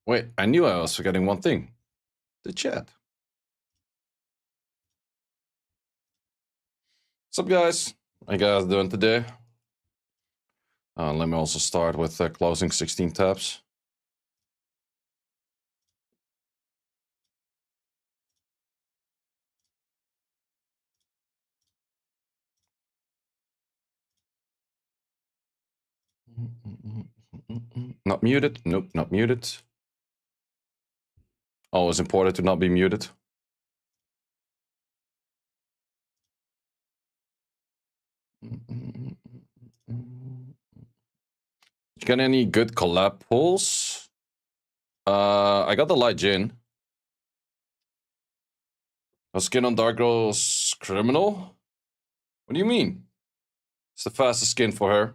Wait, I knew I was forgetting one thing. The chat. What's up, guys? How you guys doing today? Let me also start with closing 16 tabs. Not muted. Nope, not muted. Always important to not be muted. You got any good collab pulls? I got the light gin. A skin on Dark Girl's criminal? What do you mean? It's the fastest skin for her.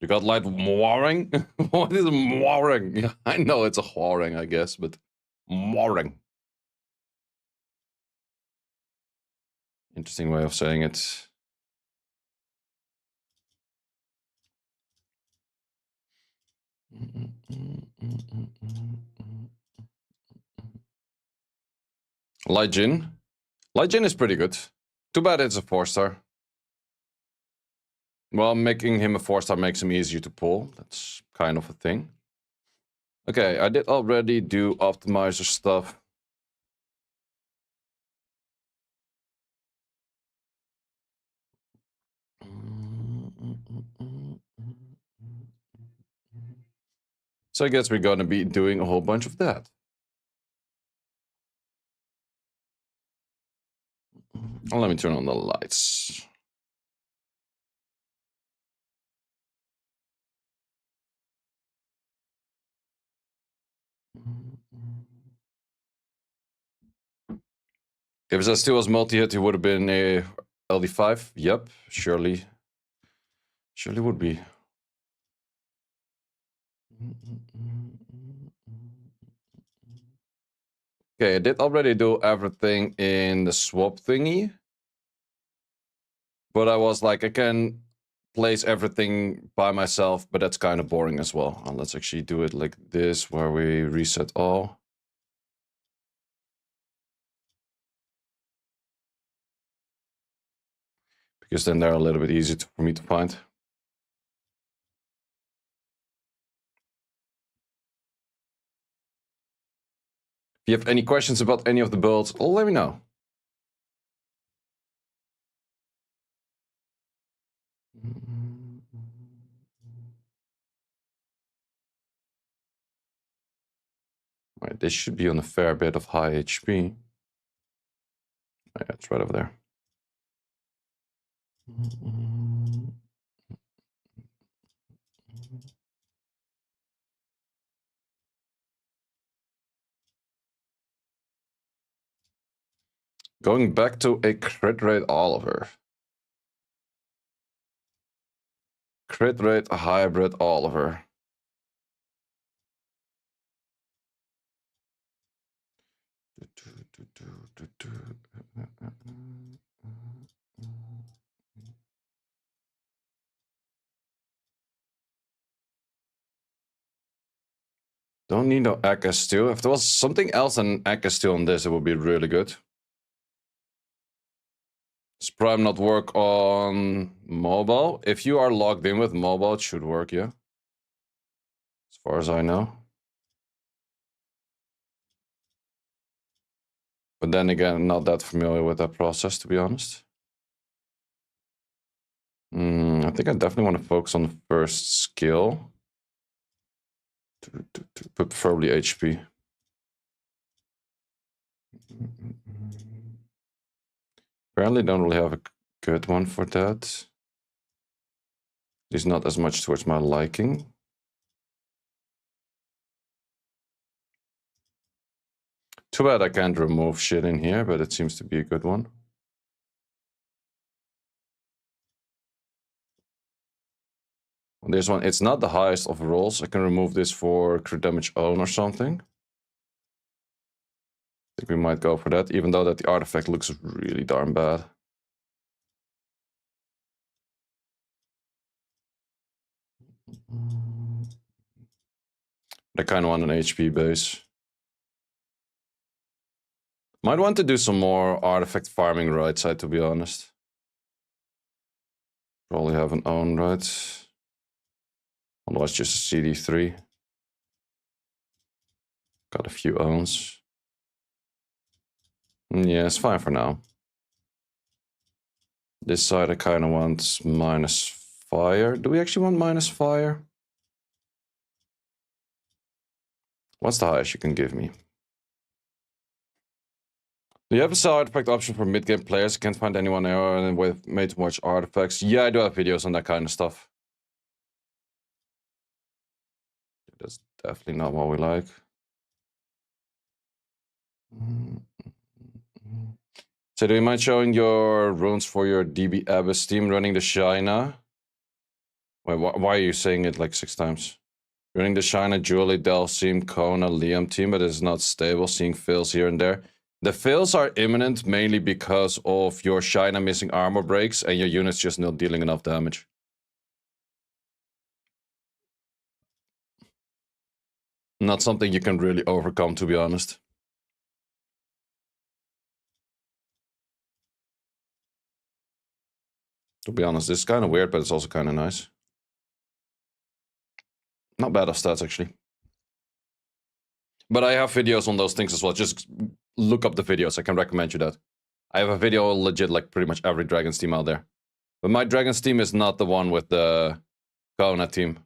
You got light mooring? What is mooring? Yeah, I know it's a whoring, I guess, but mooring. Interesting way of saying it. Light Jin. Light Jin is pretty good. Too bad it's a 4-star. Well, making him a 4-star makes him easier to pull. That's kind of a thing. Okay, I did already do optimizer stuff. So I guess we're gonna be doing a whole bunch of that. Let me turn on the lights. If that still was multi-hit, he would have been a LD5. Yep, surely. Surely would be. Okay, I did already do everything in the swap thingy. But I was like, I can place everything by myself, but that's kind of boring as well. Let's actually do it like this, where we reset all. Because then they're a little bit easier for me to find. If you have any questions about any of the builds, let me know. Right, this should be on a fair bit of high HP. Yeah, it's right over there. Going back to a crit rate Oliver. Crit rate hybrid Oliver. Don't need no Akka Steel. If there was something else than Akka Steel on this, it would be really good. Does Prime not work on mobile? If you are logged in with mobile, it should work, yeah. As far as I know. But then again, I'm not that familiar with that process, to be honest. I think I definitely want to focus on the first skill. But preferably HP. Apparently don't really have a good one for that. At least not as much towards my liking. Too bad I can't remove shit in here, but it seems to be a good one. This one, it's not the highest of rolls. I can remove this for crit damage own or something. I think we might go for that, even though that the artifact looks really darn bad. I kind of want an HP base. Might want to do some more artifact farming right side, to be honest. Probably have an own right. Otherwise just a CD3. Got a few owns. Yeah, it's fine for now. This side I kind of want minus fire. Do we actually want minus fire? What's the highest you can give me? Do you have a sell artifact option for mid-game players? I can't find anyone with made too much artifacts. Yeah, I do have videos on that kind of stuff. That's definitely not what we like. So do you mind showing your runes for your DB Abyss team running the Shina? Wait, why are you saying it like 6 times? Running the Shina, Julie, Delsim, Kona, Liam team, but it's not stable, seeing fails here and there. The fails are imminent mainly because of your Shina missing armor breaks and your units just not dealing enough damage. Not something you can really overcome, to be honest. To be honest, this is kind of weird, but it's also kind of nice. Not bad of stats, actually. But I have videos on those things as well. Just look up the videos. I can recommend you that. I have a video legit like pretty much every Dragon's team out there. But my Dragon's team is not the one with the Kona team.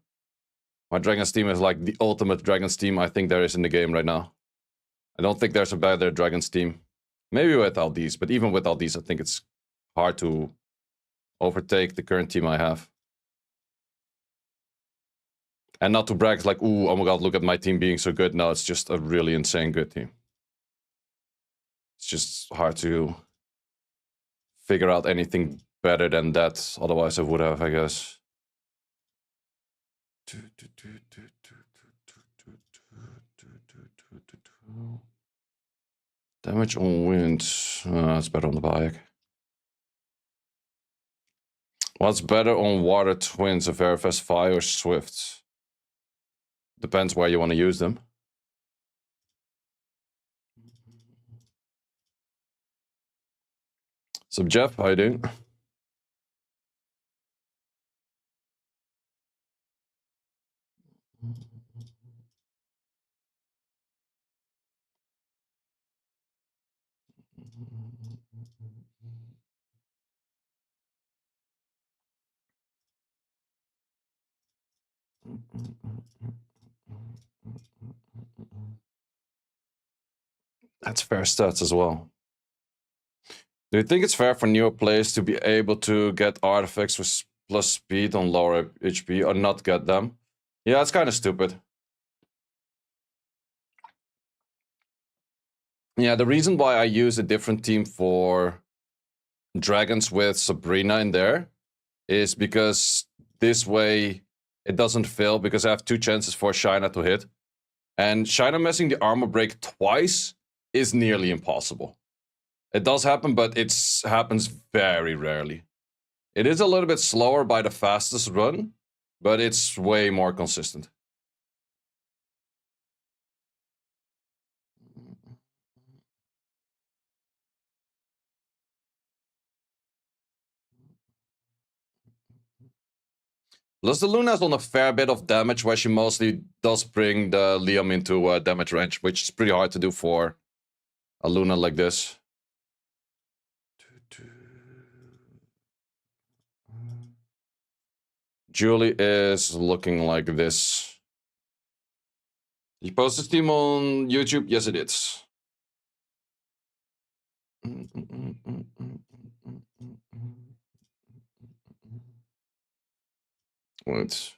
My Dragon's team is like the ultimate Dragon's team I think there is in the game right now. I don't think there's a better Dragon's team. Maybe without these, but even without these, I think it's hard to overtake the current team I have. And not to brag, like, ooh, oh my god, look at my team being so good. No, it's just a really insane good team. It's just hard to figure out anything better than that. Otherwise, I would have, I guess. Damage on wind. It's better on the bike. What's better on water twins, a very fast fire or swift? Depends where you want to use them. So Jeff, how you doing? That's fair stats as well. Do you think it's fair for newer players to be able to get artifacts with plus speed on lower HP or not get them? Yeah, it's kind of stupid. Yeah, the reason why I use a different team for dragons with Sabrina in there is because this way it doesn't fail because I have 2 chances for Shina to hit. And Shina missing the armor break twice is nearly impossible. It does happen, but it happens very rarely. It is a little bit slower by the fastest run, but it's way more consistent. Plus, the Luna is on a fair bit of damage, where she mostly does bring the Liam into damage range, which is pretty hard to do for a Luna like this. Julie is looking like this. You post this team on YouTube? Yes, it is. Wait.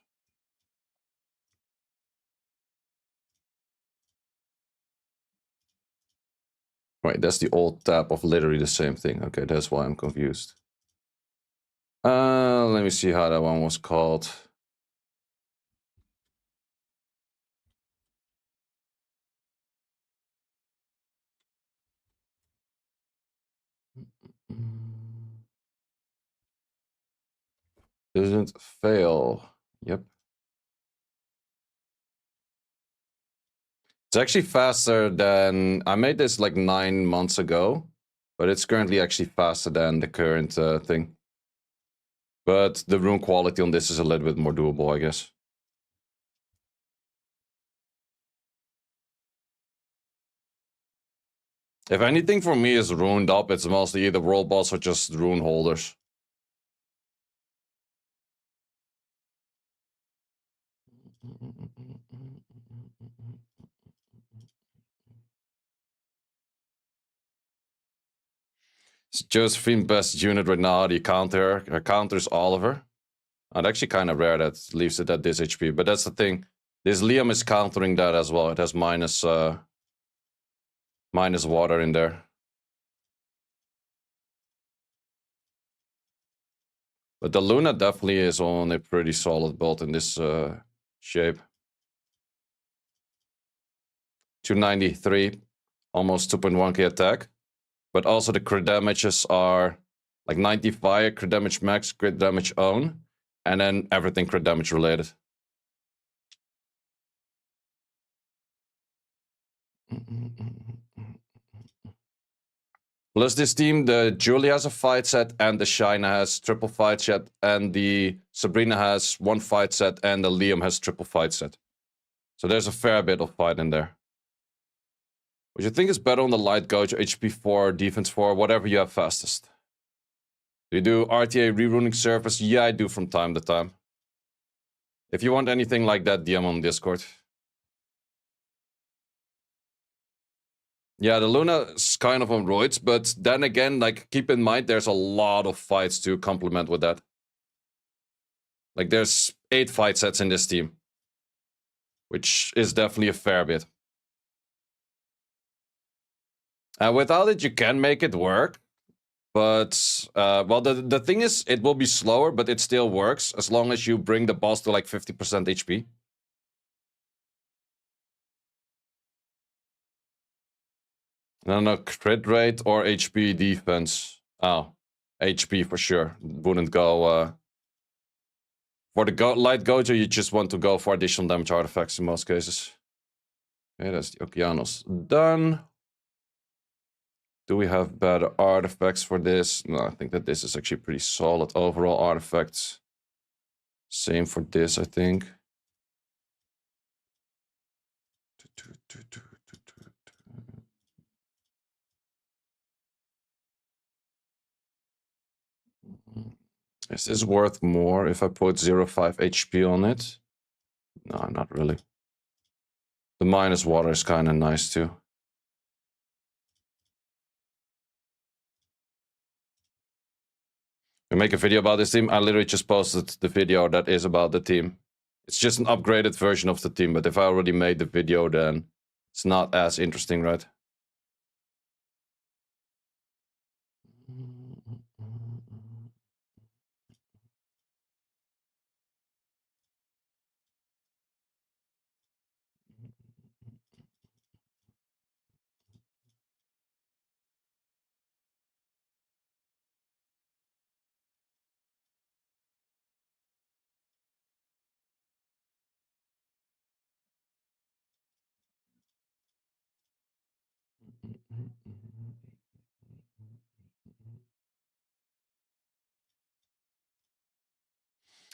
Right, that's the old tab of literally the same thing. Okay, that's why I'm confused. Let me see how that one was called. Doesn't fail. Yep. It's actually faster than... I made this like 9 months ago, but it's currently actually faster than the current thing. But the rune quality on this is a little bit more doable, I guess. If anything for me is runed up, it's mostly either world boss or just rune holders. It's Josephine best unit right now. The counter counters Oliver. It's actually kind of rare that leaves it at this HP, but that's the thing. This Liam is countering that as well. It has minus water in there. But the Luna definitely is on a pretty solid build in this shape. 293, almost 2.1k attack. But also the crit damages are like 90 fire, crit damage max, crit damage own, and then everything crit damage related. Plus this team, the Julie has a fight set, and the Shina has triple fight set, and the Sabrina has one fight set, and the Liam has triple fight set. So there's a fair bit of fight in there. Would you think is better on the light gauge, HP 4, defense 4, whatever you have fastest? Do you do RTA reruning surface? Yeah, I do from time to time. If you want anything like that, DM on Discord. Yeah, the Luna is kind of on roids, but then again, like, keep in mind, there's a lot of fights to complement with that. Like, there's 8 fight sets in this team, which is definitely a fair bit. Without it, you can make it work, but, well, the thing is, it will be slower, but it still works, as long as you bring the boss to, like, 50% HP. No, crit rate or HP defense. Oh, HP for sure. Wouldn't go, for the light Gojo, you just want to go for additional damage artifacts in most cases. Okay, that's the Okeanos done. Do we have better artifacts for this? No, I think that this is actually pretty solid overall artifacts. Same for this, I think. Is this worth more if I put 0.5 HP on it? No, not really. The minus water is kind of nice too. We make a video about this team. I literally just posted the video that is about the team. It's just an upgraded version of the team, but if I already made the video, then it's not as interesting, right?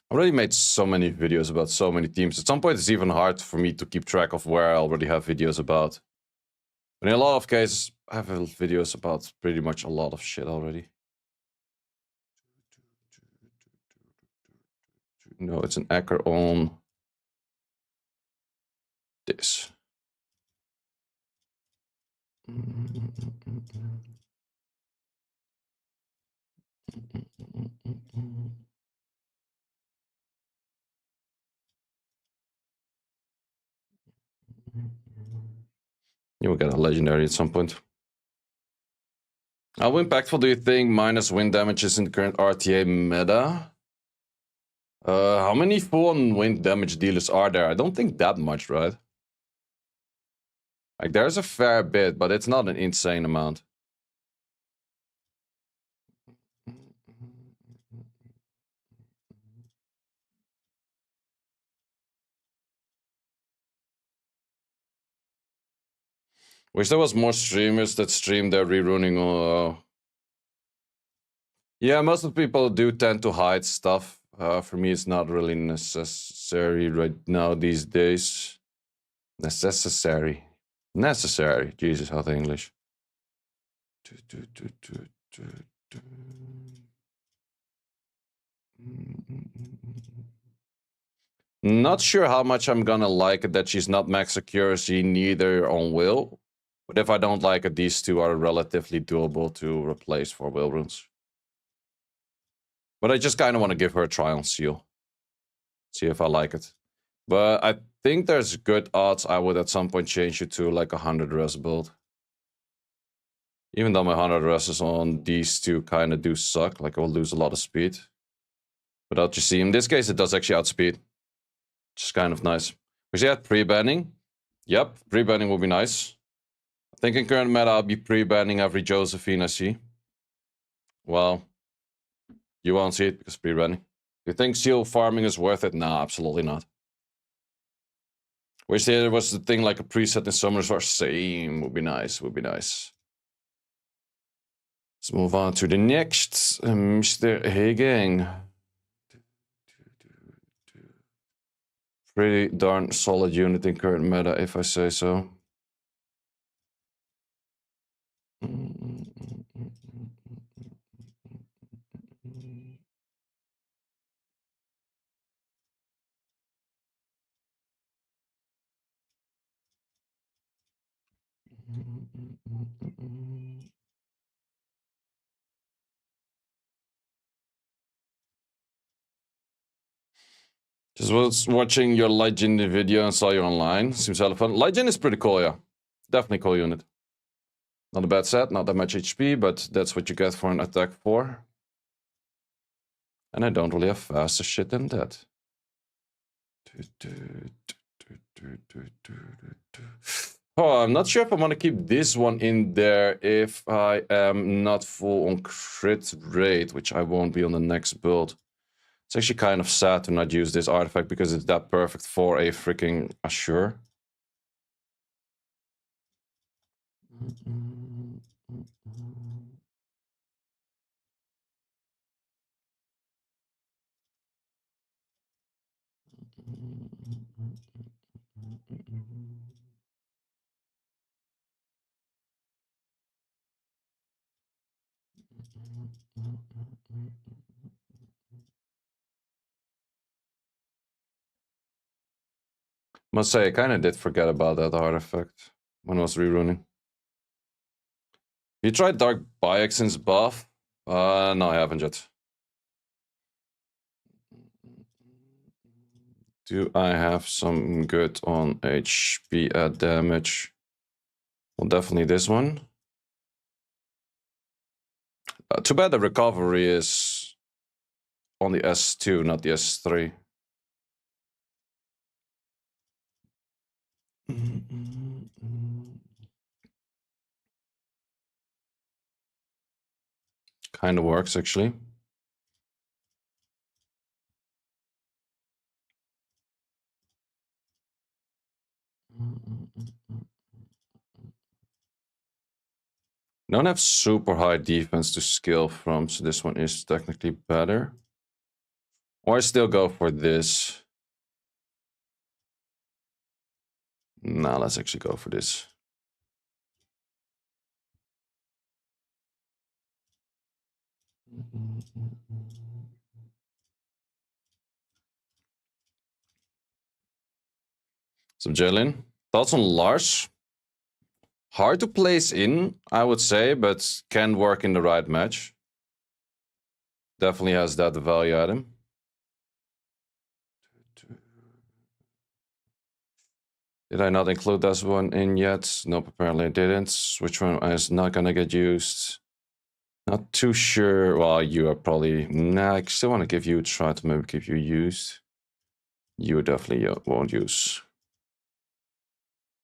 I already made so many videos about so many teams. At some point, it's even hard for me to keep track of where I already have videos about. But in a lot of cases, I have videos about pretty much a lot of shit already. No, it's an anchor on this. You will get a legendary at some point. How impactful do you think minus wind damages in the current RTA meta? How many full-on wind damage dealers are there? I don't think that much, right? Like, there's a fair bit, but it's not an insane amount. Wish there was more streamers that stream their reruning. Yeah, most of the people do tend to hide stuff. For me, it's not really necessary right now these days. Necessary. Jesus, how the English. Not sure how much I'm gonna like it that she's not max accuracy, neither on will. But if I don't like it, these two are relatively doable to replace for will runes. But I just kind of want to give her a try on seal. See if I like it. But I think there's good odds I would at some point change it to like a 100 res build. Even though my 100 reses on these two kind of do suck, like I will lose a lot of speed. But I'll just see, in this case it does actually outspeed. Which is kind of nice. We see that pre-banning. Yep, pre-banning will be nice. I think in current meta I'll be pre-banning every Josephine I see. Well, you won't see it because pre-banning. You think seal farming is worth it? Nah, absolutely not. Wish there was the thing like a preset in Summers or same. Would be nice, would be nice. Let's move on to the next. Mr. Hagang. Pretty darn solid unit in current meta, if I say so. Just was watching your Legend video and saw you online. Seems hella fun. Legend is pretty cool, yeah. Definitely cool unit. Not a bad set, not that much HP, but that's what you get for an attack 4. And I don't really have faster shit than that. Oh, I'm not sure if I want to keep this one in there if I am not full on crit rate, which I won't be on the next build. It's actually kind of sad to not use this artifact because it's that perfect for a freaking Assure. Must say, I kind of did forget about that artifact when I was reruning. You tried Dark Bioxin's buff? No, I haven't yet. Do I have some good on HP at damage? Well, definitely this one. Too bad the recovery is on the S2, not the S3. Kind of works, actually. Don't have super high defense to skill from, so this one is technically better. Or I still go for this. Nah, let's actually go for this. So Jalen, thoughts on Lars? Hard to place in, I would say, but can work in the right match. Definitely has that value item. Did I not include this one in yet? Nope, apparently I didn't. Which one is not gonna get used? Not too sure. Well, you are probably... Nah, I still want to give you a try to maybe keep you used. You definitely won't use.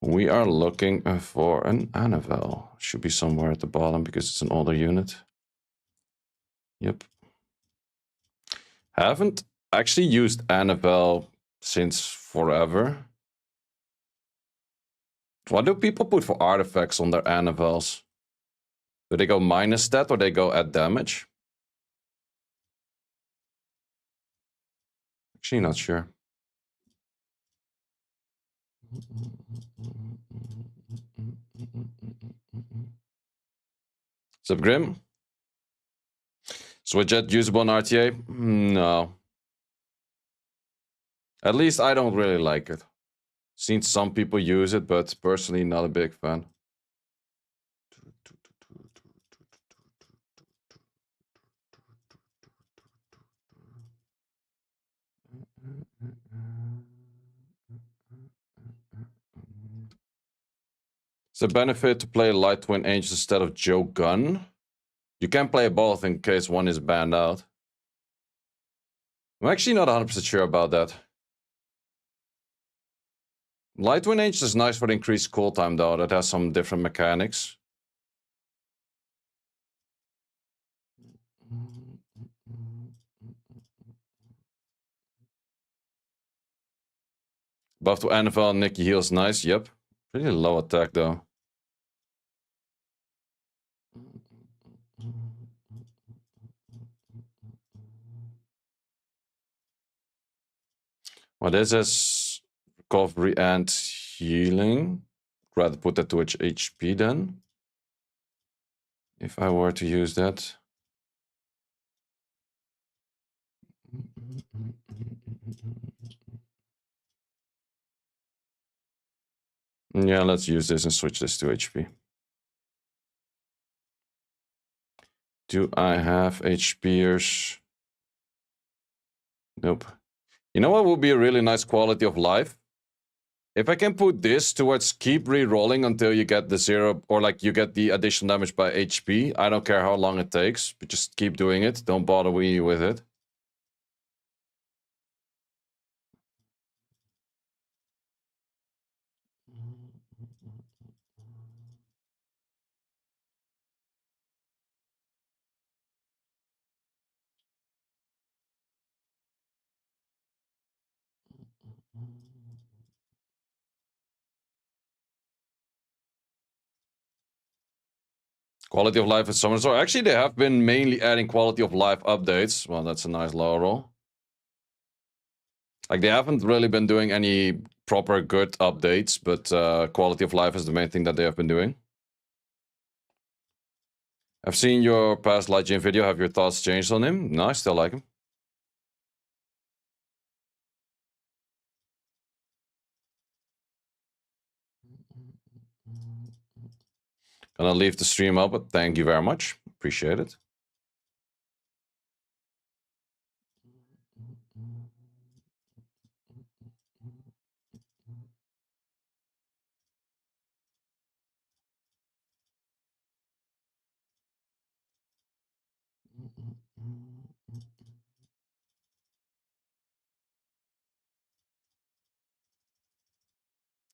We are looking for an Annabelle. Should be somewhere at the bottom because it's an older unit. Yep. Haven't actually used Annabelle since forever. What do people put for artifacts on their anvils? Do they go minus that or they go add damage? Actually, not sure. Sup, Grim? Switchjet usable on RTA? No. At least I don't really like it. Seen some people use it, but personally not a big fan. It's a benefit to play Light Twin Angels instead of Joe Gun. You can play both in case one is banned out. I'm actually not 100% sure about that. Light Twin Angels is nice for the increased cooltime though. That has some different mechanics. Buff to NFL, Nicky heals nice. Yep. Pretty low attack though. Well, this is recovery and healing. Rather put that to HP then. If I were to use that. Yeah, let's use this and switch this to HP. Do I have HPers? Nope. You know what would be a really nice quality of life? If I can put this towards keep re-rolling until you get the 0, or like you get the additional damage by HP. I don't care how long it takes, but just keep doing it. Don't bother me with it. Quality of life is summer. So actually, they have been mainly adding quality of life updates. Well, that's a nice low roll. Like, they haven't really been doing any proper good updates, but quality of life is the main thing that they have been doing. I've seen your past Light Jane video. Have your thoughts changed on him? No, I still like him. Gonna leave the stream up, but thank you very much. Appreciate it.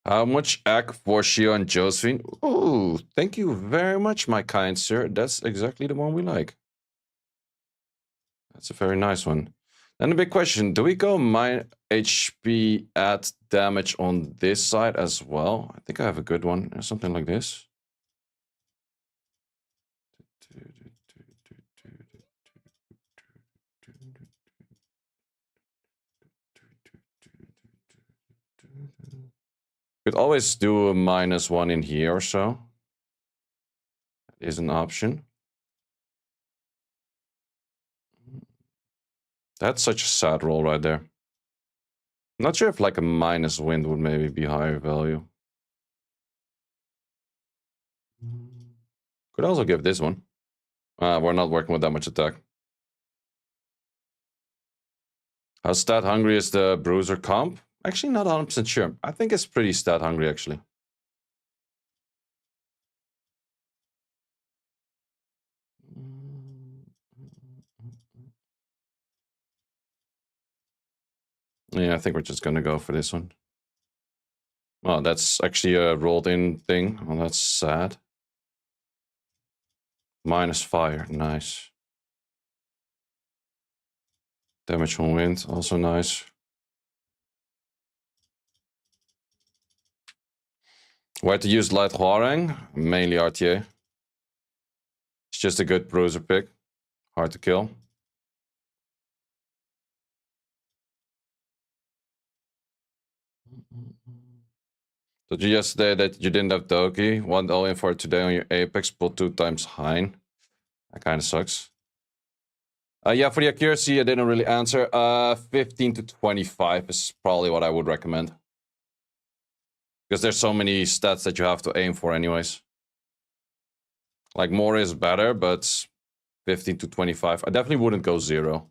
How much ACK for Shio and Josephine? Ooh, thank you very much, my kind sir. That's exactly the one we like. That's a very nice one. Then the big question, do we go my HP add damage on this side as well? I think I have a good one, or something like this. Could always do a -1 in here or so. That is an option. That's such a sad roll right there. Not sure if like a minus wind would maybe be higher value. Could also give this one. We're not working with that much attack. How stat hungry is the bruiser comp? Actually, not 100% sure. I think it's pretty stat hungry actually. Yeah, I think we're just gonna go for this one. Well, that's actually a rolled in thing. Well, that's sad. Minus fire, nice. Damage on wind, also nice. Where to use light Huarang? Mainly RTA. It's just a good bruiser pick. Hard to kill. Told you yesterday that you didn't have Doki. 1 all in for today on your Apex. Pull 2 times Hein. That kind of sucks. Yeah, for the accuracy, I didn't really answer. 15 to 25 is probably what I would recommend. Because there's so many stats that you have to aim for anyways. Like, more is better, but 15 to 25. I definitely wouldn't go 0.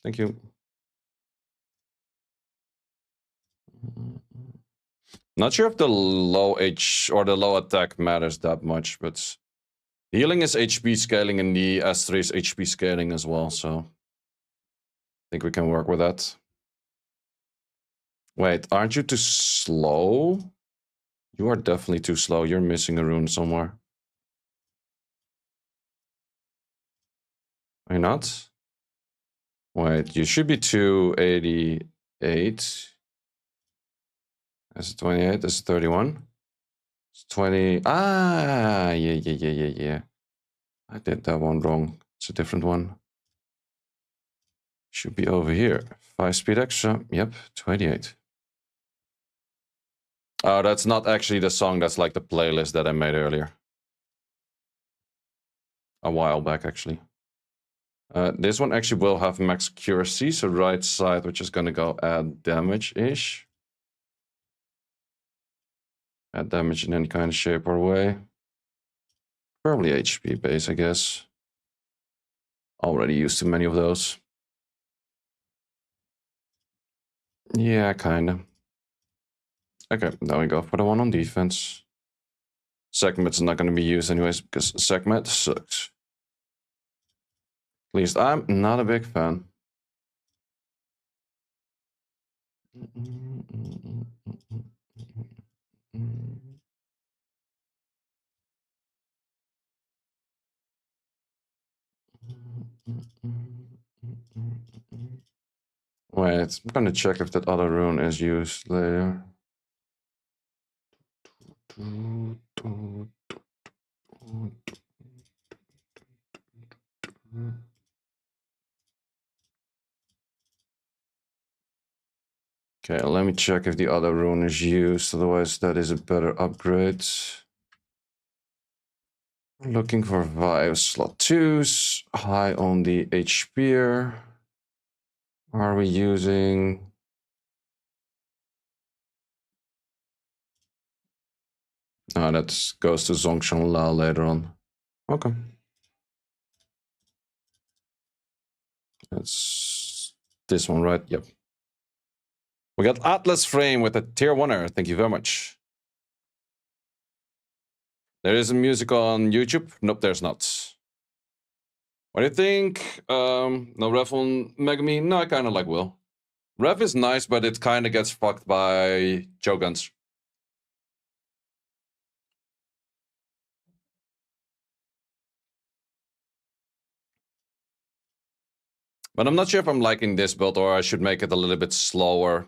Thank you. Not sure if the low H or the low attack matters that much, but healing is HP scaling and the S3 is HP scaling as well, so I think we can work with that. Wait, aren't you too slow? You are definitely too slow. You're missing a rune somewhere. Are you not? Wait, you should be 288. That's 28. That's 31. It's 20. Ah, yeah. I did that one wrong. It's a different one. Should be over here. 5 speed extra. Yep, 28. Oh, that's not actually the song. That's like the playlist that I made earlier. A while back, actually. This one actually will have max accuracy, so right side, we're just gonna go add damage-ish. Add damage in any kind of shape or way. Probably HP base, I guess. Already used too many of those. Yeah, kinda. Okay, now we go for the one on defense. Segment's not gonna be used anyways, because segment sucks. At least I'm not a big fan. Wait, I'm gonna check if that other rune is used later. Okay, let me check if the other rune is used, otherwise that is a better upgrade. Looking for Vive slot 2s, high on the HP. Are we using... Oh, that goes to Zhongshan La later on. Okay. That's this one, right? Yep. We got Atlas Frame with a tier 1er. Thank you very much. There is a music on YouTube? Nope, there's not. What do you think? No ref on Megami? No, I kind of like Will. Ref is nice, but it kind of gets fucked by Choguns. But I'm not sure if I'm liking this build or I should make it a little bit slower.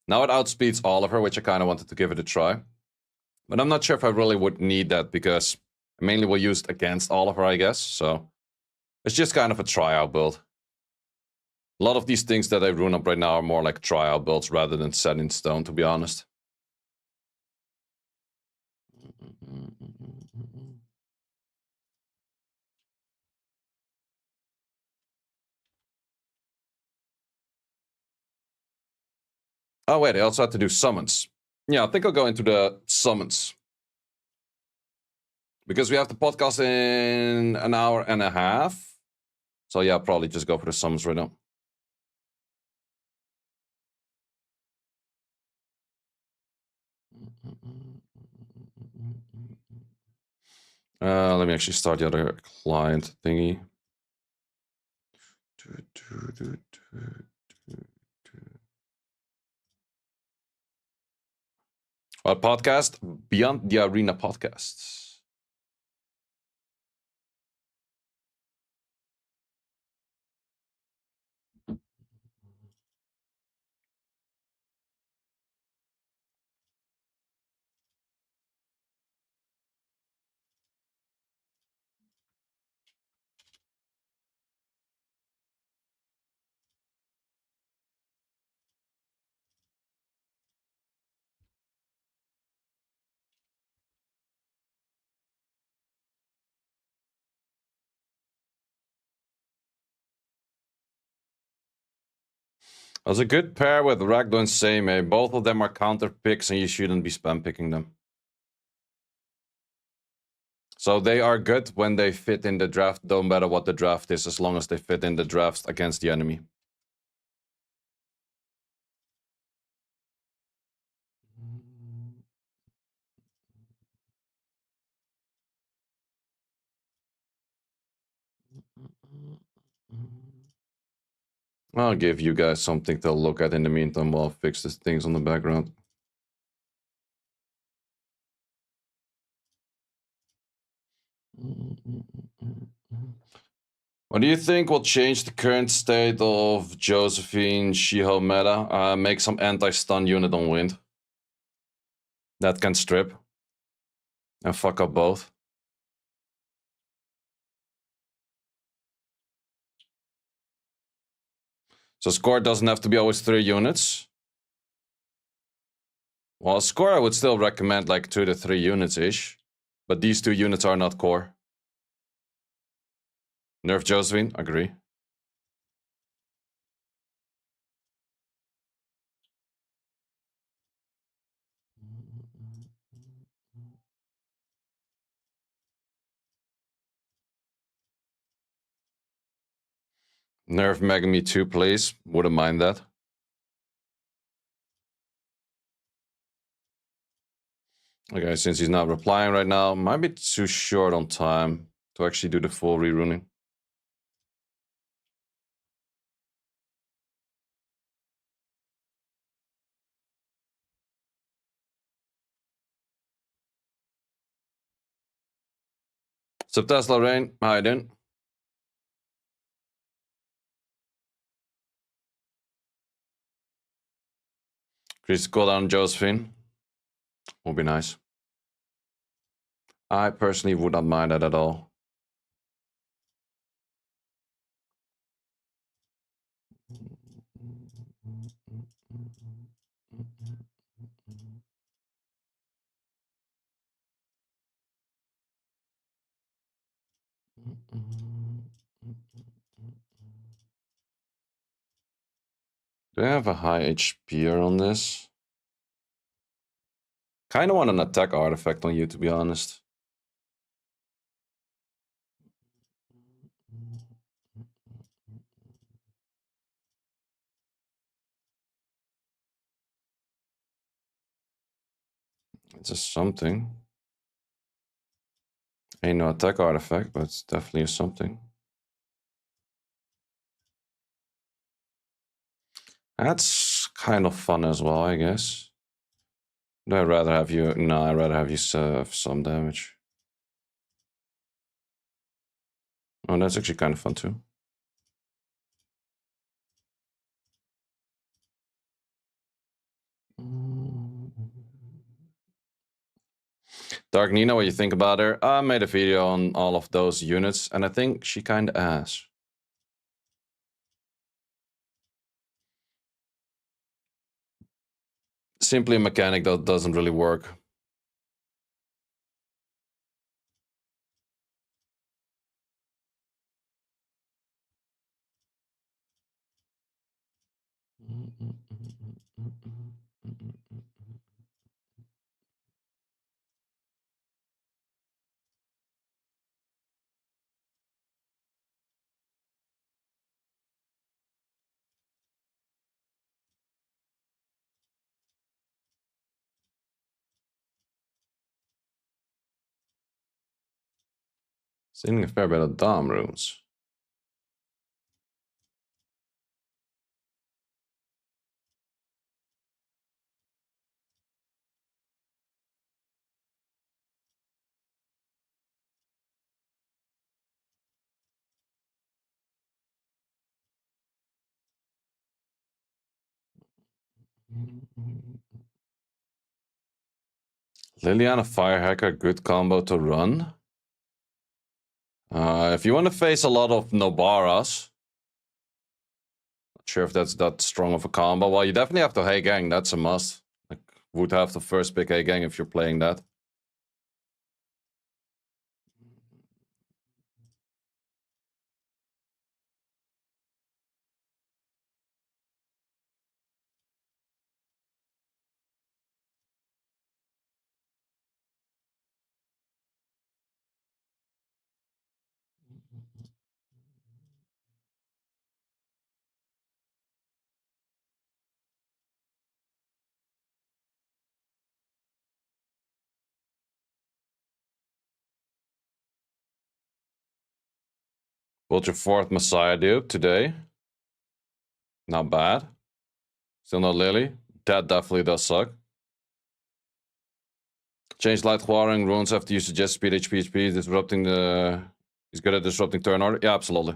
Now it outspeeds Oliver, which I kind of wanted to give it a try. But I'm not sure if I really would need that because I mainly will use it against Oliver, I guess. So it's just kind of a tryout build. A lot of these things that I rune up right now are more like tryout builds rather than set in stone, to be honest. Oh, wait, I also have to do summons. Yeah, I think I'll go into the summons. Because we have the podcast in an hour and a half. So yeah, I'll probably just go for the summons right now. Let me actually start the other client thingy. What podcast? Beyond the Arena podcasts. That's a good pair with Ragdo and Seimei. Both of them are counter picks and you shouldn't be spam picking them. So they are good when they fit in the draft, no matter what the draft is, as long as they fit in the draft against the enemy. I'll give you guys something to look at in the meantime while I fix these things on the background. What do you think will change the current state of Josephine Shiho meta? Make some anti-stun unit on Wind. That can strip. And fuck up both. So score doesn't have to be always 3 units. Well, score I would still recommend like 2 to 3 units-ish. But these 2 units are not core. Nerf Josephine, agree. Nerf Megami 2, please. Wouldn't mind that. Okay, since he's not replying right now, might be too short on time to actually do the full reruning. Sup Tesla Rain, how you doing? Increase the cooldown on Josephine. Would be nice. I personally would not mind that at all. Do I have a high HP on this? Kind of want an attack artifact on you, to be honest. It's just something. Ain't no attack artifact, but it's definitely a something. That's kind of fun as well, I guess. I'd rather have you... No, I'd rather have you serve some damage. Oh, that's actually kind of fun too. Dark Nina, what you think about her? I made a video on all of those units, and I think she kind of ass. Simply a mechanic that doesn't really work. Seeing a fair bit of Dom runes. Liliana Firehacker, good combo to run. If you want to face a lot of Nobaras, not sure if that's that strong of a combo. Well, you definitely have to Hey Gang, that's a must. Like, would have to first pick Hey Gang if you're playing that. Built your fourth Messiah dude today. Not bad. Still no Lily. That definitely does suck. Change light quartering runes after you suggest speed HP, disrupting the... He's good at disrupting turn order. Yeah, absolutely.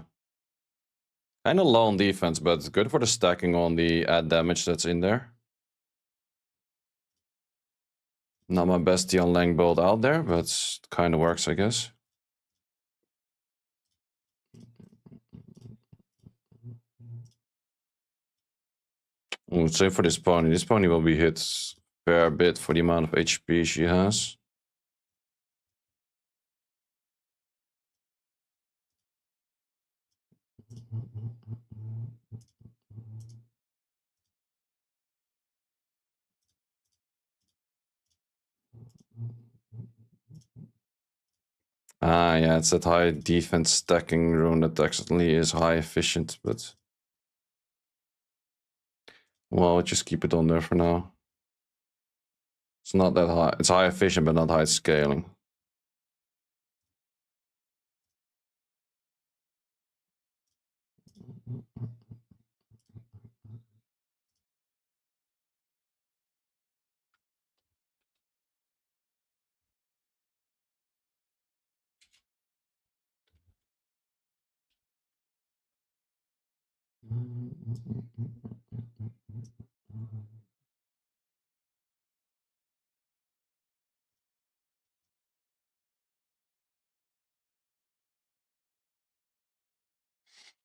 Kind of low on defense, but it's good for the stacking on the add damage that's in there. Not my best Tion Lang build out there, but kind of works, I guess. Ooh, same for this pony. This pony will be hit a fair bit for the amount of HP she has. Ah, yeah, it's that high defense stacking rune that actually is high efficient, but... Well, just keep it on there for now. It's not that high. It's high efficient, but not high scaling.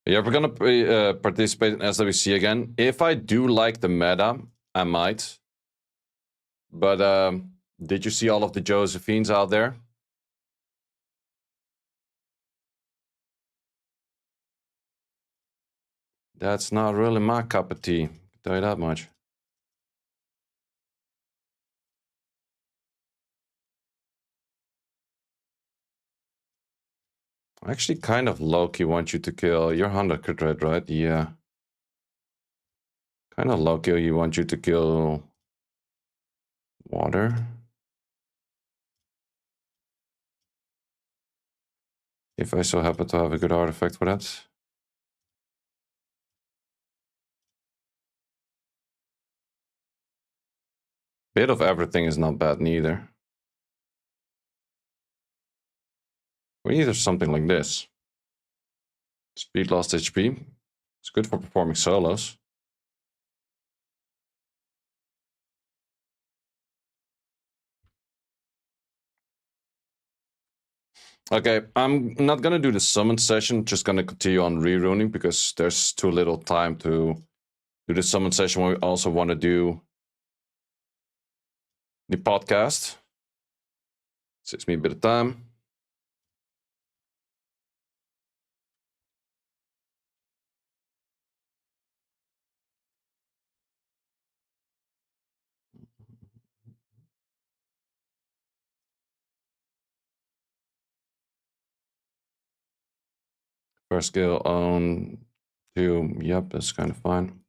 Yeah, we're gonna participate in SWC again. If I do like the meta, I might. But did you see all of the Josephines out there? That's not really my cup of tea, I'll tell you that much. I actually kind of low-key want you to kill... You're 100 crit rate, right? Yeah. Kind of low-key you want you to kill... Water? If I so happen to have a good artifact for that. Bit of everything is not bad neither. We need something like this. Speed lost HP. It's good for performing solos. Okay, I'm not gonna do the summon session, just gonna continue on reruning because there's too little time to do the summon session when we also want to do the podcast. Saves me a bit of time. First skill on 2, yep, that's kind of fine.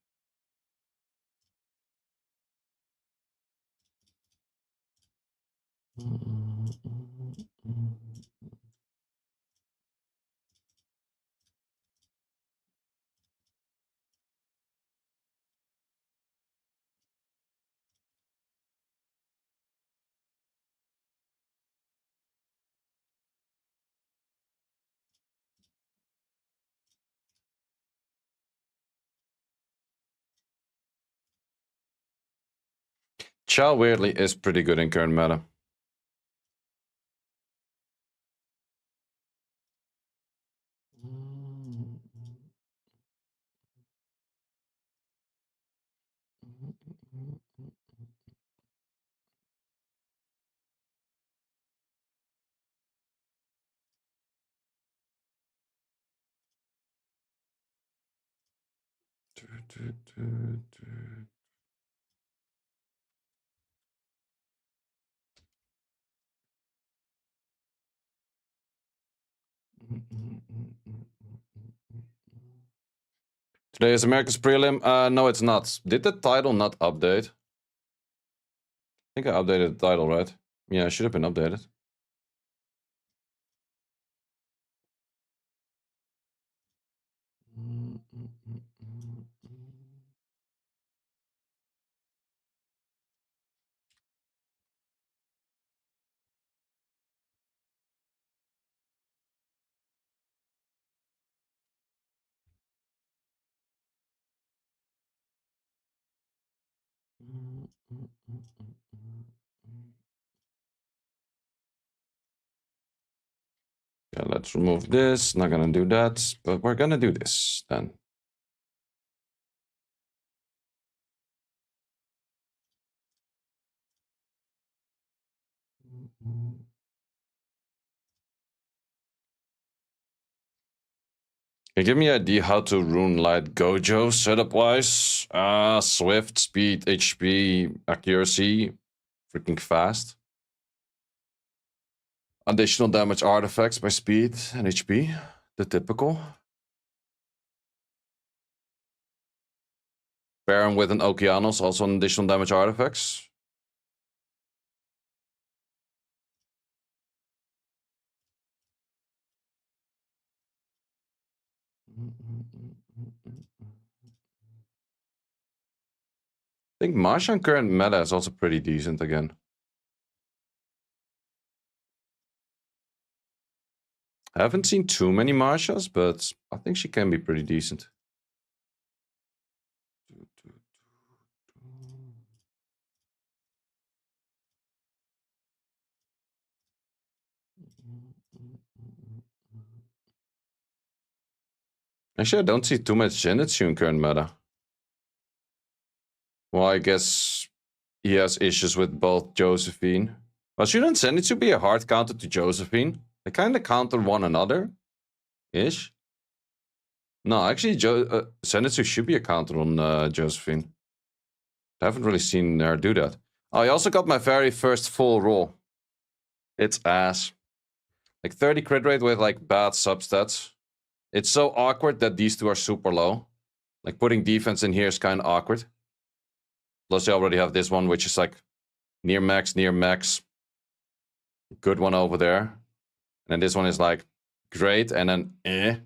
Chow weirdly is pretty good in current meta. Today is America's prelim. No, it's not. Did the title not update? I think I updated the title, right? Yeah, it should have been updated. Yeah, let's remove this. Not gonna do that, but we're gonna do this then. Can you give me an idea how to rune light Gojo setup wise? Swift, speed, HP, accuracy, freaking fast. Additional damage artifacts by speed and HP, the typical. Baron with an Okeanos, also an additional damage artifacts. I think Martian current meta is also pretty decent again. I haven't seen too many Marshas, but I think she can be pretty decent. Actually, I don't see too much Zenitsu in current meta. Well, I guess he has issues with both Josephine. Well, shouldn't Zenitsu be a hard counter to Josephine? They kind of counter one another, ish. No, actually, Zenitsu should be a counter on Josephine. I haven't really seen her do that. Oh, I also got my very first full roll. It's ass. Like 30 crit rate with like bad substats. It's so awkward that these two are super low. Like putting defense in here is kind of awkward. Plus you already have this one, which is like near max. Good one over there. And then this one is like great, and then eh.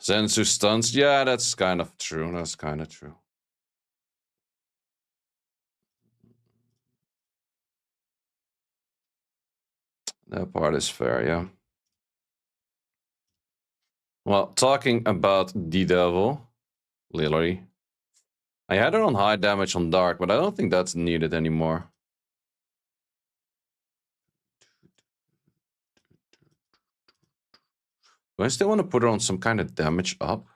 Zenitsu stuns. Yeah, that's kind of true. That's kind of true. That part is fair, yeah. Well, talking about the devil, Lily. I had her on high damage on dark, but I don't think that's needed anymore. Do I still want to put her on some kind of damage up?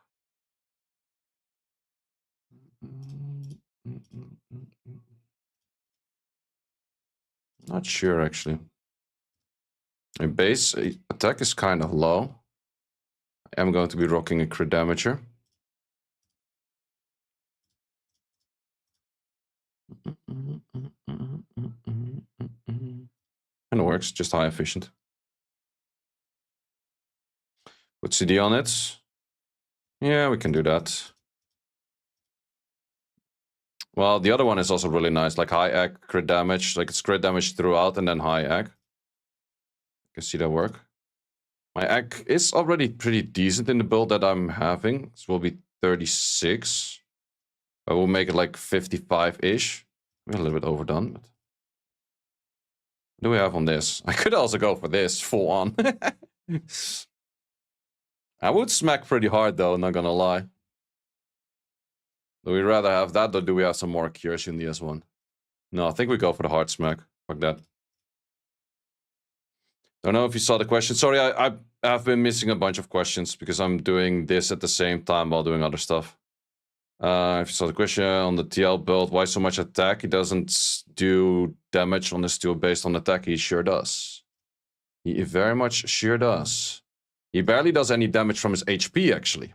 Not sure, actually. My base attack is kind of low. I am going to be rocking a crit damager. And it works, just high efficient. Put CD on it. Yeah, we can do that. Well, the other one is also really nice, like high ag, crit damage. Like it's crit damage throughout and then high ag. You can see that work. My ag is already pretty decent in the build that I'm having. This will be 36. I will make it like 55-ish. A little bit overdone, but What do we have on this? I could also go for this, full on. I would smack pretty hard though, not gonna lie. Do we rather have that, or do we have some more accuracy in the S1? No, I think we go for the hard smack. Fuck that. Don't know if you saw the question. Sorry, I have been missing a bunch of questions because I'm doing this at the same time while doing other stuff. If you saw the question on the TL build, why so much attack? He doesn't do damage on his tool based on attack. He sure does. He very much sure does. He barely does any damage from his HP, actually.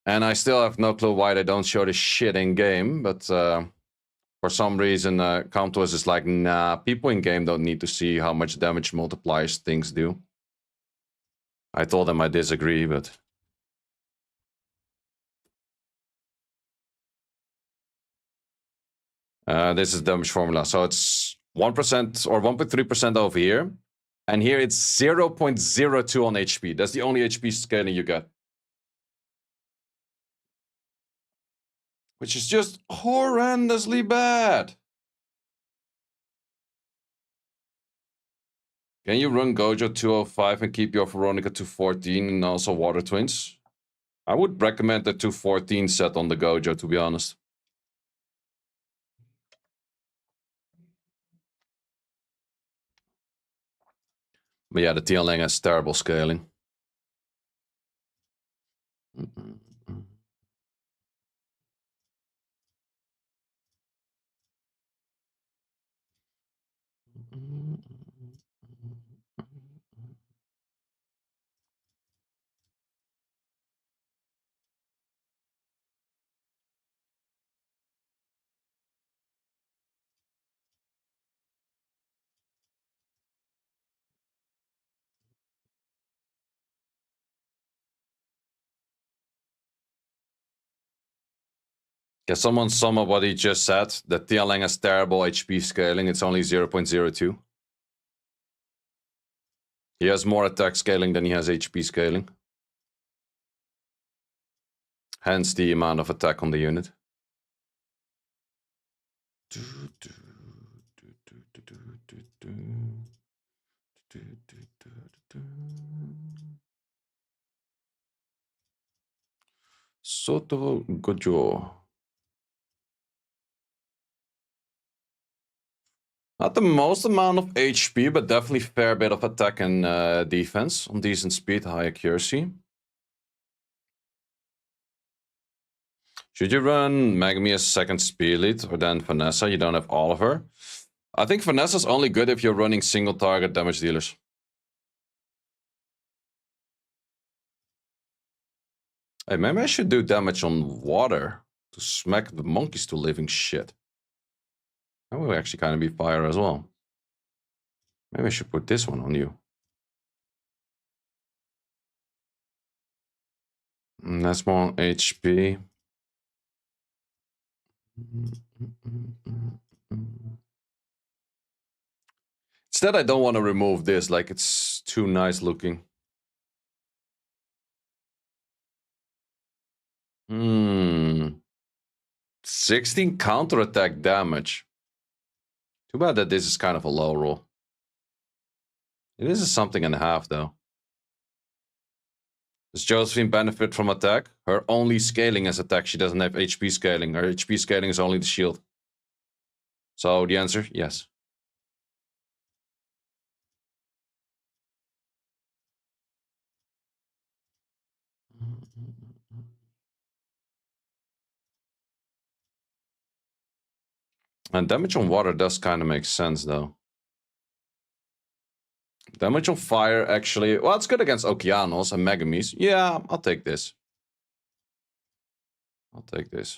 And I still have no clue why they don't show this shit in game, but for some reason, Countess is like, nah, people in game don't need to see how much damage multipliers things do. I told them I disagree, but... this is damage formula, so it's 1% or 1.3% over here. And here it's 0.02 on HP. That's the only HP scaling you get. Which is just horrendously bad. Can you run Gojo 205 and keep your Veronica 214 and also Water Twins? I would recommend the 214 set on the Gojo, to be honest. But yeah, the TLang has terrible scaling. Can someone sum up what he just said? The TLang has terrible HP scaling. It's only 0.02. He has more attack scaling than he has HP scaling. Hence the amount of attack on the unit. Soto Gojo. Not the most amount of HP, but definitely fair bit of attack and defense on decent speed, high accuracy. Should you run Megami as second speed lead or then Vanessa? You don't have all of her. I think Vanessa's only good if you're running single target damage dealers. Hey, maybe I should do damage on water to smack the monkeys to living shit. That will actually kind of be fire as well. Maybe I should put this one on you. And that's more HP. Instead, I don't want to remove this, like it's too nice looking. 16 counterattack damage. Too bad that this is kind of a low roll. This is something and a half, though. Does Josephine benefit from attack? Her only scaling is attack. She doesn't have HP scaling. Her HP scaling is only the shield. So the answer, yes. And damage on water does kind of make sense, though. Damage on fire, actually... Well, it's good against Okeanos and Megamis. Yeah, I'll take this. I'll take this.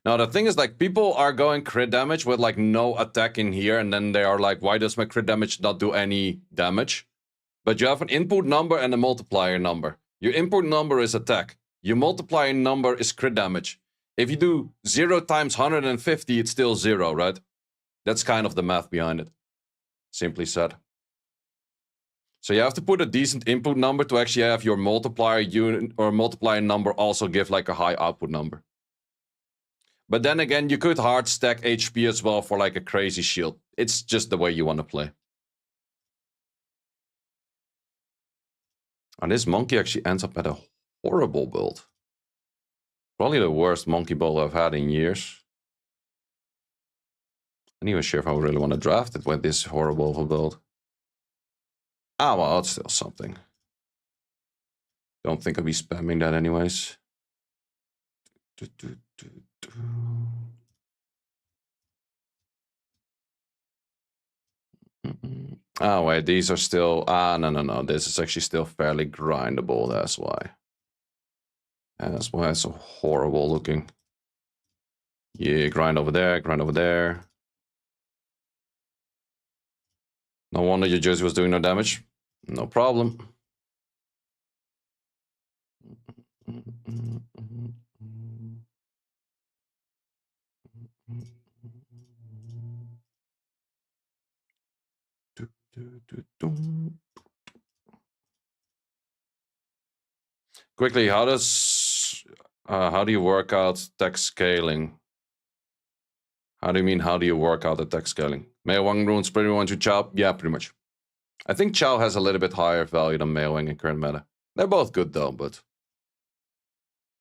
Now, the thing is, like, people are going crit damage with, like, no attack in here, and then they are like, why does my crit damage not do any damage? But you have an input number and a multiplier number. Your input number is attack. Your multiplier number is crit damage. If you do 0 times 150, it's still 0, right? That's kind of the math behind it. Simply said. So you have to put a decent input number to actually have your multiplier unit or multiplier number also give like a high output number. But then again, you could hard stack HP as well for like a crazy shield. It's just the way you want to play. And this monkey actually ends up at a horrible build. Probably the worst monkey build I've had in years. I'm not even sure if I really want to draft it with this horrible of a build. Ah, well, it's still something. Don't think I'll be spamming that anyways. Oh, wait, these are still... Ah, no. This is actually still fairly grindable, that's why. That's why it's so horrible looking. Yeah, grind over there, grind over there. No wonder your jersey was doing no damage. No problem. Quickly, how do you work out text scaling? How do you mean, how do you work out the text scaling? Mei Wang runes pretty much to Chao? Yeah, pretty much. I think Chao has a little bit higher value than Mei Wang in current meta. They're both good though, but...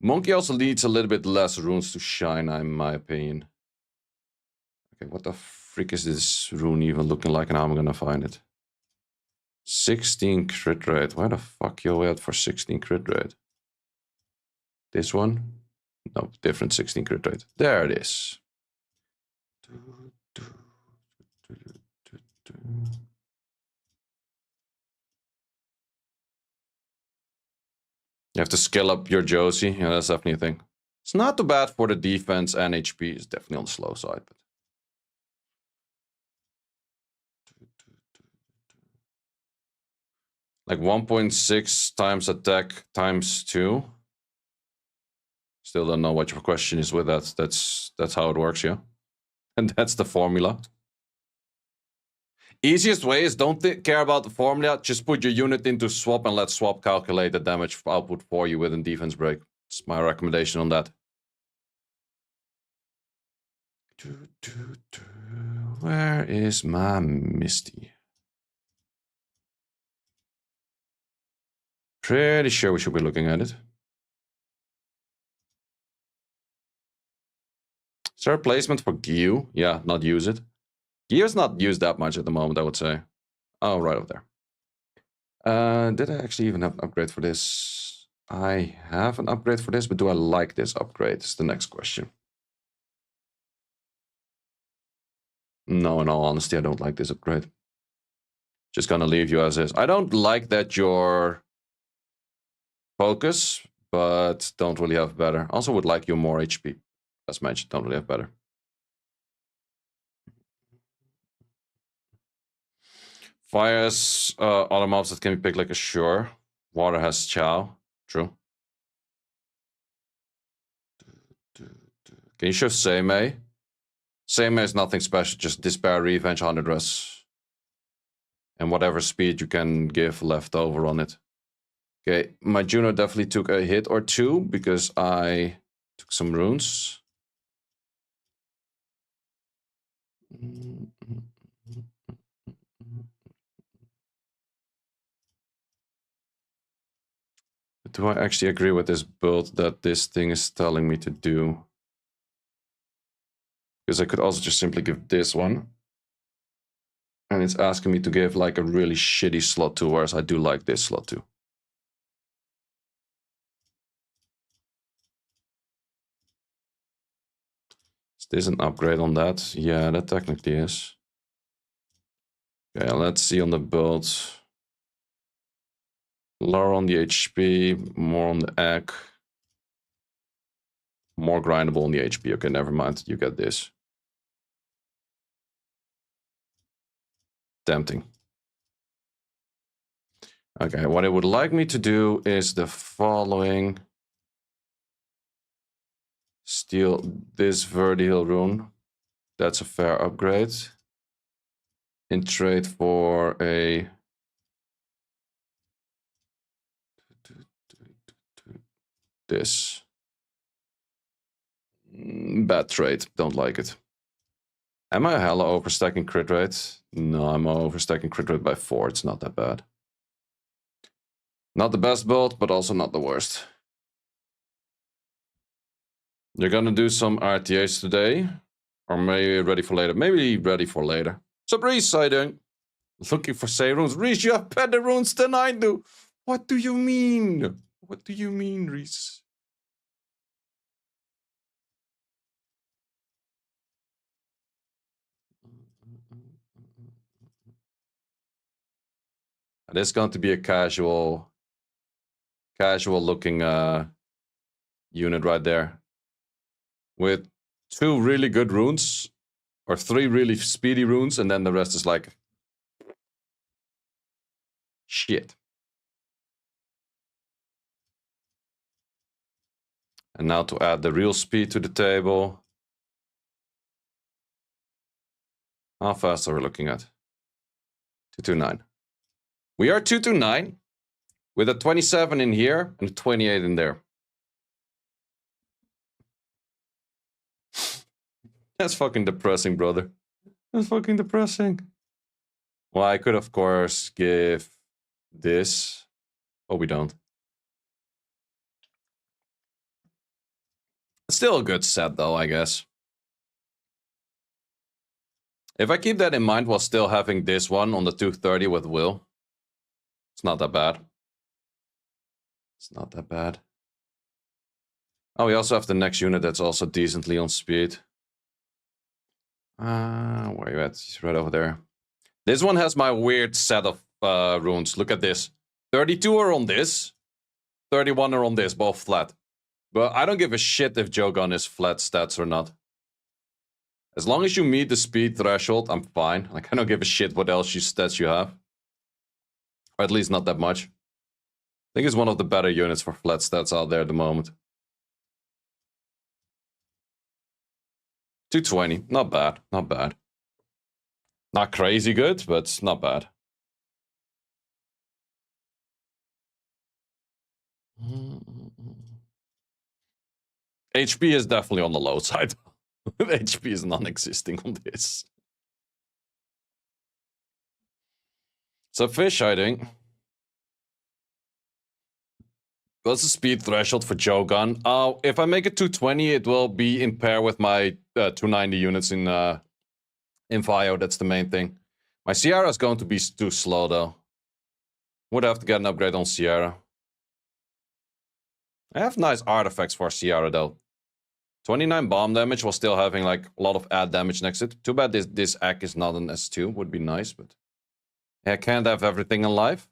Monkey also needs a little bit less runes to shine, in my opinion. Okay, what the freak is this rune even looking like and how am I gonna find it? 16 crit rate. Where the fuck you at for 16 crit rate? This one? No, different 16 crit rate. There it is. You have to scale up your Josie. Yeah, that's definitely a thing. It's not too bad for the defense and HP. It's definitely on the slow side. But... like 1.6 times attack times 2. Still don't know what your question is with that. That's how it works, yeah? And that's the formula. Easiest way is don't care about the formula. Just put your unit into swap and let swap calculate the damage output for you within defense break. It's my recommendation on that. Where is my Misty? Pretty sure we should be looking at it. Is there a placement for Gyu? Yeah, not use it. Gyu's not used that much at the moment, I would say. Oh, right over there. Did I actually even have an upgrade for this? I have an upgrade for this, but do I like this upgrade? Is the next question. No, in all honesty, I don't like this upgrade. Just gonna leave you as is. I don't like that your focus, but don't really have better. Also would like you more HP. As mentioned, don't really have better. Fire has other mobs that can be picked like a Sure. Water has Chao. True. Can you show Seimei? Seimei is nothing special, just Despair, Revenge, 100 res. And whatever speed you can give left over on it. Okay, my Juno definitely took a hit or two because I took some runes. Do I actually agree with this build that this thing is telling me to do? Because I could also just simply give this one. And it's asking me to give like a really shitty slot 2, whereas I do like this slot 2. Is this an upgrade on that? Yeah, that technically is. Okay, let's see on the build. Lower on the HP, more on the egg. More grindable on the HP. Okay, never mind. You get this. Tempting. Okay, what it would like me to do is the following. Steal this Verdial rune. That's a fair upgrade. In trade for a... this. Bad trade. Don't like it. Am I hella overstacking crit rate? No, I'm overstacking crit rate by 4. It's not that bad. Not the best build, but also not the worst. You're gonna do some RTAs today? Or maybe ready for later? Maybe ready for later. So Reese, how you doing? Looking for say runes. Reese, you have better runes than I do. What do you mean? What do you mean, Reese? It is going to be a casual looking unit right there. With 2 really good runes. Or 3 really speedy runes, and then the rest is like... shit. And now to add the real speed to the table. How fast are we looking at? 229. We are 229 with a 27 in here and a 28 in there. That's fucking depressing, brother. That's fucking depressing. Well, I could, of course, give this. Oh, we don't. It's still a good set, though, I guess. If I keep that in mind while still having this one on the 230 with Will, it's not that bad. It's not that bad. Oh, we also have the next unit that's also decently on speed. Where are you at? He's right over there. This one has my weird set of runes. Look at this. 32 are on this. 31 are on this, both flat. But I don't give a shit if Jogun is flat stats or not. As long as you meet the speed threshold, I'm fine. Like, I don't give a shit what else stats you have. Or at least not that much. I think it's one of the better units for flat stats out there at the moment. 220, not bad, not bad. Not crazy good, but not bad. HP is definitely on the low side. HP is non-existing on this. So fish hiding. What's the speed threshold for Jogun? If I make it 220, it will be in pair with my 290 units in Vio. That's the main thing. My Sierra is going to be too slow, though. Would have to get an upgrade on Sierra. I have nice artifacts for Sierra, though. 29 bomb damage while still having like a lot of add damage next to it. Too bad this AK is not an S2. Would be nice, but I can't have everything in life.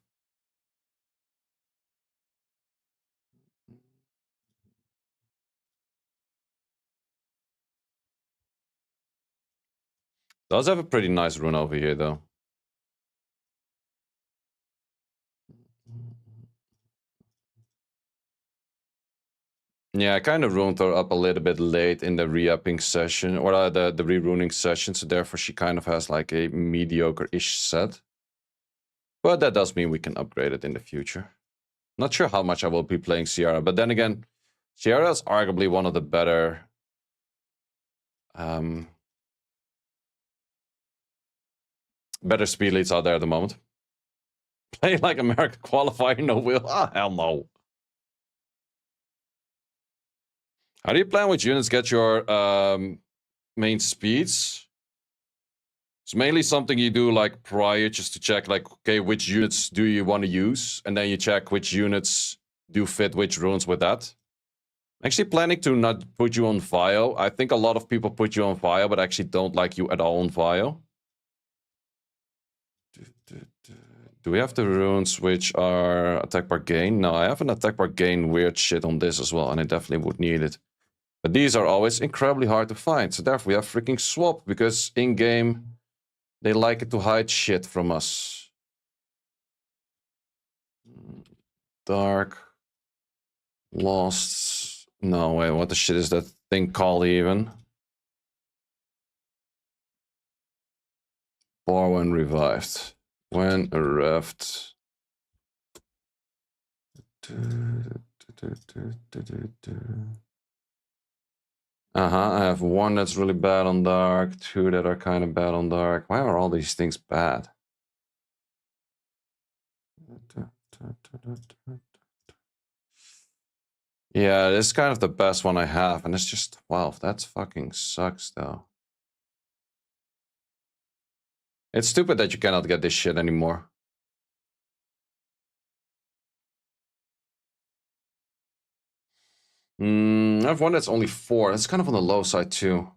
Does have a pretty nice rune over here, though. Yeah, I kind of runed her up a little bit late in the re-upping session, or the re-runing session, so therefore she kind of has like a mediocre-ish set. But that does mean we can upgrade it in the future. Not sure how much I will be playing Sierra, but then again, Sierra is arguably one of the better... better speed leads out there at the moment. Play like American qualifier, no will? Ah, hell no. How do you plan which units get your main speeds? It's mainly something you do like prior just to check like, okay, which units do you want to use? And then you check which units do fit which runes with that. I'm actually planning to not put you on Vio. I think a lot of people put you on Vio, but actually don't like you at all on Vio. Do we have the runes which are attack bar gain? No, I have an attack bar gain weird shit on this as well, and I definitely would need it. But these are always incredibly hard to find, so therefore we have freaking swap, because in-game they like it to hide shit from us. Dark. Lost. No, wait, what the shit is that thing called even? Bar when revived. When revved. I have one that's really bad on dark, two that are kind of bad on dark. Why are all these things bad? Yeah, this is kind of the best one I have, and it's just 12. That fucking sucks, though. It's stupid that you cannot get this shit anymore. I have one that's only 4. That's kind of on the low side, too.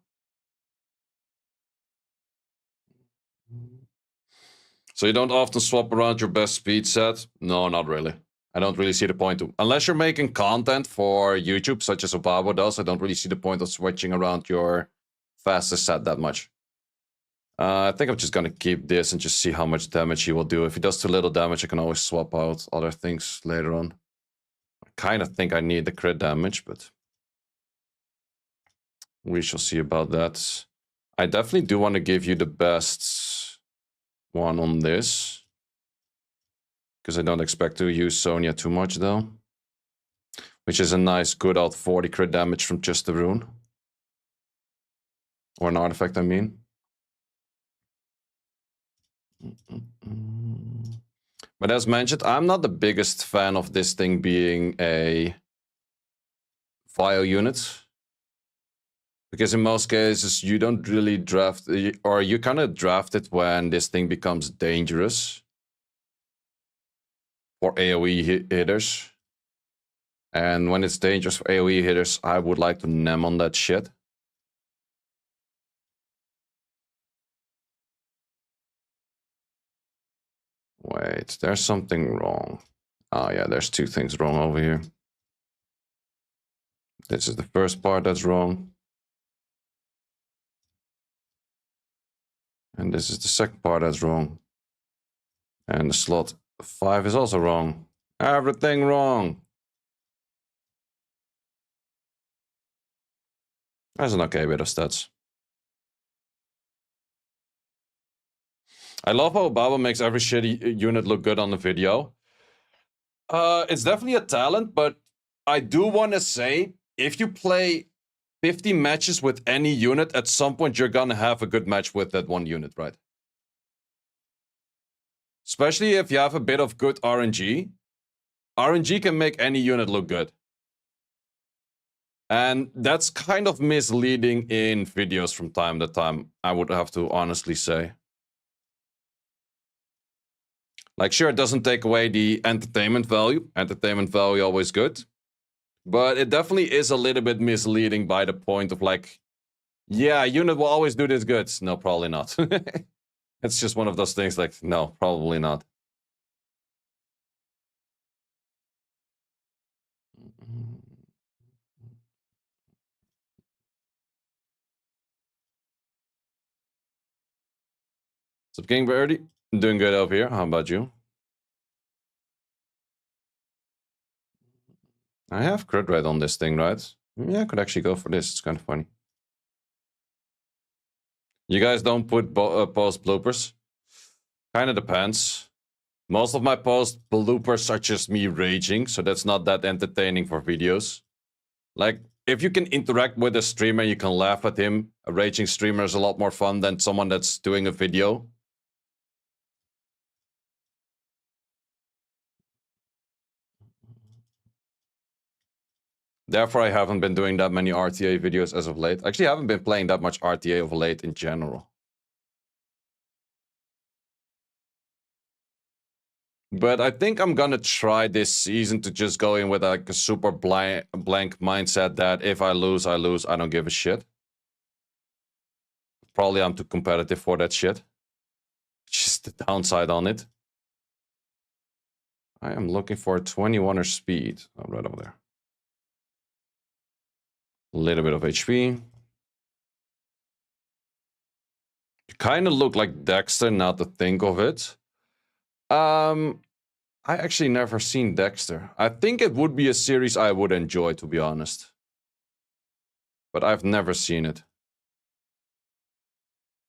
So you don't often swap around your best speed set? No, not really. I don't really see the point to. Unless you're making content for YouTube, such as Obabo does, I don't really see the point of switching around your fastest set that much. I think I'm just gonna keep this and just see how much damage he will do. If he does too little damage, I can always swap out other things later on. I kind of think I need the crit damage, but we shall see about that. I definitely do want to give you the best one on this, because I don't expect to use Sonya too much, though. Which is a nice, good old 40 crit damage from just the rune. Or an artifact, I mean. But as mentioned, I'm not the biggest fan of this thing being a Vio unit. Because in most cases, you don't really draft, or you kind of draft it when this thing becomes dangerous for AoE hitters. And when it's dangerous for AoE hitters, I would like to nem on that shit. Wait, there's something wrong. Oh yeah, there's 2 things wrong over here. This is the first part that's wrong. And this is the second part that's wrong. And the slot 5 is also wrong. Everything wrong. That's an okay bit of stats. I love how Baba makes every shitty unit look good on the video. It's definitely a talent, but I do want to say, if you play 50 matches with any unit, at some point you're gonna have a good match with that one unit, right? Especially if you have a bit of good RNG. RNG can make any unit look good. And that's kind of misleading in videos from time to time, I would have to honestly say. Like, sure, it doesn't take away the entertainment value. Entertainment value always good. But it definitely is a little bit misleading by the point of like, yeah, unit will always do this good. No, probably not. It's just one of those things like, no, probably not. Sup, King Birdie? Doing good over here. How about you? I have crit rate on this thing, right? Yeah, I could actually go for this. It's kind of funny. You guys don't put post bloopers? Kind of depends. Most of my post bloopers are just me raging, so that's not that entertaining for videos. Like, if you can interact with a streamer, you can laugh at him. A raging streamer is a lot more fun than someone that's doing a video. Therefore, I haven't been doing that many RTA videos as of late. Actually, I haven't been playing that much RTA of late in general. But I think I'm gonna try this season to just go in with like a super blank mindset that if I lose, I lose. I don't give a shit. Probably I'm too competitive for that shit. Just the downside on it. I am looking for a 21er speed. Oh, right over there. A little bit of HP. You kind of look like Dexter, now to think of it. I actually never seen Dexter. I think it would be a series I would enjoy, to be honest. But I've never seen it.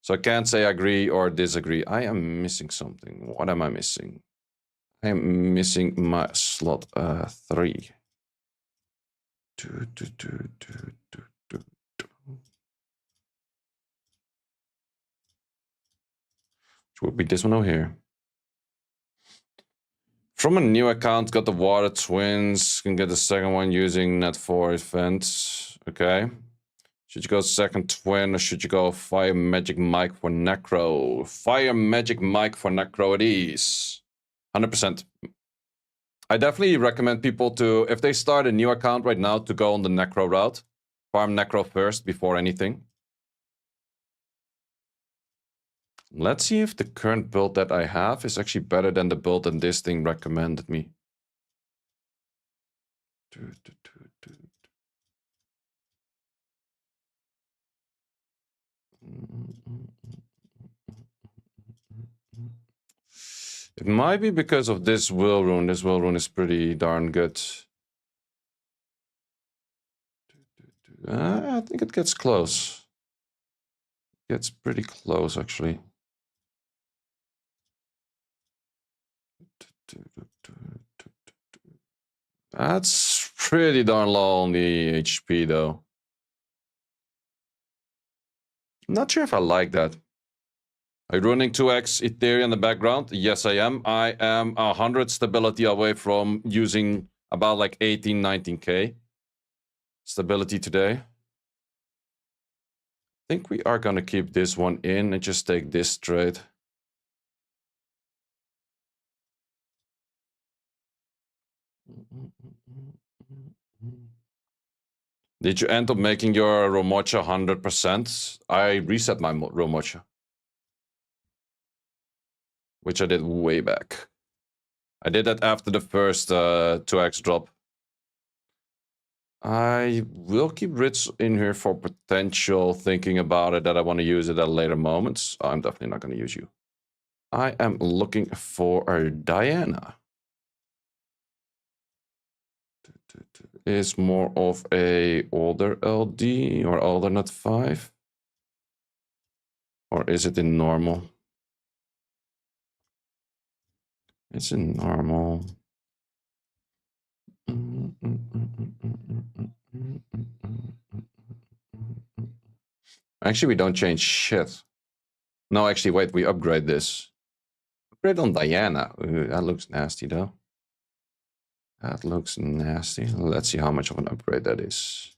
So I can't say agree or disagree. I am missing something. What am I missing? I am missing my slot 3. Which would be this one over here. From a new account, got the water twins. Can get the second one using net 4 event. Okay. Should you go second twin or should you go Fire Magic Mike for Necro? Fire Magic Mike for Necro it is. 100%. I definitely recommend people to, if they start a new account right now, to go on the Necro route. Farm Necro first before anything. Let's see if the current build that I have is actually better than the build that this thing recommended me. It might be because of this will rune. This will rune is pretty darn good. I think it gets close. It gets pretty close, actually. That's pretty darn low on the HP, though. I'm not sure if I like that. Are you running 2x Ethereum in the background? Yes, I am. I am 100 stability away from using about like 18, 19k stability today. I think we are going to keep this one in and just take this trade. Did you end up making your Romocha 100%? I reset my Romocha, which I did way back. I did that after the first 2x drop. I will keep Ritz in here for potential thinking about it that I want to use it at later moments. I'm definitely not going to use you. I am looking for a Diana. Is more of a older LD or older not 5? Or is it in normal? It's in normal. Actually, we don't change shit. No, actually, wait, we upgrade this. Upgrade on Diana. Ooh, that looks nasty, though. That looks nasty. Let's see how much of an upgrade that is.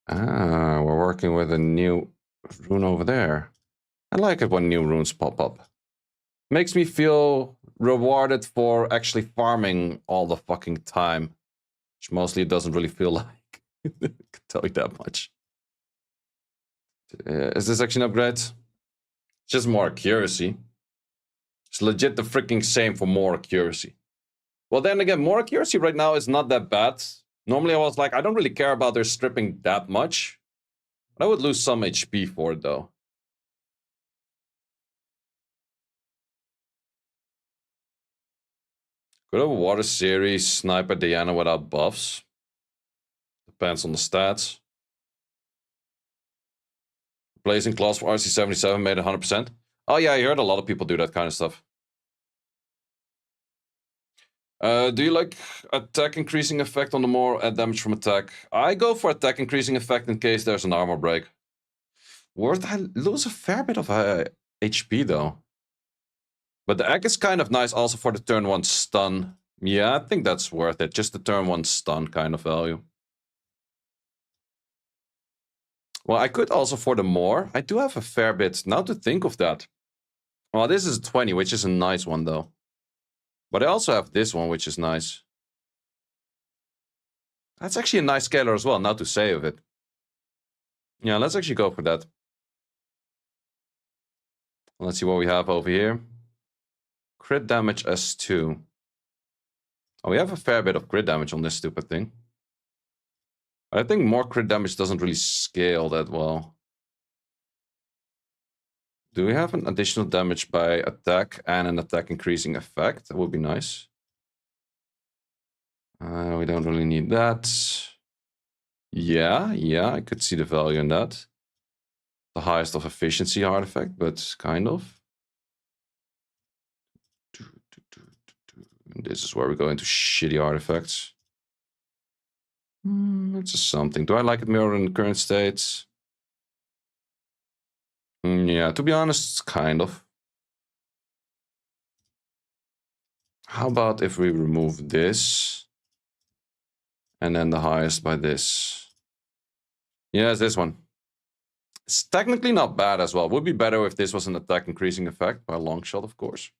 Ah, we're working with a new rune over there. I like it when new runes pop up. Makes me feel rewarded for actually farming all the fucking time. Which mostly it doesn't really feel like. I can tell you that much. Is this actually an upgrade? Just more accuracy. It's legit the freaking same for more accuracy. Well, then again, more accuracy right now is not that bad. Normally I was like, I don't really care about their stripping that much. But I would lose some HP for it, though. Could have a water series, sniper Diana without buffs. Depends on the stats. Blazing class for RC77 made 100%. Oh yeah, I heard a lot of people do that kind of stuff. Do you like attack increasing effect on the more damage from attack? I go for attack increasing effect in case there's an armor break. Worth I lose a fair bit of HP though. But the egg is kind of nice also for the turn 1 stun. Yeah, I think that's worth it. Just the turn 1 stun kind of value. Well, I could also for the more. I do have a fair bit now to think of that. Well, this is 20, which is a nice one though. But I also have this one, which is nice. That's actually a nice scaler as well, now to say of it. Yeah, let's actually go for that. Let's see what we have over here. Crit damage S2. Oh, we have a fair bit of crit damage on this stupid thing. I think more crit damage doesn't really scale that well. Do we have an additional damage by attack and an attack increasing effect? That would be nice. We don't really need that. Yeah, I could see the value in that. The highest of efficiency artifact, but kind of. And this is where we go into shitty artifacts. It's just something. Do I like it more in the current states? Yeah, to be honest, kind of. How about if we remove this? And then the highest by this. Yeah, it's this one. It's technically not bad as well. Would be better if this was an attack increasing effect by a long shot, of course.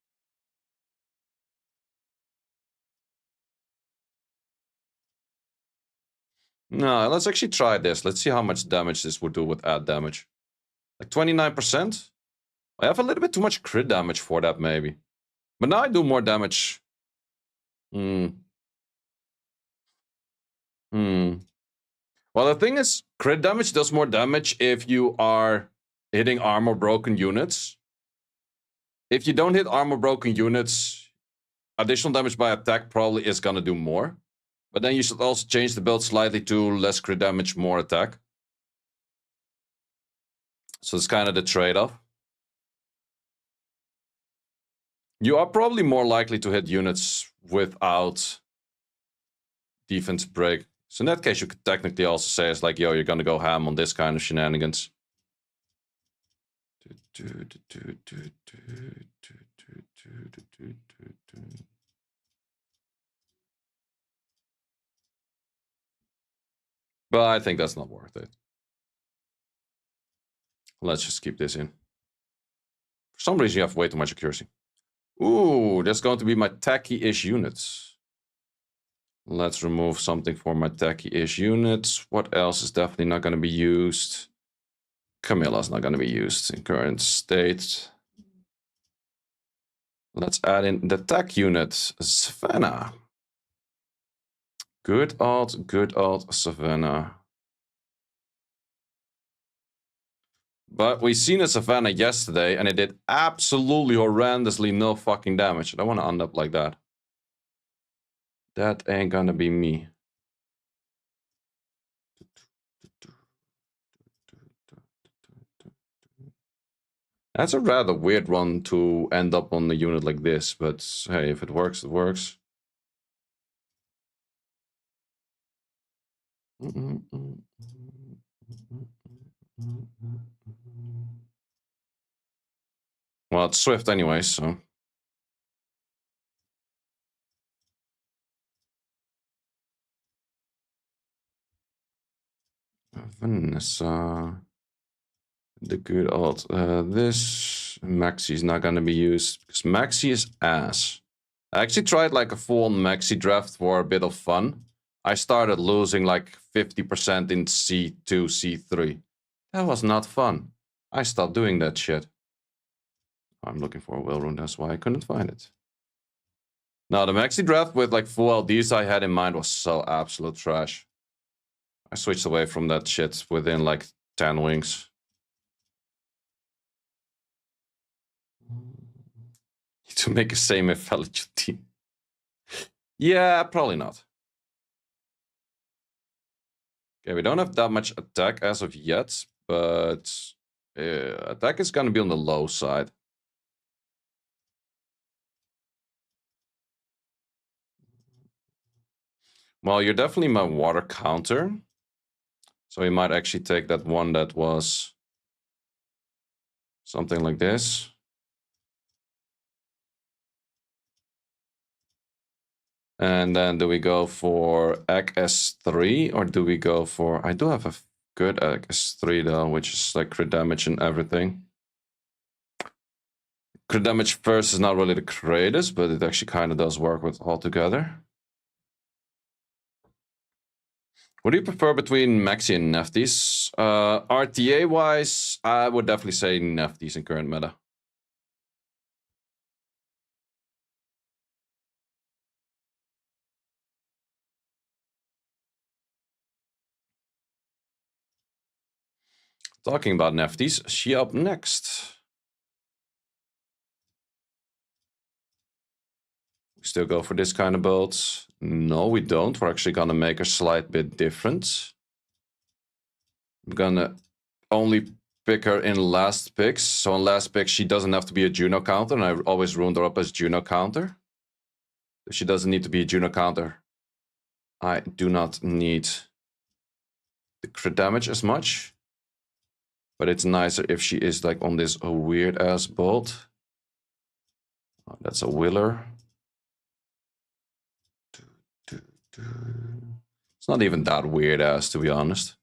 No, let's actually try this. Let's see how much damage this would do with add damage. Like 29%? I have a little bit too much crit damage for that, maybe. But now I do more damage. Well, the thing is, crit damage does more damage if you are hitting armor broken units. If you don't hit armor broken units, additional damage by attack probably is gonna do more. But then you should also change the build slightly to less crit damage, more attack. So it's kind of the trade-off. You are probably more likely to hit units without defense break. So in that case, you could technically also say it's like, yo, you're gonna go ham on this kind of shenanigans. But I think that's not worth it. Let's just keep this in. For some reason, you have way too much accuracy. Ooh, that's going to be my tacky-ish units. Let's remove something for my tacky-ish units. What else is definitely not going to be used? Camilla's not going to be used in current state. Let's add in the tech unit, Savannah. Good old Savannah. But we seen a Savannah yesterday, and it did absolutely horrendously no fucking damage. I don't want to end up like that. That ain't gonna be me. That's a rather weird one to end up on a unit like this, but hey, if it works, it works. Well, it's Swift anyway, so. Vanessa. The good old. This Maxi is not gonna be used because Maxi is ass. I actually tried like a full Maxi draft for a bit of fun. I started losing like 50% in C2, C3. That was not fun. I stopped doing that shit. I'm looking for a will rune, that's why I couldn't find it. Now, the Maxi draft with like full LDs I had in mind was so absolute trash. I switched away from that shit within like 10 wings. To make a same intelligent team. Yeah, probably not. Okay, we don't have that much attack as of yet, but attack is gonna be on the low side. Well, you're definitely my water counter. So we might actually take that one that was something like this. And then do we go for Egg S3 or do we go for... I do have a good Egg S3 though, which is like crit damage and everything. Crit damage first is not really the greatest, but it actually kind of does work with all together. What do you prefer between Maxi and Nefties? RTA-wise, I would definitely say Nefties in current meta. Talking about Nefties, she up next. We still go for this kind of build. No, we don't. We're actually gonna make a slight bit different. I'm gonna only pick her in last picks. So on last pick, she doesn't have to be a Juno counter, and I always runed her up as Juno counter. If she doesn't need to be a Juno counter, I do not need the crit damage as much. But it's nicer if she is like on this weird ass bolt. Oh, that's a willer. It's not even that weird ass, to be honest.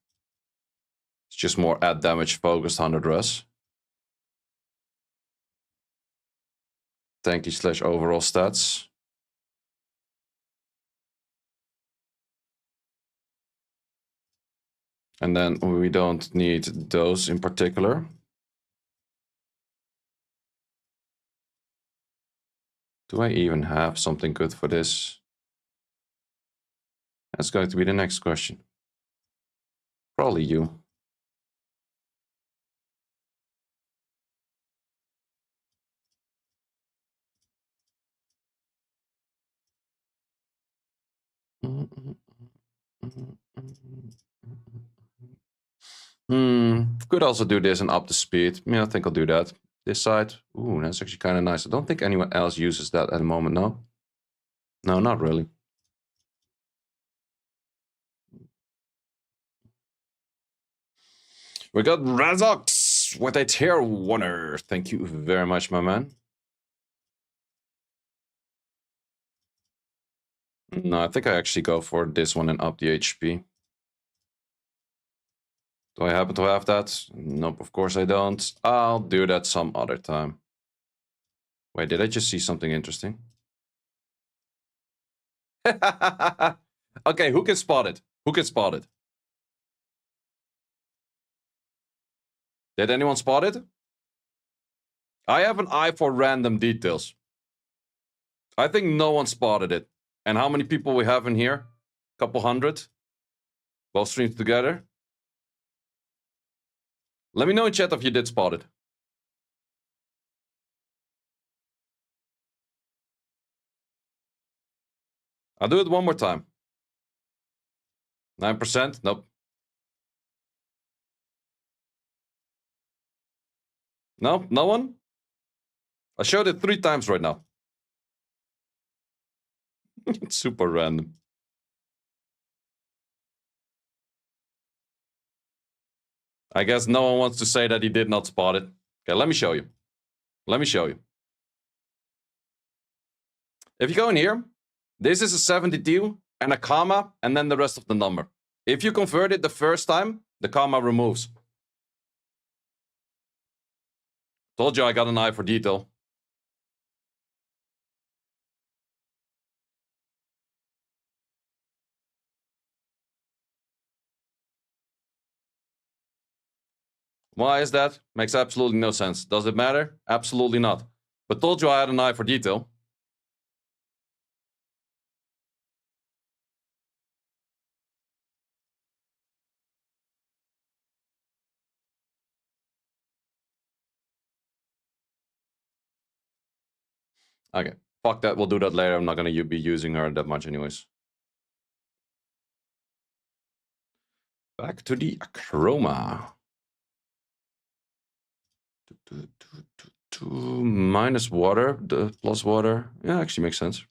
It's just more add damage focused 100 res. Tanky / overall stats. And then we don't need those in particular. Do I even have something good for this? That's going to be the next question. Probably you. Could also do this and up the speed. Yeah, I think I'll do that. This side. Ooh, that's actually kind of nice. I don't think anyone else uses that at the moment, no? No, not really. We got Razox with a tier 1er. Thank you very much, my man. No, I think I actually go for this one and up the HP. Do I happen to have that? Nope, of course I don't. I'll do that some other time. Wait, did I just see something interesting? Okay, who can spot it? Who can spot it? Did anyone spot it? I have an eye for random details. I think no one spotted it. And how many people we have in here? Couple hundred? Both streams together? Let me know in chat if you did spot it. I'll do it one more time. 9%? Nope. No? No one? I showed it 3 times right now. It's super random. I guess no one wants to say that he did not spot it. Okay, let me show you. Let me show you. If you go in here, this is a 72 and a comma and then the rest of the number. If you convert it the first time, the comma removes. Told you I got an eye for detail. Why is that? Makes absolutely no sense. Does it matter? Absolutely not. But told you I had an eye for detail. Okay, fuck that. We'll do that later. I'm not going to be using her that much anyways. Back to the chroma. Minus water, the plus water. Yeah, actually makes sense.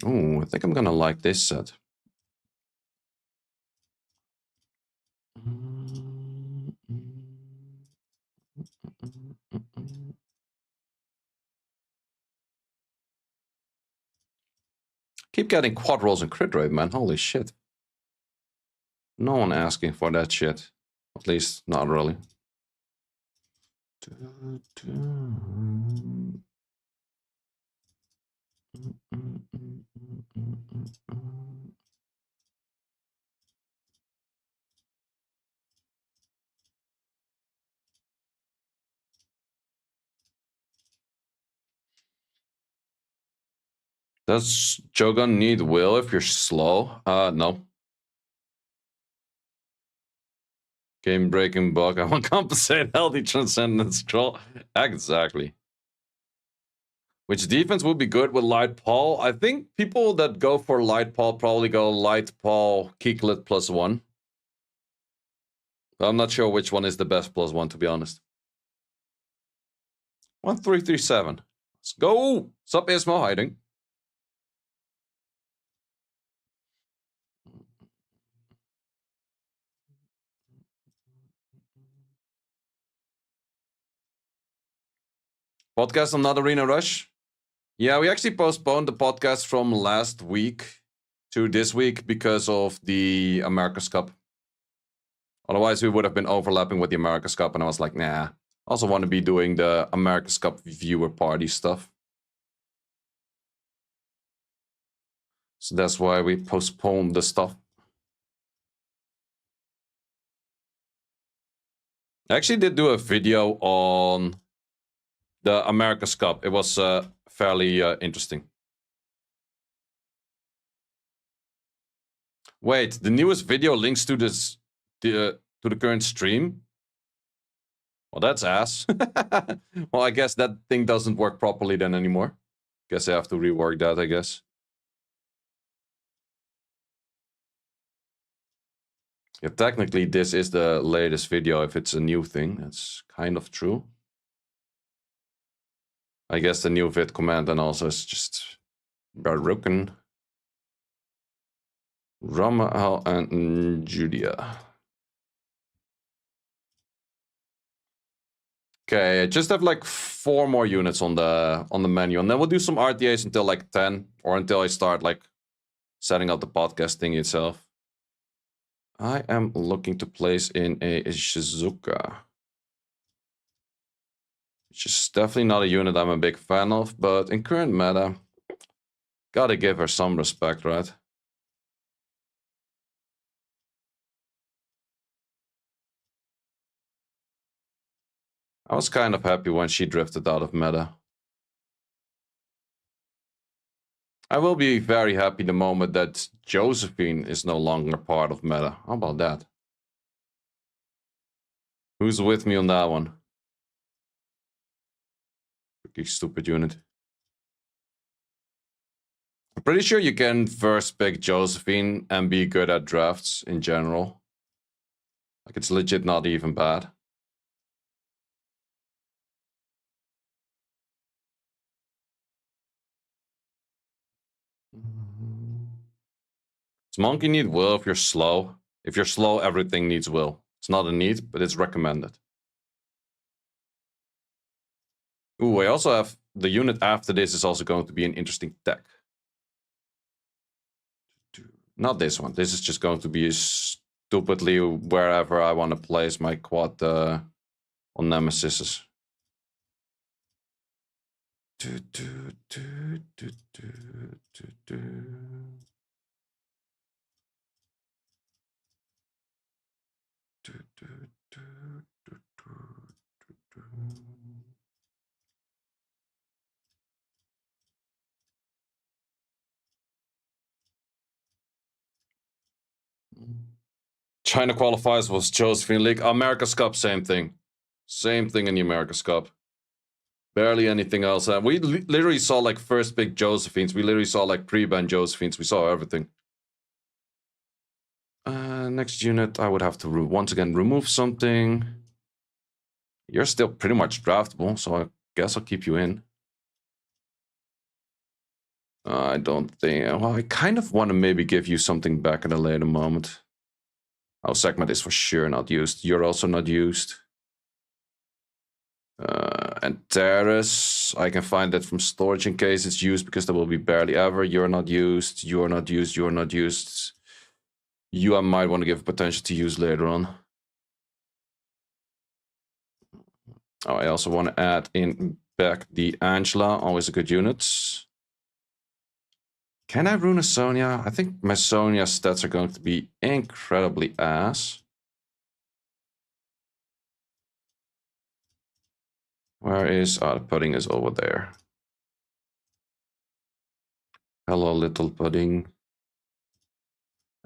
Oh, I think I'm gonna like this set. Keep getting quad rolls and crit rate, man. Holy shit. No one asking for that shit. At least, not really. Does Jogun need will if you're slow? No. Game breaking bug. I want to compensate healthy transcendence troll. Exactly. Which defense would be good with Light Paul? I think people that go for Light Paul probably go Light Paul Keyclit +1. I'm not sure which one is the best +1, to be honest. 1337. Let's go! Sup, Ismo hiding. Podcast on not Arena Rush? Yeah, we actually postponed the podcast from last week to this week because of the America's Cup. Otherwise, we would have been overlapping with the America's Cup, and I was like, nah. I also want to be doing the America's Cup viewer party stuff. So that's why we postponed the stuff. I actually did do a video on the America's Cup. It was fairly interesting. Wait, the newest video links to this to the current stream? Well, that's ass. Well, I guess that thing doesn't work properly then anymore. Guess I have to rework that, I guess. Yeah, technically this is the latest video if it's a new thing. That's kind of true. I guess the new vid command then also is just broken. Ramaal and Judia. Okay, I just have like 4 more units on the menu, and then we'll do some RTAs until like 10, or until I start like setting up the podcast thing itself. I am looking to place in a Shizuka, which is definitely not a unit I'm a big fan of, but in current meta, gotta give her some respect, right? I was kind of happy when she drifted out of meta. I will be very happy the moment that Josephine is no longer part of meta. How about that? Who's with me on that one? Pretty stupid unit. I'm pretty sure you can first pick Josephine and be good at drafts in general. Like, it's legit not even bad. Does Monkey need will if you're slow? If you're slow, everything needs will. It's not a need, but it's recommended. Ooh, I also have the unit after this is also going to be an interesting tech. Not this one. This is just going to be stupidly wherever I want to place my quad on Nemesis. China qualifies was Josephine League. America's Cup, same thing. Same thing in the America's Cup. Barely anything else. We literally saw like first pick Josephines. We literally saw like pre-ban Josephines. We saw everything. Next unit, I would have to once again remove something. You're still pretty much draftable, so I guess I'll keep you in. I don't think... Well, I kind of want to maybe give you something back at a later moment. Oh, segment is for sure not used. You're also not used. And Terrace, I can find that from storage in case it's used, because there will be barely ever. You're not used, you're not used, you're not used. You I might want to give potential to use later on. Oh, I also want to add in back the Angela, always a good unit. Can I rune a Sonya? I think my Sonya stats are going to be incredibly ass. Where is... Oh, the pudding is over there. Hello, little pudding.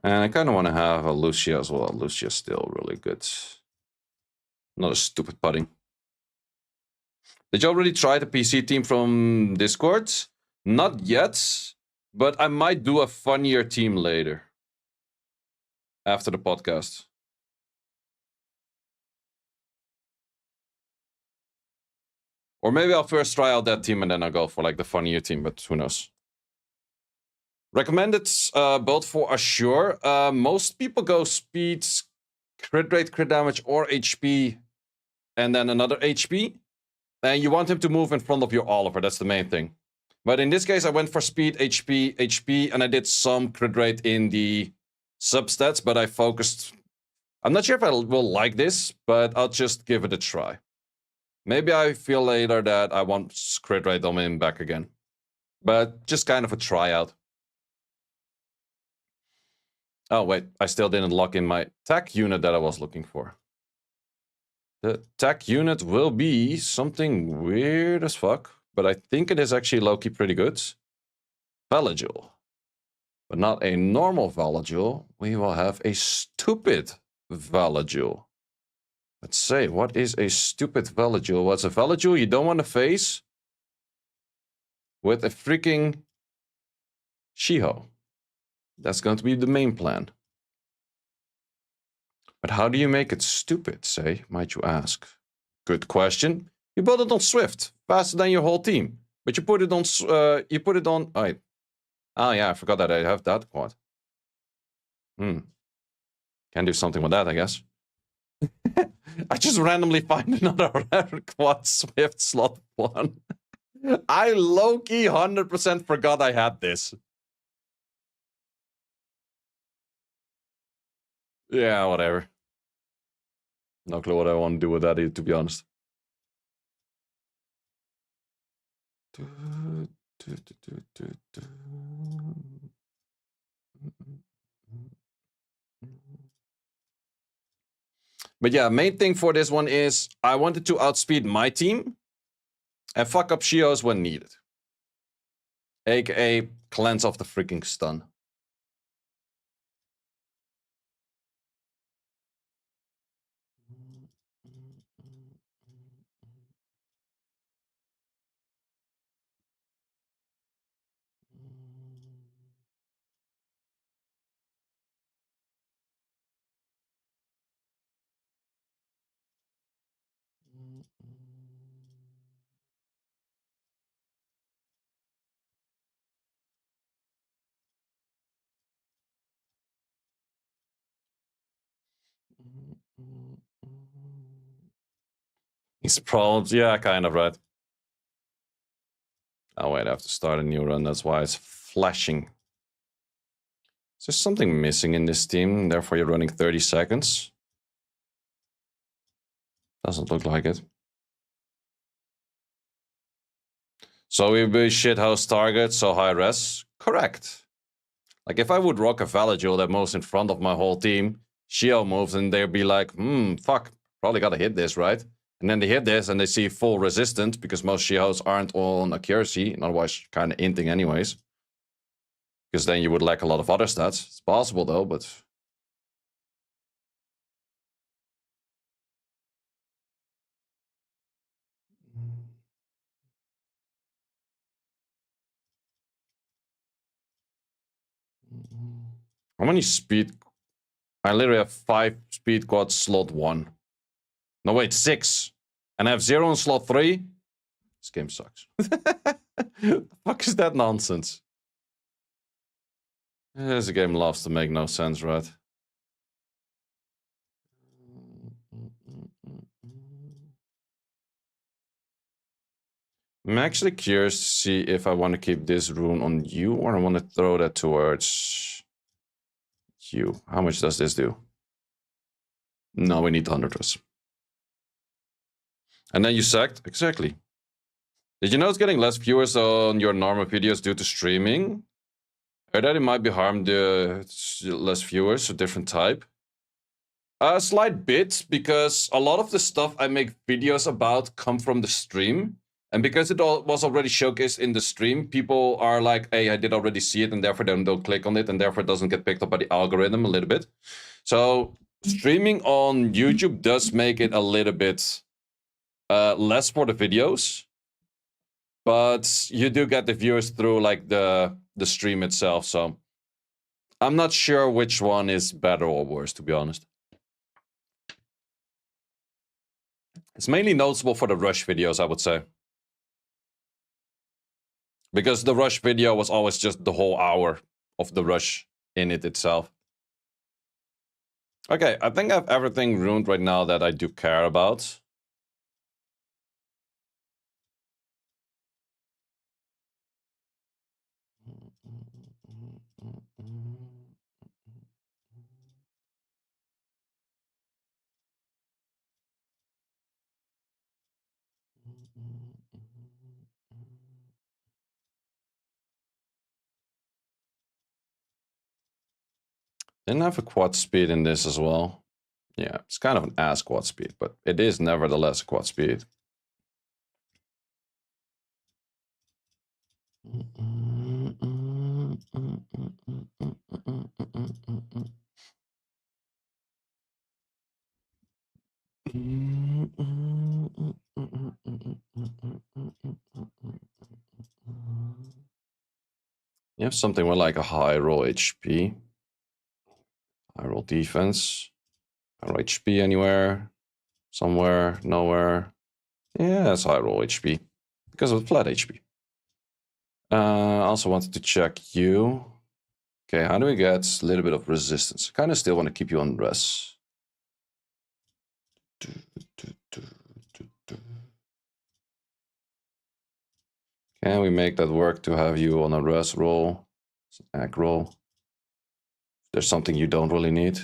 And I kind of want to have a Lucia as well. Lucia's still really good. Not a stupid pudding. Did you already try the PC team from Discord? Not yet, but I might do a funnier team later. After the podcast. Or maybe I'll first try out that team and then I'll go for like the funnier team, but who knows. Recommended build for Assure. Most people go speed, crit rate, crit damage, or HP, and then another HP. And you want him to move in front of your Oliver. That's the main thing. But in this case, I went for speed, HP, and I did some crit rate in the substats, but I focused... I'm not sure if I will like this, but I'll just give it a try. Maybe I feel later that I want crit rate on him back again. But just kind of a tryout. Oh, wait. I still didn't lock in my tech unit that I was looking for. The tech unit will be something weird as fuck, but I think it is actually low-key pretty good. Valagil. But not a normal Valagil. We will have a stupid Valagil. Let's say, what is a stupid Valagil? What's a Valagil you don't want to face with a freaking Shiho? That's going to be the main plan. But how do you make it stupid, say, might you ask? Good question. You build it on Swift, faster than your whole team. But you put it on, oh yeah, I forgot that I have that quad. Can do something with that, I guess. I just randomly find another rare quad Swift slot 1. I low-key 100% forgot I had this. Yeah, whatever. No clue what I want to do with that, to be honest. But yeah, main thing for this one is I wanted to outspeed my team and fuck up Shios when needed. AKA cleanse off the freaking stun. These problems, yeah, kind of, right? Oh wait, I have to start a new run, that's why it's flashing. Is there something missing in this team, therefore you're running 30 seconds? Doesn't look like it. So we be shithouse target, so high res? Correct. Like if I would rock a Valagil that moves in front of my whole team, Shio moves and they'd be like, fuck, probably gotta hit this, right? And then they hit this and they see full resistance because most Shios aren't on accuracy, and otherwise kind of inting anyways. Because then you would lack a lot of other stats. It's possible though, but... How many speed? I literally have 5 speed quads slot 1. No, wait, 6. And I have 0 in slot 3. This game sucks. The fuck is that nonsense? This game loves to make no sense, right? I'm actually curious to see if I want to keep this rune on you or I want to throw that towards you. How much does this do? No, we need 100 us. And then you sacked? Exactly. Did you know it's getting less viewers on your normal videos due to streaming? I heard that it might be harmed less viewers, a different type. A slight bit, because a lot of the stuff I make videos about come from the stream. And because it all was already showcased in the stream, people are like, hey, I did already see it, and therefore they don't click on it, and therefore it doesn't get picked up by the algorithm a little bit. So streaming on YouTube does make it a little bit less for the videos. But you do get the viewers through like the stream itself, so I'm not sure which one is better or worse, to be honest. It's mainly noticeable for the Rush videos, I would say. Because the Rush video was always just the whole hour of the Rush in it itself. Okay, I think I have everything ruined right now that I do care about. Didn't have a quad speed in this as well. Yeah, it's kind of an ass quad speed, but it is nevertheless a quad speed. You have something with like a high roll HP, high roll defense, high roll HP anywhere, somewhere, nowhere. Yeah, that's high roll HP because of flat HP. I also wanted to check you. Okay, how do we get a little bit of resistance? Kind of still want to keep you on rest. Can we make that work to have you on a rest roll? Ag roll. There's something you don't really need.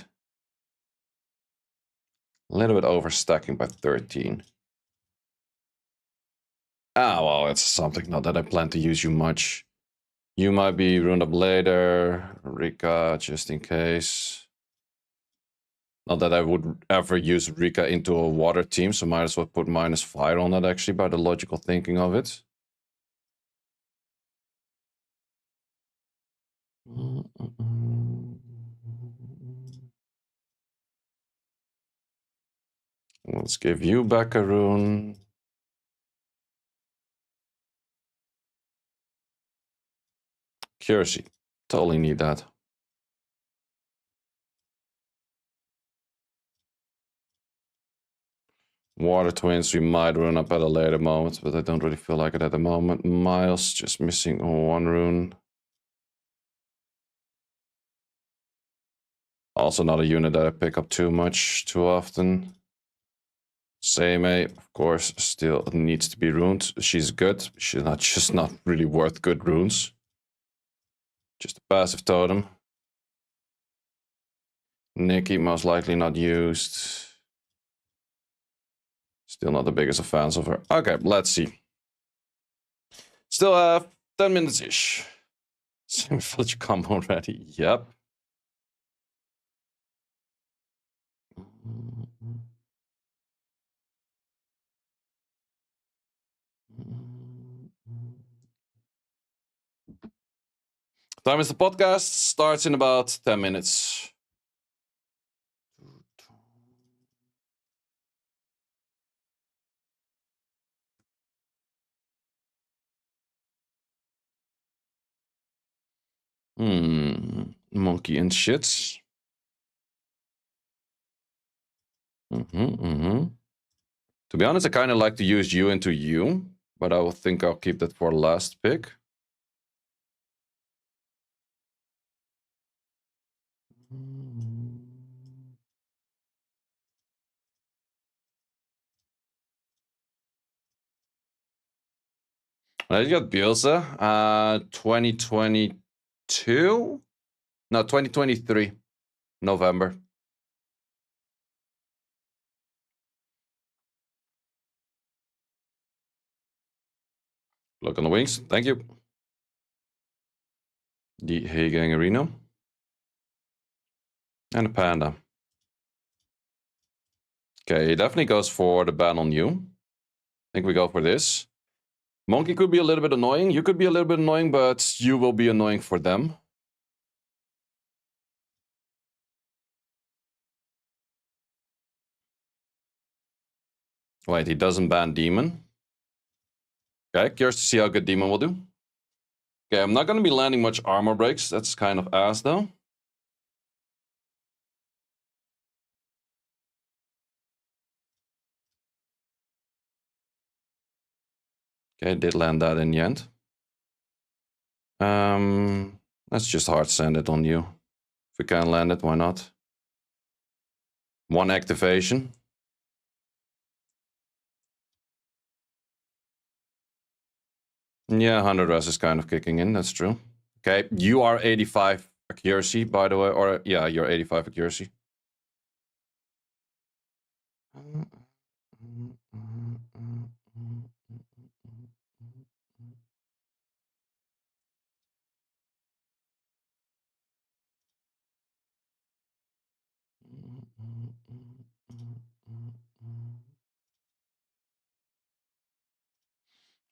A little bit overstacking by 13. Ah, well, it's something not that I plan to use you much. You might be runed up later. Rika, just in case. Not that I would ever use Rika into a water team, so might as well put minus fire on that actually by the logical thinking of it. Let's give you back a rune. Accuracy. Totally need that. Water twins we might run up at a later moment, but I don't really feel like it at the moment. Miles, just missing one rune. Also not a unit that I pick up too much, too often. Seimei, of course, still needs to be runed. She's good. She's not just not really worth good runes. Just a passive totem. Nikki, most likely not used. Still not the biggest of fans of her. Okay, let's see. Still have 10 minutes-ish. Semi-village combo ready. Yep. Time is the podcast. Starts in about 10 minutes. Monkey and shits. To be honest, I kind of like to use you into you, but I will think I'll keep that for last pick. I got Bielsa, 2022? No, 2023, November. Look on the wings, thank you. The Hagang Arena. And a panda. Okay, he definitely goes for the ban on you. I think we go for this. Monkey could be a little bit annoying. You could be a little bit annoying, but you will be annoying for them. Wait, he doesn't ban Demon. Okay, curious to see how good Demon will do. Okay, I'm not going to be landing much armor breaks. That's kind of ass, though. Okay, did land that in the end. Let's just hard send it on you. If we can land it, why not? One activation. Yeah, 100 res is kind of kicking in, that's true. Okay, you are 85 accuracy, by the way, or yeah, you're 85 accuracy.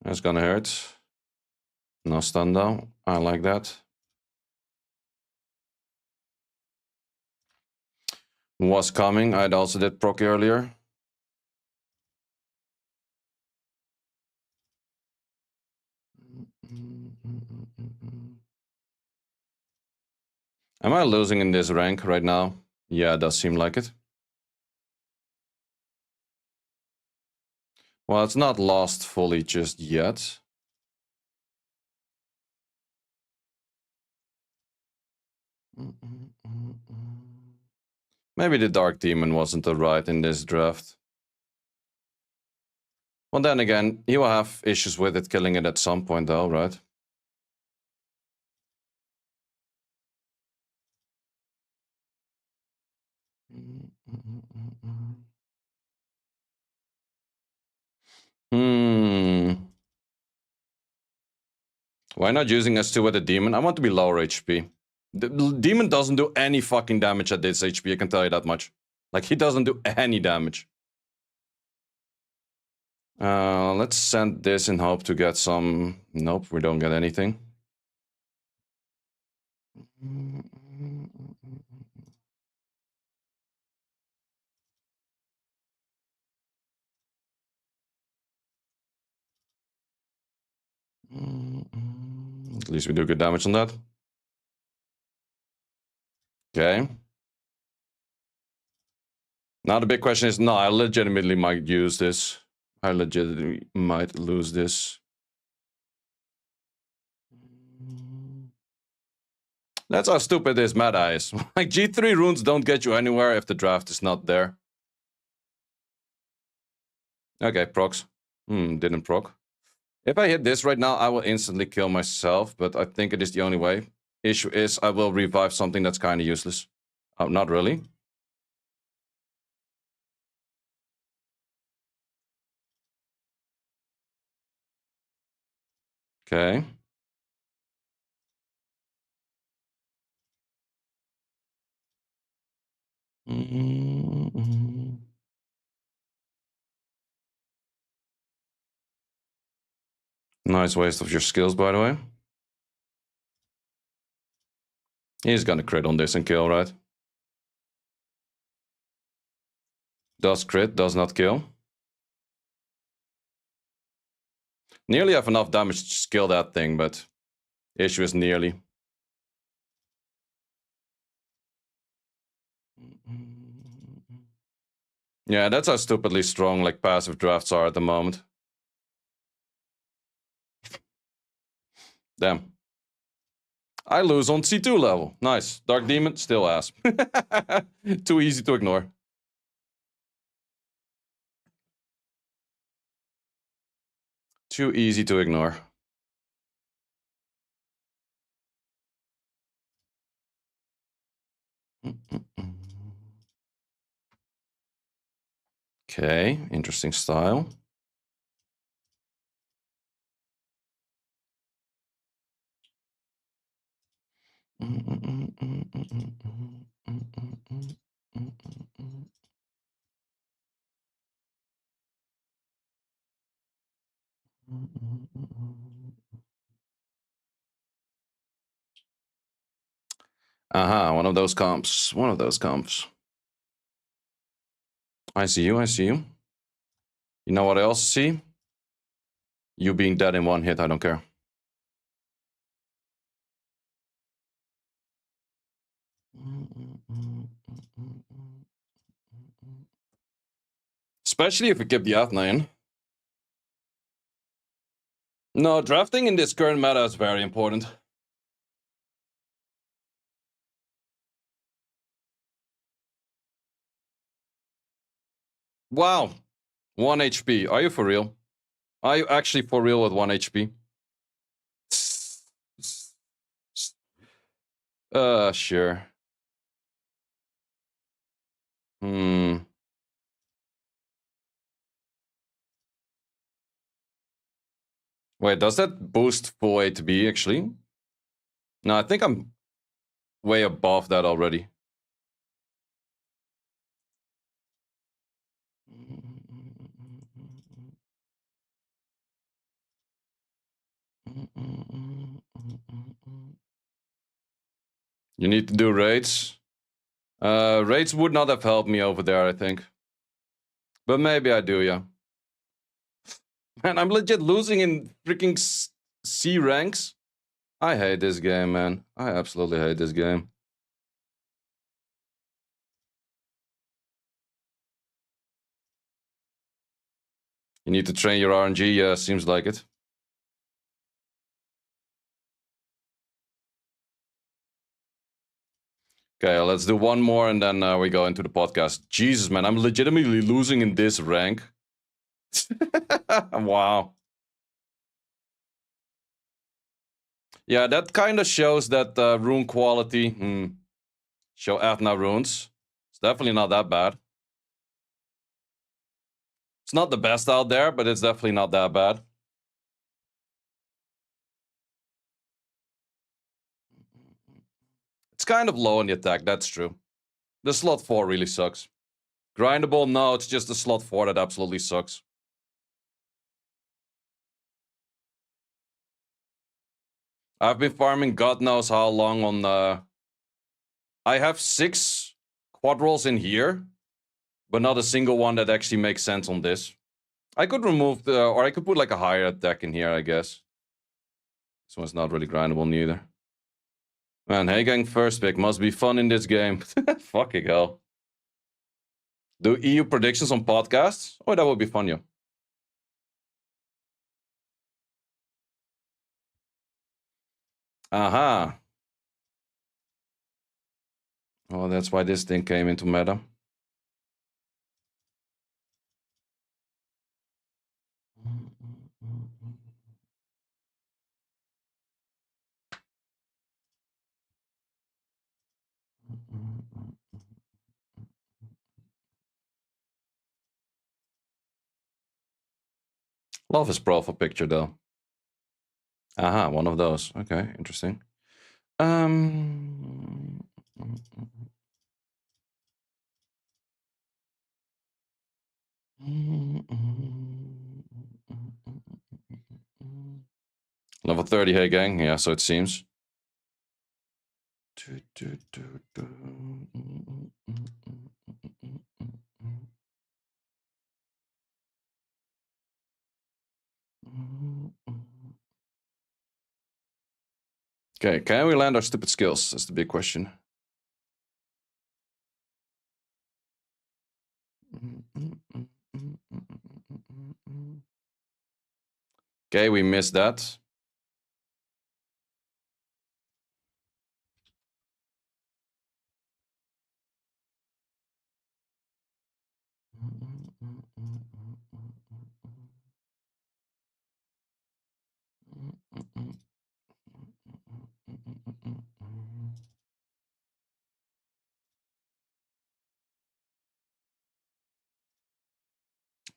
That's gonna hurt. No stun though. I like that. Was coming. I'd also did proc earlier. Am I losing in this rank right now? Yeah, it does seem like it. Well, it's not lost fully just yet. Maybe the Dark Demon wasn't the right in this draft. Well, then again, he will have issues with it killing it at some point though, right? Why not using S2 with a demon? I want to be lower HP. The demon doesn't do any fucking damage at this HP, I can tell you that much. Like, he doesn't do any damage. Let's send this in hope to get some... Nope, we don't get anything. At least we do good damage on that. Okay. Now the big question is, no, I legitimately might use this. I legitimately might lose this. That's how stupid this meta is. Like, G3 runes don't get you anywhere if the draft is not there. Okay, procs. Didn't proc. If I hit this right now, I will instantly kill myself, but I think it is the only way. Issue is, I will revive something that's kind of useless. Oh, not really. Okay. Nice waste of your skills, by the way. He's gonna crit on this and kill, right? Does crit, does not kill. Nearly have enough damage to kill that thing, but issue is nearly. Yeah, that's how stupidly strong like passive drafts are at the moment. Damn. I lose on C2 level. Nice. Dark Demon, still ass. Too easy to ignore. Too easy to ignore. Okay, interesting style. Aha, one of those comps. One of those comps. I see you, I see you. You know what I also see? You being dead in one hit, I don't care. Especially if we keep the Athena in. No, drafting in this current meta is very important. Wow. 1 HP. Are you for real? Are you actually for real with 1 HP? Sure. Wait, does that boost full A to B actually? No, I think I'm way above that already. You need to do raids. Raids would not have helped me over there, I think. But maybe I do, yeah. Man, I'm legit losing in freaking C ranks. I hate this game, man. I absolutely hate this game. You need to train your RNG, yeah, seems like it. Okay, let's do one more and then we go into the podcast. Jesus, man, I'm legitimately losing in this rank. Wow. Yeah, that kind of shows that rune quality. Show Athna runes. It's definitely not that bad. It's not the best out there, but it's definitely not that bad. It's kind of low on the attack, that's true. The slot 4 really sucks. Grindable, no, it's just the slot 4 that absolutely sucks. I've been farming God knows how long on... I have 6 quad rolls in here, but not a single one that actually makes sense on this. I could remove the... or I could put like a higher attack in here, I guess. This one's not really grindable neither. Man, Hagang first pick must be fun in this game. Fucking hell. Do EU predictions on podcasts? Oh, that would be fun, yeah. Aha. Oh, that's why this thing came into meta. Love his profile picture, though. Aha, one of those. Okay, interesting. Level 30, hey gang. Yeah, so it seems. Okay, can we land our stupid skills? That's the big question. Okay, we missed that.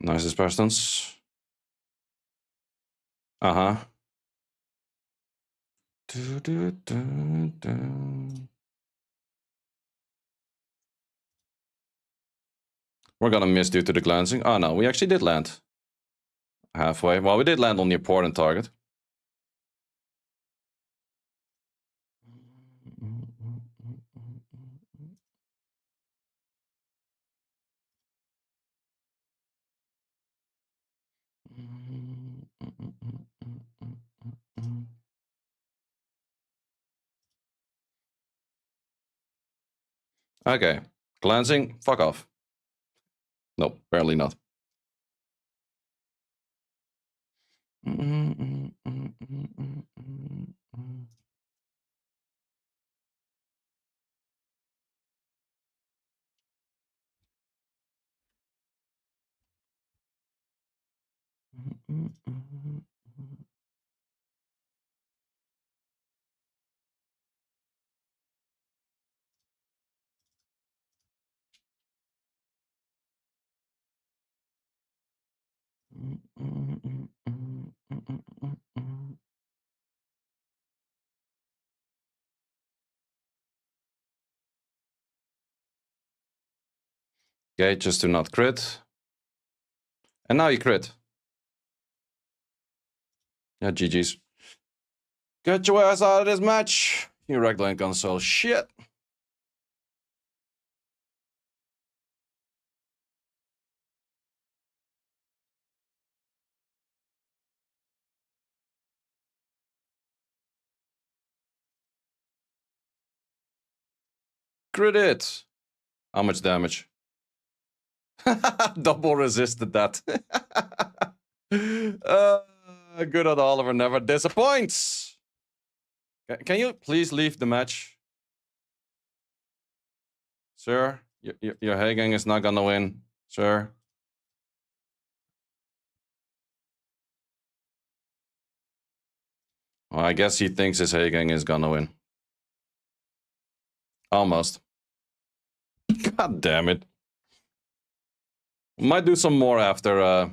Nice persons. Uh-huh. We're gonna miss due to the glancing. Oh no, we actually did land. Halfway. Well, we did land on the important target. Okay. Glancing, fuck off. Nope, apparently not. Okay, just do not crit. And now you crit. Yeah, GG's. Get your ass out of this match, you raglan console shit. Crit it. How much damage? Double resisted that. Good old Oliver never disappoints. Can you please leave the match? Sir, your Hagang is not gonna win, sir. Well, I guess he thinks his Hagang is gonna win. Almost. God damn it. Might do some more after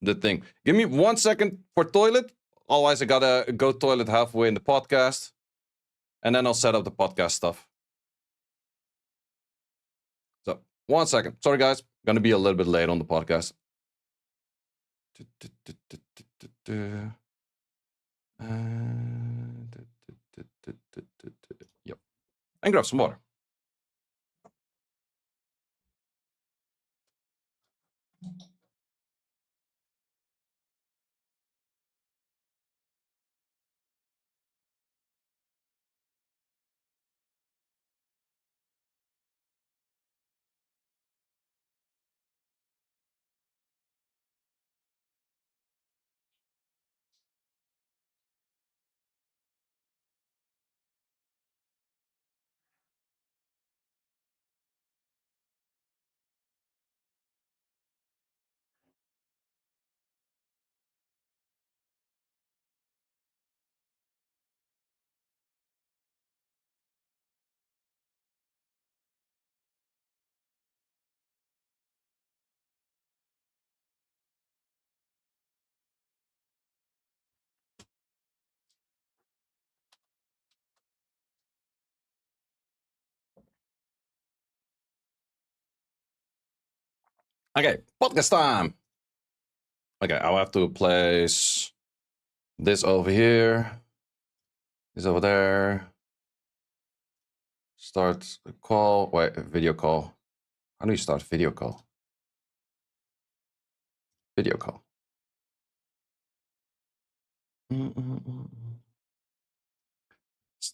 the thing. Give me 1 second for toilet. Otherwise, I gotta go toilet halfway in the podcast. And then I'll set up the podcast stuff. So, 1 second. Sorry, guys. Gonna be a little bit late on the podcast. Yep. And grab some water. Okay, podcast time. Okay, I'll have to place this over here. This over there. Start a call. Wait, a video call. How do you start video call? Video call. Let's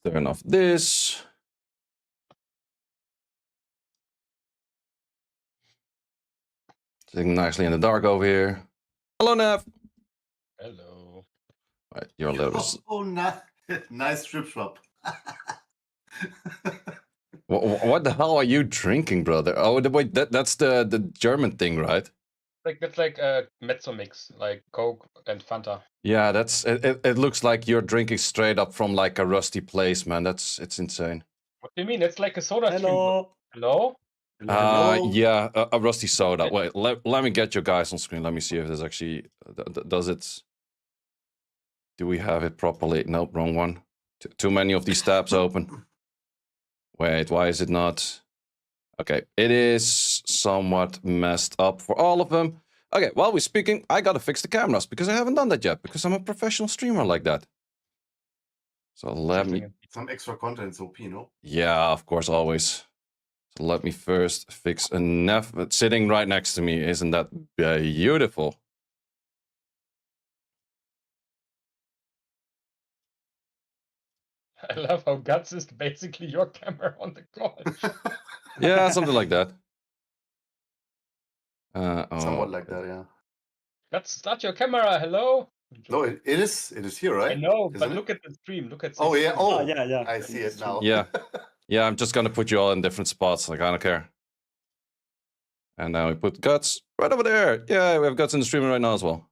turn off this. Sitting nicely in the dark over here. Hello, Nev. Hello. Right, you're a little bit. Oh, nice strip shop. What the hell are you drinking, brother? Oh, wait, that's the German thing, right? That's like a mezzo mix, like Coke and Fanta. Yeah, that's it. Looks like you're drinking straight up from like a rusty place, man. It's insane. What do you mean? It's like a soda Hello. stream. Hello? Yeah, a rusty soda. Wait, let me get you guys on screen. Let me see if this actually does it. Do we have it properly? Nope, wrong one. Too many of these tabs open. Wait, why is it not? Okay, it is somewhat messed up for all of them. Okay, while we're speaking, I gotta fix the cameras because I haven't done that yet because I'm a professional streamer like that. So let me... Some extra content, so Pino. Yeah, of course, always. So let me first fix a Nev sitting right next to me. Isn't that beautiful? I love how Guts is basically your camera on the call. Yeah, something like that. Somewhat like that, yeah. Guts, start your camera. Hello? No, it is here, right? I know, Isn't but it? look at the stream. Look at Oh, yeah. stream. Oh, yeah. I see it now. Yeah. Yeah, I'm just gonna put you all in different spots. Like, I don't care. And now we put Guts right over there. Yeah, we have Guts in the stream right now as well.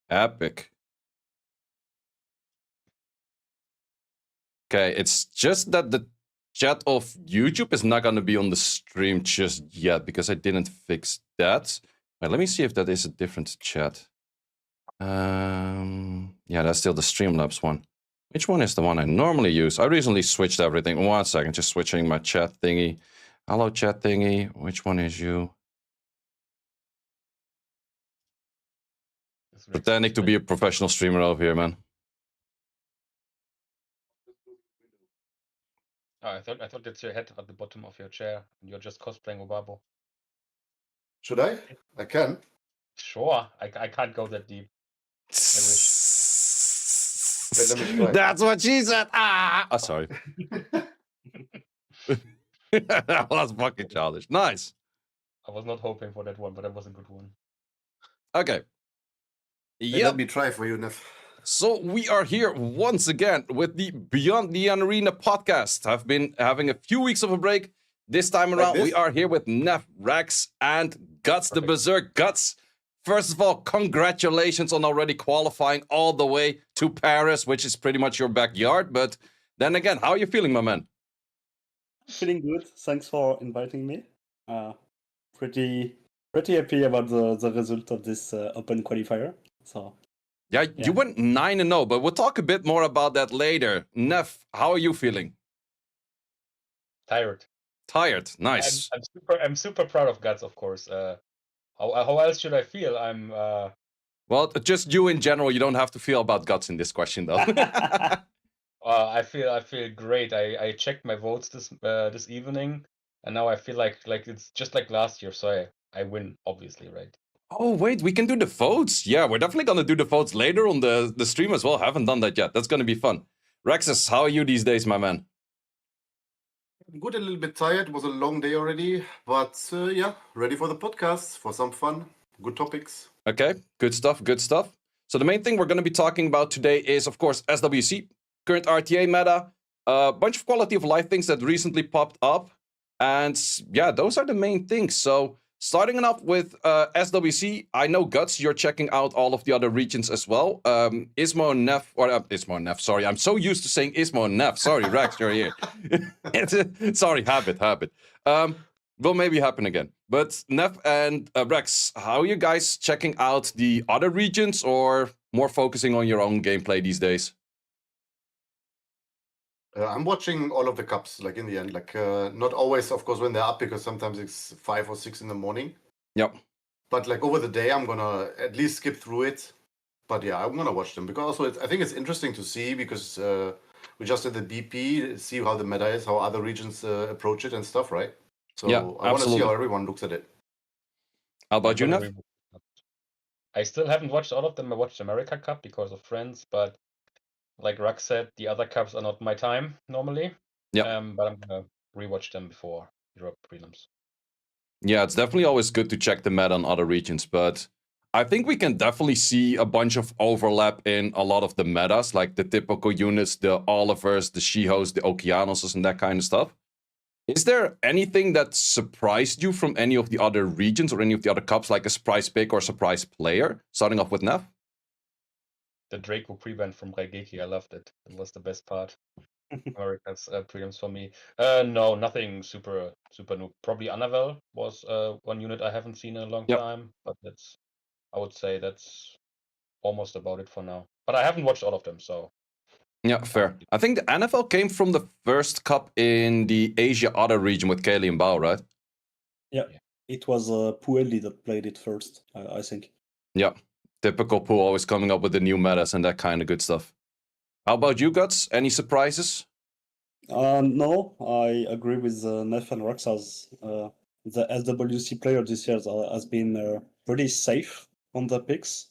Epic. Okay, it's just that the chat of YouTube is not gonna be on the stream just yet because I didn't fix that. Wait, let me see if that is a different chat. Yeah, that's still the Streamlabs one. Which one is the one I normally use? I recently switched everything. 1 second, just switching my chat thingy. Hello, chat thingy. Which one is you? This Rex Pretending to is be a professional streamer over here, man. Oh, I thought that's your head at the bottom of your chair, and you're just cosplaying Obabo. Should I? I can. Sure, I can't go that deep. Wait, let me try. That's what she said. Ah, oh, sorry. That was fucking childish. Nice. I was not hoping for that one, but that was a good one. Okay. Wait, Yep. let me try for you, Neff. So we are here once again with the Beyond the Arena podcast. I've been having a few weeks of a break. This time Like around, this? we are here with Neff, Rex, and Guts, the Perfect. Berserk Guts. First of all, congratulations on already qualifying all the way to Paris, which is pretty much your backyard. But then again, how are you feeling, my man? Feeling good. Thanks for inviting me. Pretty happy about the result of this open qualifier. So Yeah, you went 9-0, but we'll talk a bit more about that later. Neff, how are you feeling? Tired. Tired. Nice. I'm super proud of Guts, of course. How else should I feel? I'm Well, just you in general. You don't have to feel about Guts in this question, though. I feel great. I checked my votes this evening, and now I feel like it's just like last year. So I win, obviously, right? Oh, wait, we can do the votes. Yeah, we're definitely going to do the votes later on the stream as well. Haven't done that yet. That's going to be fun. Rexus, how are you these days, my man? Good, a little bit tired. It was a long day already. But yeah, ready for the podcast, for some fun. Good topics. Okay, good stuff, good stuff. So the main thing we're going to be talking about today is, of course, SWC, current RTA meta, a bunch of quality of life things that recently popped up. And yeah, those are the main things. So starting off with SWC, I know, Guts, you're checking out all of the other regions as well. Ismo and Neff, or Ismo and Neff, sorry. I'm so used to saying Ismo and Neff. Sorry, Rex, you're here. Sorry, habit. Will maybe happen again. But Neff and Rex, how are you guys checking out the other regions or more focusing on your own gameplay these days? I'm watching all of the cups, like in the end. Like not always, of course, when they're up, because sometimes it's 5 or 6 in the morning. Yep. But like over the day, I'm gonna at least skip through it. But yeah, I'm gonna watch them because also I think it's interesting to see, because we just did the BP, see how the meta is, how other regions approach it and stuff, right? So Yeah, I want to see absolutely. how everyone looks at it. How about you, Neff? I still haven't watched all of them. I watched America Cup because of friends, but like Rux said, the other cups are not my time normally. Yeah. But I'm gonna rewatch them before Europe prelims. Yeah, it's definitely always good to check the meta on other regions, but I think we can definitely see a bunch of overlap in a lot of the metas, like the typical units, the Olivers, the Shihos, the Okeanoses, and that kind of stuff. Is there anything that surprised you from any of the other regions or any of the other cups, like a surprise pick or surprise player? Starting off with Neff? The Draco prevent from Raigeki, I loved it. It was the best part. America's prelims for me. No, nothing super new. Probably Anavel was one unit I haven't seen in a long Yep. time, but I would say that's almost about it for now. But I haven't watched all of them, so Yeah, fair. I think the NFL came from the first cup in the Asia other region with Kaylee and Bao, right? yeah, it was Pueli that played it first, I think. Yeah, typical Pooh, always coming up with the new metas and that kind of good stuff. How about you, Guts? Any surprises? No, I agree with Neff and Rox, as the SWC player this year has been pretty safe on the picks.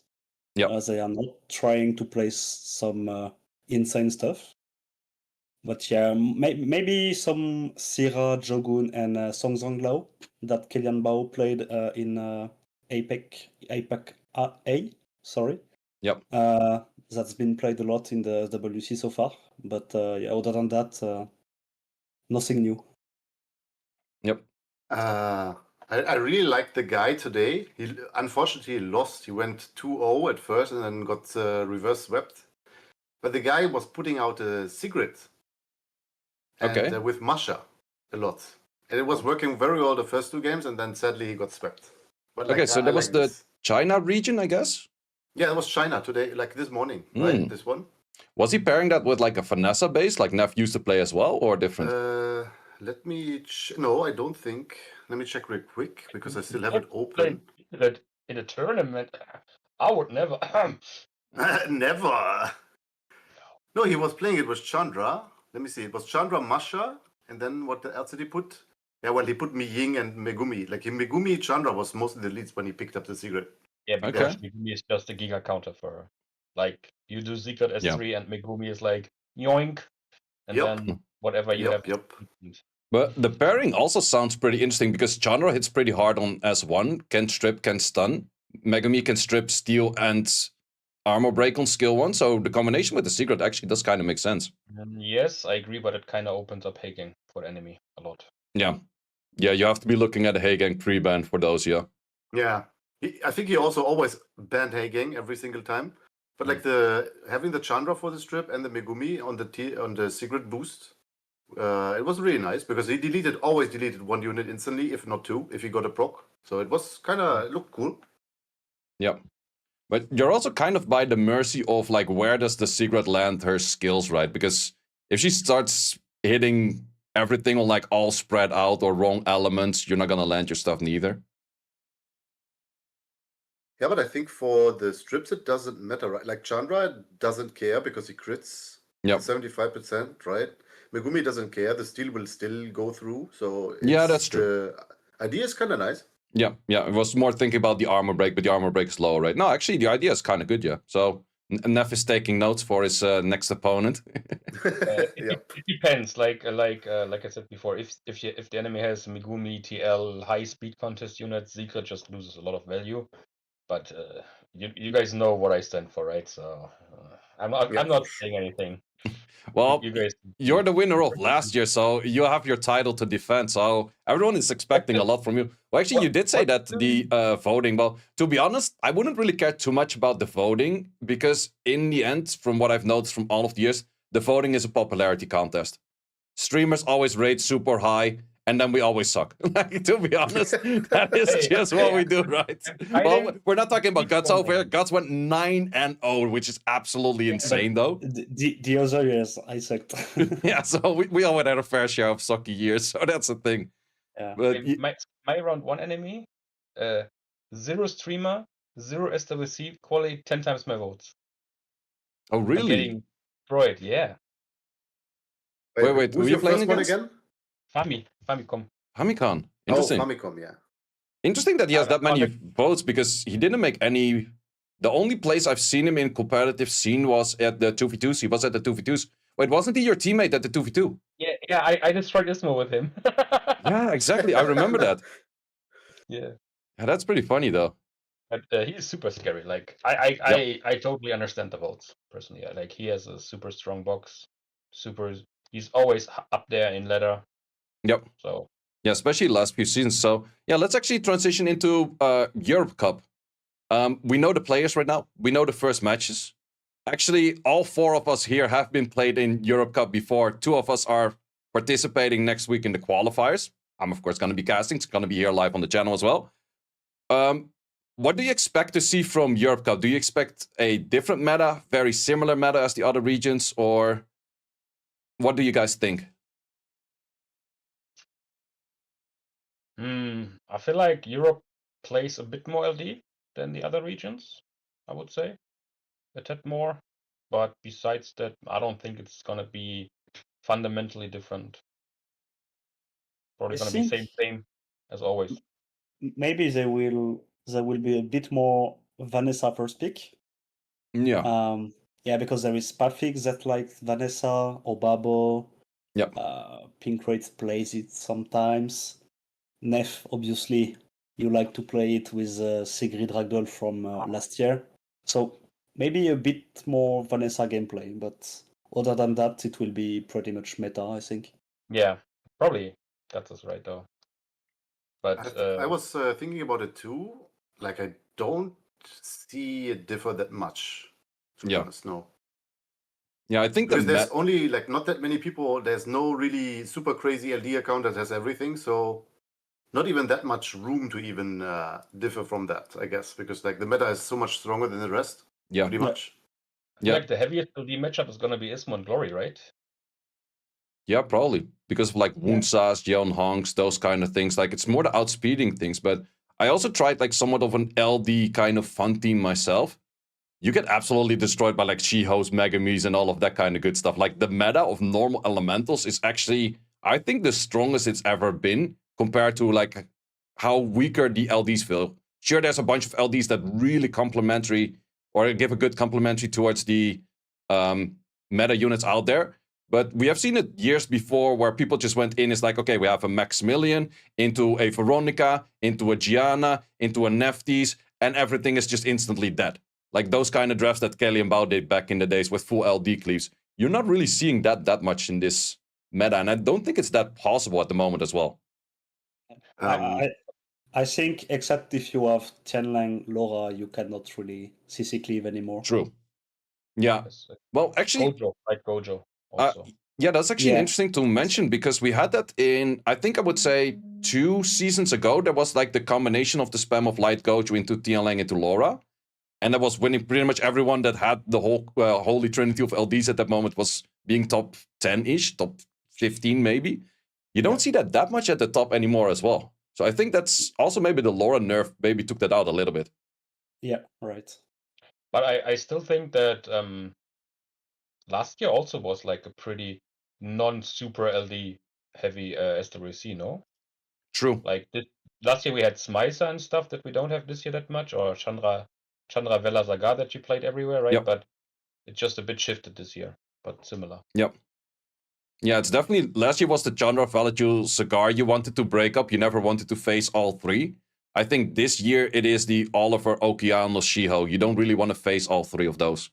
Yeah. They are not trying to play some insane stuff. But yeah, maybe some Sira, Jogun, and Songzong Lao that Kilian Bao played in APEC A, sorry. Yep. That's been played a lot in the WC so far. But yeah, other than that, nothing new. Yep. I really liked the guy today. He unfortunately lost. He went 2-0 at first and then got reverse swept. But the guy was putting out a cigarette. And Okay. with Masha a lot. And it was working very well the first 2 games, and then sadly he got swept. But Okay, so I that was like the this. China region, I guess. Yeah, it was China today, like this morning, right? This one. Was he pairing that with like a Vanessa base, like Neff used to play as well, or different? Let me. No, I don't think. Let me check real quick because I still have it open. That in a tournament, I would never. Never. No, he was playing it with Chandra. Let me see. It was Chandra, Masha, and then what else did he put? Yeah, well, he put Mi Ying and Megumi. Like Megumi, Chandra was mostly the leads when he picked up the secret. Yeah, Okay. because Megumi is just a Giga counter for her. Like you do Secret S3 and Megumi is like yoink, and then whatever you have. But the pairing also sounds pretty interesting because Chandra hits pretty hard on S1, can strip, can stun. Megumi can strip, steal, and armor break on skill 1. So the combination with the secret actually does kind of make sense. Yes, I agree, but it kind of opens up Hagang for the enemy a lot. Yeah. Yeah, you have to be looking at the Hagang pre-ban for those, yeah. Yeah. I think he also always banned Hagang every single time. But like having the Chandra for the strip and the Megumi on the secret boost, it was really nice because he always deleted 1 unit instantly, if not 2, if he got a proc. So it was it looked cool. Yeah. But you're also kind of by the mercy of like where does the secret land her skills, right? Because if she starts hitting everything on like all spread out or wrong elements, you're not gonna land your stuff neither. Yeah, but I think for the strips it doesn't matter, right? Like Chandra doesn't care because he crits 75%, right? Megumi doesn't care, the steal will still go through. So yeah, that's true. The idea is kind of nice. Yeah, I was more thinking about the armor break, but the armor break is low, right? No, actually, the idea is kind of good, yeah. So Neff is taking notes for his next opponent. It depends. Like I said before, if the enemy has Megumi TL high speed contest units, Secret just loses a lot of value. But you guys know what I stand for, right? So I'm not saying anything. Well, you guys, you're the winner of last year, so you have your title to defend. So everyone is expecting a lot from you. Well, actually, you did say that the voting. Well, to be honest, I wouldn't really care too much about the voting because in the end, from what I've noticed from all of the years, the voting is a popularity contest. Streamers always rate super high, and then we always suck. Like, to be honest, that is just what we do, right? Well, we're not talking about Guts over here. Guts went 9-0, which is absolutely insane, though. The other years, I sucked. Yeah, so we all had a fair share of sucky years, so that's the thing. Yeah. But my round 1 enemy, 0 streamer, 0 SWC, quality 10 times my votes. Oh, really? I'm getting destroyed, yeah. Wait, who are you playing against? Again? Famicom. Famicom. Interesting. Oh, Famicom, yeah. Interesting that he has that many votes because he didn't make any. The only place I've seen him in competitive scene was at the 2v2s. He was at the 2v2s. Wait, wasn't he your teammate at the 2v2? Yeah, I destroyed Ismo with him. Yeah, exactly. I remember that. Yeah, that's pretty funny though. But he's super scary. Like I totally understand the votes personally. Like he has a super strong box. He's always up there in ladder. Yep. So yeah, especially last few seasons. So yeah, let's actually transition into Europe Cup. We know the players right now. We know the first matches. Actually, all 4 of us here have been played in Europe Cup before. 2 of us are participating next week in the qualifiers. I'm of course going to be casting. It's going to be here live on the channel as well. What do you expect to see from Europe Cup? Do you expect a different meta, very similar meta as the other regions, or what do you guys think? I feel like Europe plays a bit more LD than the other regions, I would say. A tad more. But besides that, I don't think it's gonna be fundamentally different. Probably gonna be same as always. Maybe there will be a bit more Vanessa first pick. Yeah. Yeah, because there is Patfix that likes Vanessa or Babo. Yep. Pink Rates plays it sometimes. Neff, obviously, you like to play it with Sigrid Ragdoll from last year. So maybe a bit more Vanessa gameplay, but other than that, it will be pretty much meta, I think. Yeah, probably that's right though. But I was thinking about it too. Like I don't see it differ that much. To be honest, no. Yeah, I think because there's only like not that many people. There's no really super crazy LD account that has everything. So not even that much room to even differ from that, I guess, because like the meta is so much stronger than the rest. Yeah. Pretty much. I feel Yeah. like the heaviest LD matchup is gonna be Ismo and Glory, right? Yeah, probably because of like Woonsas, Yeon Honks, those kind of things. Like it's more the outspeeding things. But I also tried like somewhat of an LD kind of fun team myself. You get absolutely destroyed by like She-Ho's, Megamis, and all of that kind of good stuff. Like the meta of normal elementals is actually, I think, the strongest it's ever been compared to like how weaker the LDs feel. Sure, there's a bunch of LDs that really complementary or give a good complementary towards the meta units out there. But we have seen it years before where people just went in. It's like, okay, we have a Maximilian into a Veronica, into a Gianna, into a Neftis, and everything is just instantly dead. Like those kind of drafts that Kelly and Bao did back in the days with full LD cleaves. You're not really seeing that much in this meta, and I don't think it's that possible at the moment as well. I think, except if you have Tianlang Laura, you cannot really CC cleave anymore. True. Yeah. Yes, Well, actually, Gojo, like Gojo also. yeah, that's actually interesting to mention because we had that in, I think I would say 2 seasons ago. There was like the combination of the spam of Light Gojo into Tianlang into Laura. And that was winning pretty much everyone that had the whole holy trinity of LDs at that moment was being top 10-ish, top 15 maybe. You don't see that much at the top anymore as well. So I think that's also maybe the Laura nerf maybe took that out a little bit. Yeah, right. But I still think that last year also was like a pretty non-super LD heavy SWC, no? True. Like last year we had Smicer and stuff that we don't have this year that much, or Chandra Vela Zaga that you played everywhere, right? Yep. But it's just a bit shifted this year, but similar. Yep. Yeah, it's definitely, last year was the Chandra Valaju Cigar you wanted to break up. You never wanted to face all three. I think this year it is the Oliver, Okeanos, Shiho. You don't really want to face all three of those.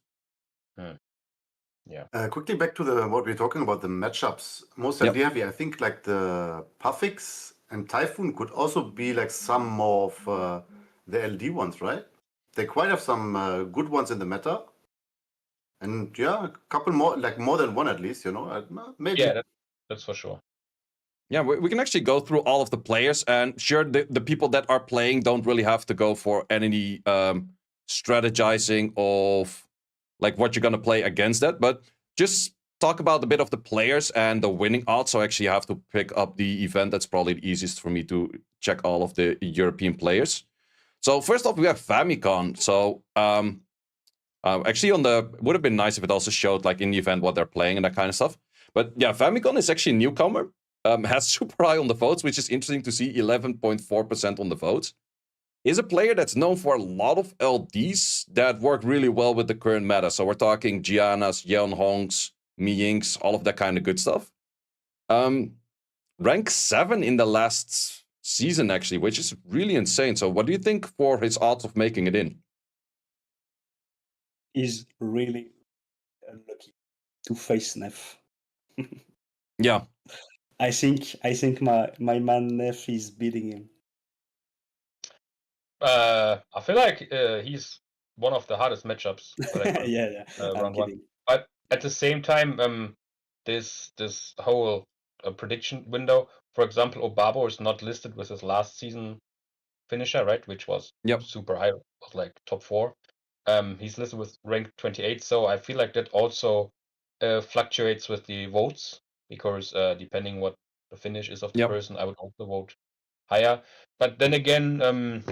Yeah. Quickly back to what we're talking about, the matchups. Most LD heavy, I think like the Puffix and Typhoon could also be like some more of the LD ones, right? They quite have some good ones in the meta. And yeah, a couple more, like more than one at least, you know, maybe. Yeah, that's for sure. Yeah, we can actually go through all of the players, and sure, the people that are playing don't really have to go for any strategizing of like what you're gonna play against that, but just talk about a bit of the players and the winning odds. So actually, you have to pick up the event. That's probably the easiest for me to check all of the European players. So first off, we have Famicom. So actually, would have been nice if it also showed like in the event what they're playing and that kind of stuff. But yeah, Famicom is actually a newcomer. Has super high on the votes, which is interesting to see, 11.4% on the votes. Is a player that's known for a lot of LDs that work really well with the current meta. So we're talking Giannas, Yeon Hongs, Miyinks, all of that kind of good stuff. Rank 7 in the last season, actually, which is really insane. So what do you think for his odds of making it in? He's really unlucky to face Nef. Yeah. I think my man Nef is beating him. I feel like he's one of the hardest matchups that I could yeah. I'm round one. kidding. But at the same time, this whole prediction window, for example, Obabo is not listed with his last season finisher, right? Which was super high, was like top 4. He's listed with rank 28, so I feel like that also fluctuates with the votes because depending what the finish is of the person, I would also vote higher. But then again,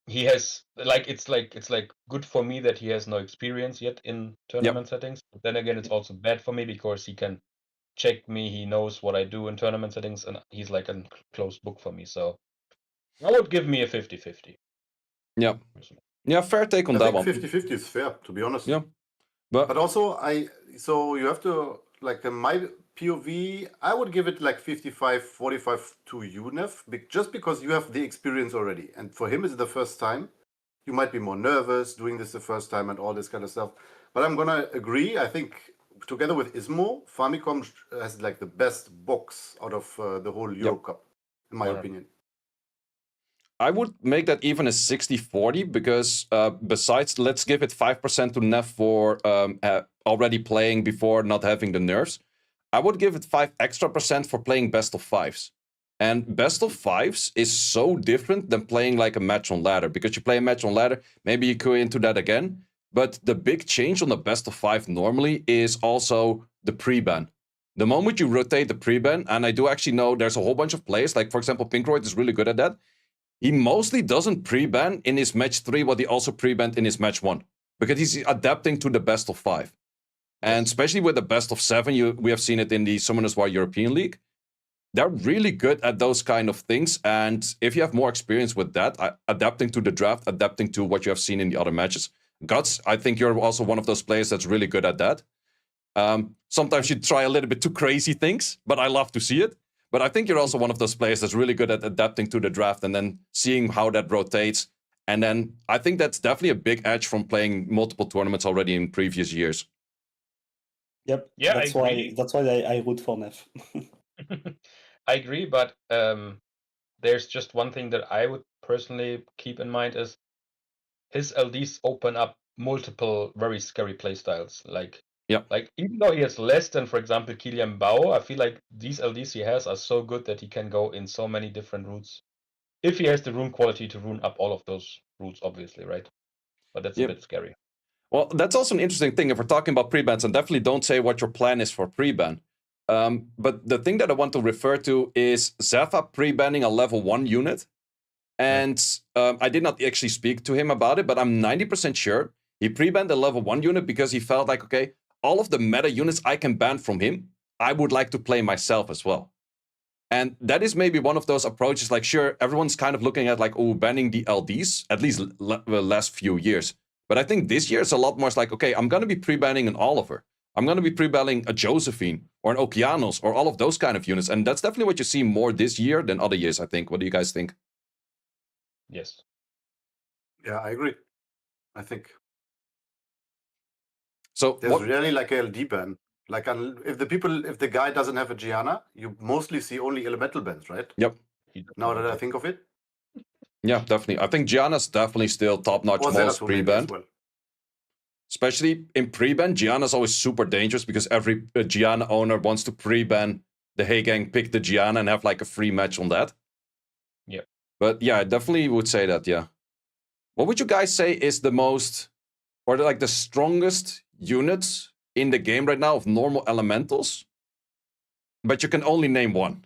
he has it's like good for me that he has no experience yet in tournament settings. But then again, it's also bad for me because he can check me. He knows what I do in tournament settings, and he's like a closed book for me. So I would give me a 50-50. Yeah. Yeah, fair take on that one. 50-50 is fair, to be honest. Yeah. But also, so you have to, like, in my POV, I would give it like 55-45 to UNEF, just because you have the experience already. And for him, it's the first time. You might be more nervous doing this the first time and all this kind of stuff. But I'm going to agree. I think together with Ismo, Famicom has like the best box out of the whole Euro Cup, in my opinion. I would make that even a 60-40 because besides, let's give it 5% to Nef for already playing before not having the nerfs. I would give it 5 extra % for playing best of 5s. And best of fives is so different than playing like a match on ladder, because you play a match on ladder, maybe you go into that again. But the big change on the best of five normally is also the pre-ban. The moment you rotate the pre-ban, and I do actually know there's a whole bunch of players, like for example, Pinkroyd is really good at that. He mostly doesn't pre-ban in his match 3 what he also pre-banned in his match 1, because he's adapting to the best of 5. And especially with the best of 7, we have seen it in the Summoners War European League. They're really good at those kind of things. And if you have more experience with that, adapting to the draft, adapting to what you have seen in the other matches, Guts, I think you're also one of those players that's really good at that. Sometimes you try a little bit too crazy things, but I love to see it. But I think you're also one of those players that's really good at adapting to the draft and then seeing how that rotates. And then I think that's definitely a big edge from playing multiple tournaments already in previous years. Yep. Yeah, that's I why agree. that's why I root for Nef. I agree, but there's just one thing that I would personally keep in mind is his LDs open up multiple very scary playstyles. Like even though he has less than, for example, Kilian Bao, I feel like these LDs he has are so good that he can go in so many different routes. If he has the rune quality to rune up all of those routes, obviously, right? But that's a bit scary. Well, that's also an interesting thing if we're talking about pre-bans, and definitely don't say what your plan is for pre-ban. But the thing that I want to refer to is Zephyr pre-banning a level 1 unit. And I did not actually speak to him about it, but I'm 90% sure he pre-banned a level 1 unit because he felt like, okay, all of the meta units I can ban from him, I would like to play myself as well. And that is maybe one of those approaches, like, sure, everyone's kind of looking at like, oh, banning the LDs, at least the last few years. But I think this year it's a lot more like, okay, I'm going to be pre-banning an Oliver. I'm going to be pre-banning a Josephine or an Okeanos or all of those kind of units. And that's definitely what you see more this year than other years, I think. What do you guys think? Yes. Yeah, I agree. I think so. There's really like a LD ban. Like if the guy doesn't have a Gianna, you mostly see only elemental bans, right? Yep. Now that I think of it. Yeah, definitely. I think Gianna's definitely still top-notch most pre-ban. Well. Especially in pre-ban, Gianna's always super dangerous because every Gianna owner wants to pre-ban the Hey Gang, pick the Gianna and have like a free match on that. Yeah. But yeah, I definitely would say that, yeah. What would you guys say is the most, or like the strongest units in the game right now of normal elementals? But you can only name one.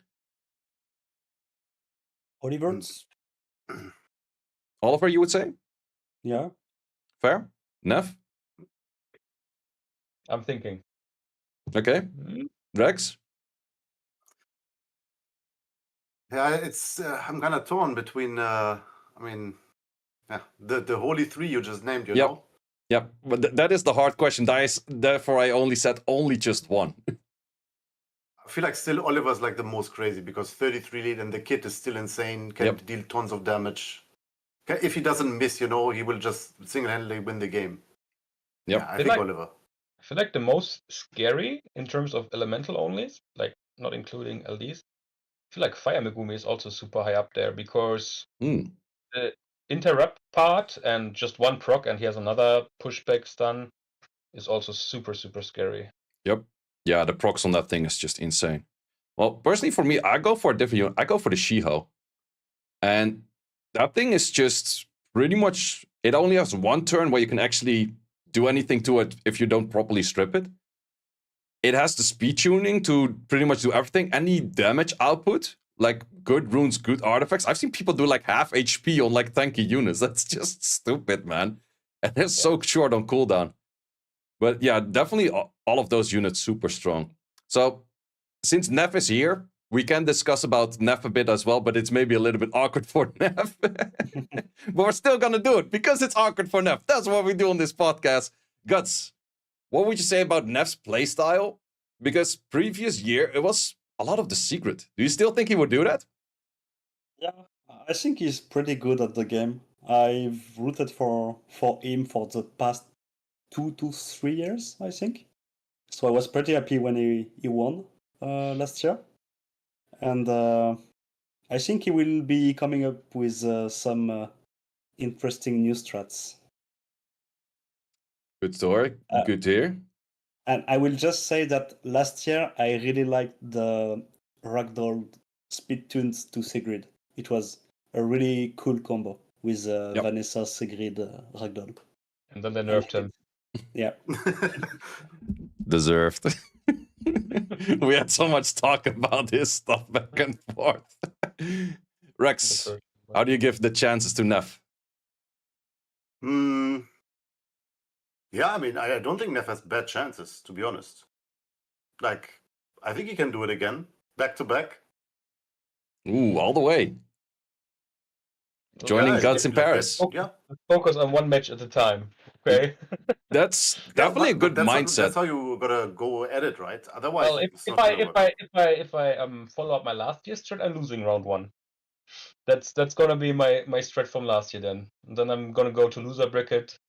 Oliver's? Oliver, you would say? Yeah. Fair? Neff? I'm thinking. Okay. Rex? Yeah, it's I'm kind of torn between I mean, yeah, the holy three you just named, you know. Yeah, but that is the hard question. Therefore, I only said only just one. I feel like still Oliver's like the most crazy because 33 lead and the kid is still insane, can deal tons of damage. If he doesn't miss, you know, he will just single-handedly win the game. Yep. Yeah, I think Oliver. I feel like the most scary in terms of elemental onlys, like not including LDs, I feel like Fire Megumi is also super high up there because the interrupt part and just one proc and he has another pushback stun is also super, super scary. Yep. Yeah, the procs on that thing is just insane. Well, personally for me, I go for a different unit. I go for the Shiho. And that thing is just pretty much, it only has one turn where you can actually do anything to it if you don't properly strip it. It has the speed tuning to pretty much do everything. Any damage output, like good runes, good artifacts. I've seen people do like half HP on like tanky units. That's just stupid, man. And they're so short on cooldown. But yeah, definitely all of those units super strong. So since Neff is here, we can discuss about Neff a bit as well, but it's maybe a little bit awkward for Neff. But we're still going to do it because it's awkward for Neff. That's what we do on this podcast. Guts, what would you say about Neff's playstyle? Because previous year, it was a lot of the secret. Do you still think he would do that? Yeah, I think he's pretty good at the game. I've rooted for him for the past 2 to 3 years, I think. So I was pretty happy when he won last year. And I think he will be coming up with some interesting new strats. Good story. Good to hear. And I will just say that last year I really liked the Ragdoll speed tunes to Sigrid. It was a really cool combo with Yep. Vanessa, Sigrid, Ragdoll. And then they I nerfed like him. it. Yeah. Deserved. We had so much talk about this stuff back and forth. Rex, how do you give the chances to Neff? Yeah, I mean, I don't think Neff has bad chances, to be honest. Like, I think he can do it again, back to back. Ooh, all the way. Joining Yeah, Guts in like Paris. that. Yeah, Focus on one match at a time. Okay. That's Yeah, definitely a but good mindset. That's how you gotta go at it, right? Otherwise, Well, it's not gonna work. if I follow up my last year's strat, I'm losing round 1. That's gonna be my strat from last year then. And then I'm gonna go to loser bracket,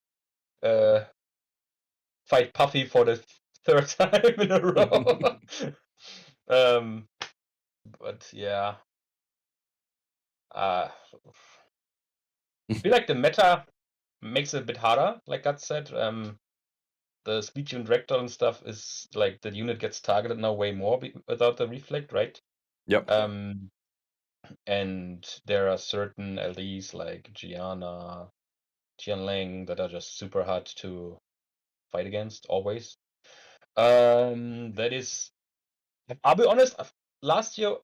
fight Puffy for the 3rd time in a row. But yeah. I feel like the meta makes it a bit harder, like Guts said. The speed tune Rectal and stuff is like the unit gets targeted now way more without the reflect, right? Yep. And there are certain LDs like Gianna, Jianling that are just super hard to fight against always. That is, I'll be honest, last year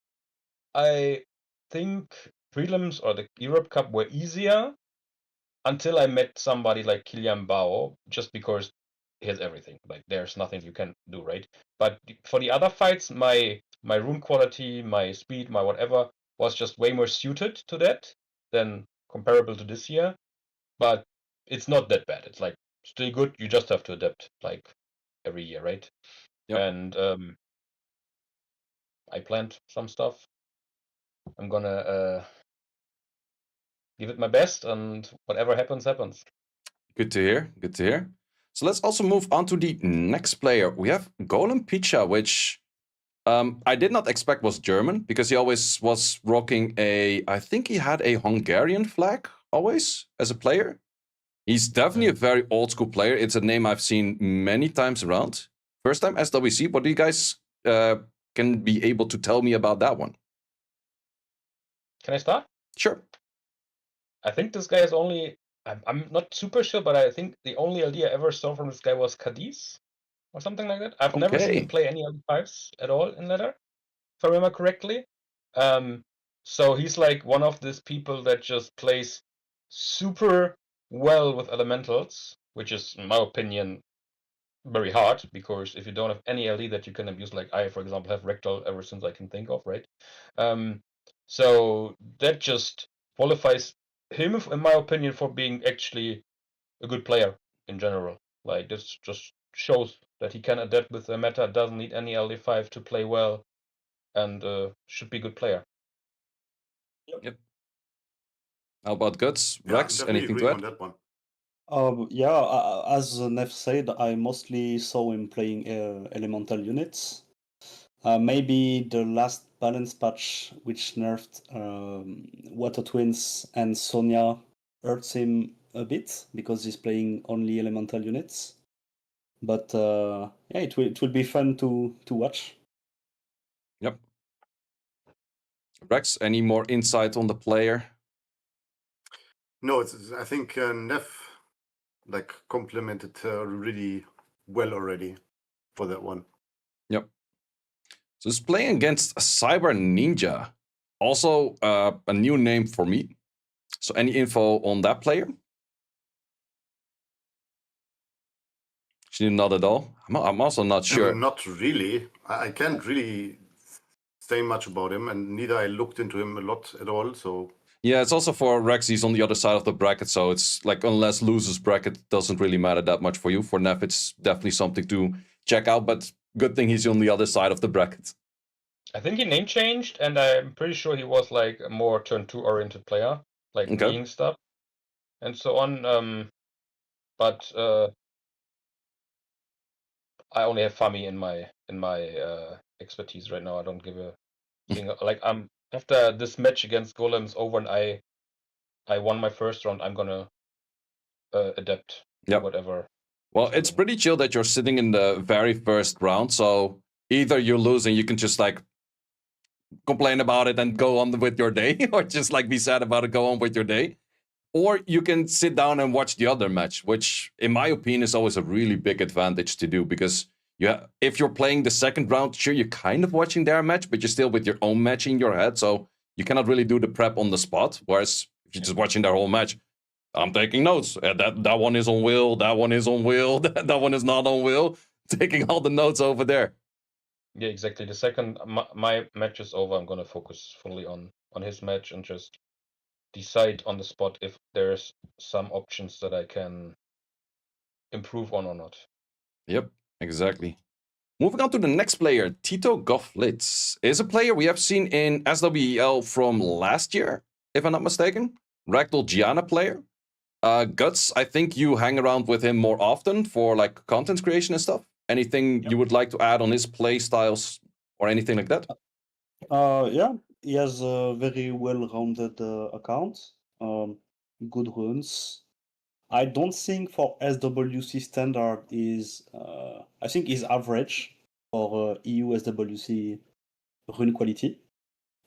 I think prelims or the Europe Cup were easier until I met somebody like Kilian Bao, just because he has everything. Like there's nothing you can do, right? But for the other fights, my rune quality, my speed, my whatever was just way more suited to that than comparable to this year. But it's not that bad. It's like still good. You just have to adapt like every year, right? Yep. And I planned some stuff. I'm gonna give it my best, and whatever happens, happens. Good to hear. Good to hear. So let's also move on to the next player. We have Golem Pizza, which I did not expect was German, because he always was rocking I think he had a Hungarian flag always as a player. He's definitely a very old school player. It's a name I've seen many times around. First time SWC. What do you guys can be able to tell me about that one? Can I start? Sure. I think this guy is only. I'm not super sure, but I think the only LD I ever saw from this guy was Cadiz or something like that. I've never seen him play any LD5s at all in ladder, if I remember correctly. So he's like one of these people that just plays super well with elementals, which is, in my opinion, very hard, because if you don't have any LD that you can abuse, like I, for example, have Rectal ever since I can think of, right? So that just qualifies him, in my opinion, for being actually a good player in general. Like this just shows that he can adapt with the meta, doesn't need any LD5 to play well, and should be a good player. Yep. How about Guts? Yeah, Rex, definitely anything to agreeing add? on that one. As Neff said, I mostly saw him playing elemental units. Maybe the last balance patch, which nerfed Water Twins and Sonya, hurts him a bit because he's playing only elemental units. But yeah, it will be fun to watch. Yep. Rex, any more insight on the player? No, I think Neff like complemented really well already for that one. Yep. So he's playing against Cyber Ninja. Also a new name for me. So any info on that player? Not at all. I'm also not sure. Not really. I can't really say much about him, and neither I looked into him a lot at all. So yeah, it's also for Rex. He's on the other side of the bracket, so it's like unless losers bracket, it doesn't really matter that much for you. For Neff, it's definitely something to check out. But good thing he's on the other side of the bracket. I think he name changed, and I'm pretty sure he was like a more turn 2 oriented player, like being stuff and so on. But I only have Fami in my expertise right now. I don't give a single like after this match against Golem's over and I won my first round, I'm gonna adapt to whatever. Well, it's pretty chill that you're sitting in the very first round, so either you lose and you can just like complain about it and go on with your day, or just like be sad about it, go on with your day. Or you can sit down and watch the other match, which, in my opinion, is always a really big advantage to do because if you're playing the second round, sure, you're kind of watching their match, but you're still with your own match in your head, so you cannot really do the prep on the spot. Whereas if you're just watching their whole match, I'm taking notes. That one is on Will, that one is on Will, that one is not on Will. Taking all the notes over there. Yeah, exactly. The second my match is over, I'm gonna focus fully on his match and just decide on the spot if there's some options that I can improve on or not. Yep, exactly. Moving on to the next player, Tito Gofflitz is a player we have seen in SWEL from last year, if I'm not mistaken. Ragdoll Gianna player. Guts, I think you hang around with him more often for like content creation and stuff. Anything you would like to add on his play styles or anything like that? Yeah, he has a very well-rounded account. Good runs. I don't think for SWC standard is. I think is average for EU SWC rune quality,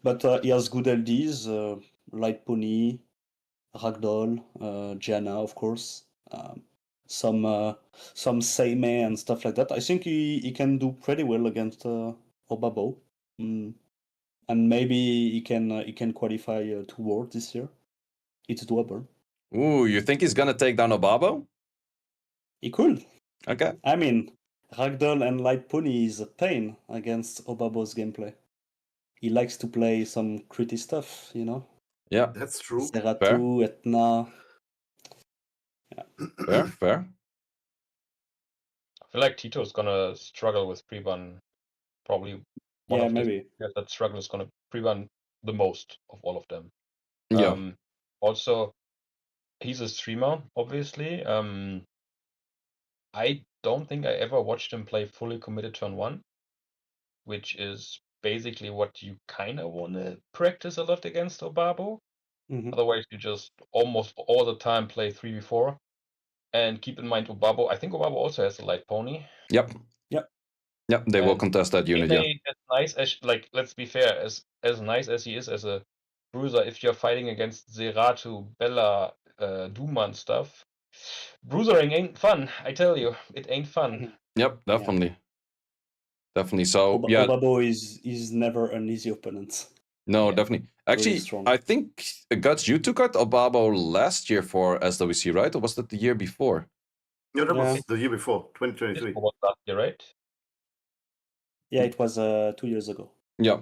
but he has good LDs. Light Pony, Ragdoll, Gianna, of course. Some Seimei and stuff like that. I think he can do pretty well against Obabo. And maybe he can qualify to World this year. It's doable. Ooh, you think he's gonna take down Obabo? He could. Okay. I mean, Ragdoll and Light Pony is a pain against Obabo's gameplay. He likes to play some critty stuff, you know? Yeah. That's true. Seratu, Etna. Fair, fair. I feel like Tito's gonna struggle with pre-ban. Probably one Yeah, of the maybe. players that struggle is gonna pre-ban the most of all of them. Yeah. Also, he's a streamer, obviously. I don't think I ever watched him play fully committed turn 1, which is basically what you kind of want to practice a lot against Obabo. Mhm. Otherwise, you just almost all the time play 3v4. And keep in mind, Obabo, I think Obabo also has a light pony. Yep. Yep. Yep, they will And contest that unit, yeah. As nice as, like, let's be fair, as nice as he is as a bruiser, if you're fighting against Zeratu, Bella, Duma and stuff, bruisering ain't fun. I tell you, it ain't fun. Yep, definitely. Definitely. So yeah, Obabo is never an easy opponent. no, Yeah. definitely. Actually, strong. I think Guts, you took out Obabo last year for SWC, right? Or was that the year before? No, that Yeah. was the year before, 2023. What last year, right? Yeah, it was 2 years ago. Yeah.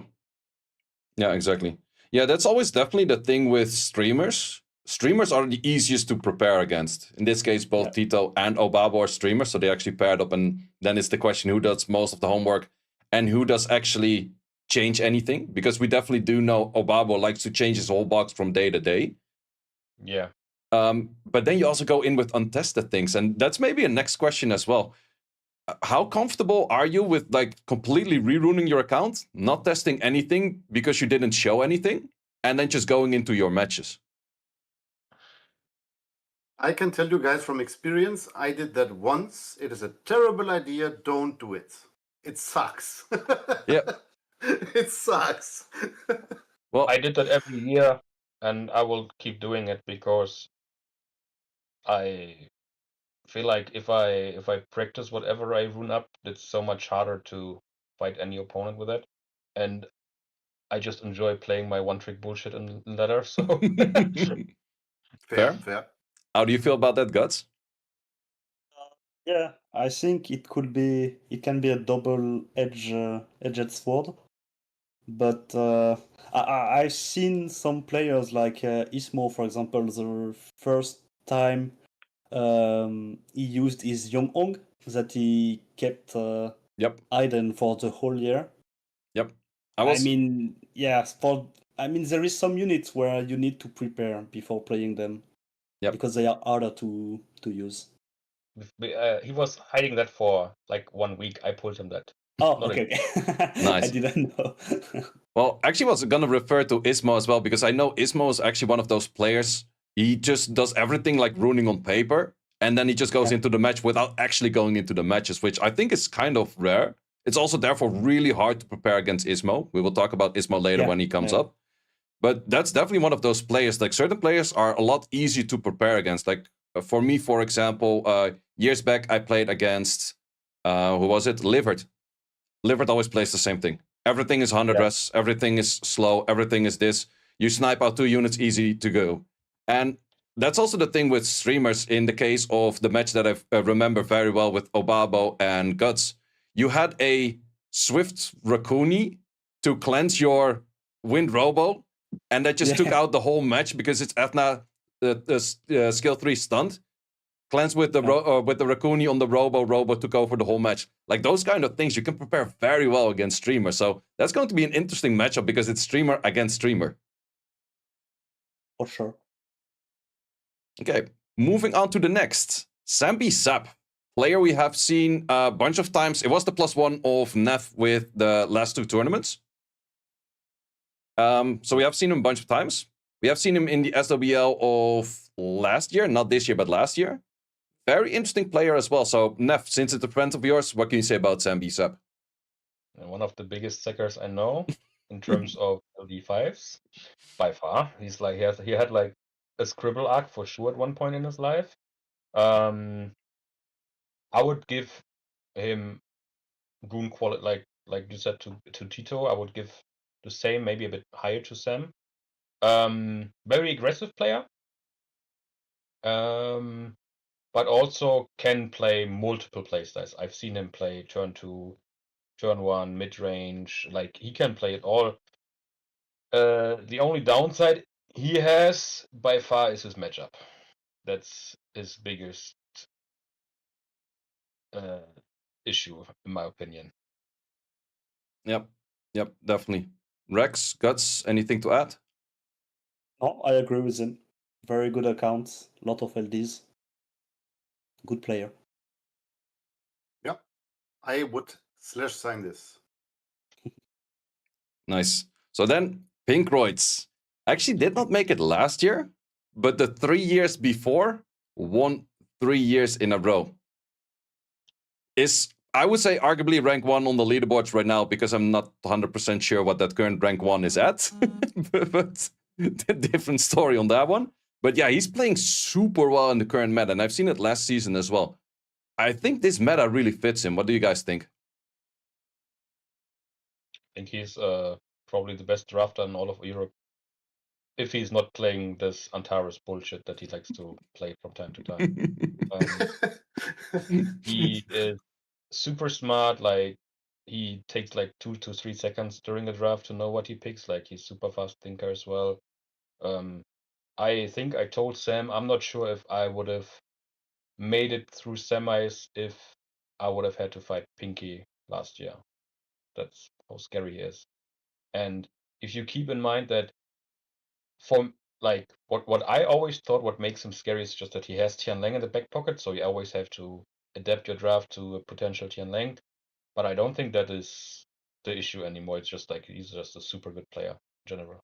Yeah, exactly. Yeah, that's always definitely the thing with streamers. Streamers are the easiest to prepare against. In this case, both Yeah. Tito and Obabo are streamers, so they actually paired up. And then it's the question who does most of the homework and who does actually change anything. Because we definitely do know Obabo likes to change his whole box from day to day. Yeah. But then you also go in with untested things. And that's maybe a next question as well. How comfortable are you with like completely reruning your account, not testing anything because you didn't show anything, and then just going into your matches? I can tell you guys from experience, I did that once. It is a terrible idea. Don't do it. It sucks. Yeah. It sucks. Well, I did that every year, and I will keep doing it because I feel like if I practice whatever I rune up, it's so much harder to fight any opponent with it. And I just enjoy playing my one-trick bullshit in ladder, so Fair. Fair. How do you feel about that, Guts? Yeah, I think it can be a double-edged sword. But I've seen some players like Ismo, for example, the first time he used his Yong-Ong that he kept Yep. hidden for the whole year. Yep. I mean, yeah, there is some units where you need to prepare before playing them. Yep. Because they are harder to use. he was hiding that for like 1 week. I pulled him that. Oh, Not okay. Nice. I didn't know. Well, actually, I was going to refer to Ismo as well, because I know Ismo is actually one of those players. He just does everything like runing on paper, and then he just goes into the match without actually going into the matches, which I think is kind of rare. It's also therefore really hard to prepare against Ismo. We will talk about Ismo later when he comes up. But that's definitely one of those players. Like certain players are a lot easier to prepare against. Like for me, for example, years back I played against who was it? Livert. Livert always plays the same thing. Everything is 100 res, everything is slow, everything is this. You snipe out 2 units, easy to go. And that's also the thing with streamers. In the case of the match that I remember very well with Obabo and Guts, you had a Swift Raccoon to cleanse your Wind Robo, and that just took out the whole match because it's Ethna skill 3 stunned. Cleanse with the Raccoon on the Robo took over the whole match. Like those kind of things you can prepare very well against streamer. So that's going to be an interesting matchup because it's streamer against streamer. For sure. Okay, moving on to the next. Sambi Sap, player we have seen a bunch of times. It was the +1 of Neff with the last 2 tournaments. So we have seen him a bunch of times. We have seen him in the SWL of last year, not this year, but last year. Very interesting player as well. So, Neff, since it's a friend of yours, what can you say about Sambi Sap? One of the biggest sackers I know in terms of LD5s, by far. He's like he had like a scribble arc for sure at one point in his life. I would give him rune quality, like you said to Tito. I would give the same, maybe a bit higher to Sam. Very aggressive player. But also can play multiple playstyles. I've seen him play turn 2, turn 1, mid-range. Like he can play it all. The only downside he has by far is his matchup. That's his biggest issue, in my opinion. Yep, definitely. Rex, Guts, anything to add? No, I agree with him. Very good account, lot of LDs. Good player. Yeah, I would /sign this. Nice. So then, Pinkroids actually did not make it last year, but the 3 years before won 3 years in a row. Is, I would say, arguably rank 1 on the leaderboards right now because I'm not 100% sure what that current rank 1 is at. But different story on that one. But yeah, he's playing super well in the current meta, and I've seen it last season as well. I think this meta really fits him. What do you guys think? I think he's probably the best drafter in all of Europe. If he's not playing this Antares bullshit that he likes to play from time to time. He is super smart. Like he takes like 2 to 3 seconds during the draft to know what he picks. Like he's super fast thinker as well. I think I told Sam I'm not sure if I would have made it through semis if I would have had to fight Pinky last year. That's how scary he is. And if you keep in mind that from like what I always thought what makes him scary is just that he has Tianlang in the back pocket, so you always have to adapt your draft to a potential Tianlang. But I don't think that is the issue anymore. It's just like he's just a super good player in general.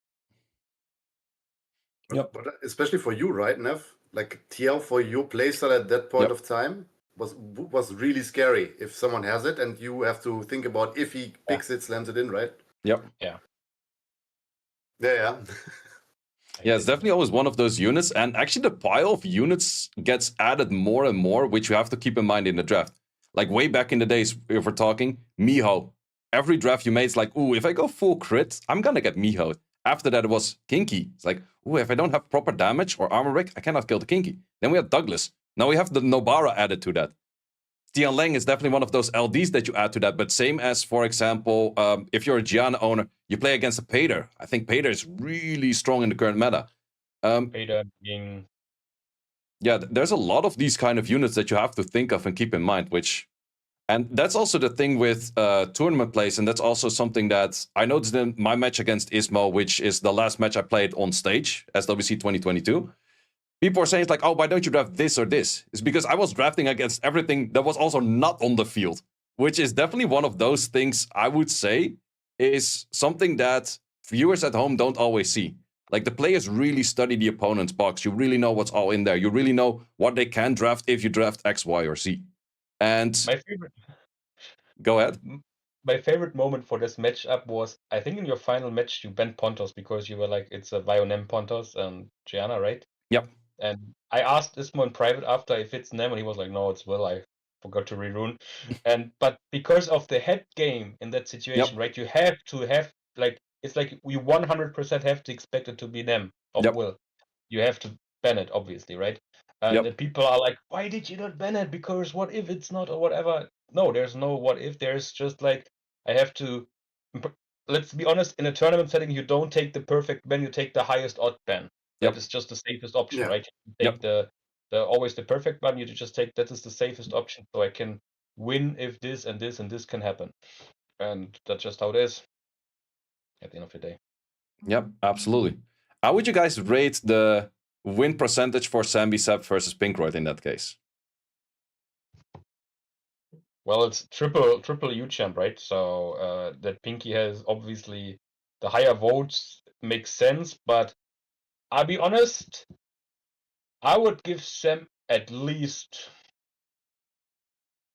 But especially for you, right, Nev? Like TL for your playstyle at that point of time was really scary if someone has it and you have to think about if he picks it, slams it in, right? Yep. Yeah. Yeah. Yeah, it's definitely always one of those units. And actually, the pile of units gets added more and more, which you have to keep in mind in the draft. Like way back in the days, if we're talking, Miho. Every draft you made is like, ooh, if I go full crit, I'm going to get Miho. After that, it was Kinky. It's like, ooh, if I don't have proper damage or armor rig, I cannot kill the Kinky. Then we have Douglas. Now we have the Nobara added to that. Tianlang is definitely one of those LDs that you add to that. But same as, for example, if you're a Gianna owner, you play against a Pater. I think Pater is really strong in the current meta. Pater being... Yeah, there's a lot of these kind of units that you have to think of and keep in mind, and that's also the thing with tournament plays, and that's also something that I noticed in my match against Ismo, which is the last match I played on stage, SWC 2022. People are saying, it's like, oh, why don't you draft this or this? It's because I was drafting against everything that was also not on the field, which is definitely one of those things I would say is something that viewers at home don't always see. Like, the players really study the opponent's box. You really know what's all in there. You really know what they can draft if you draft X, Y, or Z. And my favorite... Go ahead. my favorite moment for this matchup was, I think in your final match you banned Pontos because you were like, it's a Vionem Pontos and Gianna, right? Yep. And I asked Ismo in private after if it's Nem, and he was like, no, it's Will. I forgot to rerune. But because of the head game in that situation, right? You have to have like, it's like you 100% have to expect it to be Nem of Yep. Will. You have to ban it, obviously, right? And Yep. then people are like, why did you not ban it? Because what if it's not or whatever? No, there's no what if. There's just like, I have to. Let's be honest, in a tournament setting, you don't take the perfect ban, you take the highest odd ban. Yep. That is just the safest option, Yeah. right? You take the always the perfect one. You just take that is the safest option, so I can win if this and this and this can happen, and that's just how it is. At the end of the day. Yep. Absolutely. How would you guys rate the win percentage for Sambi Sep versus Pinkroyd in that case? Well, it's triple UChamp, right? So that Pinky has obviously the higher votes makes sense, but I'll be honest, I would give Sam at least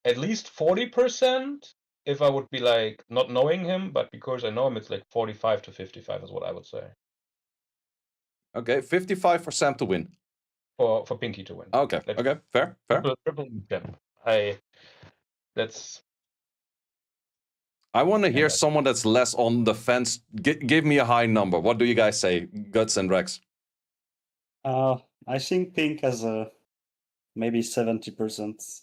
40% if I would be like not knowing him, but because I know him, it's like 45 to 55 is what I would say. Okay, 55 for Sam to win. For Pinky to win. Okay, okay, fair. Triple UChamp. I want to hear someone that's less on the fence. Give me a high number. What do you guys say, Guts and Rex? I think Pink has a maybe 70%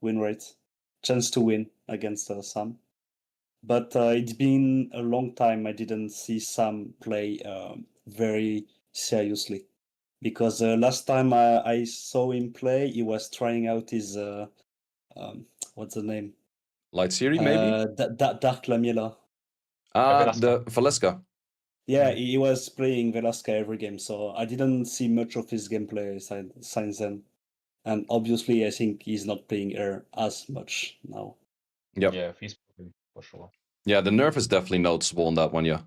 win rate, chance to win against Sam. But it's been a long time I didn't see Sam play very seriously. Because last time I saw him play, he was trying out his, what's the name? Light Series, maybe? Dark Lamiela. The Valeska. Yeah, he was playing Velasca every game, so I didn't see much of his gameplay since then. And obviously, I think he's not playing her as much now. Yep. Yeah, he's for sure. Yeah, the nerf is definitely noticeable on that one, yeah.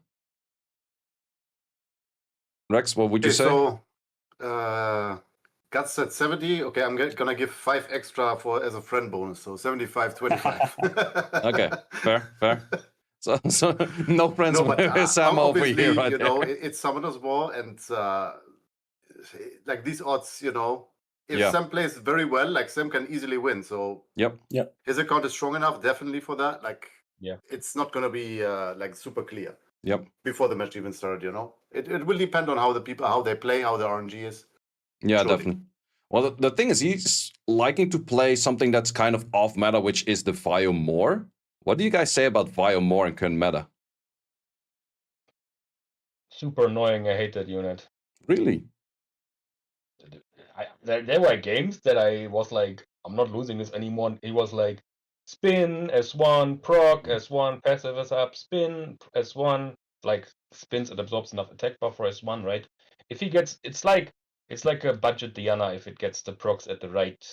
Rex, what would you say? So, Guts said 70. Okay, I'm gonna give 5 extra as a friend bonus, so 75, 25. Okay, fair. So no friends No, but Sam over here, right? You know, it's Summoner's War, and like these odds, you know, if Sam plays very well, like Sam can easily win. So yep. His account is strong enough, definitely for that. Like, yeah, it's not gonna be like super clear. Yep. Before the match even started, you know, it will depend on how they play, how the RNG is. Yeah, surely. definitely. Well, the thing is, he's liking to play something that's kind of off meta, which is the Vio More. What do you guys say about Vio More in current meta? Super annoying. I hate that unit. Really? There were games that I was like, I'm not losing this anymore. He was like, spin S1, proc S1, passive is up, spin S1, like spins, it absorbs enough attack buff for S1, right? If he gets, it's like a budget Diana if it gets the procs at the right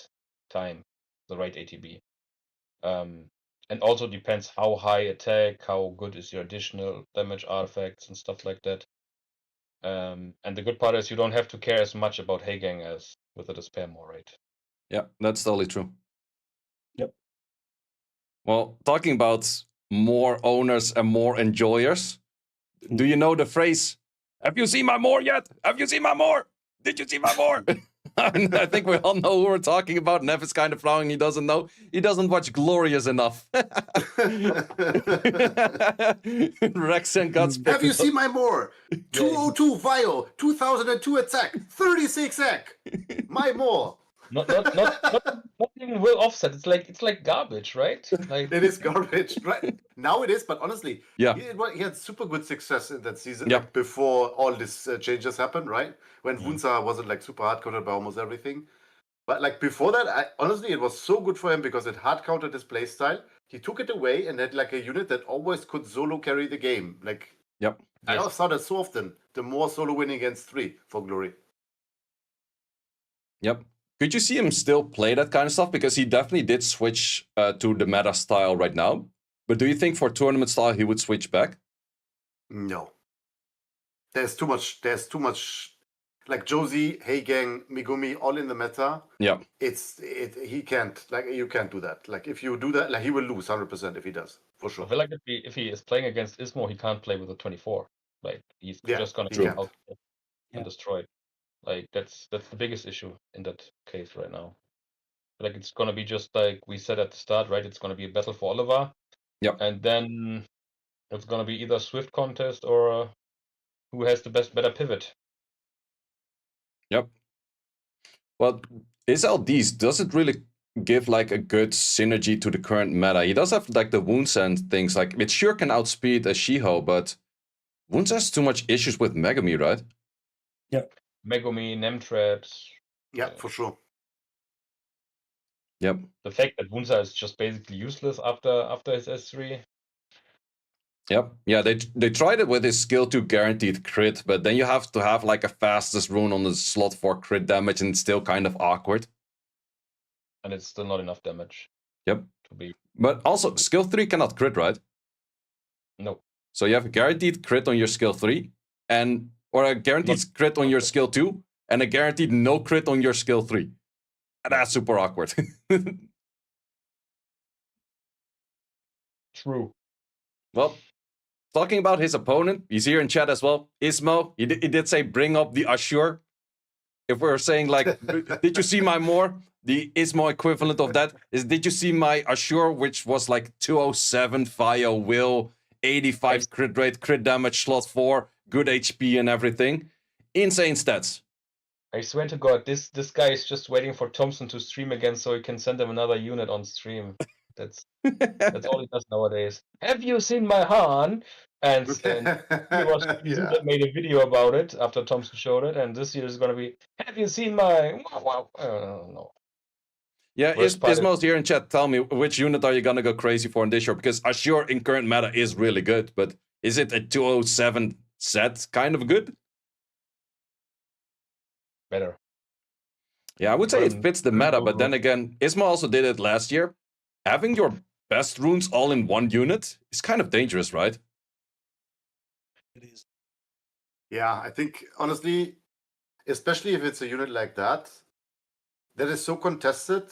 time, the right ATB. And also depends how high attack, how good is your additional damage artifacts and stuff like that. And the good part is you don't have to care as much about Heigang as with the Despair More, right? Yeah, that's totally true. Yep. Well, talking about more owners and more enjoyers, do you know the phrase, have you seen my more yet? Have you seen my more? Did you see my more? I think we all know who we're talking about. Nev is kind of frowning. He doesn't know. He doesn't watch Glorious enough. Rex and Guts. Have you seen my more? 202 Vio, 2002 attack, 36 ec. My more. Not even will offset. It's like garbage, right? Like It is garbage, right? Now it is, but honestly, Yeah. he had super good success in that season, Yeah. like before all these changes happened, right? When Hunza wasn't like super hard countered by almost everything. But like before that, honestly, it was so good for him because it hard countered his playstyle. He took it away and had like a unit that always could solo carry the game. Like, Yep. I saw that so often. The more solo winning against 3 for Glory. Yep. Could you see him still play that kind of stuff? Because he definitely did switch to the meta style right now. But do you think for tournament style he would switch back? No. There's too much. like Josie, Heigang, Megumi, all in the meta. Yeah. He can't, like, you can't do that. Like, if you do that, like, he will lose 100% if he does, for I sure. feel like if he is playing against Ismo, he can't play with a 24. Like he's Yeah, just gonna he get can't. out Yeah. and destroyed. Like that's the biggest issue in that case right now. Like it's gonna be just like we said at the start, right? It's gonna be a battle for Oliver. Yep. And then it's gonna be either Swift contest or who has the better pivot. Yep. Well, his LDs doesn't really give like a good synergy to the current meta. He does have like the wounds and things. Like it sure can outspeed a Shiho, but wounds has too much issues with Megami, right? Megumi, Nem traps. Yeah, for sure. Yep. The fact that Wunsa is just basically useless after his S3. Yep. Yeah, they tried it with his skill 2 guaranteed crit, but then you have to have like a fastest rune on the slot for crit damage, and it's still kind of awkward. And it's still not enough damage. Yep. To be But also, skill 3 cannot crit, right? no. So you have a guaranteed crit on your skill 3, or a guaranteed crit on your skill 2, and a guaranteed no crit on your skill 3. And that's super awkward. True. Well, talking about his opponent, he's here in chat as well. Ismo, he did say bring up the Ashur. If we're saying like, did you see my more? The Ismo equivalent of that is, did you see my Ashur, which was like 207 Fire Will, 85 crit rate, crit damage, slot 4, good HP and everything. Insane stats. I swear to God, this guy is just waiting for Thompson to stream again so he can send him another unit on stream. That's all he does nowadays. Have you seen my Han? And he was Yeah. that made a video about it after Thompson showed it, and this year is gonna be, have you seen my wow? No. Yeah, Worst part is- Ismo's here in chat. Tell me, which unit are you gonna go crazy for in this year? Because Ashur in current meta is really good, but is it a 207 set kind of good? Better. Yeah, I would say it Um, fits the meta, but then again, Ismo also did it last year. Having your best runes all in one unit is kind of dangerous, right? It is. Yeah, I think, honestly, especially if it's a unit like that is so contested,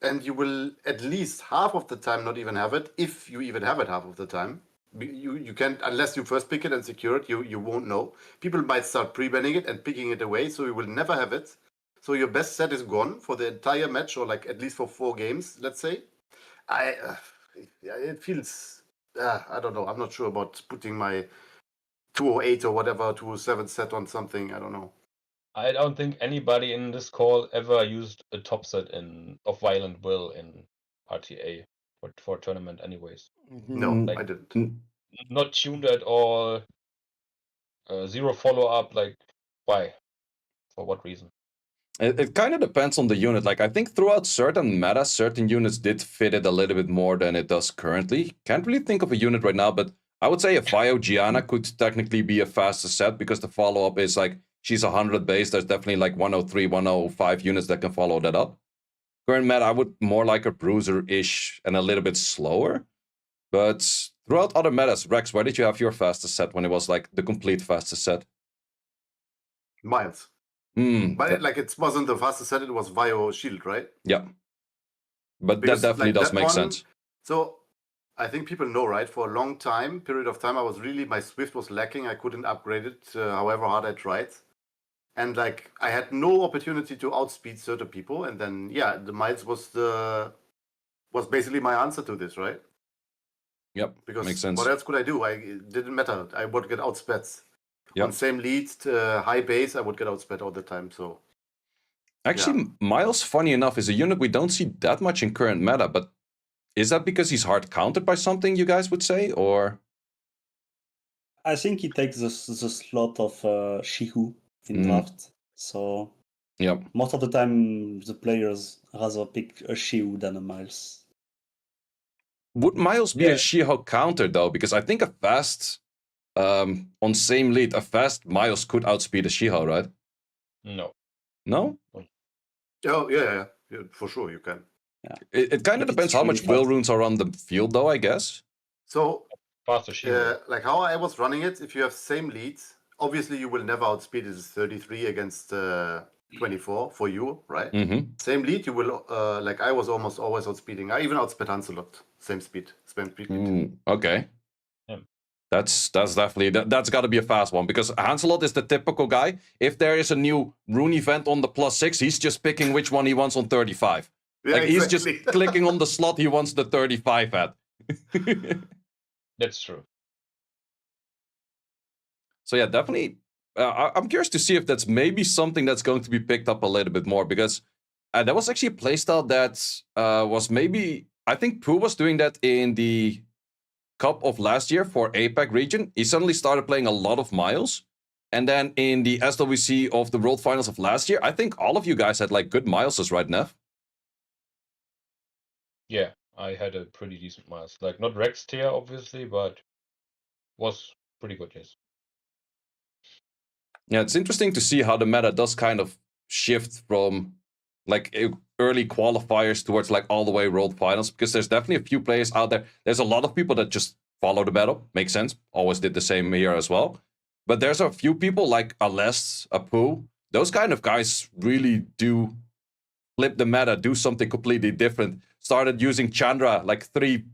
and you will at least half of the time not even have it, if you even have it half of the time. You can't, unless you first pick it and secure it, you won't know. People might start pre-banning it and picking it away, so you will never have it. So your best set is gone for the entire match, or like at least for 4 games, let's say. It feels, I don't know. I'm not sure about putting my 208 or whatever 207 set on something. I don't know. I don't think anybody in this call ever used a top set of Violent Will in RTA for a tournament anyways. No, I didn't. Not tuned at all. 0 follow-up, like why? For what reason? It kind of depends on the unit. Like, I think throughout certain metas, certain units did fit it a little bit more than it does currently. Can't really think of a unit right now, but I would say a Vio Gianna could technically be a faster set, because the follow-up is like, she's 100 base. There's definitely like 103, 105 units that can follow that up. Current meta, I would more like a Bruiser-ish and a little bit slower. But throughout other metas, Rex, where did you have your fastest set when it was like the complete fastest set? Miles. But like, it wasn't the fastest set, it was Vio Shield, right? Yeah. But Because, that definitely like, does that make one- sense. So I think people know, right? For a long period of time, I was really, my Swift was lacking. I couldn't upgrade it, however hard I tried. And like, I had no opportunity to outspeed certain people. And then, yeah, the Miles was basically my answer to this, right? Yep, Because makes sense. what else could I do? It didn't matter. I would get outsped. Yep. On same lead, high base, I would get outsped all the time. So Actually, Miles, funny enough, is a unit we don't see that much in current meta, but is that because he's hard countered by something, you guys would say, or? I think he takes the slot of Shihu in draft. So Yep. most of the time, the players rather pick a Shihu than a Miles. Would Miles be a She-Hulk counter, though? Because I think a fast, on same lead, a fast Miles could outspeed a She-Hulk, right? No. No? Oh, yeah, for sure you can. Yeah. It kind of But depends it's how really much will fast. runes are on the field, though, I guess. So Faster Shield. like how I was running it, if you have same leads, obviously you will never outspeed. It is 33 against 24 for you, right? Mm-hmm. Same lead, you will like I was almost always outspeeding. I even outsped Hanselot. Same speed. Okay. Yeah. That's definitely that's got to be a fast one, because Hanselot is the typical guy. If there is a new Rune event on the +6, he's just picking which one he wants on 35. Yeah, Like he's just exactly. clicking on the slot he wants the 35 at. That's true. So yeah, definitely. I'm curious to see if that's maybe something that's going to be picked up a little bit more, because that was actually a playstyle that was maybe, I think Pooh was doing that in the Cup of last year for APAC region. He suddenly started playing a lot of miles. And then in the SWC of the World Finals of last year, I think all of you guys had like good mileses, right, Nev? Yeah, I had a pretty decent miles. Like not Rex tier, obviously, but was pretty good, yes. Yeah, it's interesting to see how the meta does kind of shift from like early qualifiers towards like all the way World Finals, because there's definitely a few players out there. There's a lot of people that just follow the battle. Makes sense. Always did the same here as well. But there's a few people like a Les, a Pooh. Those kind of guys really do flip the meta, do something completely different. Started using Chandra like three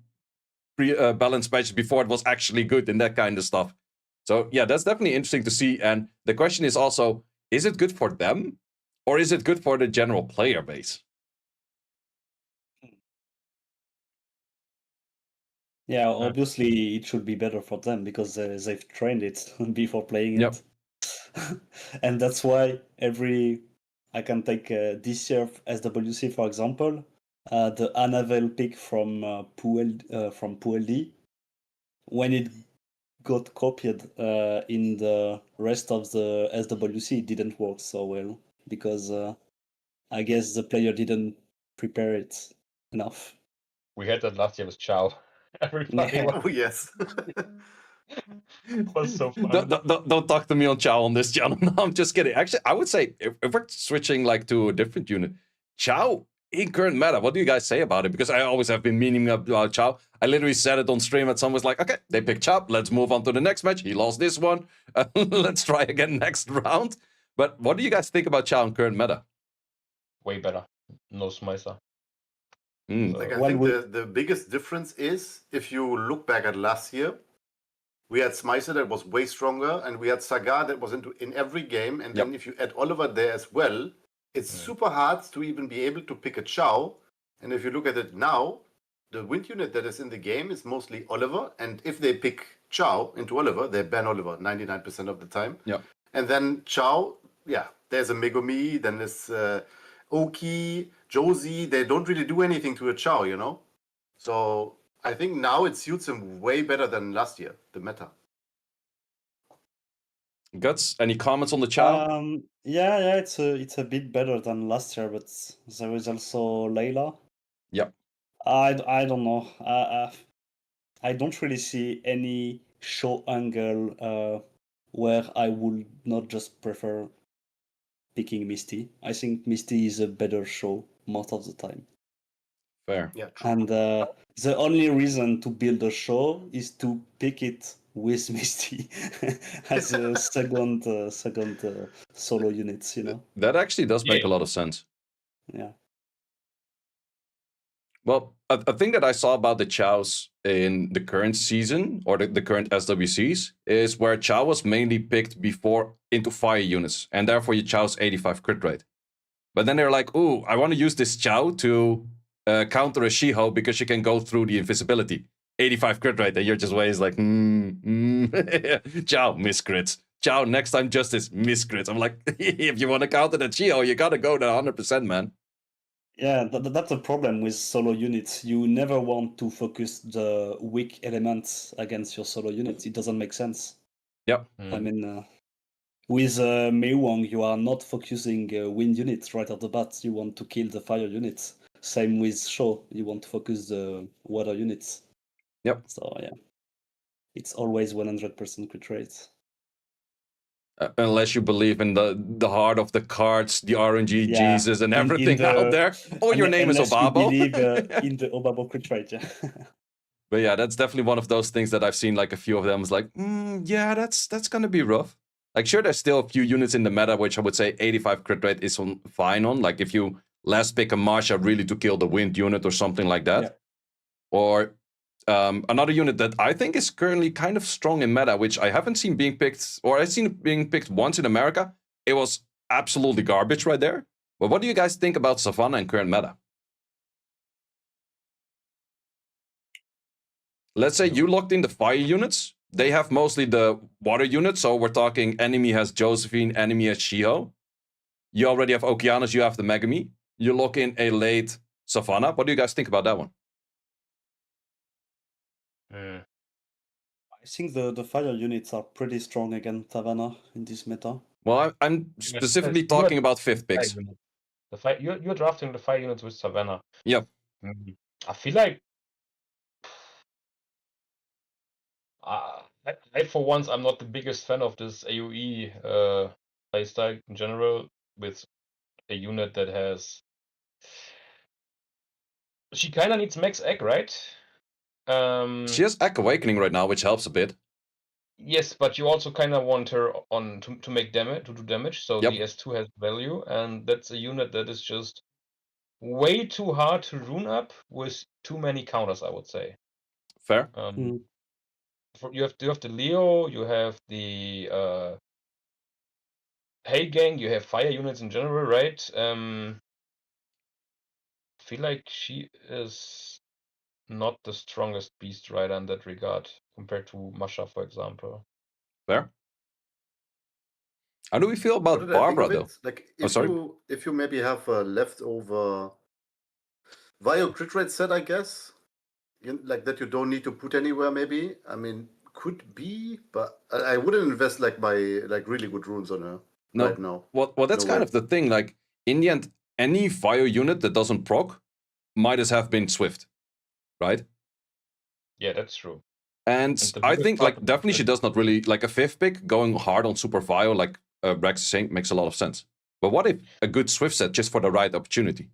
balanced matches before it was actually good and that kind of stuff. So yeah, that's definitely interesting to see. And the question is also, is it good for them or is it good for the general player base? Yeah, obviously it should be better for them because they've trained it before playing Yep. it. And that's why I can take this year SWC, for example, the Anavel pick from PULD, when it got copied in the rest of the SWC, it didn't work so well because I guess the player didn't prepare it enough. We had that last year with Chow. Everybody Yeah. Oh yes. was so fun. Don't talk to me on Chow on this channel. No, I'm just kidding. Actually, I would say if we're switching like to a different unit, Chow in current meta, what do you guys say about it? Because I always have been meaning about Chow. I literally said it on stream and someone was like, okay, they picked Chow. Let's move on to the next match. He lost this one. Let's try again next round. But what do you guys think about Chow in current meta? Way better. No Smicer. Like I think the biggest difference is if you look back at last year, we had Smicer that was way stronger, and we had Saga that was in every game. And then if you add Oliver there as well, it's super hard to even be able to pick a Chow. And if you look at it now, the wind unit that is in the game is mostly Oliver. And if they pick Chow into Oliver, they ban Oliver 99% of the time. Yeah. And then Chow, yeah, there's a Megumi, then there's Oki, Josie. They don't really do anything to a Chow, you know? So I think now it suits him way better than last year, the meta. Guts, any comments on the Chow? Yeah, it's a bit better than last year, but there is also Layla. Yep. I don't know. I don't really see any show angle where I would not just prefer picking Misty. I think Misty is a better show most of the time. Fair. Yeah, true. And the only reason to build a show is to pick it with Misty as a second solo units, you know? That actually does make a lot of sense. Yeah. Well, a thing that I saw about the Chows in the current season, or the current SWCs, is where Chow was mainly picked before into fire units, and therefore you Chow's 85 crit rate. But then they're like, ooh, I want to use this Chow to counter a Shiho because she can go through the invisibility. 85 crit rate, and you're just always like, Chow, miss crits. Chow, next time Justice, miss crits. I'm like, if you want to counter that Shiho, you gotta go to 100%, man. Yeah, that's a problem with solo units. You never want to focus the weak elements against your solo units. It doesn't make sense. Yep. I mean, with Mei Wang, you are not focusing wind units right at the bat. You want to kill the fire units. Same with Sho. You want to focus the water units. Yep. So yeah, it's always 100% crit rate. Unless you believe in the heart of the cards, the RNG, Yeah, Jesus, and everything out there. Or your name is Obabo. You believe in the Obabo crit rate, yeah. But yeah, that's definitely one of those things that I've seen like a few of them is like, yeah, that's gonna be rough. Like, sure, there's still a few units in the meta which I would say 85 crit rate is fine on. Like, if you last pick a Marsha really to kill the wind unit or something like that. Yeah. Or another unit that I think is currently kind of strong in meta, which I haven't seen being picked, or I've seen it being picked once in America. It was absolutely garbage right there. But what do you guys think about Savannah in current meta? Let's say you locked in the fire units. They have mostly the water units. So we're talking enemy has Josephine, enemy has Shiho. You already have Okeanos, you have the Megami. You lock in a late Savannah. What do you guys think about that one? I think the fire units are pretty strong against Savannah in this meta. Well, I'm specifically talking about fifth picks. You're drafting the fire units with Savannah. Yep. I feel like I for once I'm not the biggest fan of this AoE playstyle in general with a unit that has. She kind of needs max egg, right? She has Egg Awakening right now, which helps a bit. Yes, but you also kind of want her on to make damage, to do damage. So Yep. the S2 has value, and that's a unit that is just way too hard to rune up with too many counters, I would say. Fair. You have the Leo, you have the Hey Gang, you have fire units in general, right? I feel like she is not the strongest beast rider in that regard compared to Masha, for example. Fair. How do we feel What about did I think Barbara, of it? though? Like, Oh, sorry. if you maybe have a leftover Vio crit rate set, I guess, like that you don't need to put anywhere. Maybe, I mean, could be, but I wouldn't invest like really good runes on her No. right now. Well, that's No kind way. of the thing. Like, in the end, any fire unit that doesn't proc might as have been Swift, right? Yeah, that's true. And the I biggest think, part like, of definitely it- she does not really, like, a fifth pick going hard on Super Vio, like Brax is saying, makes a lot of sense. But what if a good Swift set just for the right opportunity?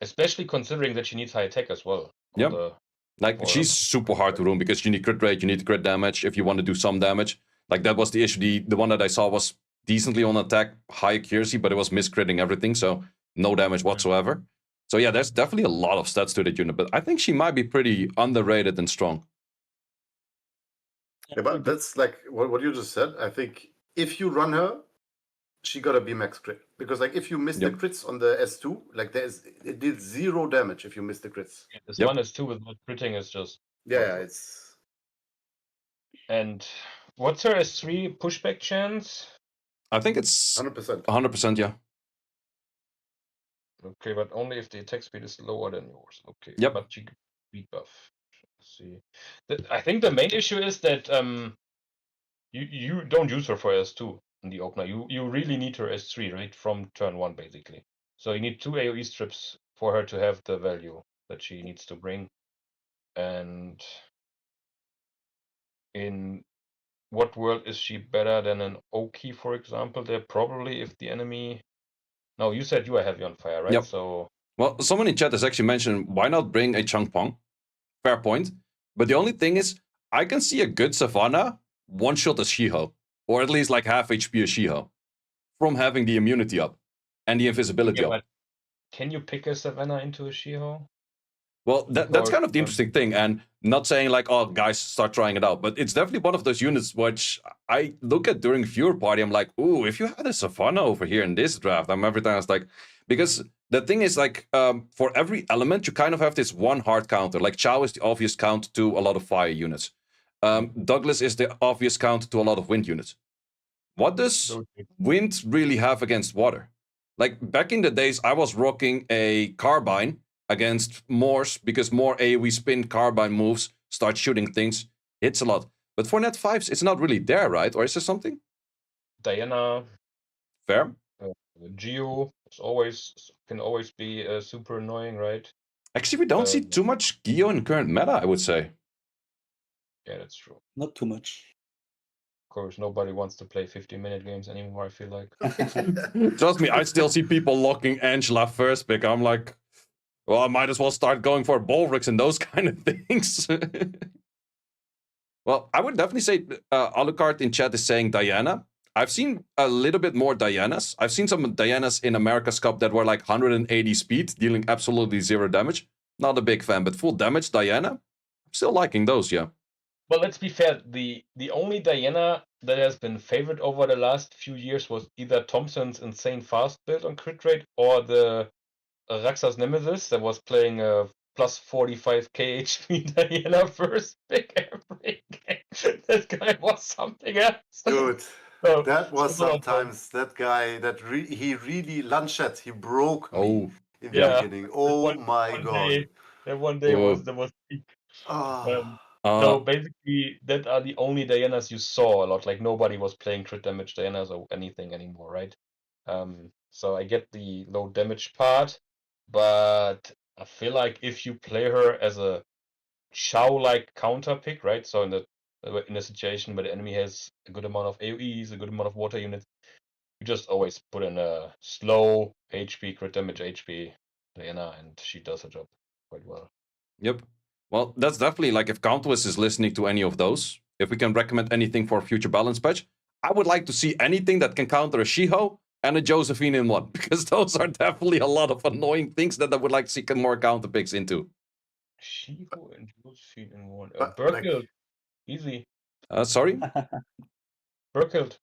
Especially considering that she needs high attack as well. Yeah. Like, Or- she's super hard to rune because you need crit rate, you need crit damage if you want to do some damage. Like, that was the issue. The one that I saw was decently on attack, high accuracy, but it was miscritting everything, so no damage whatsoever. So yeah, there's definitely a lot of stats to that unit, but I think she might be pretty underrated and strong. Yeah, but that's like what you just said. I think if you run her, she gotta be max crit, because like if you miss the Yep. crits on the S2, like it did 0 damage if you miss the crits. This Yep. one is two without critting is just. Yeah, it's And what's her S3 pushback chance? I think it's 100%. 100%, yeah. Okay, but only if the attack speed is lower than yours. Okay. Yep. But she beat buff. Let's see. I think the main issue is that you don't use her for S2 in the opener. You really need her S3, right? From turn 1, basically. So you need 2 AoE strips for her to have the value that she needs to bring. And in what world is she better than an Oki, for example? There probably if the enemy. No, you said you are heavy on fire, right? Yep. So Well, someone in chat has actually mentioned, why not bring a Chung Pong? Fair point. But the only thing is, I can see a good Savannah one-shot a Shiho, or at least like half HP a Shiho, from having the immunity up and the invisibility yeah, up. but can you pick a Savannah into a Shiho? Well, that's kind of the interesting thing, and not saying like, oh, guys, start trying it out, but it's definitely one of those units which I look at during viewer party. I'm like, ooh, if you had a Savannah over here in this draft, I'm every time it's like, because the thing is like, for every element, you kind of have this one hard counter. Like Chow is the obvious counter to a lot of fire units. Douglas is the obvious counter to a lot of wind units. What does wind really have against water? Like back in the days, I was rocking a carbine against Morse because more AoE spin carbine moves, start shooting things, hits a lot. But for net 5s, it's not really there, right? Or is there something? Diana. Fair. Geo can always be super annoying, right? Actually, we don't see too much Geo in current meta, I would say. Yeah, that's true. Not too much. Of course, nobody wants to play 50-minute games anymore, I feel like. Trust me, I still see people locking Angela first pick. I'm like, well, I might as well start going for Bolrix and those kind of things. Well, I would definitely say Alucard in chat is saying Diana. I've seen a little bit more Dianas. I've seen some Dianas in America's Cup that were like 180 speed, dealing absolutely 0 damage. Not a big fan, but full damage Diana, I'm still liking those, yeah. Well, let's be fair. The only Diana that has been favored over the last few years was either Thompson's insane fast build on crit rate or the Raxa's Nemesis that was playing a plus 45k HP Diana first pick every game. That guy was something else. Dude, So, that was so sometimes that guy that he really lunched. He broke me Oh, in the yeah. beginning. Oh my One god. day, that one day Oh. was peak. Ah. So basically, that are the only Dianas you saw a lot. Like nobody was playing crit damage Dianas or anything anymore, right? So I get the low damage part, but I feel like if you play her as a Shao-like counter pick, right? So in a situation where the enemy has a good amount of AoEs, a good amount of water units, you just always put in a slow HP crit damage HP Diana, and she does her job quite well. Yep. Well, that's definitely like if Countess is listening to any of those, if we can recommend anything for a future balance patch, I would like to see anything that can counter a Shiho and a Josephine in one, because those are definitely a lot of annoying things that I would like to see more counter picks into. Shiho and Josephine in one. But, Burkhild, easy. Sorry? Burkhild.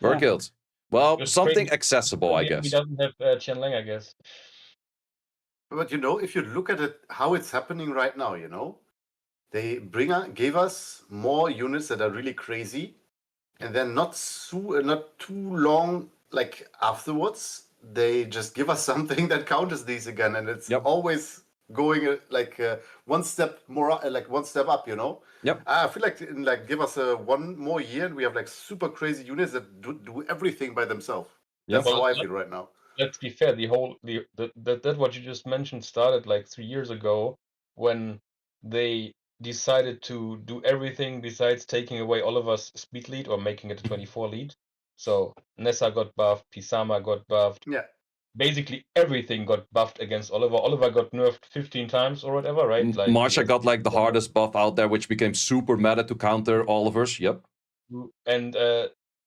Burkhild. Well, Just something crazy. accessible, I He guess. doesn't have Chen Lang, I guess. But you know, if you look at it, how it's happening right now, you know, they gave us more units that are really crazy, and then not too long like afterwards, they just give us something that counters these again, and it's Yep. always going one step more, like one step up, you know. Yep. I feel like give us one more year, and we have like super crazy units that do everything by themselves. Yep. That's how I feel right now. Let's be fair. That what you just mentioned started like 3 years ago when they decided to do everything besides taking away Oliver's speed lead or making it a 24 lead. So Nessa got buffed, Pisama got buffed. Yeah. Basically everything got buffed against Oliver. Oliver got nerfed 15 times or whatever, right? Like Marsha got like the hardest buff out there, which became super meta to counter Oliver's. Yep. And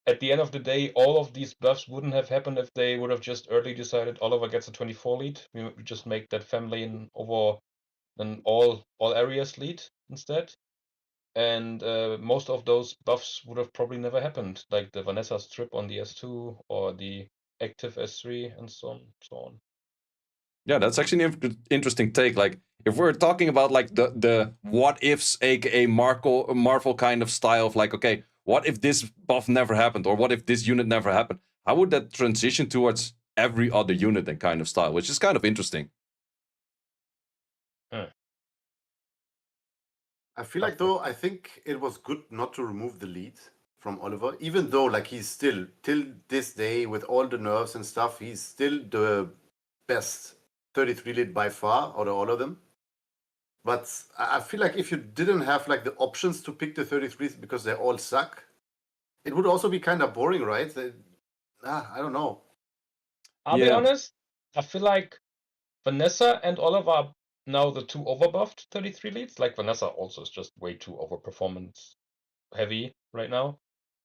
at the end of the day, all of these buffs wouldn't have happened if they would have just early decided Oliver gets a 24 lead. We just make that family over an all areas lead instead. And most of those buffs would have probably never happened, like the Vanessa strip on the S2 or the active S3 and so on. Yeah, that's actually an interesting take. Like, if we're talking about like the what ifs, aka Marvel kind of style of like, okay, what if this buff never happened, or what if this unit never happened? How would that transition towards every other unit and kind of style, which is kind of interesting. I feel like though, I think it was good not to remove the lead from Oliver, even though like he's still till this day with all the nerfs and stuff, he's still the best 33 lead by far out of all of them. But I feel like if you didn't have like the options to pick the 33s because they all suck, it would also be kind of boring, right? I don't know. I'll be honest, I feel like Vanessa and Oliver are now the two overbuffed 33 leads. Like Vanessa also is just way too overperformance heavy right now.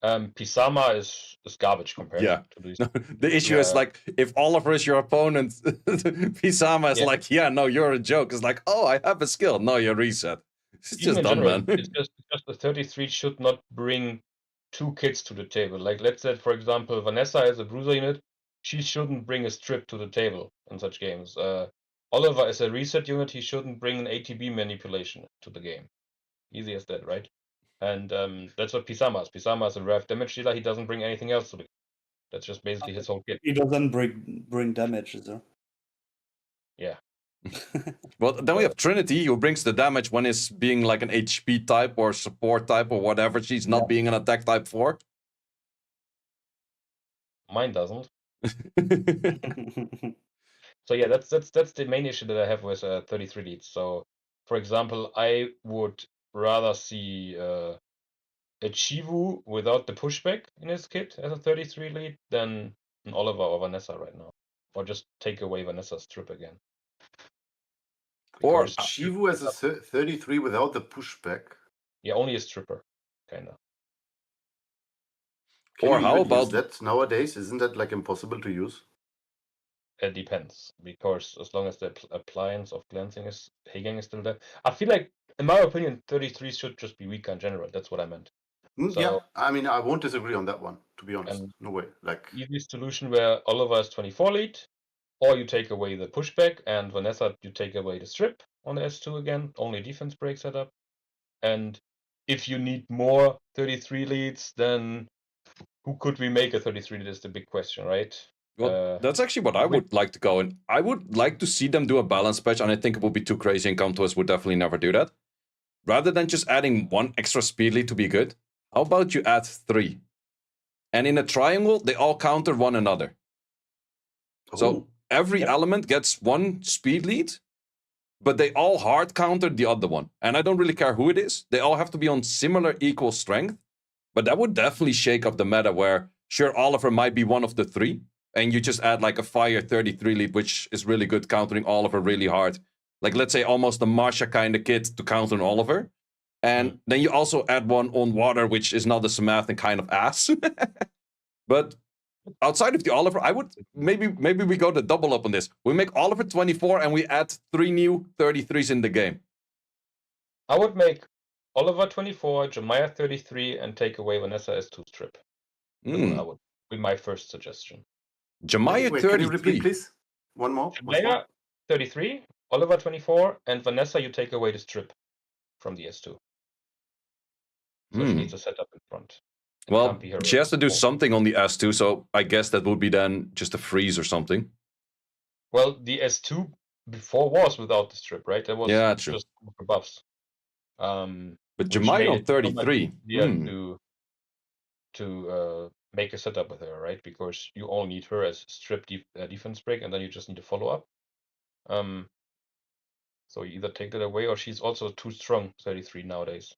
Pisama is garbage compared to these. The issue is like if Oliver is your opponent, Pisama is like, yeah, no, you're a joke. It's like, oh, I have a skill. No, you're reset. It's just done, man. It's just the 33 should not bring two kids to the table. Like let's say, for example, Vanessa is a bruiser unit. She shouldn't bring a strip to the table in such games. Oliver is a reset unit. He shouldn't bring an ATB manipulation to the game. Easy as that, right? And that's what Pisama is. Pisama is a rev damage dealer. He doesn't bring anything else to the game. That's just basically his whole kit. He doesn't bring damage, is there? Yeah. Well, then we have Trinity, who brings the damage when it's being like an HP type or support type or whatever. She's not being an attack type 4. Mine doesn't. So yeah, that's the main issue that I have with 33 leads. So, for example, I would rather see a Chivu without the pushback in his kit as a 33 lead than an Oliver or Vanessa right now, or just take away Vanessa's strip again. Or Chivu as a 33 without the pushback. Yeah, only a stripper. kind of. Can Or you how even use about that nowadays? Isn't that like impossible to use? It depends, because as long as the appliance of glancing is Hagang is still there, I feel like, in my opinion, 33 should just be weaker in general. That's what I meant. Yeah, So, I mean, I won't disagree on that one, to be honest. and No way. Like, easy solution where Oliver is 24 lead, or you take away the pushback, and Vanessa, you take away the strip on the S2 again, only defense break setup. And if you need more 33 leads, then who could we make a 33 lead is the big question, right? well, that's actually what I we- would like to go in. I would like to see them do a balance patch, and I think it would be too crazy, and Comtois would definitely never do that. Rather than just adding one extra speed lead to be good, how about you add 3? And in a triangle, they all counter one another. So oh, every Yep. element gets one speed lead, but they all hard counter the other one. And I don't really care who it is. They all have to be on similar equal strength. But that would definitely shake up the meta where, sure, Oliver might be one of the 3, and you just add like a fire 33 lead, which is really good countering Oliver really hard. Like, let's say almost a Marsha kind of kit to counter Oliver. And then you also add one on water, which is not a Samath and kind of ass. But outside of the Oliver, I would maybe we go to double up on this. We make Oliver 24 and we add 3 new 33s in the game. I would make Oliver 24, Jemiah 33, and take away Vanessa S2 strip. That's what I would be my first suggestion. Jemiah wait, 33. can you repeat, please? One more. Jemiah 33, Oliver 24, and Vanessa, you take away the strip from the S2. So she needs a setup in front. It Well, can't be her she has to do own. something on the S2, so I guess that would be then just a freeze or something. Well, the S2 before was without the strip, right? That was Yeah, true. just for buffs. But Which Jemiah made on it so much 33. easier to make a setup with her, right? Because you all need her as strip defense break, and then you just need to follow up. So you either take that away, or she's also too strong, 33 nowadays.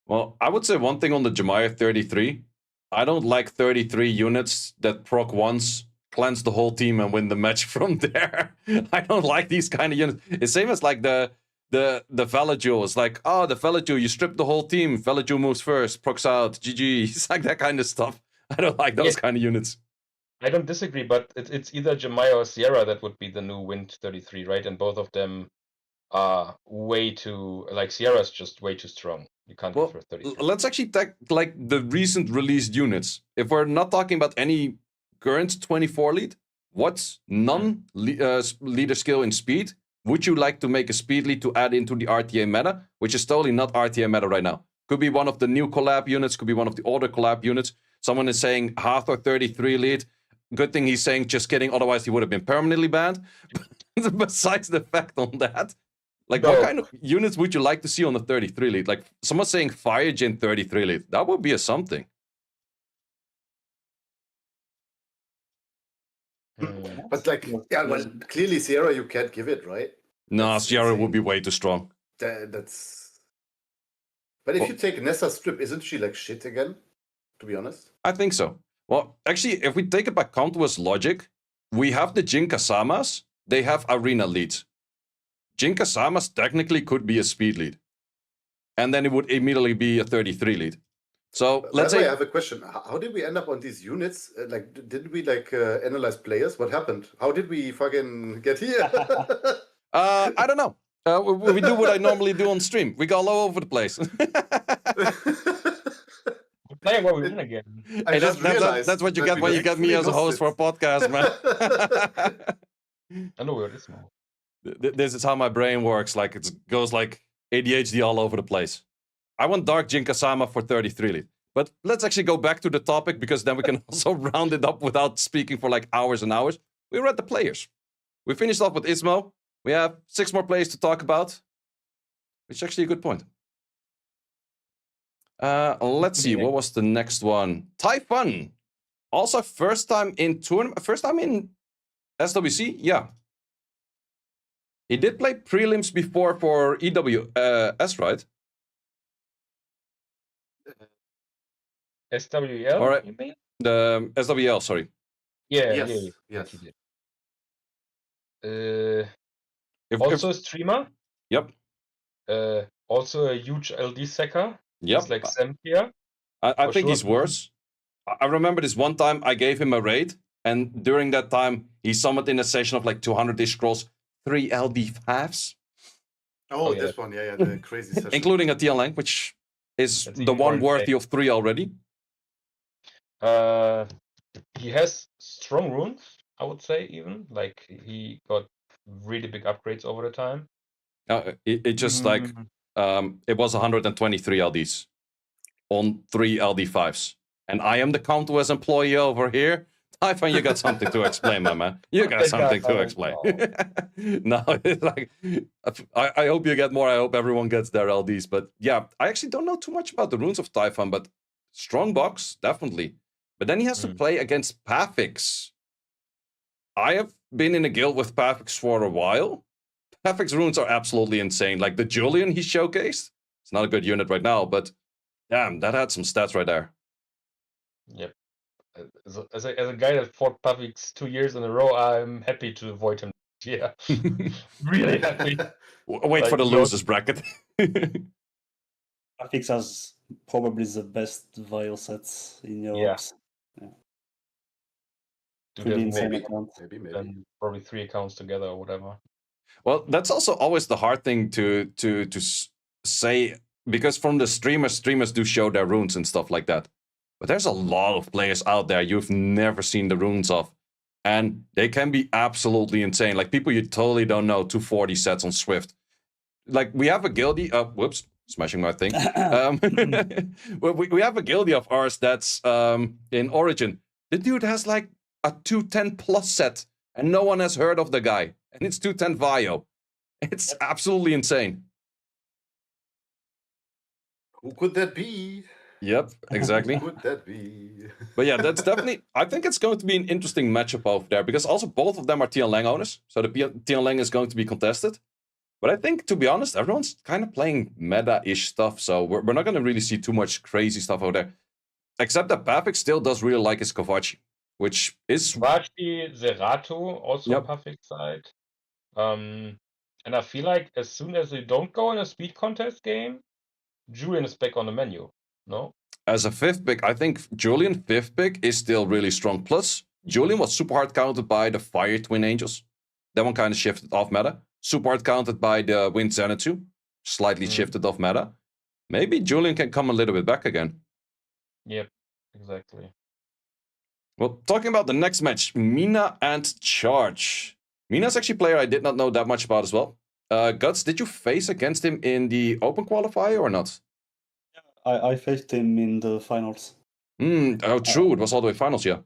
Well, I would say one thing on the Jemiah 33. I don't like 33 units that proc once, cleanse the whole team, and win the match from there. I don't like these kind of units. It's same as like the Valajul. It's like, oh, the Valajul, you strip the whole team. Valajul moves first, procs out, GG. It's like that kind of stuff. I don't like those kind of units. I don't disagree, but it's either Jemiah or Sierra that would be the new Wind 33, right? And both of them are way too, like, Sierra's just way too strong. You can't give her 33. Let's actually take like the recent released units. If we're not talking about any current 24 lead, what non-leader skill in speed would you like to make a speed lead to add into the RTA meta, which is totally not RTA meta right now? Could be one of the new collab units, could be one of the older collab units. Someone is saying Hathor 33 lead. Good thing he's saying just kidding, otherwise he would have been permanently banned. Besides the fact on that, like, what kind of units would you like to see on the 33 lead? Like, someone saying Fire Jin 33 lead. That would be a something. But like, yeah, well, clearly Sierra, you can't give it, right? No, Sierra would be way too strong. That's. But if you take Nessa strip, isn't she like shit again? To be honest, I think so. Well, actually, if we take it by Kanto's logic, we have the Jin Kasamas. They have arena leads. Jin Kasamas technically could be a speed lead. And then it would immediately be a 33 lead. So let's say I have a question. How did we end up on these units? Like, didn't we like analyze players? What happened? How did we fucking get here? I don't know. We do what I normally do on stream. We go all over the place. Playing what we win again. I just realized that's what you that get we when you get me as a host for a podcast, man. I know where it is now. This is how my brain works. Like, it goes like ADHD all over the place. I want Dark Jin Kasama for 33 lead. But let's actually go back to the topic, because then we can also round it up without speaking for like hours and hours. We read the players. We finished off with Ismo. We have 6 more players to talk about, which is actually a good point. Let's see, what was the next one? Typhon. Also first time in tournament, first time in SWC? Yeah. He did play prelims before for EWS, right? SWL, All right. you mean? The SWL, sorry. Yeah, yes. he did. Also a streamer. Yep. Also a huge LD secker. Yep. He's like Sam here. I for think sure. he's worse. I remember this one time I gave him a raid, and during that time he summoned in a session of like 200-ish scrolls 3 LD5s, Oh, yeah. this one, yeah, the crazy session. including a TL which is That's the even one more worthy of 3 already. He has strong runes, I would say, even. Like, he got really big upgrades over the time. It just like it was 123 LDs on 3 LD5s, and I am the Countess employee over here. Typhon, you got something to explain, my man. You got That something guy, to explain. No, it's like I hope you get more. I hope everyone gets their LDs. But yeah, I actually don't know too much about the runes of Typhon, but strong box, definitely. But then he has to play against Pafix. I have been in a guild with Pafix for a while. Pafix runes are absolutely insane. Like the Julian he showcased, it's not a good unit right now, but damn, that had some stats right there. Yep. As a guy that fought Pavix 2 years in a row, I'm happy to avoid him. Yeah, really happy. Wait Like, for the he also- losers bracket. Graphics has probably the best vial sets in Europe. Dude Pretty has insane maybe. account. Maybe. and probably 3 accounts together or whatever. Well, that's also always the hard thing to say, because from the streamers do show their runes and stuff like that. But there's a lot of players out there you've never seen the runes of, and they can be absolutely insane. Like people you totally don't know, 240 sets on Swift. Like we have a guildie. Whoops, smashing my thing. We have a guildie of ours that's in Origin. The dude has like a 210 plus set, and no one has heard of the guy. And it's 210 Vio. It's absolutely insane. Who could that be? Yep, exactly. Who could that be? But yeah, that's definitely. I think it's going to be an interesting matchup over there because also both of them are TL Lang owners, so the TL Lang is going to be contested. But I think, to be honest, everyone's kind of playing meta-ish stuff, so we're not going to really see too much crazy stuff over there. Except that Pavik still does really like his Kovaci, which is... Kovaci, Zerato, also Yep. Pavix side. And I feel like as soon as they don't go in a speed contest game, Julian is back on the menu. No? As a 5th pick, I think Julian 5th pick is still really strong. Plus, Julian was super hard counted by the Fire Twin Angels. That one kind of shifted off meta. Super hard counted by the Wind Zenitsu. Slightly shifted off meta. Maybe Julian can come a little bit back again. Yep, exactly. Well, talking about the next match, Mina and Charge. Mina's actually a player I did not know that much about as well. Guts, did you face against him in the open qualifier or not? I faced him in the finals. Oh, true. It was all the way finals, yeah.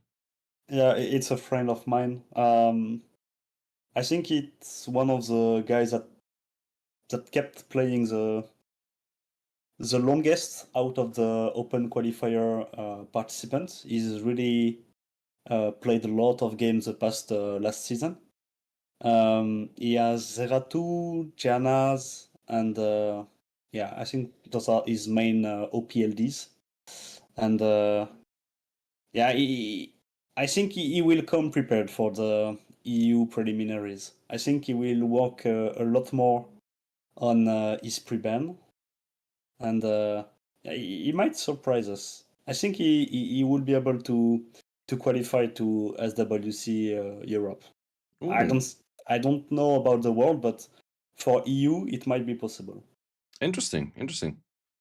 Yeah, it's a friend of mine. I think it's one of the guys that kept playing the longest out of the open qualifier participants. He's really played a lot of games the past last season. He has Zeratu, Janas, and yeah, I think those are his main OPLDs. And yeah, I think he will come prepared for the EU preliminaries. I think he will work a lot more on his pre-ban, and he might surprise us. I think he will be able to qualify to SWC Europe. Ooh. I don't know about the world, but for EU it might be possible. Interesting.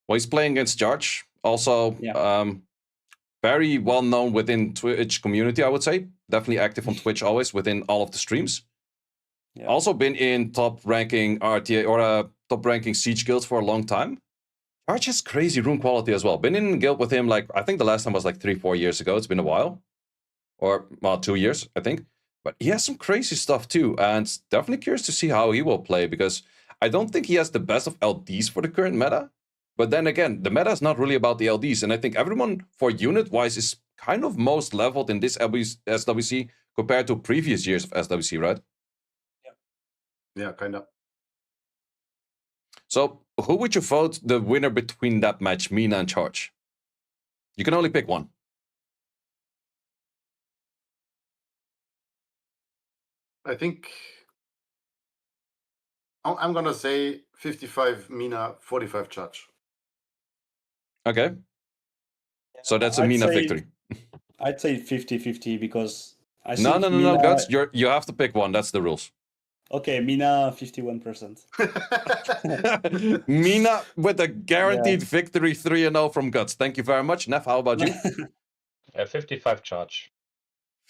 Well, he's playing against Charge. Also, Yeah. Very well known within Twitch community, I would say. Definitely active on Twitch always within all of the streams. Yeah. Also been in top ranking RTA or top ranking Siege guilds for a long time. Charge has crazy rune quality as well. Been in a guild with him like, I think the last time was like 3-4 years ago. It's been a while. Or, well, 2 years, I think. But he has some crazy stuff too. And definitely curious to see how he will play because I don't think he has the best of LDs for the current meta. But then again, the meta is not really about the LDs. And I think everyone for unit-wise is kind of most leveled in this SWC compared to previous years of SWC, right? Yeah, kind of. So who would you vote the winner between that match, Mina and Charge? You can only pick one. I think I'm gonna say 55 Mina, 45 Charge. Okay. So that's a I'd Mina say- victory. I'd say 50-50 because I No, think no, Mina, Guts. You have to pick one. That's the rules. Okay, Mina 51%. Mina with a guaranteed victory 3-0 from Guts. Thank you very much. Neff, how about you? 55 charge.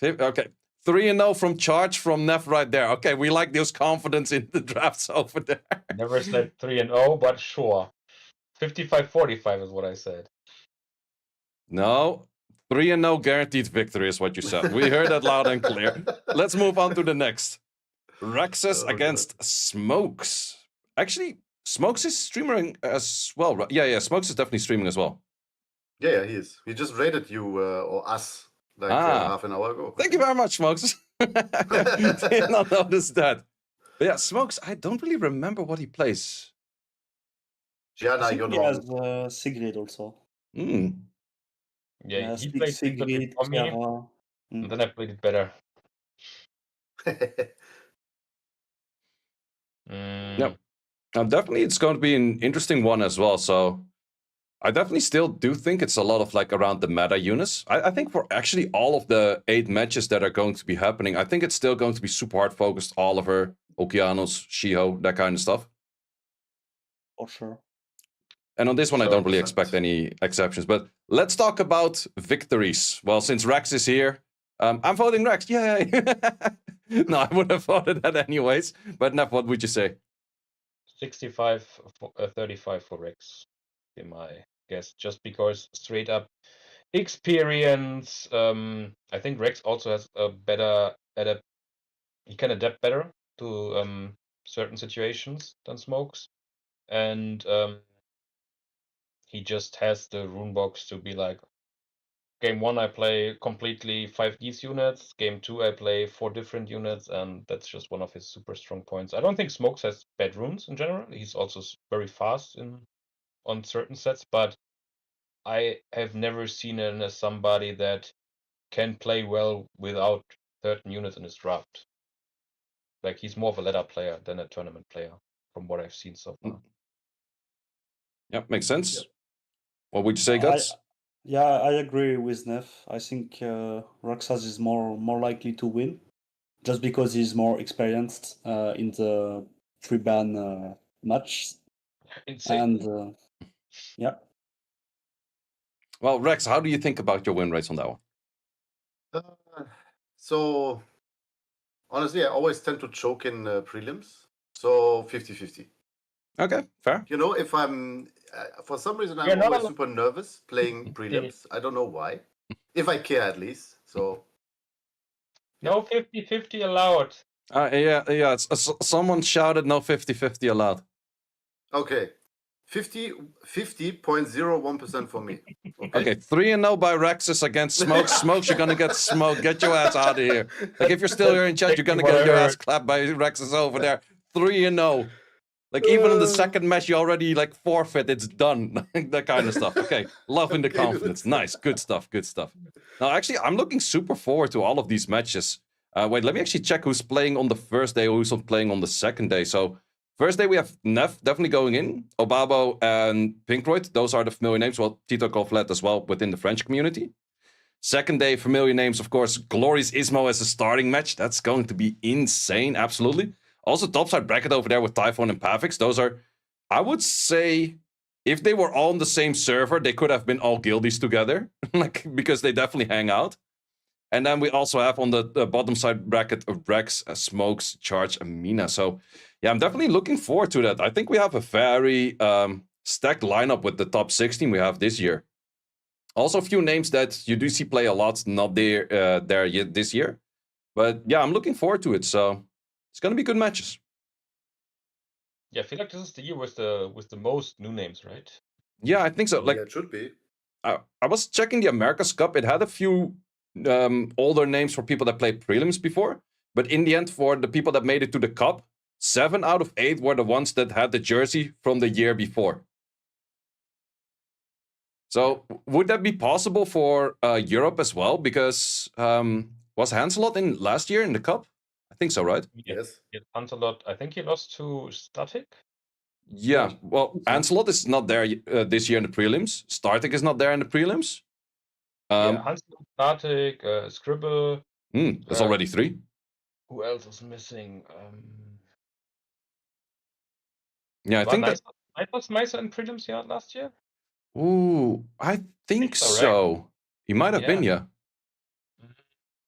Okay. 3-0 from Charge from Neff right there. Okay, we like this confidence in the drafts over there. Never said 3-0, but sure. 55-45 is what I said. No, 3-0 guaranteed victory is what you said. We heard that loud and clear. Let's move on to the next. Rexus Oh, against Smokes. Actually, Smokes is streaming as well. Right? Yeah, Smokes is definitely streaming as well. Yeah, he is. He just rated you or us like half an hour ago. Thank you very much, Smokes. Did not notice that. But yeah, Smokes, I don't really remember what he plays. Gianna, I think you're he has wrong. Sigrid also. Yeah, he Speak played Sigrid, for me, Chiara. and then I played it better. Yep. Now, definitely it's going to be an interesting one as well. So I definitely still do think it's a lot of like around the meta units. I think for actually all of the 8 matches that are going to be happening, I think it's still going to be super hard focused. Oliver, Okeanos, Shiho, that kind of stuff. For sure. And on this one, I don't really 100%. expect any exceptions. But let's talk about victories. Well, since Rex is here, I'm voting Rex. Yay! No, I would have voted that anyways. But Neff, what would you say? 65-35 for Rex, in my guess. Just because straight up experience. I think Rex also has a better he can adapt better to certain situations than Smokes, and he just has the rune box to be like, game 1 I play completely 5 these units, game 2 I play 4 different units, and that's just one of his super strong points. I don't think Smokes has bad runes in general. He's also very fast on certain sets, but I have never seen him as somebody that can play well without certain units in his draft. Like, he's more of a ladder player than a tournament player, from what I've seen so far. Yep, makes sense. Yep. What would you say, Guts? I agree with Neff. I think Roxas is more likely to win, just because he's more experienced in the free ban match. Insane. And yeah, Well, Rex, how do you think about your win rates on that one? So, honestly, I always tend to choke in prelims. So, 50-50. Okay, fair. You know, if I'm, for some reason, You're I'm not always al- super nervous playing prelims. I don't know why. If I care, at least. So, No 50-50 allowed. Yeah. Someone shouted no 50-50 allowed. okay. 50.01% for me. Okay, 3-0 by Rexus against Smokes. Smokes, you're gonna get smoked. Get your ass out of here. Like, if you're still here in chat, you're gonna get your ass clapped by Rexus over there. 3-0. Like, even in the second match, you already like forfeit. It's done. That kind of stuff. Okay, loving the Okay, confidence. Nice, good stuff. Good stuff. Now, actually, I'm looking super forward to all of these matches. Wait, let me actually check who's playing on the first day, who's playing on the second day. So, first day we have Neff definitely going in, Obabo and Pinkroyd. Those are the familiar names. Well, Tito Kovlet as well within the French community. Second day, familiar names, of course, Glorious Ismo as a starting match. That's going to be insane, absolutely. Also, topside bracket over there with Typhon and Pavix. Those are, I would say, if they were all on the same server, they could have been all guildies together, like, because they definitely hang out. And then we also have on the bottom side bracket of Rex, Smokes, Charge, and Mina. So, yeah, I'm definitely looking forward to that. I think we have a very stacked lineup with the top 16 we have this year. Also, a few names that you do see play a lot, not there yet this year. But yeah, I'm looking forward to it. So it's going to be good matches. Yeah, I feel like this is the year with the most new names, right? Yeah, I think so. Like, yeah, it should be. I was checking the America's Cup. It had a few older names for people that played prelims before. But in the end, for the people that made it to the Cup, 7 out of 8 were the ones that had the jersey from the year before. So would that be possible for Europe as well? Because was Hanselot in last year in the Cup? I think so, right? Yes. Hanselot, I think he lost to Static. Yeah, well, so. Ancelot is not there this year in the prelims. Startic is not there in the prelims. Yeah, Hansel, Static, Scribble. That's already 3. Who else is missing? Yeah, I think that. Was Meiser in prelims last year? Ooh, I think so, right? so. He might have been, yeah.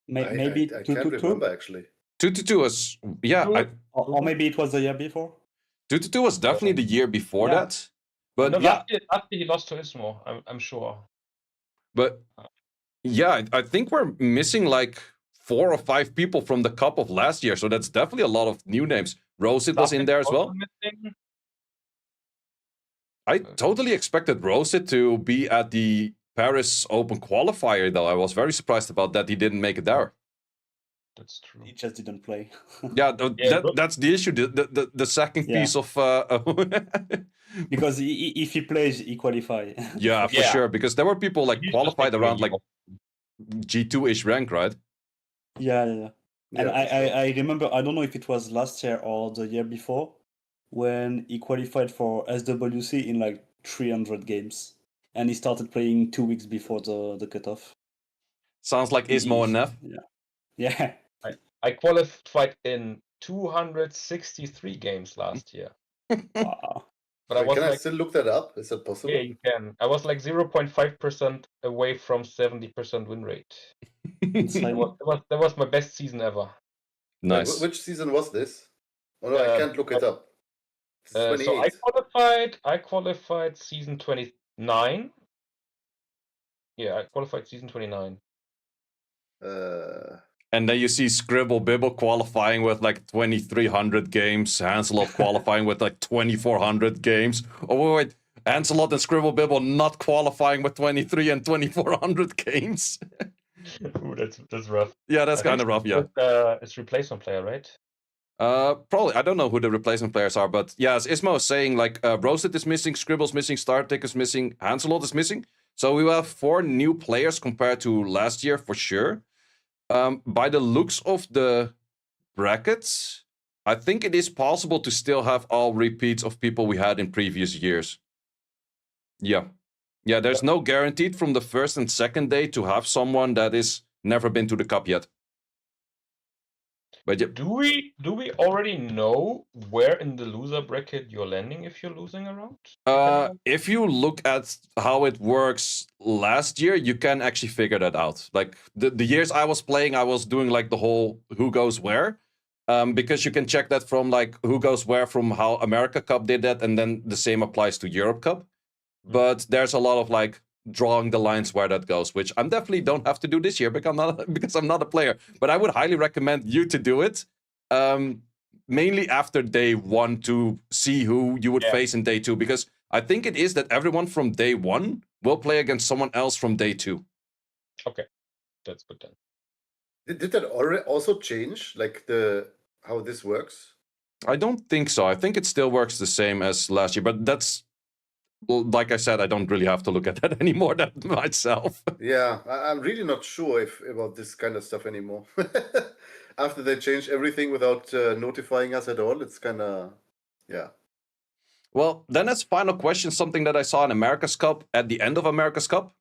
Maybe I 2 can't to 2, remember actually. 2-2 was, yeah. or maybe it was the year before. 2-2 was definitely the year before Yeah. that. But no, yeah, last year he lost to Ismo, I'm sure. but yeah, I think we're missing like 4 or 5 people from the cup of last year. So that's definitely a lot of new names. Rosit was in there as well. Missing. I totally expected Rosit to be at the Paris Open qualifier, though. I was very surprised about that he didn't make it there. That's true. He just didn't play. Yeah, that's the issue. The second piece of because if he plays, he qualify. yeah, for sure. Because there were people like qualified around like G2-ish rank, right? Yeah. And I remember, I don't know if it was last year or the year before, when he qualified for SWC in like 300 games. And he started playing 2 weeks before the cutoff. Sounds like Ismo and Neff. Yeah. I qualified in 263 games last year. Wow. But Wait, I still look that up? Is that possible? Yeah, you can. I was like 0.5% away from 70% win rate. That was my best season ever. Nice. Wait, which season was this? Oh no, I can't look it up. So I qualified season 29. Yeah, I qualified season 29. And then you see Scribble Bibble qualifying with like 2,300 games, Hanselot qualifying with like 2,400 games. Oh, wait, Hanselot and Scribble Bibble not qualifying with 23 and 2,400 games. Ooh, that's rough. Yeah, that's kind of rough, yeah. It's replacement player, right? Probably. I don't know who the replacement players are, but yeah, as Ismo is saying, like Roasted is missing, Scribble's missing, Startic is missing, Hanselot is missing. So we will have 4 new players compared to last year for sure. By the looks of the brackets, I think it is possible to still have all repeats of people we had in previous years. Yeah, there's no guaranteed from the first and second day to have someone that is never been to the cup yet. But yeah. Do we already know where in the loser bracket you're landing if you're losing a round? If you look at how it works last year, you can actually figure that out. Like the years I was playing, I was doing like the whole who goes where. Because you can check that from like who goes where from how America Cup did that, and then the same applies to Europe Cup. But there's a lot of like drawing the lines where that goes, which I definitely don't have to do this year because I'm not a player. But I would highly recommend you to do it. Mainly after day 1 to see who you would face in day 2, because I think it is that everyone from day 1 will play against someone else from day 2. Okay, that's good then. Did that also change, like how this works? I don't think so. I think it still works the same as last year, but that's, like I said, I don't really have to look at that anymore myself. Yeah, I'm really not sure about this kind of stuff anymore. After they changed everything without notifying us at all, it's kind of, yeah. Well, then as final question, something that I saw in America's Cup, at the end of America's Cup,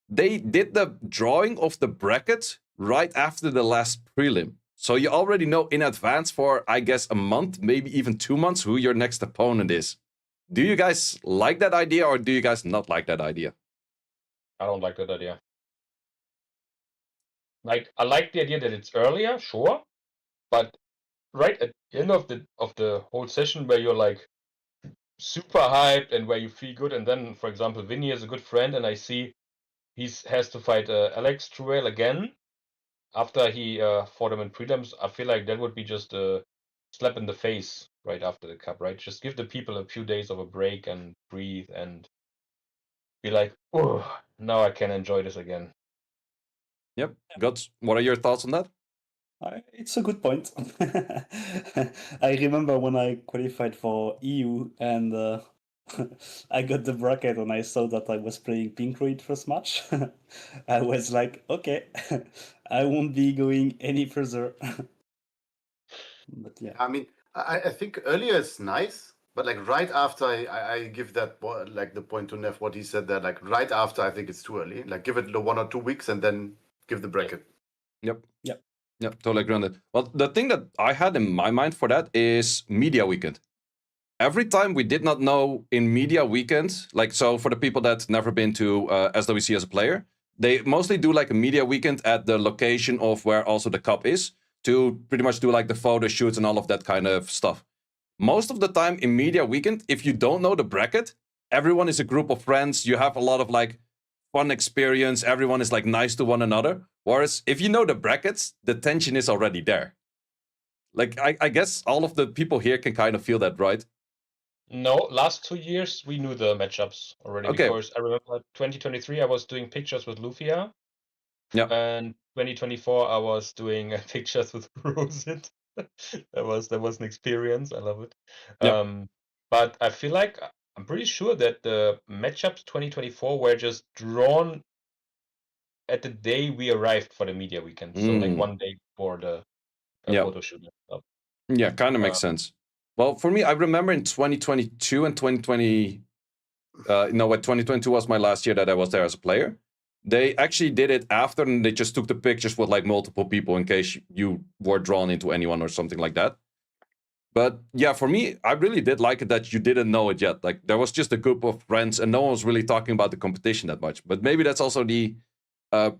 they did the drawing of the bracket right after the last prelim. So you already know in advance for, I guess, a month, maybe even 2 months, who your next opponent is. Do you guys like that idea, or do you guys not like that idea? I don't like that idea. Like, I like the idea that it's earlier, sure, but right at the end of the whole session where you're like super hyped and where you feel good, and then, for example, Vinny is a good friend, and I see he has to fight Alex Truel again after he fought him in prelims. I feel like that would be just a slap in the face right after the cup, right? Just give the people a few days of a break and breathe and be like, oh, now I can enjoy this again. Yep. Guts, what are your thoughts on that? It's a good point. I remember when I qualified for EU and I got the bracket and I saw that I was playing Pinkroid first match. I was like, okay, I won't be going any further. But yeah. I mean, I think earlier is nice, But like right after I give that like the point to Neff what he said there, like right after I think it's too early. Like give it the 1 or 2 weeks and then give the bracket. Yep. Yep. Yep, totally agree on that. Well, the thing that I had in my mind for that is media weekend. Every time we did not know in media weekend, like, so for the people that's never been to SWC as a player, they mostly do like a media weekend at the location of where also the cup is to pretty much do like the photo shoots and all of that kind of stuff. Most of the time in media weekend, if you don't know the bracket, everyone is a group of friends. You have a lot of like fun experience. Everyone is like nice to one another. Whereas if you know the brackets, the tension is already there. Like, I guess all of the people here can kind of feel that, right? No, last 2 years we knew the matchups already Okay. because I remember 2023 I was doing pictures with Lufia. Yeah. And 2024 I was doing pictures with Rosit. that was an experience. I love it. Yeah. But I feel like I'm pretty sure that the matchups 2024 were just drawn at the day we arrived for the media weekend. So like 1 day before the Yeah. photo shoot and stuff. Yeah, kind of makes sense. Well, for me, I remember in 2022 and 2020, what 2022 was my last year that I was there as a player. They actually did it after, and they just took the pictures with like multiple people in case you were drawn into anyone or something like that. But yeah, for me, I really did like it that you didn't know it yet. Like there was just a group of friends, and no one was really talking about the competition that much. But maybe that's also the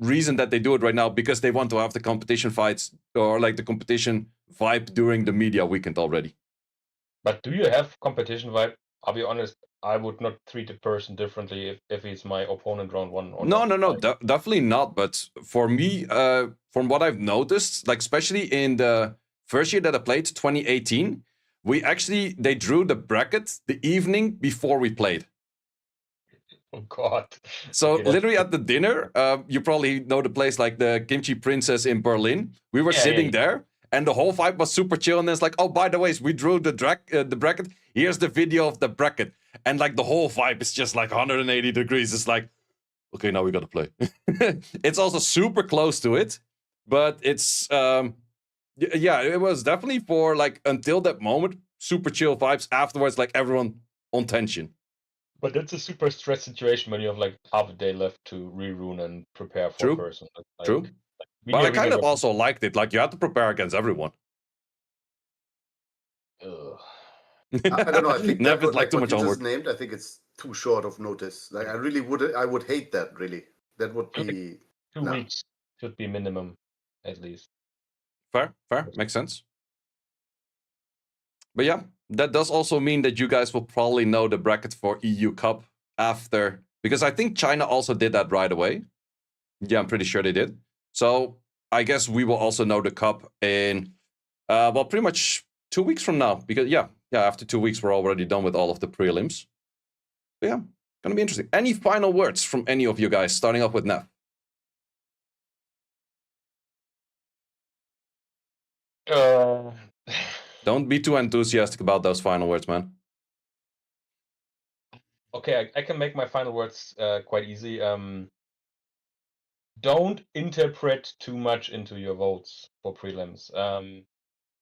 reason that they do it right now, because they want to have the competition fights or like the competition vibe during the media weekend already. But do you have competition vibe? I'll be honest, I would not treat a person differently if he's my opponent round one or No, not. Like, definitely not. But for me, from what I've noticed, like especially in the first year that I played, 2018, they drew the bracket the evening before we played. oh God. So Okay, that's literally at the dinner, you probably know the place like the Kimchi Princess in Berlin. We were sitting there, and the whole vibe was super chill. And it's like, oh, by the way, we drew the bracket. Here's the video of the bracket, and like the whole vibe is just like 180 degrees. It's like, okay, now we gotta play. It's also super close to it, but it's yeah, it was definitely for like until that moment, super chill vibes. Afterwards, like everyone on tension. But that's a super stress situation when you have like half a day left to rerun and prepare for True. a person. Like, True. But I kind of also liked it. Like you had to prepare against everyone. I don't know. I think Nev that is like like too what much you just homework. named. I think it's too short of notice. Like I would hate that. Really, that would be 2 weeks should be minimum, at least. Fair, makes sense. But yeah, that does also mean that you guys will probably know the bracket for EU Cup after, because I think China also did that right away. Yeah, I'm pretty sure they did. So I guess we will also know the cup in, well, pretty much 2 weeks from now. Because yeah, after 2 weeks we're already done with all of the prelims. But yeah, gonna be interesting. Any final words from any of you guys? Starting off with Nev. Don't be too enthusiastic about those final words, man. Okay, I can make my final words quite easy. Don't interpret too much into your votes for prelims.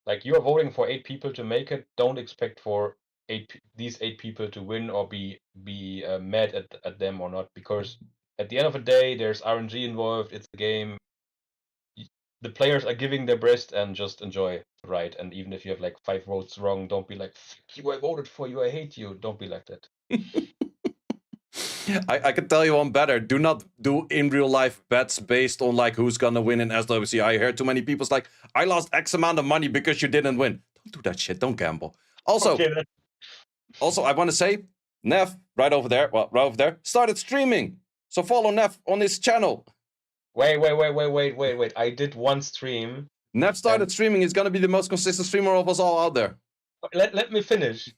Like you are voting for 8 people to make it. Don't expect for these 8 people to win or be mad at them or not, because at the end of the day, there's RNG involved. It's a game. The players are giving their best, and just enjoy the ride. And even if you have like 5 votes wrong, don't be like, "You, I voted for you. I hate you." Don't be like that. I can tell you one better. Do not do in real life bets based on like who's gonna win in SWC. I heard too many people's like, I lost X amount of money because you didn't win. Don't do that shit. Don't gamble. Also, Okay, also I want to say, Nev, right over there, started streaming. So follow Nev on his channel. Wait. I did one stream. Nev started streaming. He's gonna be the most consistent streamer of us all out there. Let me finish.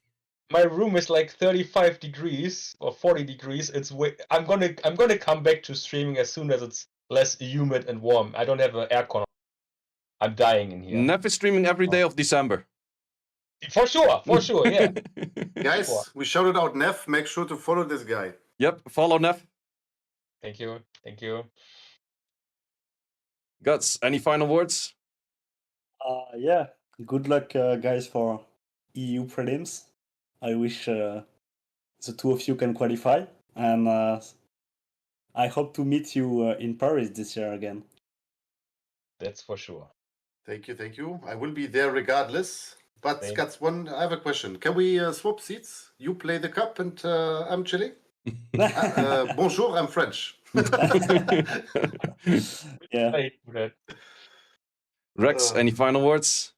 My room is like 35 degrees or 40 degrees. I'm gonna come back to streaming as soon as it's less humid and warm. I don't have an aircon. I'm dying in here. Nev is streaming every day of December. For sure, yeah. Guys, we shouted out Neff. Make sure to follow this guy. Yep, follow Nev. Thank you. Guts, any final words? Yeah. Good luck, guys, for EU prelims. I wish the two of you can qualify, and I hope to meet you in Paris this year again. That's for sure. Thank you, thank you. I will be there regardless. But Same. Scats, I have a question. Can we swap seats? You play the cup and I'm chilling. Bonjour, I'm French. Yeah. I do that. Rex, any final words?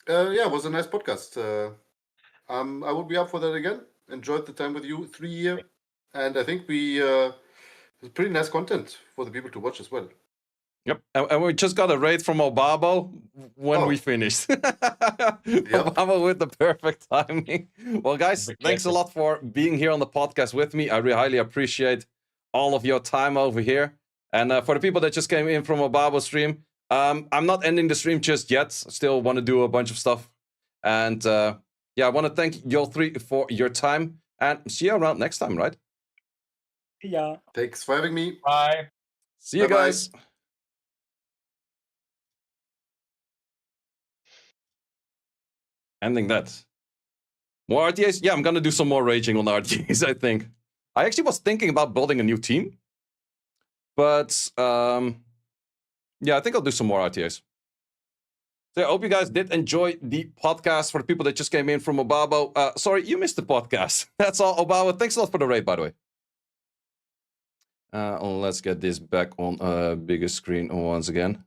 Yeah, it was a nice podcast. I will be up for that again. Enjoyed the time with you 3 years, and I think it's pretty nice content for the people to watch as well. Yep, and we just got a raid from Obabo when we finished. Obabo with the perfect timing. Well, guys, thanks a lot for being here on the podcast with me. I really highly appreciate all of your time over here. And for the people that just came in from Obabo stream, I'm not ending the stream just yet. Still want to do a bunch of stuff. And yeah, I want to thank you all three for your time. And see you around next time, right? Yeah. Thanks for having me. Bye. See you guys. Ending that. More RTAs? Yeah, I'm gonna do some more raging on RTAs, I think. I actually was thinking about building a new team. But, yeah, I think I'll do some more RTAs. So I hope you guys did enjoy the podcast. For the people that just came in from Obabo, sorry, you missed the podcast. That's all, Obabo. Thanks a lot for the raid, by the way. Let's get this back on a bigger screen once again.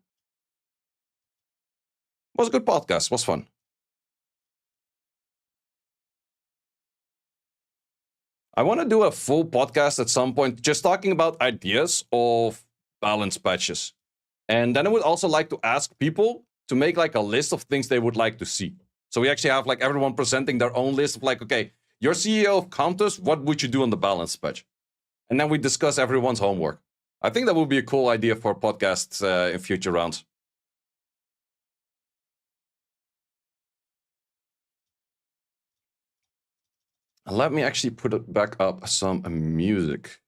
Was a good podcast. Was fun. I want to do a full podcast at some point, just talking about ideas of balance patches. And then I would also like to ask people to make like a list of things they would like to see. So we actually have like everyone presenting their own list of like, okay, you're CEO of Counters, what would you do on the balance patch? And then we discuss everyone's homework. I think that would be a cool idea for podcasts in future rounds. Let me actually put it back up some music.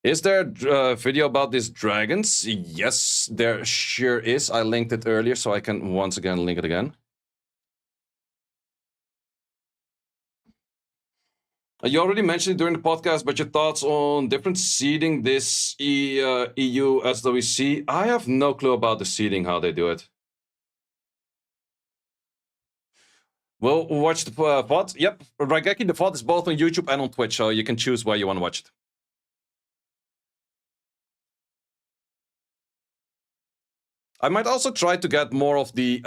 Is there a video about these dragons? Yes, there sure is. I linked it earlier, so I can once again link it again. You already mentioned it during the podcast, but your thoughts on different seeding this EU SWC? I have no clue about the seeding, how they do it. We'll watch the VOD. Yep, Raigeki, the VOD is both on YouTube and on Twitch, so you can choose where you want to watch it. I might also try to get more of the...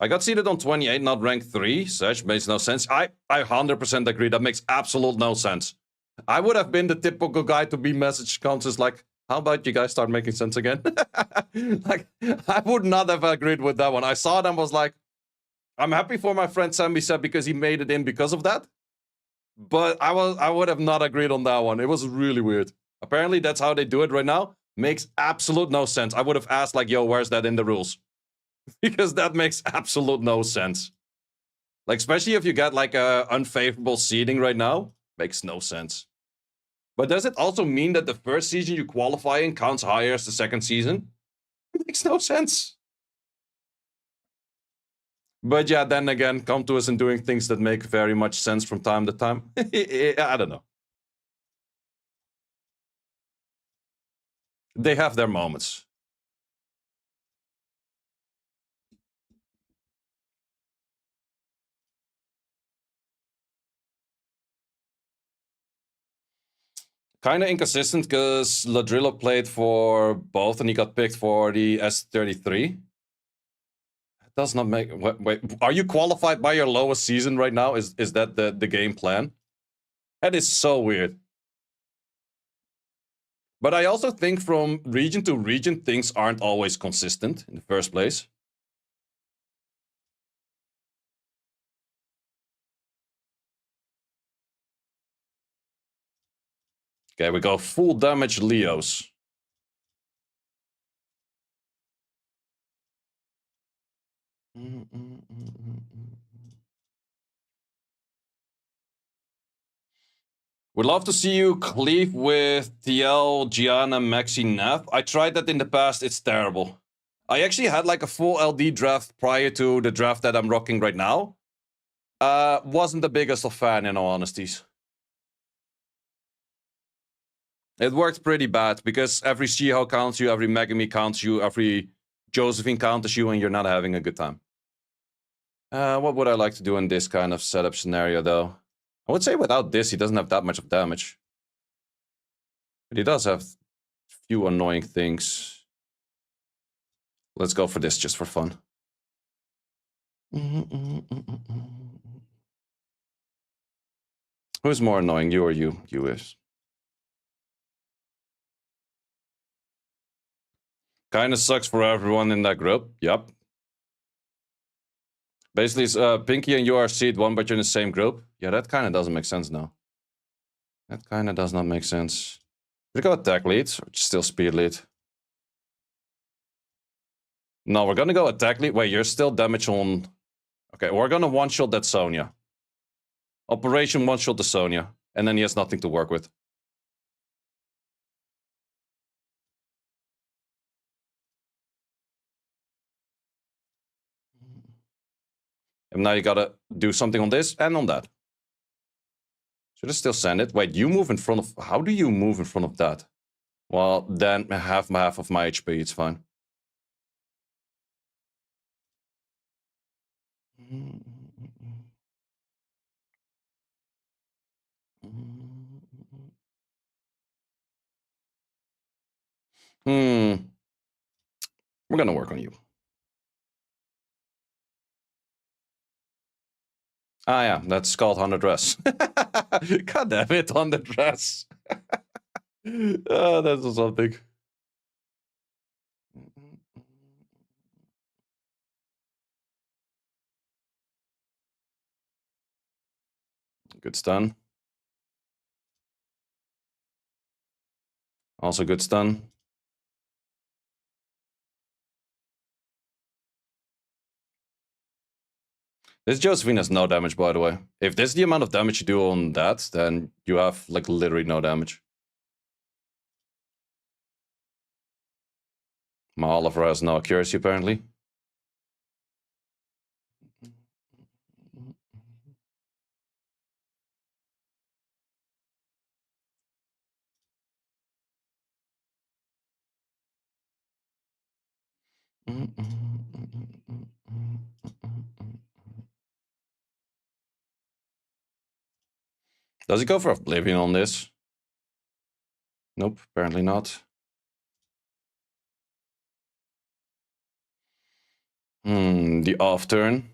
I got seeded on 28, not rank 3. Such makes no sense. I 100% agree. That makes absolute no sense. I would have been the typical guy to be message counters like, how about you guys start making sense again? Like, I would not have agreed with that one. I saw them, was like, I'm happy for my friend Sammy said because he made it in because of that. But I would have not agreed on that one. It was really weird. Apparently, that's how they do it right now. Makes absolute no sense. I would have asked like, yo, where's that in the rules? Because that makes absolute no sense. Like, especially if you get like a unfavorable seeding right now, makes no sense. But does it also mean that the first season you qualify in counts higher as the second season? It makes no sense. But yeah, then again, come to us and doing things that make very much sense from time to time. I don't know. They have their moments. Kind of inconsistent because Ladrillo played for both and he got picked for the S33. It does not make... Wait, are you qualified by your lowest season right now? Is that the game plan? That is so weird. But I also think from region to region, things aren't always consistent in the first place. Okay, we go full damage Leos. Would love to see you cleave with TL, Gianna, Maxi, Nev. I tried that in the past, it's terrible. I actually had like a full LD draft prior to the draft that I'm rocking right now. Wasn't the biggest of fan, in all honesties. It worked pretty bad because every She-Hulk counts you, every Megami counts you, every Josephine counters you, and you're not having a good time. What would I like to do in this kind of setup scenario, though? I would say without this, he doesn't have that much of damage. But he does have few annoying things. Let's go for this just for fun. Who's more annoying, you or you? You is. Kinda sucks for everyone in that group. Yep. Basically, it's Pinky and you are seed 1, but you're in the same group. Yeah, that kind of doesn't make sense now. That kind of does not make sense. Should we go attack lead or still speed lead? No, we're gonna go attack lead. Wait, you're still damage on... Okay, we're gonna one-shot that Sonya. Operation one-shot the Sonya. And then he has nothing to work with. And now you gotta do something on this and on that. Should I still send it? Wait, you move in front of... How do you move in front of that? Well, then half of my HP, it's fine. We're gonna work on you. Ah, yeah, that's called 100 dress. God damn it, 100 dress. That's something. Good stun. Also good stun. This Josephine has no damage, by the way. If this is the amount of damage you do on that, then you have, like, literally no damage. My Oliver has no accuracy, apparently. Does he go for Oblivion on this? Nope, apparently not. The off turn.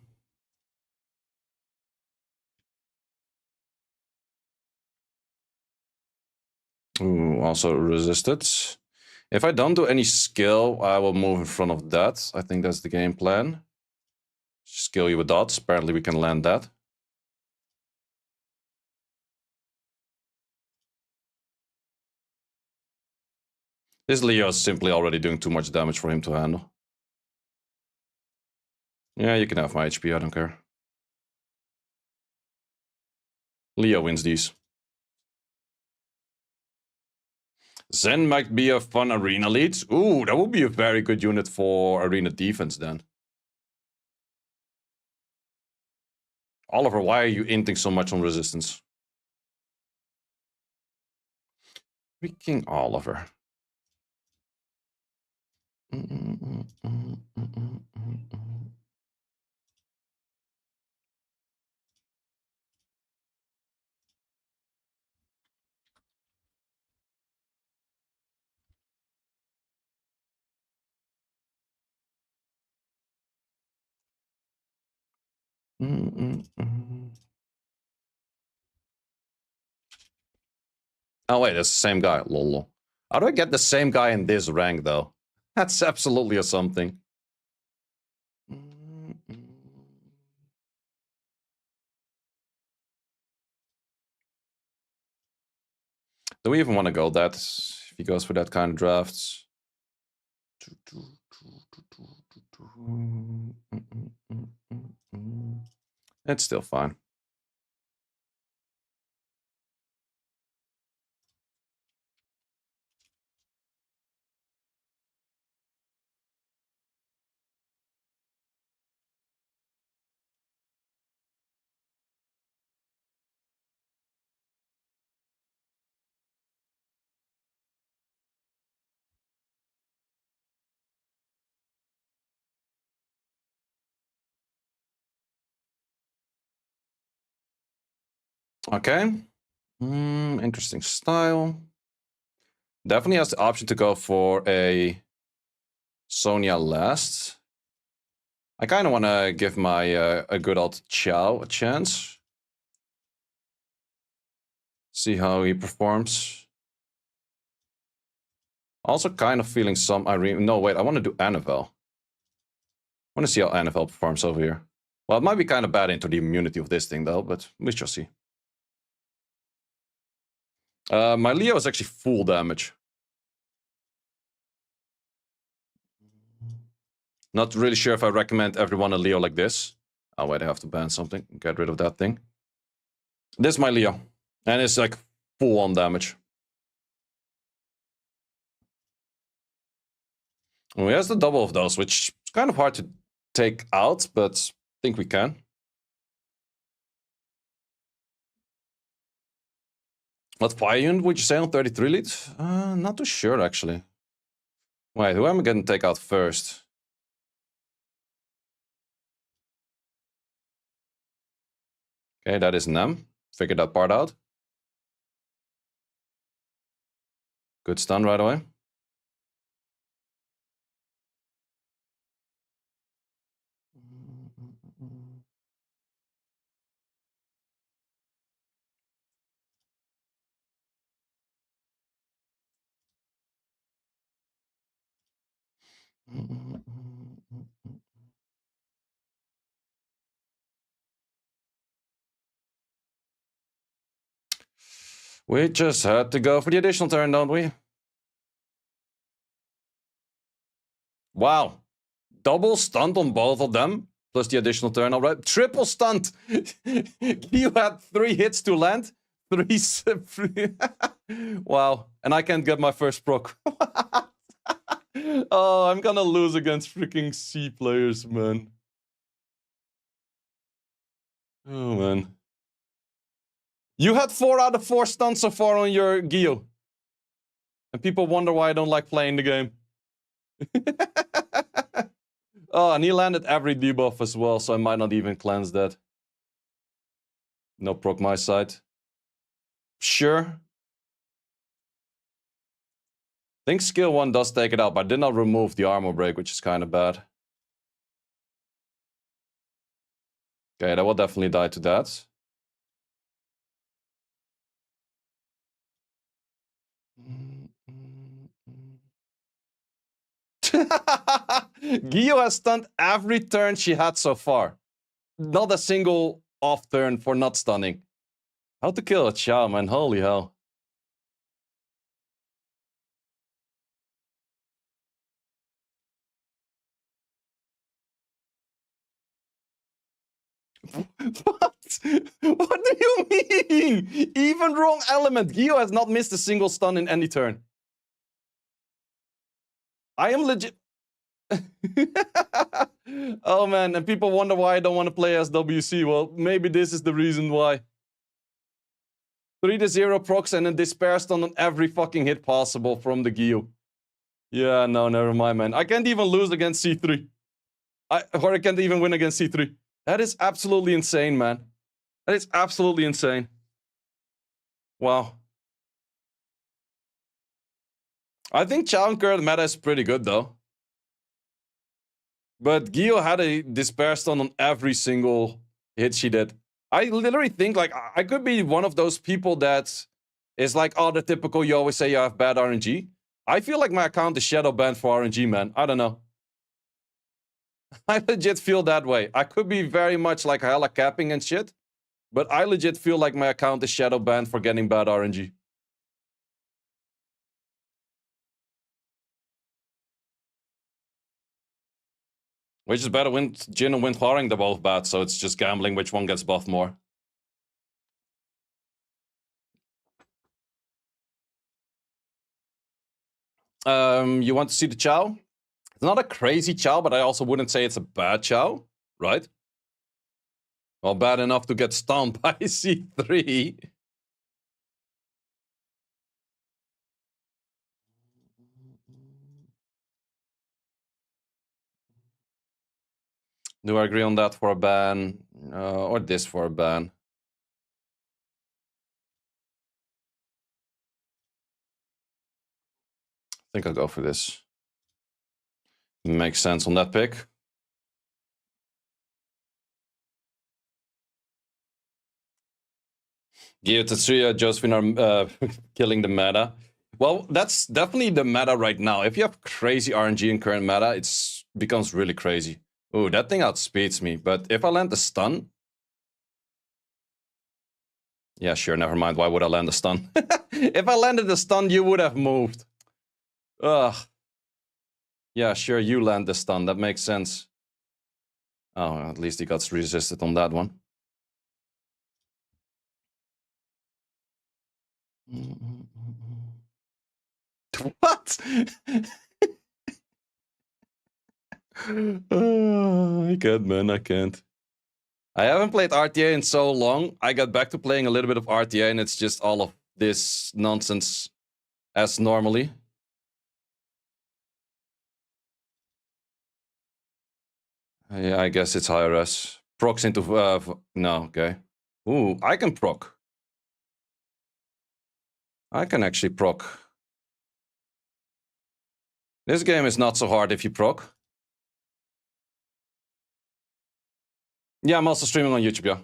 Ooh, also resisted. If I don't do any skill, I will move in front of that. I think that's the game plan. Skill you with dots. Apparently we can land that. This Leo is simply already doing too much damage for him to handle. Yeah, you can have my HP, I don't care. Leo wins these. Zen might be a fun arena lead. Ooh, that would be a very good unit for arena defense then. Oliver, why are you inting so much on resistance? Freaking Oliver. Oh wait, that's the same guy. Lol. How do I get the same guy in this rank though? That's absolutely a something. Do we even want to go that if he goes for that kind of drafts? It's still fine. Okay. Interesting style. Definitely has the option to go for a Sonya last. I kind of want to give my a good old Chow a chance. See how he performs. Also kind of feeling some Irene. No, wait, I want to do Annabelle. I want to see how Annabelle performs over here. Well, it might be kind of bad into the immunity of this thing, though, but we shall see. My Leo is actually full damage. Not really sure if I recommend everyone a Leo like this. Oh, wait, I have to ban something. Get rid of that thing. This is my Leo. And it's like full on damage. He has the double of those, which is kind of hard to take out, but I think we can. What fire unit would you say on 33 lead? Not too sure, actually. Wait, who am I going to take out first? Okay, that is Nem. Figured that part out. Good stun right away. We just had to go for the additional turn, don't we? Wow. Double stunt on both of them, plus the additional turn. All right. Triple stunt. You had 3 hits to land. 3. Wow. And I can't get my first proc. Oh, I'm gonna lose against freaking C players, man. Oh, man. You had 4 out of 4 stunts so far on your Gio. And people wonder why I don't like playing the game. Oh, and he landed every debuff as well, so I might not even cleanse that. No proc my side. Sure. I think skill 1 does take it out, but I did not remove the armor break, which is kind of bad. Okay, that will definitely die to that. Gio has stunned every turn she had so far. Not a single off turn for not stunning. How to kill a Chow, man. Holy hell. What? What do you mean? Even wrong element. Gio has not missed a single stun in any turn. I am legit. Oh man, and people wonder why I don't want to play as WC. Well, maybe this is the reason why. 3-0 procs and a despair stun on every fucking hit possible from the Gio. Yeah, no, never mind, man. I can't even lose against C3. Or I can't even win against C3. That is absolutely insane, man. That is absolutely insane. Wow. I think Chow and current meta is pretty good, though. But Gio had a despair stun on every single hit she did. I literally think, like, I could be one of those people that is like, oh, the typical, you always say you have bad RNG. I feel like my account is shadow banned for RNG, man. I don't know. I legit feel that way. I could be very much like hella capping and shit, but I legit feel like my account is shadow banned for getting bad RNG. Which is better, Jin and Windfaring, they're both bad, so it's just gambling which one gets buffed more. You want to see the Chow? It's not a crazy Chow, but I also wouldn't say it's a bad Chow, right? Well, bad enough to get stunned by C3. Do I agree on that for a ban? Or this for a ban? think I'll go for this. Makes sense on that pick. Gio Tetsuya, Josephine are killing the meta. Well, that's definitely the meta right now. If you have crazy RNG in current meta, it becomes really crazy. Ooh, that thing outspeeds me. But if I land the stun... Yeah, sure, never mind. Why would I land the stun? If I landed the stun, you would have moved. Ugh. Yeah, sure, you land the stun. That makes sense. Oh, at least he got resisted on that one. What? I can't, man. I can't. I haven't played RTA in so long. I got back to playing a little bit of RTA, and it's just all of this nonsense as normally. Yeah, I guess it's higher res. Procs into... no, okay. Ooh, I can proc. I can actually proc. This game is not so hard if you proc. Yeah, I'm also streaming on YouTube, yeah.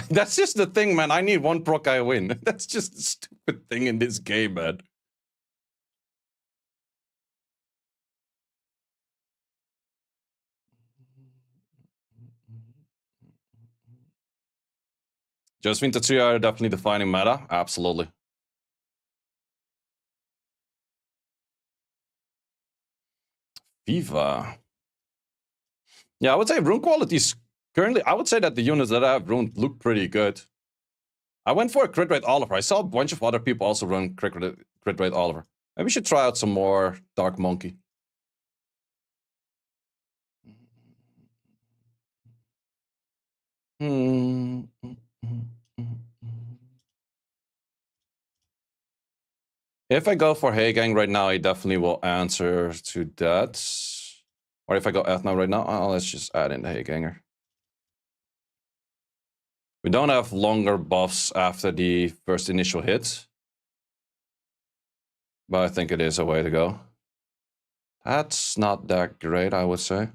That's just the thing, man. I need one proc, I win. That's just a stupid thing in this game, man. Josephine Tetsuya are definitely defining meta. Absolutely. Viva. Yeah, I would say rune quality is currently... I would say that the units that I have runed look pretty good. I went for a crit rate Oliver. I saw a bunch of other people also run crit rate Oliver. Maybe we should try out some more Dark Monkey. If I go for Hey Gang right now, he definitely will answer to that. Or if I go Ethna right now, let's just add in the Hey Ganger. We don't have longer buffs after the first initial hit. But I think it is a way to go. That's not that great, I would say.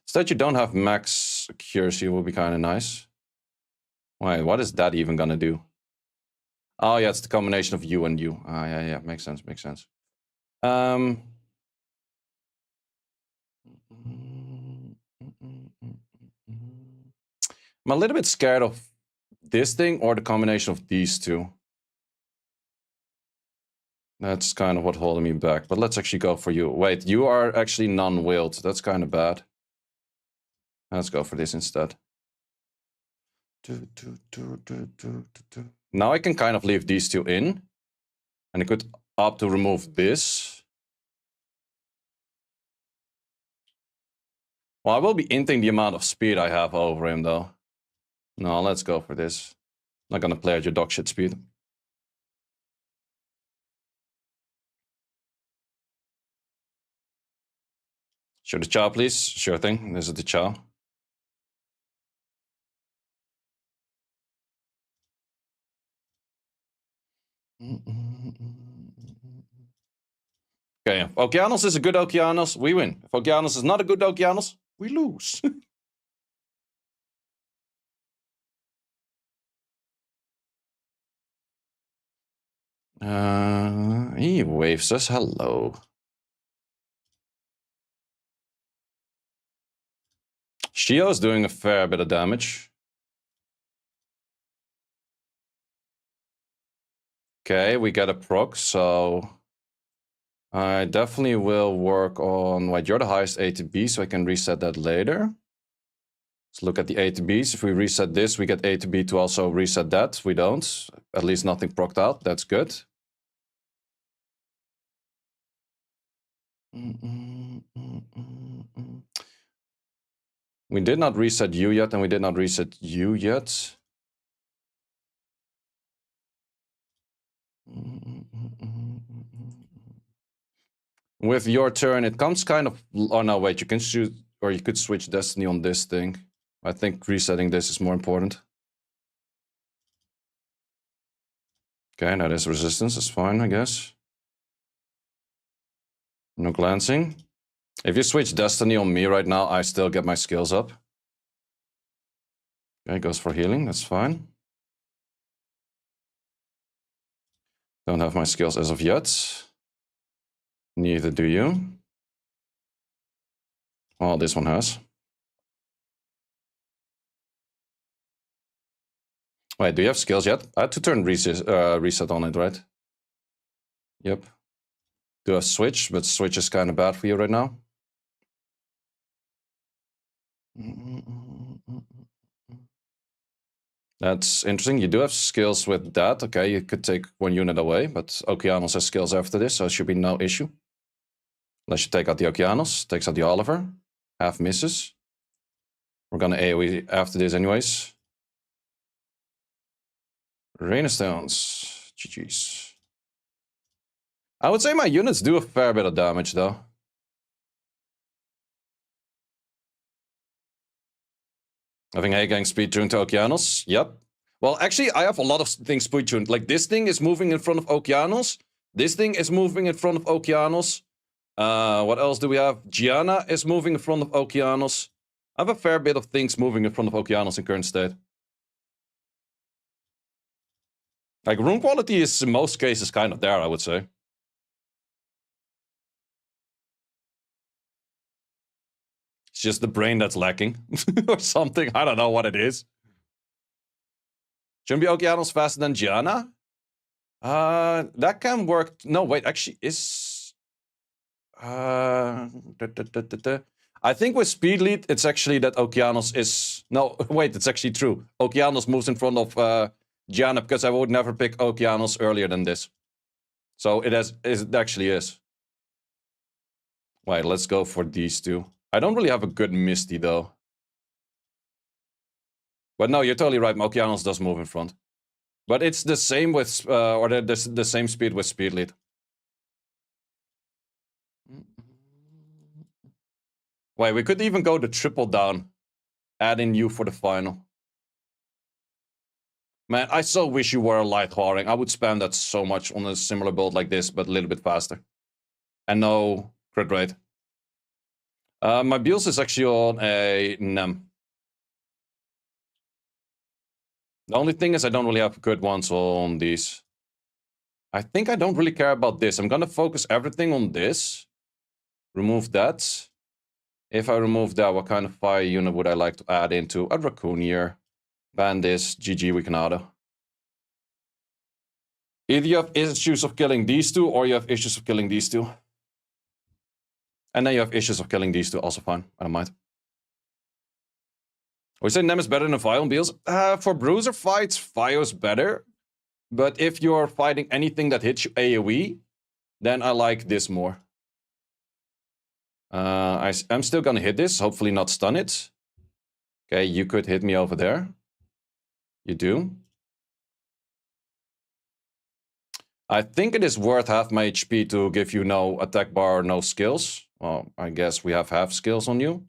So that you don't have max accuracy will be kind of nice. Wait, what is that even gonna do? Oh yeah, it's the combination of you and you. Ah, yeah, makes sense, makes sense. I'm a little bit scared of this thing or the combination of these two. That's kind of what holding me back. But let's actually go for you. Wait, you are actually non-willed. That's kind of bad. Let's go for this instead. Now I can kind of leave these two in. And I could opt to remove this. Well, I will be inting the amount of speed I have over him, though. No, let's go for this. Not gonna play at your dog shit speed. Show the chow, please. Sure thing. This is the chow. Okay, if Okeanos is a good Okeanos, we win. If Okeanos is not a good Okeanos, we lose. He waves us hello. Shio's doing a fair bit of damage. Okay, we get a proc, so I definitely will work on... Wait, you're the highest A to B, so I can reset that later. Let's look at the A to Bs. If we reset this, we get A to B to also reset that. We don't. At least nothing procced out. That's good. We did not reset you yet, and we did not reset you yet. With your turn, it comes kind of... Oh no, wait, you can shoot... Or you could switch Destiny on this thing. I think resetting this is more important. Okay, that is resistance. That's fine, I guess. No glancing. If you switch Destiny on me right now, I still get my skills up. Okay, goes for healing. That's fine. Don't have my skills as of yet. Neither do you. Well, this one has. Wait, do you have skills yet? I had to turn reset on it, right? Yep. Do a switch, but switch is kind of bad for you right now. That's interesting. You do have skills with that. Okay, you could take one unit away, but Okeanos has skills after this, so it should be no issue. Unless you take out the Okeanos, takes out the Oliver. Half misses. We're gonna AoE after this anyways. Rain Stones. GG's. I would say my units do a fair bit of damage, though. I think Hagang speed tuned to Okeanos. Yep. Well, actually, I have a lot of things speed tuned. Like, this thing is moving in front of Okeanos. This thing is moving in front of Okeanos. What else do we have? Gianna is moving in front of Okeanos. I have a fair bit of things moving in front of Okeanos in current state. Like, rune quality is in most cases kind of there, I would say. It's just the brain that's lacking. Or something. I don't know what it is. Shouldn't be Okeanos faster than Gianna? That can work. No, wait, actually is... I think with speed lead, it's actually that Okeanos is... No, wait, it's actually true. Okeanos moves in front of Gianna because I would never pick Okeanos earlier than this. So it actually is. Wait, let's go for these two. I don't really have a good Misty, though. But no, you're totally right. Okeanos does move in front. But it's the same with... or the same speed with speed lead. Wait, we could even go the triple down. Add in you for the final. Man, I so wish you were a light Haring. I would spam that so much on a similar build like this, but a little bit faster. And no crit rate. My Beals is actually on a Nem. The only thing is I don't really have good ones on these. I think I don't really care about this. I'm gonna focus everything on this. Remove that. If I remove that, what kind of fire unit would I like to add into? A Raccoon here. Ban this. GG, we can auto. Either you have issues of killing these two, or you have issues of killing these two. And then you have issues of killing these two, also fine. I don't mind. We say Nem is better than Vio on Beals. For bruiser fights, Vio is better. But if you're fighting anything that hits you AoE, then I like this more. I'm still gonna hit this, hopefully not stun it. Okay, you could hit me over there. You do. I think it is worth half my HP to give you no attack bar, no skills. Well, I guess we have half skills on you.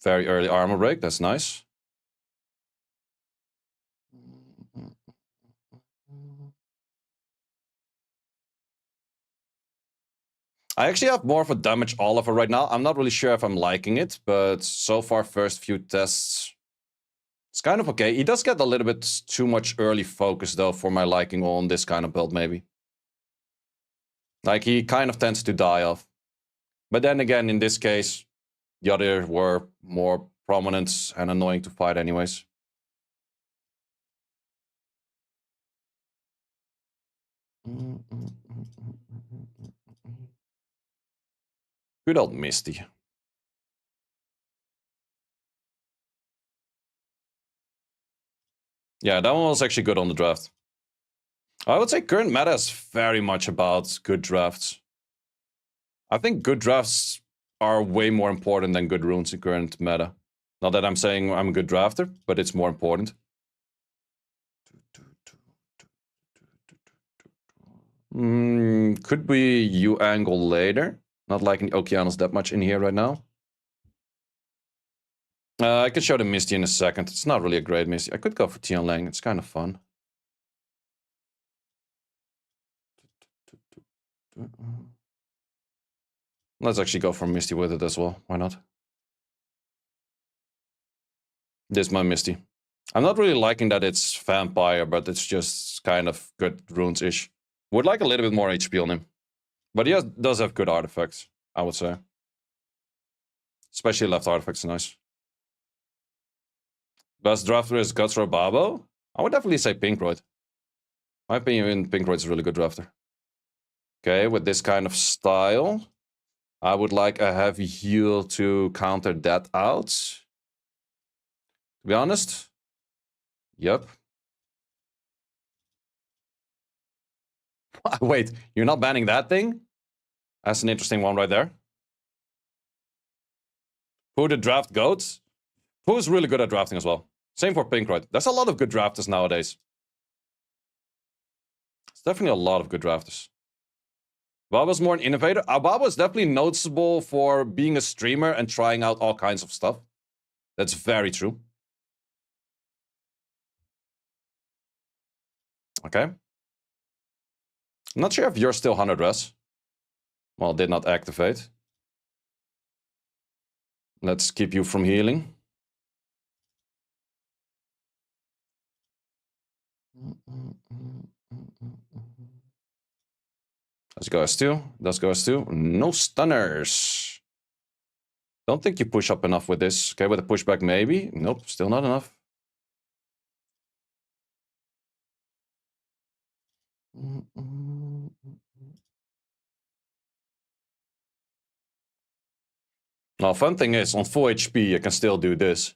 Very early armor break, that's nice. I actually have more of a damage Oliver right now. I'm not really sure if I'm liking it, but so far, first few tests, it's kind of okay. He does get a little bit too much early focus, though, for my liking on this kind of build, maybe. Like, he kind of tends to die off. But then again, in this case, the other were more prominent and annoying to fight anyways. Good old Misty. Yeah, that one was actually good on the draft. I would say current meta is very much about good drafts. I think good drafts are way more important than good runes in current meta. Not that I'm saying I'm a good drafter, but it's more important. Could we U-angle later? Not liking Okeanos that much in here right now. I could show the Misty in a second. It's not really a great Misty. I could go for Tian Lang. It's kind of fun. Let's actually go for Misty with it as well. Why not? This is my Misty. I'm not really liking that it's Vampire, but it's just kind of good runes-ish. Would like a little bit more HP on him. But he does have good artifacts, I would say. Especially left artifacts, nice. Best drafter is Guts or Babo? I would definitely say Pinkroyd. My opinion, Pinkroyd is a really good drafter. Okay, with this kind of style, I would like a heavy heal to counter that out. To be honest, yep. Wait, you're not banning that thing? That's an interesting one right there. Who the draft goats? Who's really good at drafting as well? Same for Pinkroyd. There's a lot of good drafters nowadays. It's definitely a lot of good drafters. Baba's more an innovator. Baba is definitely noticeable for being a streamer and trying out all kinds of stuff. That's very true. Okay. I'm not sure if you're still 100 res. Well, did not activate. Let's keep you from healing. Let's go S2. Let's go S2. No stunners. Don't think you push up enough with this. Okay, with a pushback maybe. Nope, still not enough. Now, fun thing is, on full HP, you can still do this.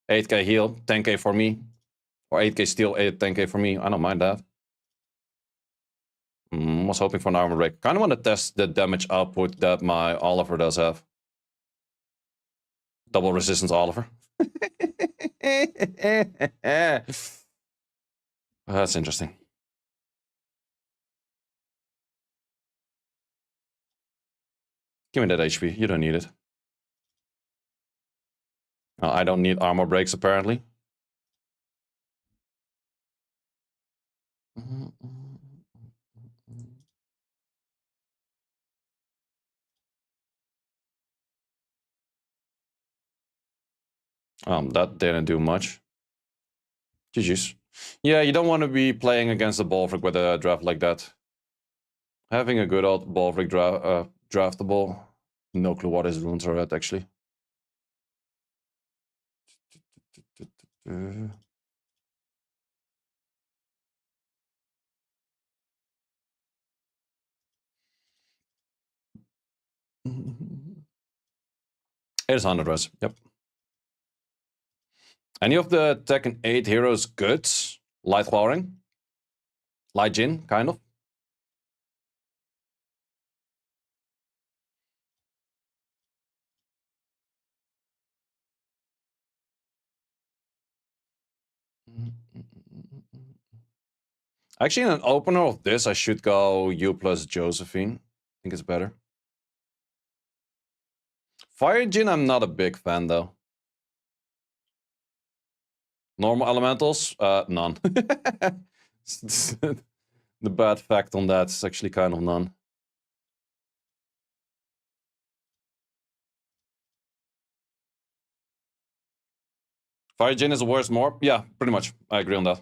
8k heal, 10k for me. Or 8k steal, 10k for me. I don't mind that. Was hoping for an armor break. Kind of want to test the damage output that my Oliver does have. Double resistance Oliver. That's interesting. Give me that HP. You don't need it. I don't need armor breaks, apparently. That didn't do much. GG's. Yeah, you don't want to be playing against a Bolvik with a draft like that. Having a good old Bolvik draftable. No clue what his runes are at, actually. It is 100 res, yep. Any of the Tekken 8 heroes good? Light Flowering? Light Jin, kind of? Actually, in an opener of this, I should go you plus Josephine. I think it's better. Fire Jin, I'm not a big fan, though. Normal elementals? None. The bad fact on that is actually kind of none. Fire Jin is the worst morph? Yeah, pretty much. I agree on that.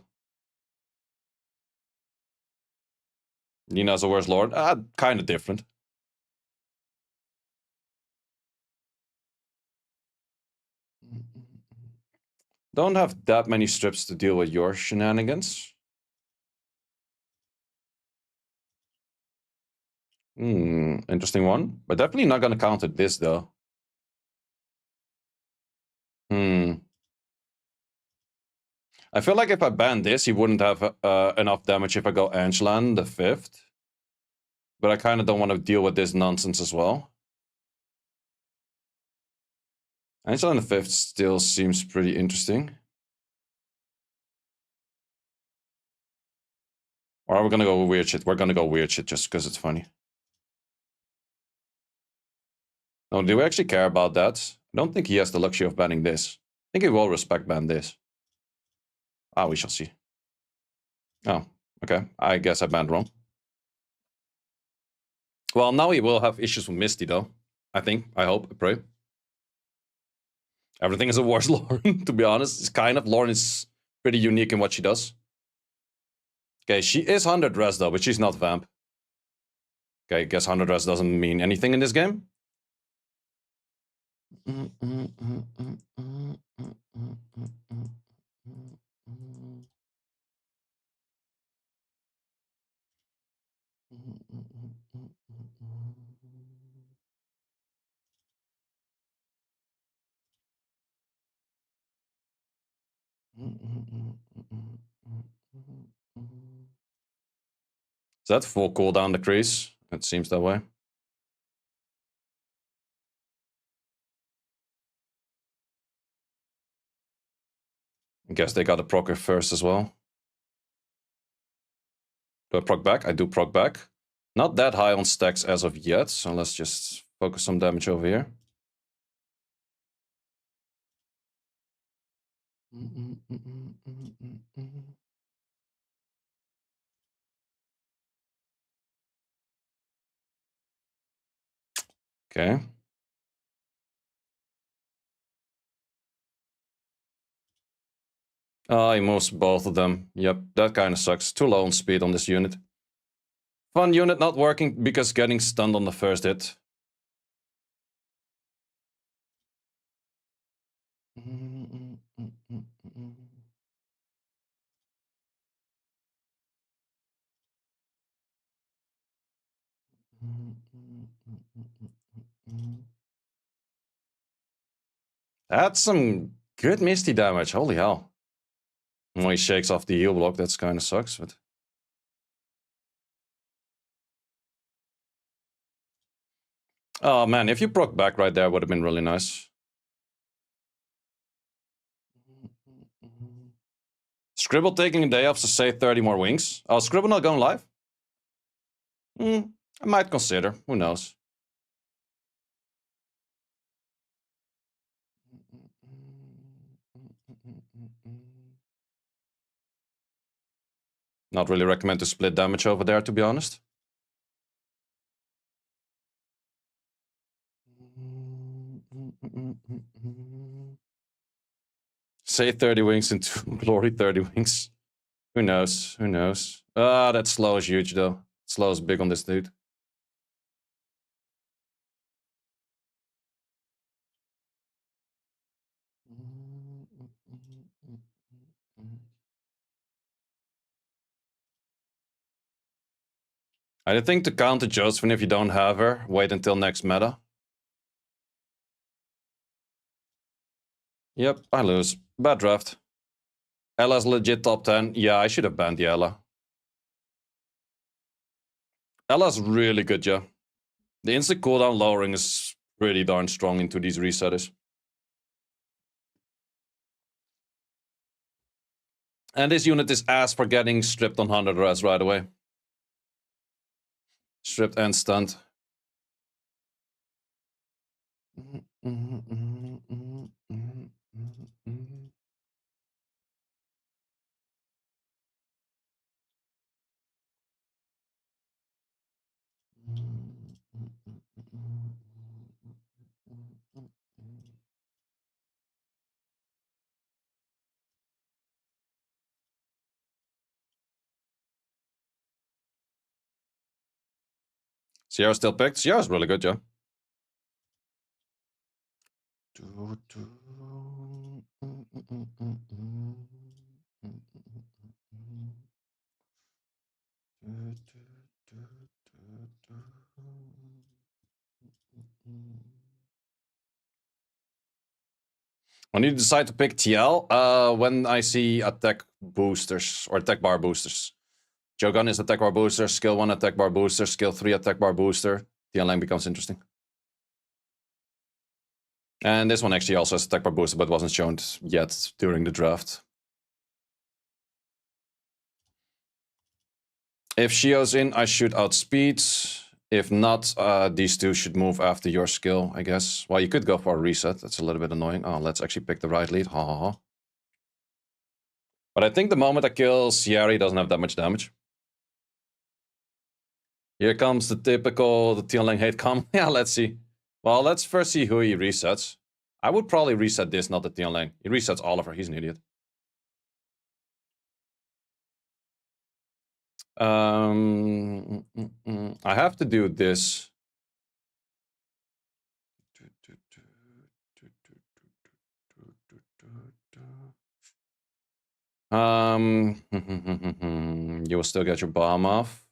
Nina's the worst lord? Kind of different. Don't have that many strips to deal with your shenanigans. Interesting one. But definitely not going to counter this, though. I feel like if I ban this, he wouldn't have enough damage if I go Angelan the 5th. But I kind of don't want to deal with this nonsense as well. Angelan the 5th still seems pretty interesting. Or are we going to go weird shit? We're going to go weird shit just because it's funny. No, do we actually care about that? I don't think he has the luxury of banning this. I think he will respect ban this. Ah, we shall see. Oh, okay. I guess I banned wrong. Well, now he will have issues with Misty, though. I think. I hope. I pray. Everything is a worse Lauren, to be honest. It's kind of. Lauren is pretty unique in what she does. Okay, she is 100 res, though, but she's not Vamp. Okay, I guess 100 res doesn't mean anything in this game. Is that full cooldown decrease? It seems that way. I guess they got a proc first as well. Do I proc back? I do proc back. Not that high on stacks as of yet, so let's just focus some damage over here. Okay. He moves both of them. Yep, that kind of sucks. Too low on speed on this unit. Fun unit not working because getting stunned on the first hit. That's some good Misty damage. Holy hell. When he shakes off the heal block, that's kind of sucks, but... Oh man, if you proc back right there, would have been really nice. Scribble taking a day off to say 30 more wings. Oh, Scribble not going live? I might consider. Who knows? Not really recommend to split damage over there, to be honest. Say 30 wings into glory 30 wings. Who knows? Who knows? Ah, that slow is huge, though. Slow is big on this dude. I think to counter Josephine if you don't have her, wait until next meta. Yep, I lose. Bad draft. Ella's legit top 10. Yeah, I should have banned the Ella. Ella's really good, yeah. The instant cooldown lowering is pretty darn strong into these resetters. And this unit is ass for getting stripped on 100 res right away. Stripped and stunned. Sierra still picked. Sierra's really good, yeah. When you decide to pick TL, when I see attack boosters or attack bar boosters. Jogun is attack bar booster, skill 1 attack bar booster, skill 3 attack bar booster. TL lane becomes interesting. And this one actually also has attack bar booster, but wasn't shown yet during the draft. If Shio's in, I shoot outspeed. If not, these two should move after your skill, I guess. Well, you could go for a reset. That's a little bit annoying. Oh, let's actually pick the right lead. Ha ha ha. But I think the moment I kill Sierra, he doesn't have that much damage. Here comes the typical, the Teal Lane hate come. Yeah, let's see. Well, let's first see who he resets. I would probably reset this, not the Teal Lane. He resets Oliver. He's an idiot. I have to do this. You will still get your bomb off.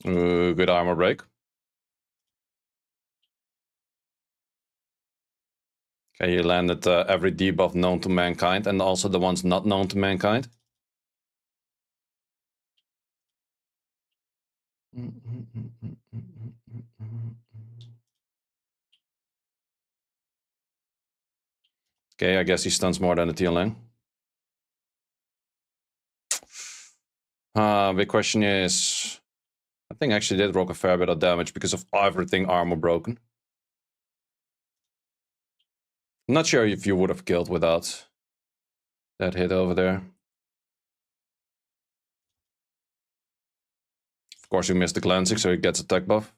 Good armor break. Okay, you landed every debuff known to mankind and also the ones not known to mankind. Okay, I guess he stuns more than the Teal. Big question is, I think actually did rock a fair bit of damage because of everything armor broken. I'm not sure if you would have killed without that hit over there. Of course, you missed the cleansing, so he gets a tech buff.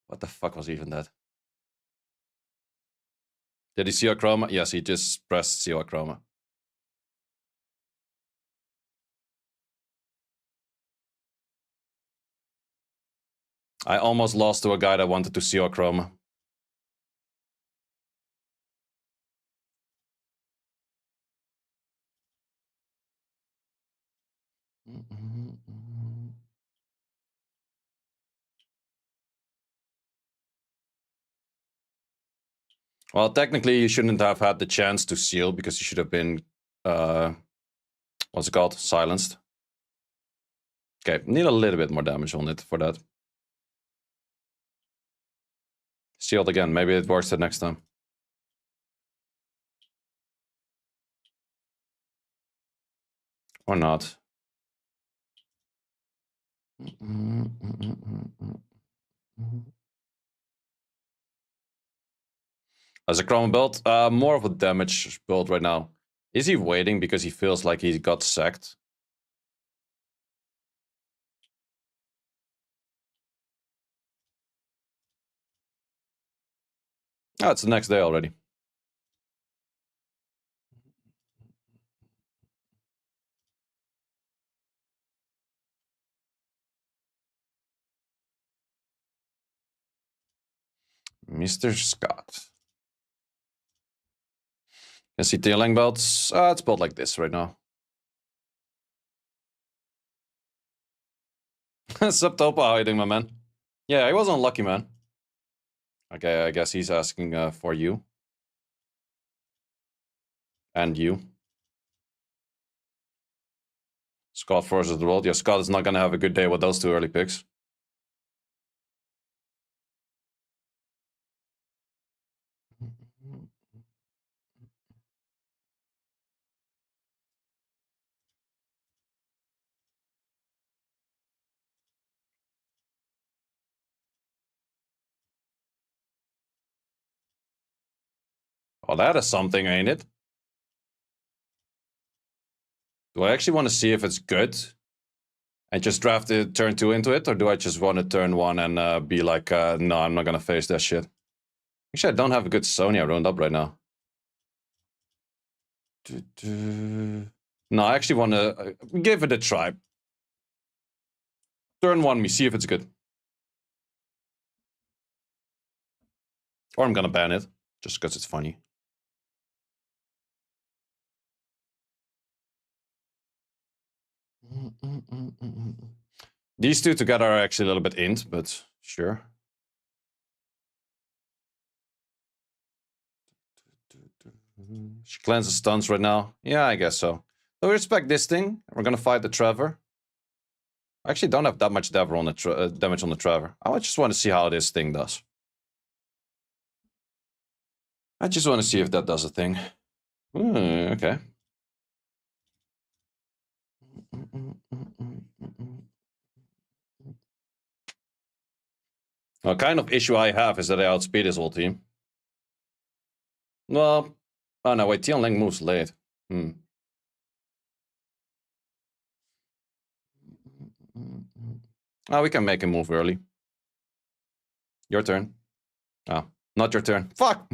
What the fuck was even that? Did he see our chroma? Yes, he just pressed see our chroma. I almost lost to a guy that wanted to see our chroma. Well, technically, you shouldn't have had the chance to seal because you should have been, what's it called? Silenced. Okay, need a little bit more damage on it for that. Sealed again. Maybe it works the next time. Or not. As a chroma build, more of a damage build right now. Is he waiting because he feels like he got sacked? Oh, it's the next day already. Mr. Scott. Can see tailing belts. It's built like this right now. Subtopa hiding, my man. Yeah, he was unlucky, man. Okay, I guess he's asking for you. And you. Scott versus the world. Yeah, Scott is not going to have a good day with those two early picks. Oh, that is something, ain't it? Do I actually want to see if it's good? And just draft it, turn 2 into it? Or do I just want to turn 1 and be like, no, I'm not going to face that shit? Actually, I don't have a good Sonya Rune Up right now. No, I actually want to give it a try. Turn 1 me, see if it's good. Or I'm going to ban it, just because it's funny. These two together are actually a little bit int, but sure. She cleanses stuns right now. Yeah, I guess so. So we respect this thing. We're gonna fight the Trevor. I actually don't have that much damage on the Trevor. I just want to see how this thing does. I just want to see if that does a thing. Okay. What kind of issue I have is that I outspeed his whole team. Well, oh no, wait, Tianling moves late. Oh, we can make him move early. Your turn. Oh, not your turn. Fuck!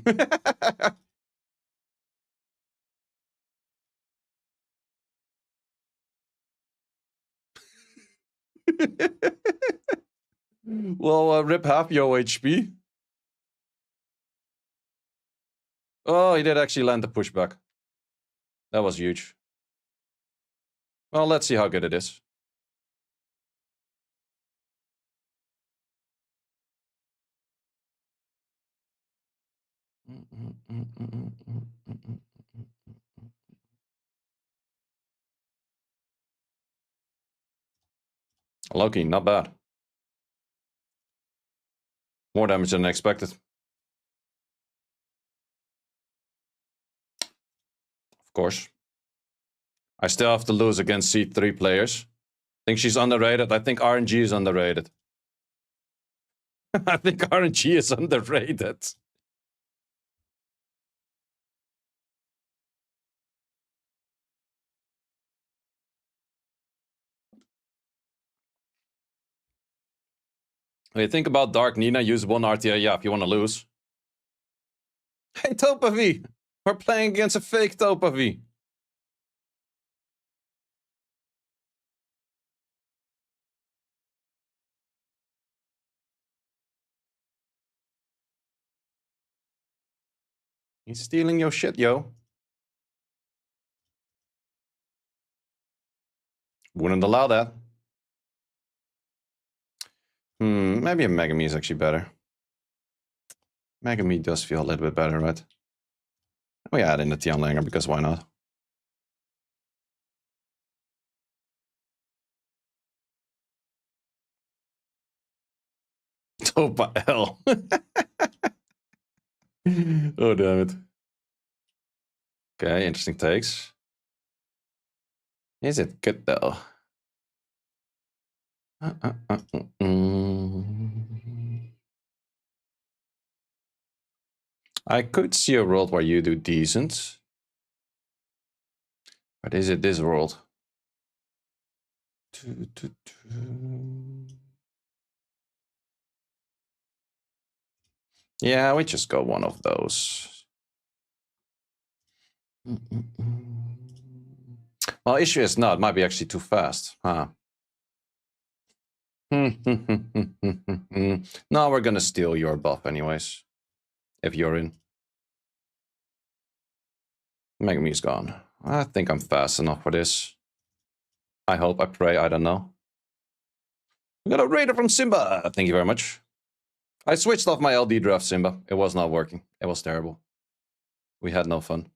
Well, rip half your HP. Oh, he did actually land the pushback. That was huge. Well, let's see how good it is. Loki, not bad. More damage than expected. Of course. I still have to lose against C3 players. I think she's underrated. I think RNG is underrated. I think RNG is underrated. Hey, think about Dark Nina, use one RTA, yeah, if you want to lose. Hey, Topavi! We're playing against a fake Topavi. He's stealing your shit, yo. Wouldn't allow that. Maybe a Megami is actually better. Megami does feel a little bit better, right? We add in the Tianlanger because why not? Topa L. Oh, damn it. Okay, interesting takes. Is it good though? I could see a world where you do decent. But is it this world? Yeah, we just go one of those. Well, issue is not. It might be actually too fast. Huh? No, we're gonna steal your buff anyways. If you're in. Megami's gone. I think I'm fast enough for this. I hope, I pray, I don't know. We got a raider from Simba. Thank you very much. I switched off my LD draft, Simba. It was not working. It was terrible. We had no fun.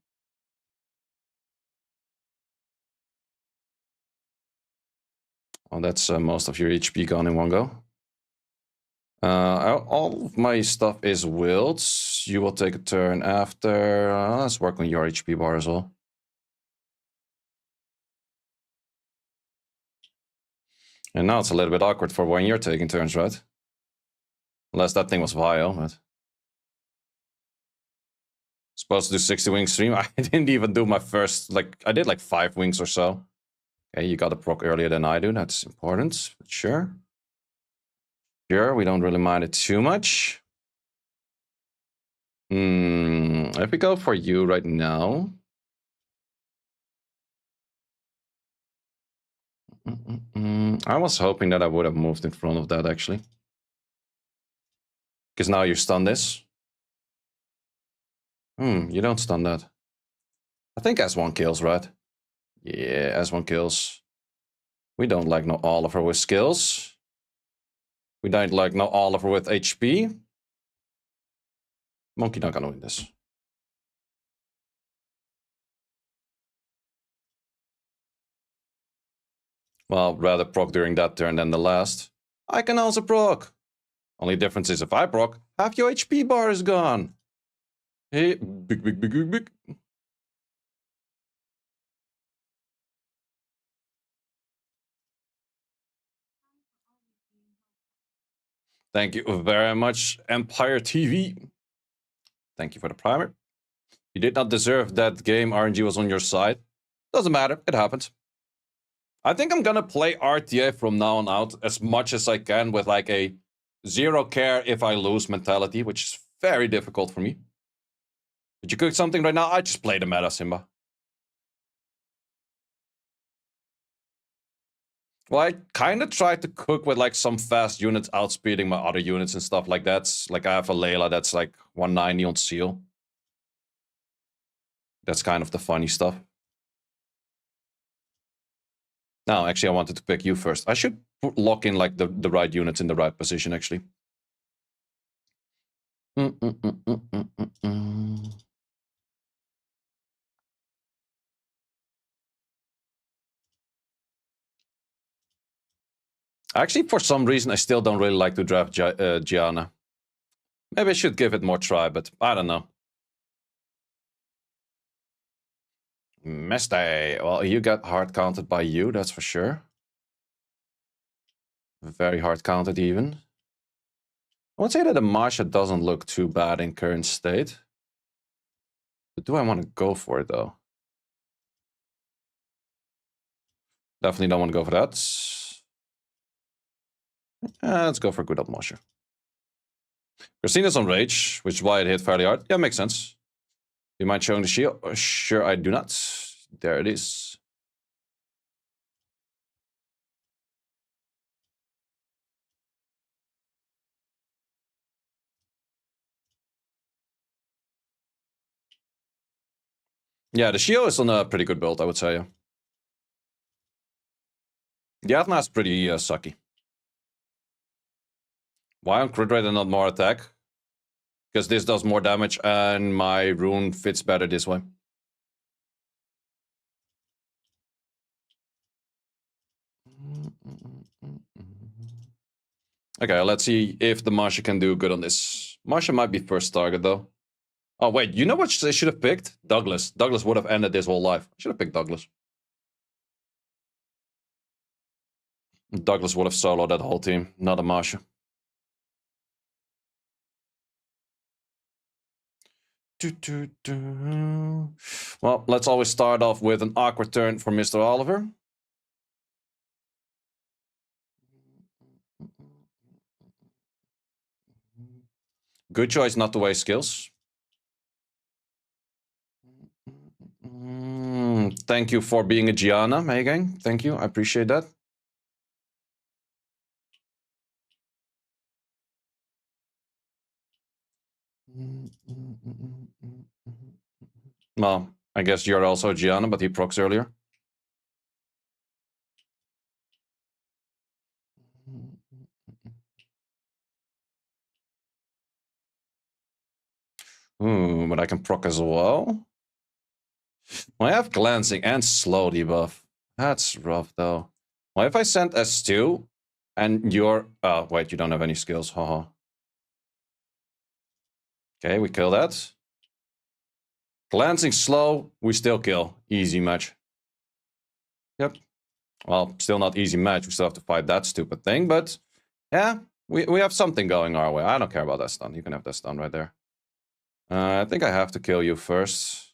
Oh, that's most of your HP gone in one go. All of my stuff is willed. You will take a turn after. Let's work on your HP bar as well. And now it's a little bit awkward for when you're taking turns, right? Unless that thing was vile, but... Supposed to do 60 wings stream. I didn't even do my first, I did 5 wings or so. Okay, you got a proc earlier than I do. That's important, but sure. Sure, we don't really mind it too much. If we go for you right now... I was hoping that I would have moved in front of that, actually. Because now you stun this. You don't stun that. I think S1 kills, right? Yeah, S1 kills. We don't like no Oliver with skills. We died like no Oliver with HP. Monkey not gonna win this. Well, rather proc during that turn than the last. I can also proc. Only difference is if I proc, half your HP bar is gone. Hey, big. Thank you very much, Empire TV. Thank you for the primer. You did not deserve that game. RNG was on your side. Doesn't matter. It happened. I think I'm gonna play RTA from now on out as much as I can with like a zero care if I lose mentality, which is very difficult for me. Did you cook something right now? I just play the meta, Simba. Well, I kind of tried to cook with like some fast units outspeeding my other units and stuff like that. Like I have a Layla that's like 190 on seal. That's kind of the funny stuff. No, actually, I wanted to pick you first. I should lock in like the right units in the right position, actually. Actually, for some reason, I still don't really like to draft Gianna. Maybe I should give it more try, but I don't know. Meste. Well, you got hard counted by you, that's for sure. Very hard counted, even. I would say that the Marsha doesn't look too bad in current state. But do I want to go for it, though? Definitely don't want to go for that. Let's go for good old Marsha. Christina's on rage, which is why it hit fairly hard. Yeah, makes sense. Do you mind showing the shield? Sure, I do not. There it is. Yeah, the shield is on a pretty good build, I would say. The Athna's pretty sucky. Why on crit rate and not more attack? Because this does more damage and my rune fits better this way. Okay, let's see if the Marsha can do good on this. Marsha might be first target, though. Oh, wait, you know what I should have picked? Douglas. Douglas would have ended this whole life. I should have picked Douglas. Douglas would have soloed that whole team, not a Marsha. Well, let's always start off with an awkward turn for Mr. Oliver. Good choice not to waste skills. Thank you for being a Gianna, Megan. Thank you, I appreciate that. Well, I guess you're also a Gianna, but he procs earlier. But I can proc as well. Well, I have glancing and slow debuff. That's rough, though. Well, if I send S2 and you're... Oh, wait, you don't have any skills. Haha. Okay, we kill that. Glancing slow, we still kill. Easy match. Yep. Well, still not easy match. We still have to fight that stupid thing, but... Yeah, we have something going our way. I don't care about that stun. You can have that stun right there. I think I have to kill you first.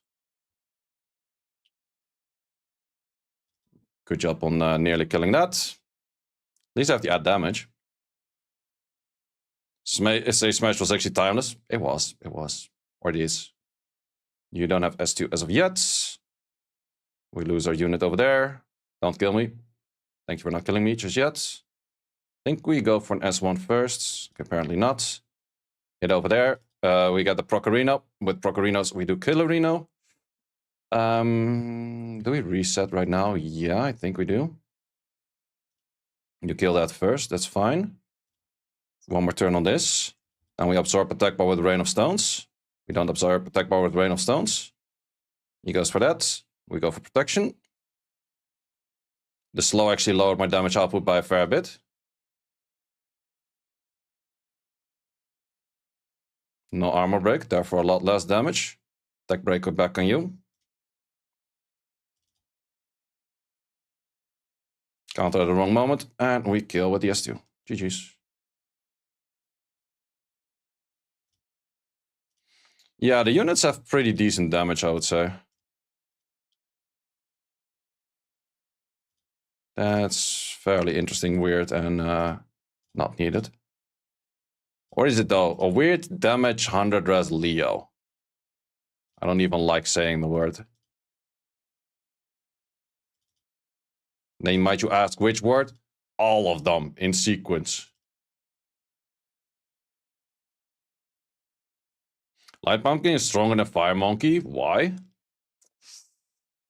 Good job on nearly killing that. At least I have to add damage. Say Smash was actually timeless. It was. Or it is. You don't have S2 as of yet. We lose our unit over there. Don't kill me. Thank you for not killing me just yet. I think we go for an S1 first. Apparently not. Hit over there. We got the Procarino. With Procarinos, we do Killerino. Do we reset right now? Yeah, I think we do. You kill that first. That's fine. One more turn on this. And we absorb attack bar with Rain of Stones. We don't absorb attack bar with Rain of Stones. He goes for that. We go for protection. The slow actually lowered my damage output by a fair bit. No armor break, therefore a lot less damage. Attack break back on you. Counter at the wrong moment, and we kill with the S2. GG's. Yeah, the units have pretty decent damage, I would say. That's fairly interesting, weird, and not needed. Or is it though? A weird damage 100 res Leo. I don't even like saying the word. Then might you ask which word? All of them in sequence. Light Pumpkin is stronger than Fire Monkey. Why?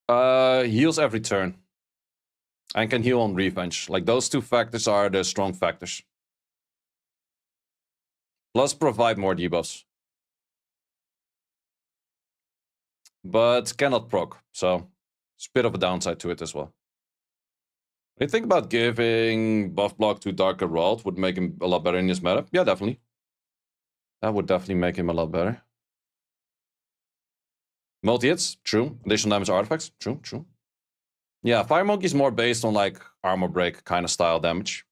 Heals every turn. And can heal on revenge. Like, those two factors are the strong factors. Plus provide more debuffs. But cannot proc, so it's a bit of a downside to it as well. What do you think about giving buff block to Darker World? Would make him a lot better in this meta? Yeah, definitely. That would definitely make him a lot better. Multi-hits, true. Additional damage artifacts, true, true. Yeah, Fire Monkey is more based on like armor break kind of style damage.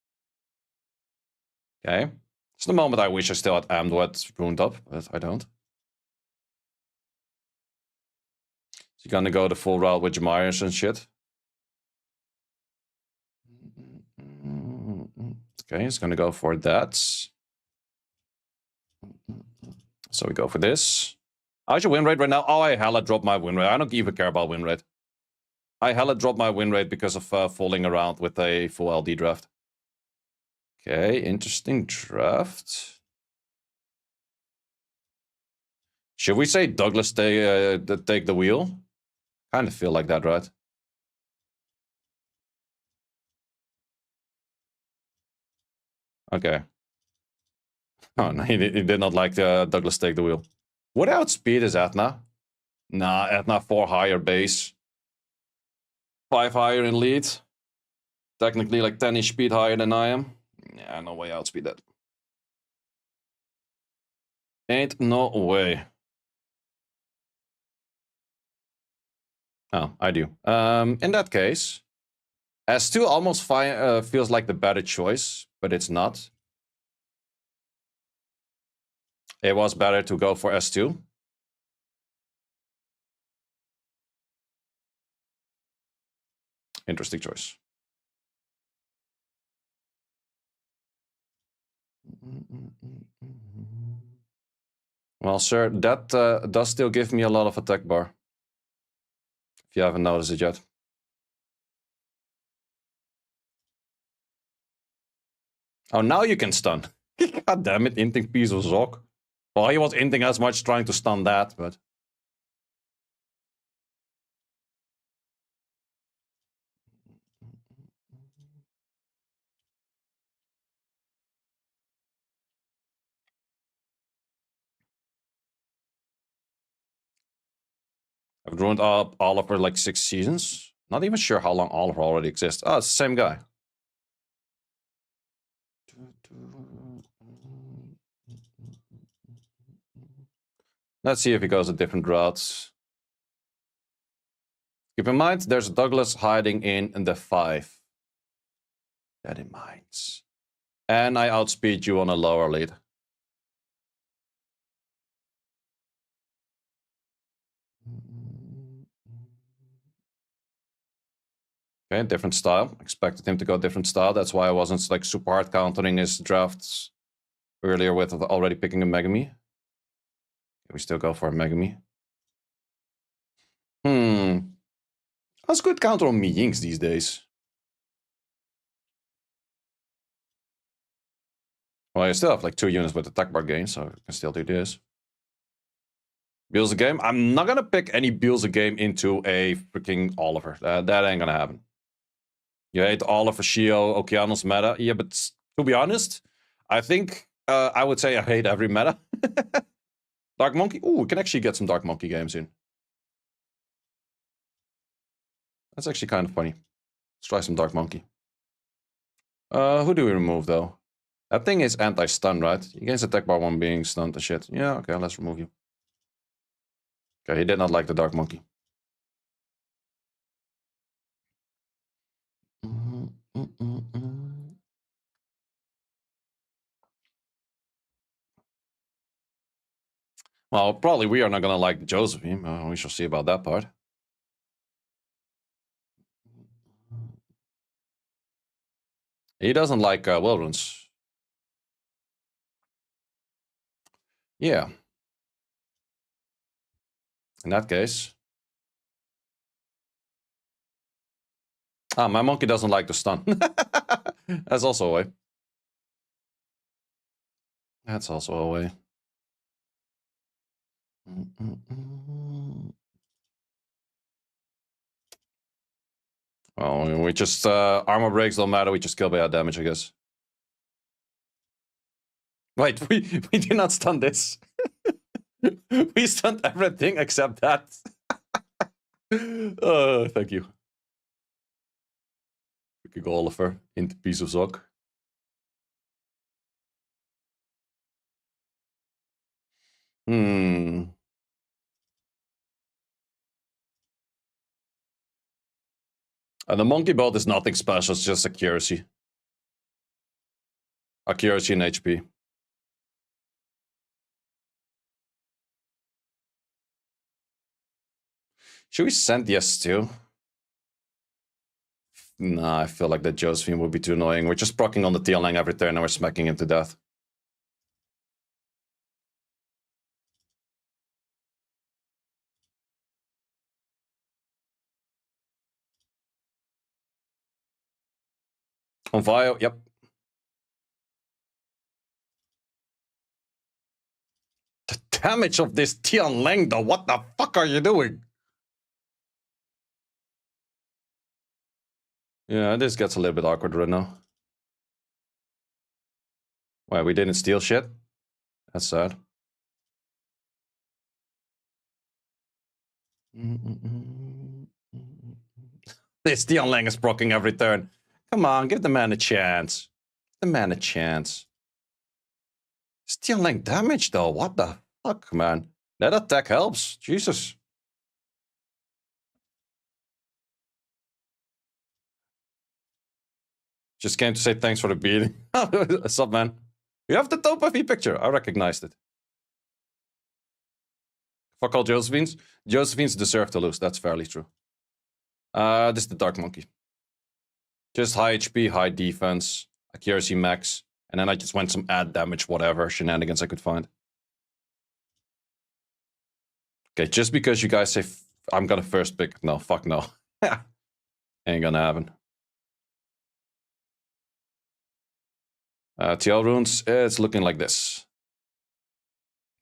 Okay. It's the moment I wish I still had Amdwet Rune Up, but I don't. So you're gonna go the full route with Jamires and shit. Okay, he's gonna go for that. So we go for this. How's your win rate right now? Oh, I hella dropped my win rate. I don't even care about win rate. I hella dropped my win rate because of falling around with a full LD draft. Okay, interesting draft. Should we say Douglas take the wheel? Kind of feel like that, right? Okay. Oh, no, he did not like Douglas take the wheel. What outspeed is Athena? Nah, Athena 4 higher base. 5 higher in lead. Technically like 10-ish speed higher than I am. Yeah, no way outspeed that. Ain't no way. Oh, I do. In that case, S2 almost feels like the better choice, but it's not. It was better to go for S2. Interesting choice. Well, sir, that does still give me a lot of attack bar. If you haven't noticed it yet. Oh, now you can stun. God damn it, inting piece of Zok. Well, he was inting as much trying to stun that, but... I've ruined up Oliver like 6 seasons. Not even sure how long Oliver already exists. Oh, it's the same guy. Let's see if he goes a different routes. Keep in mind, there's Douglas hiding in the 5. That in mind. And I outspeed you on a lower lead. Okay, different style. Expected him to go different style. That's why I wasn't like super hard countering his drafts earlier with already picking a Megami. We still go for a Megami. That's good counter on me Yinks these days. Well, I still have like 2 units with attack bar gain, so I can still do this. Beals a game. I'm not gonna pick any Beals a game into a freaking Oliver. That ain't gonna happen. You hate Oliver, Shio, Okeanos meta. Yeah, but to be honest, I think I would say I hate every meta. Dark Monkey. Ooh, we can actually get some Dark Monkey games in. That's actually kind of funny. Let's try some Dark Monkey. Who do we remove, though? That thing is anti-stun, right? You gains attack by one being stunned and shit. Yeah, okay, let's remove you. Okay, he did not like the Dark Monkey. Well, probably we are not gonna like Josephine. We shall see about that part. He doesn't like Wildrons. Yeah. In that case. Ah, my monkey doesn't like the stun. That's also a way. That's also a way. Well, we just armor breaks don't matter. We just kill by our damage, I guess. Wait, we did not stun this. We stunned everything except that. Thank you. Freaking Oliver into piece of sock. And the monkey bolt is nothing special, it's just accuracy. Accuracy and HP. Should we send the S2? Nah, I feel like that Josephine would be too annoying. We're just proccing on the TL every turn and we're smacking him to death. On Vio, yep. The damage of this TL though, what the fuck are you doing? Yeah, this gets a little bit awkward right now. Why, we didn't steal shit? That's sad. This TL is proccing every turn. Come on, give the man a chance. Give the man a chance. TL damage though, what the fuck, man? That attack helps, Jesus. Just came to say thanks for the beating. What's up, man? You have the top of picture. I recognized it. Fuck all Josephines. Josephines deserve to lose. That's fairly true. This is the Dark Monkey. Just high HP, high defense, accuracy max, and then I just went some add damage, whatever shenanigans I could find. Okay, just because you guys say I'm gonna first pick, no, fuck no. Ain't gonna happen. TL runes, it's looking like this.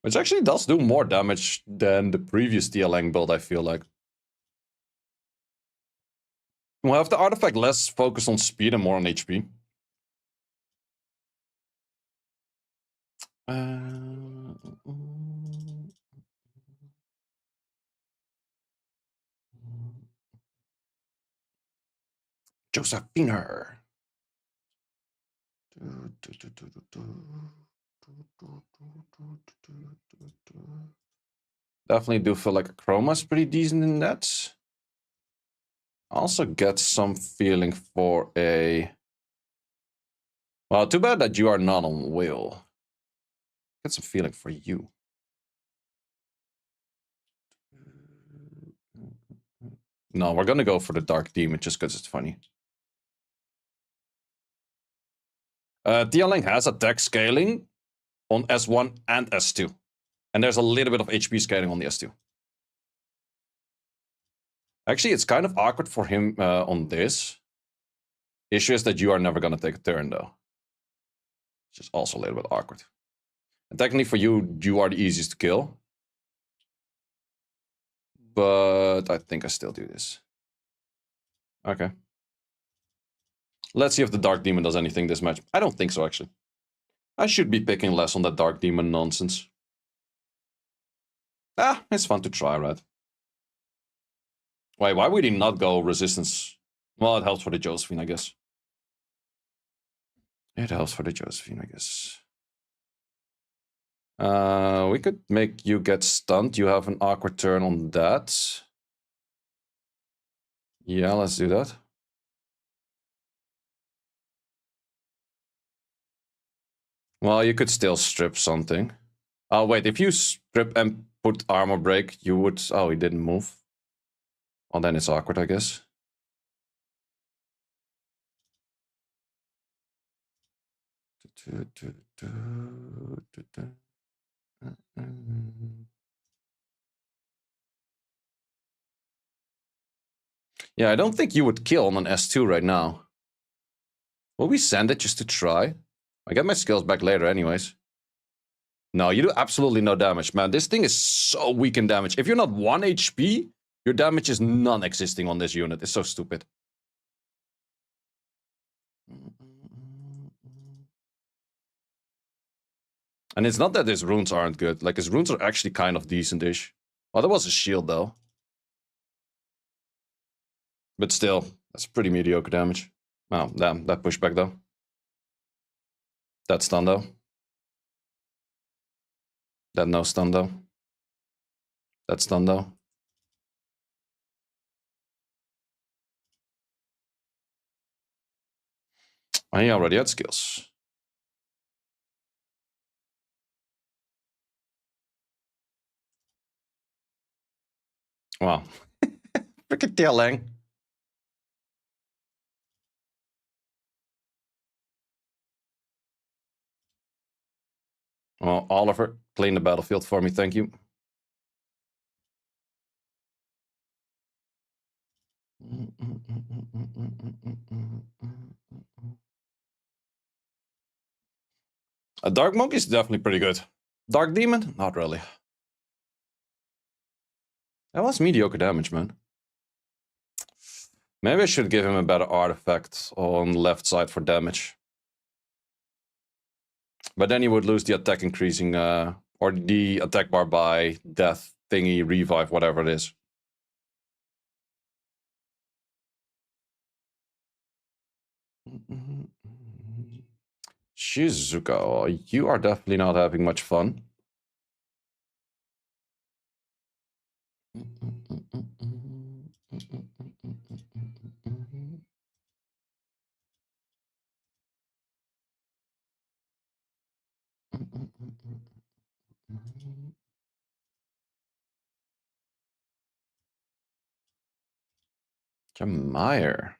Which actually does do more damage than the previous TL build, I feel like. We'll have the artifact less focused on speed and more on HP. Josephine. Definitely do feel like Chroma's pretty decent in that. Also get some feeling for a... Well, too bad that you are not on Will. Get some feeling for you. No, we're gonna go for the Dark Demon just because it's funny. TL has attack scaling on S1 and S2. And there's a little bit of HP scaling on the S2. Actually, it's kind of awkward for him on this. Issue is that you are never going to take a turn, though. It's just also a little bit awkward. And technically, for you, you are the easiest to kill. But I think I still do this. Okay. Let's see if the Dark Demon does anything this match. I don't think so, actually. I should be picking less on that Dark Demon nonsense. Ah, it's fun to try, right? Wait, why would he not go Resistance? Well, it helps for the Josephine, I guess. It helps for the Josephine, I guess. We could make you get stunned. You have an awkward turn on that. Yeah, let's do that. Well, you could still strip something. Oh, wait, if you strip and put armor break, you would... Oh, he didn't move. Well, then it's awkward, I guess. Yeah, I don't think you would kill on an S2 right now. Will we send it just to try? I get my skills back later anyways. No, you do absolutely no damage, man. This thing is so weak in damage. If you're not 1 HP, your damage is non-existing on this unit. It's so stupid. And it's not that his runes aren't good. Like, his runes are actually kind of decent-ish. Well, there was a shield, though. But still, that's pretty mediocre damage. Oh, damn, that pushback, though. That stun, though. That no stun, though. That stun, though. He already had skills. Wow. Freaking telling. Well, Oliver, clean the battlefield for me, thank you. A Dark Monk is definitely pretty good. Dark Demon? Not really. That was mediocre damage, man. Maybe I should give him a better artifact on left side for damage. But then he would lose the attack increasing, or the attack bar by death thingy, revive, whatever it is. Shizuka, you are definitely not having much fun. Jamire.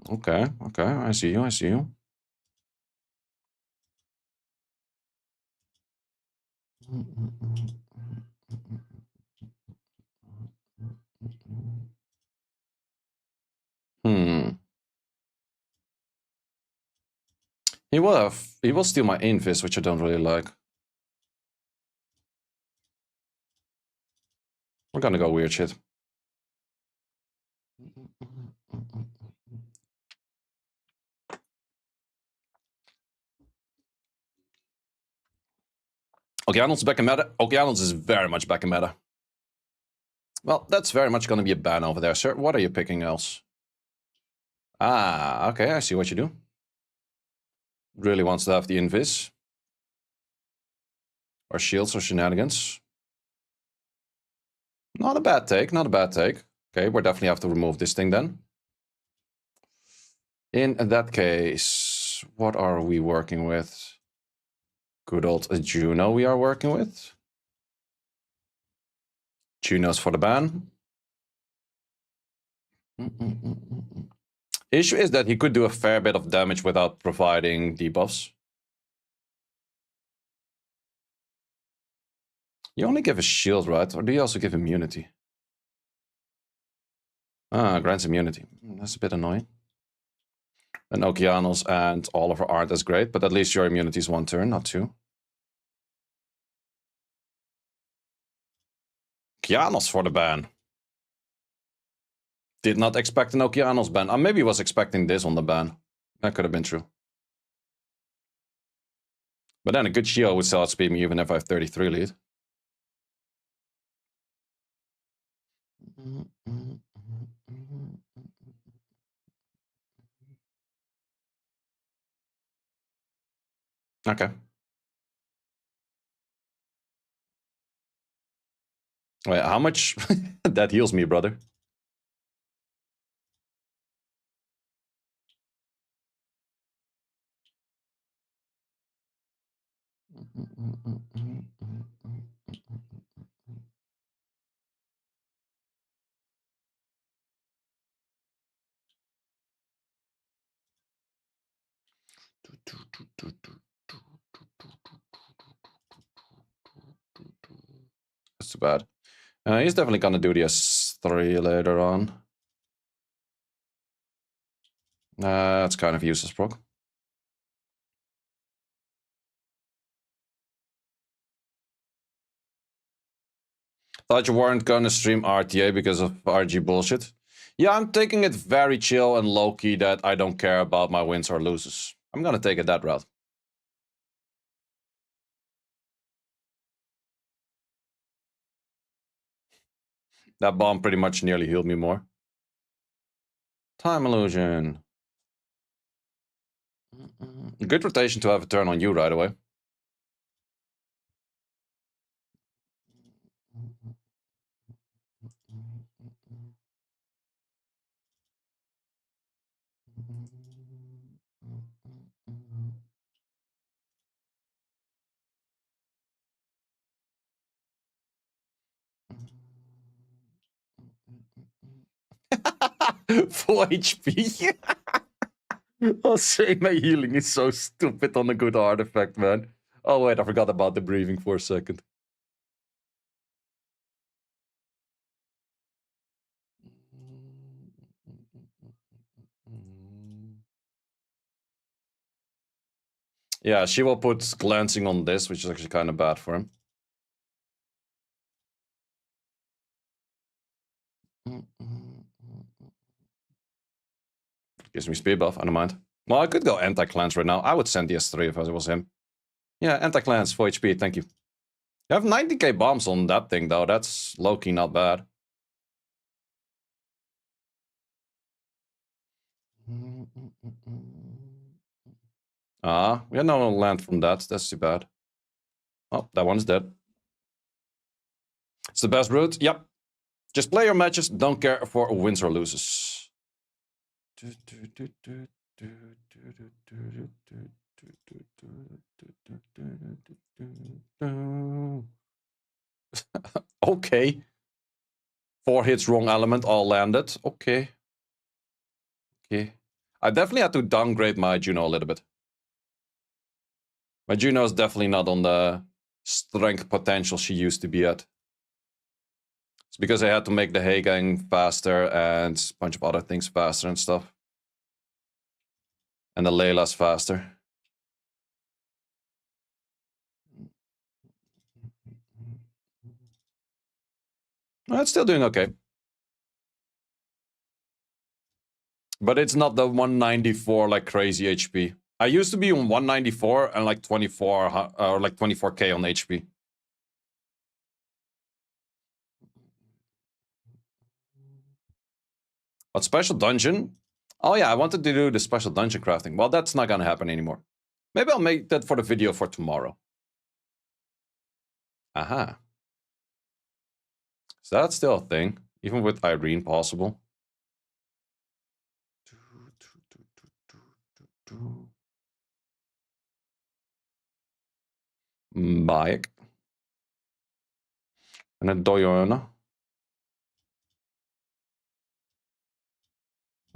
Okay, okay, I see you, I see you. He will steal my invis, which I don't really like. We're gonna go weird shit. Okeanos back in meta. Okeanos is very much back in meta. Well, that's very much gonna be a ban over there, sir. What are you picking else? Ah, okay, I see what you do. Really wants to have the invis. Or shields or shenanigans. Not a bad take, not a bad take. Okay, we'll definitely have to remove this thing then. In that case, what are we working with? Good old Juno we are working with. Juno's for the ban. Issue is that he could do a fair bit of damage without providing debuffs. You only give a shield, right? Or do you also give immunity? Ah, grants immunity. That's a bit annoying. And Okeanos and Oliver aren't as great, but at least your immunity is 1 turn, not 2. Okeanos for the ban. Did not expect an Okeanos ban. Maybe was expecting this on the ban. That could have been true. But then a good shield would still outspeed me even if I have 33 lead. Okay. Wait, how much? That heals me, brother. That's too bad. He's definitely gonna do the S3 later on. That's kind of useless, proc. Thought you weren't gonna stream RTA because of RG bullshit. Yeah, I'm taking it very chill and low-key that I don't care about my wins or loses. I'm gonna take it that route. That bomb pretty much nearly healed me more. Time illusion. Good rotation to have a turn on you right away. Full HP. Oh, say my healing is so stupid on a good artifact, man. Oh wait, I forgot about the breathing for a second. Yeah, she will put glancing on this, which is actually kind of bad for him. Gives me speed buff, I don't mind. Well, I could go anti-cleanse right now. I would send the S3 if I was him. Yeah, anti-cleanse, 4 HP, thank you. You have 90k bombs on that thing, though. That's low-key not bad. We had no land from that. That's too bad. Oh, that one's dead. It's the best route. Yep. Just play your matches. Don't care for wins or loses. Okay. 4 hits, wrong element, all landed. Okay. Okay. I definitely had to downgrade my Juno a little bit. My Juno is definitely not on the strength potential she used to be at. It's because I had to make the Hagang faster and a bunch of other things faster and stuff. And the Layla's faster. Well, it's still doing okay. But it's not the 194 like crazy HP. I used to be on 194 and like 24 or like 24k on HP. But special dungeon? Oh yeah, I wanted to do the special dungeon crafting. Well, that's not gonna happen anymore. Maybe I'll make that for the video for tomorrow. Aha. So that's still a thing, even with Irene possible. Bayek. And a Doyona.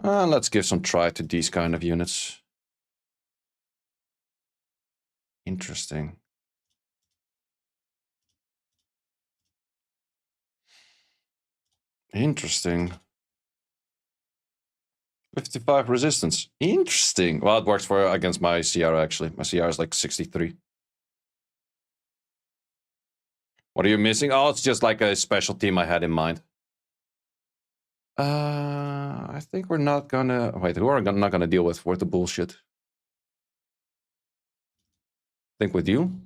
Let's give some try to these kind of units. Interesting. Interesting. 55 resistance. Interesting. Well, it works for against my CR actually. My CR is like 63. What are you missing? Oh, it's just like a special team I had in mind. I think we're not gonna... Wait, who are not gonna deal with the bullshit? Think with you.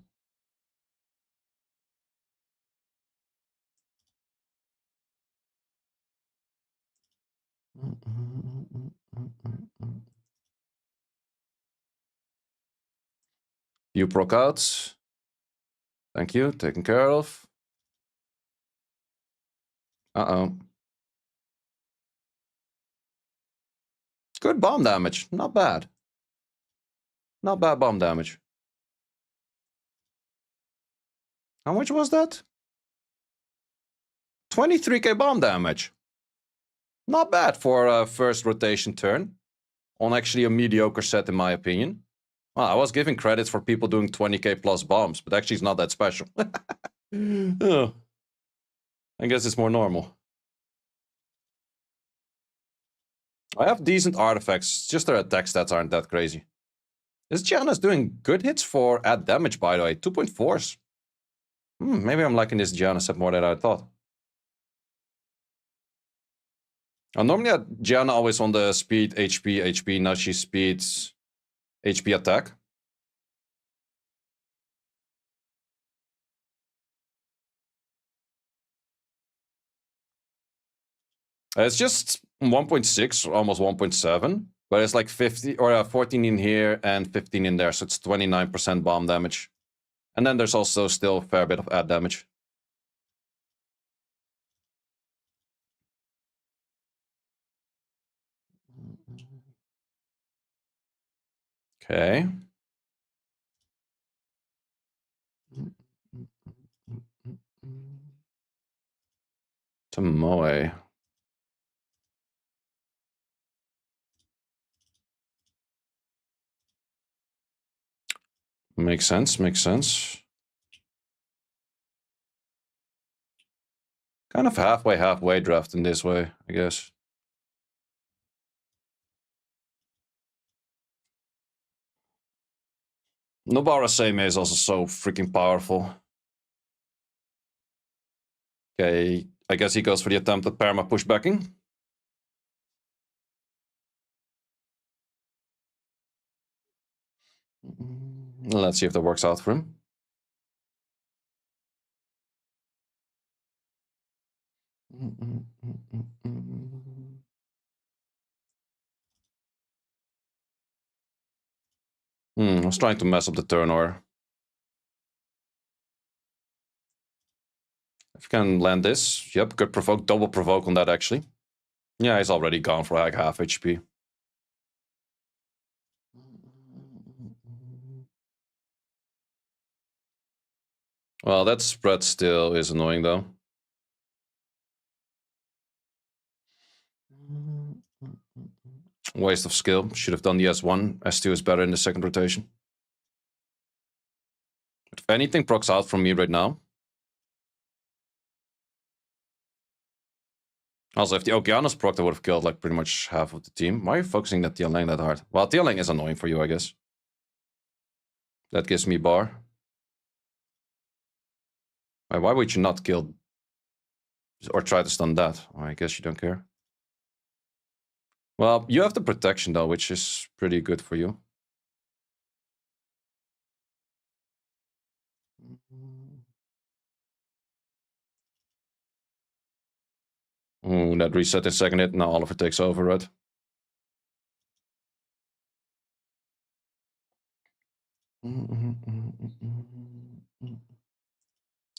You proc out. Thank you. Taken care of. Uh-oh. Good bomb damage. Not bad. Not bad bomb damage. How much was that? 23k bomb damage. Not bad for a first rotation turn. On actually a mediocre set, in my opinion. Well, I was giving credits for people doing 20k plus bombs, but actually it's not that special. Oh. I guess it's more normal. I have decent artifacts, just their attack stats aren't that crazy. This Gianna's doing good hits for add damage, by the way. 2.4s. Maybe I'm liking this Gianna set more than I thought. Normally Gianna always on the speed, HP, HP. Now she speeds HP attack. It's just 1.6, almost 1.7. But it's like 50 or 14 in here and 15 in there. So it's 29% bomb damage. And then there's also still a fair bit of add damage. Okay. Tomoe. Makes sense, makes sense. Kind of halfway draft in this way, I guess. Nobara Seime is also so freaking powerful. Okay, I guess he goes for the attempt at perma pushbacking. Let's see if that works out for him. I was trying to mess up the turn order. If you can land this, yep, good provoke, double provoke on that actually. Yeah, he's already gone for like half HP. Well, that spread still is annoying though. Waste of skill. Should have done the S1. S2 is better in the second rotation. If anything procs out from me right now. Also, if the Okeanos proc, I would have killed like pretty much half of the team. Why are you focusing that Tianlang that hard? Well, Tianlang is annoying for you, I guess. That gives me bar. Why would you not kill or try to stun that? Well, I guess you don't care. Well, you have the protection though, which is pretty good for you. Oh, that reset in second hit. Now Oliver takes over, right?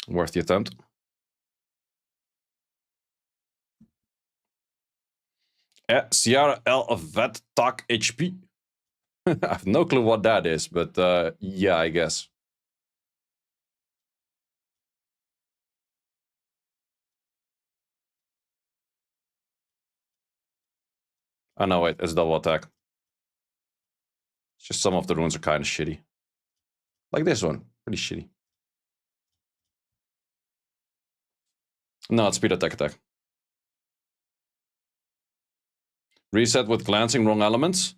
Worth the attempt. Sierra L Vet Tak HP. I have no clue what that is, but yeah, I guess. Oh no, wait, it's double attack. It's just some of the runes are kind of shitty. Like this one, pretty shitty. No, it's speed attack attack. Reset with glancing wrong elements.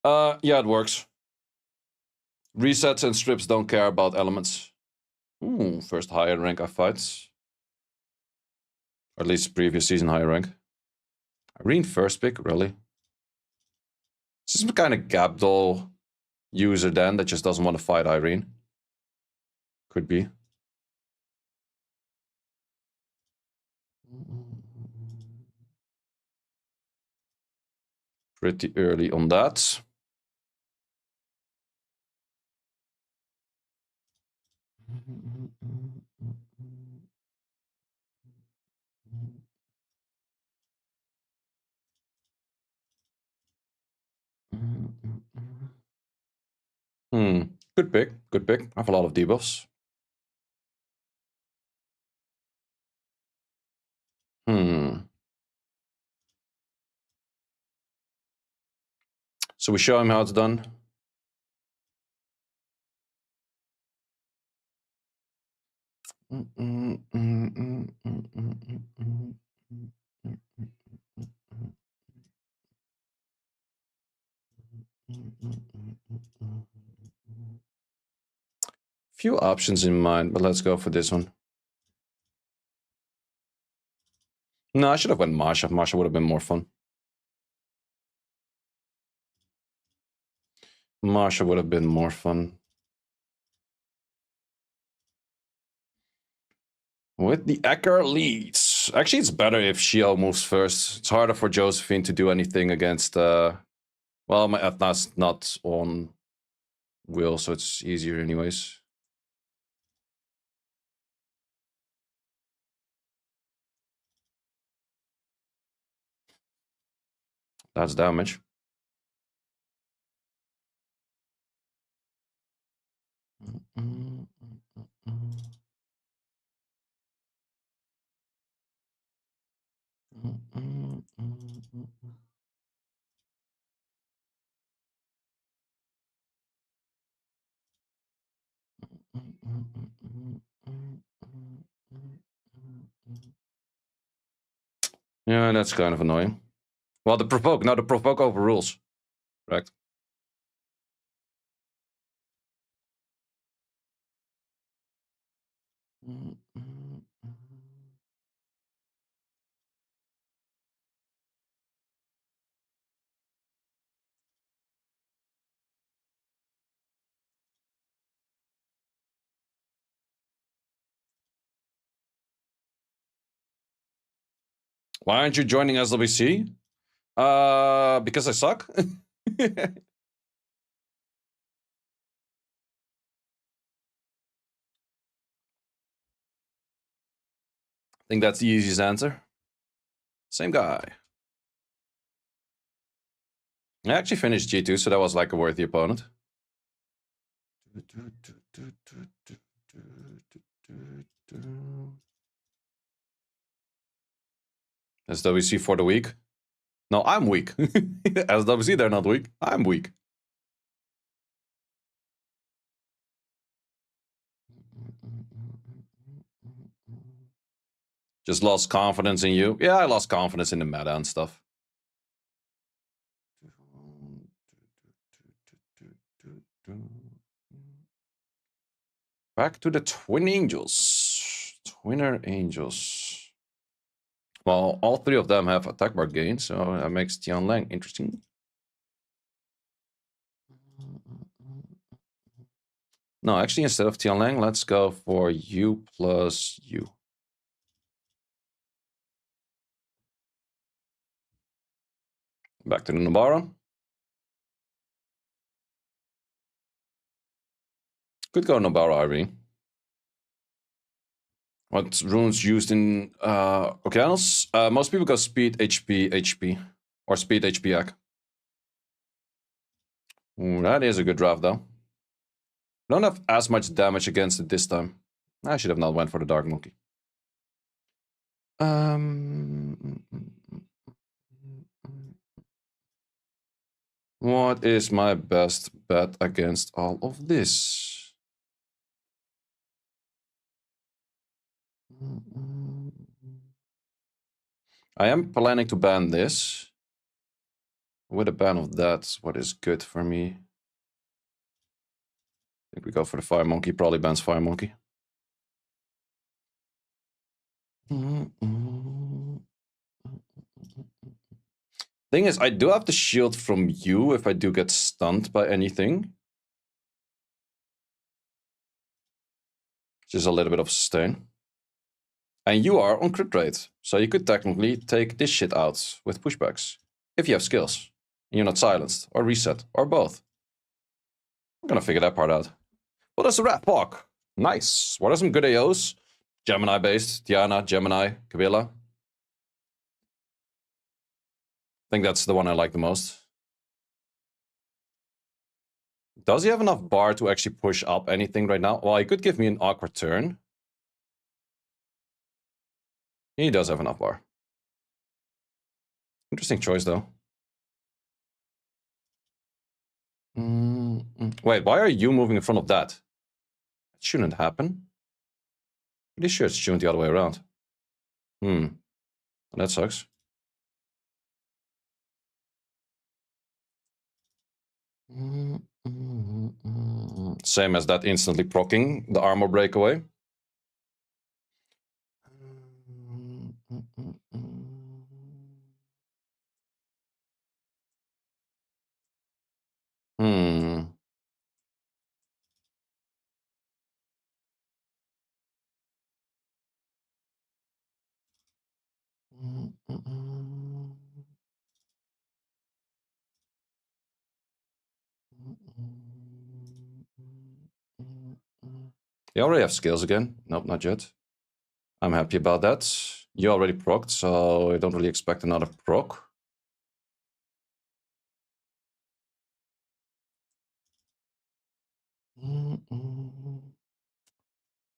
Yeah, it works. Resets and strips don't care about elements. First higher rank I fight. Or at least previous season higher rank. Irene first pick, really? Is this some kind of Gabdol user then that just doesn't want to fight Irene? Could be. Pretty early on that. Good pick. Good pick. I have a lot of debuffs. So we show him how it's done. Few options in mind, but let's go for this one. No, I should have went Masha. Masha would have been more fun. Masha would have been more fun. With the Ecker leads. Actually, it's better if Shio moves first. It's harder for Josephine to do anything against... well, my Ethna's not on Will, so it's easier anyways. That's damage. Yeah, that's kind of annoying. Well, the provoke. No, the provoke overrules. Correct. Why aren't you joining SWC? Because I suck. I think that's the easiest answer. Same guy. I actually finished G2, so that was like a worthy opponent. SWC for the weak. No, I'm weak. SWC, they're not weak. I'm weak. Just lost confidence in you. Yeah, I lost confidence in the meta and stuff. Back to the Twin Angels. Twinner Angels. Well, all three of them have attack bar gain, so that makes Tianlang interesting. No, actually, instead of Tianlang, let's go for U plus U. Back to the Nabara. Could go Nabara Irene. What runes used in Okeanos? Most people go speed, HP, HP. Or speed, HP, AK. Ooh, that is a good draft, though. Don't have as much damage against it this time. I should have not went for the Dark Monkey. What is my best bet against all of this? I am planning to ban this. With a ban of that, what is good for me? I think we go for the Fire Monkey. Probably bans Fire Monkey. Thing is, I do have the shield from you if I do get stunned by anything. which is a little bit of sustain. And you are on crit rate, so you could technically take this shit out with pushbacks. If you have skills, and you're not silenced, or reset, or both. I'm gonna figure that part out. Well, that's a wrap, Pog. Nice. What are some good AOs? Gemini based, Diana, Gemini, Kabila. I think that's the one I like the most. Does he have enough bar to actually push up anything right now? Well, he could give me an awkward turn. He does have enough bar. Interesting choice, though. Wait, why are you moving in front of that? That shouldn't happen. Pretty sure it's tuned the other way around. That sucks. Same as that instantly proccing the armor breakaway. You already have skills again. Nope, not yet. I'm happy about that. You already procced, so I don't really expect another proc.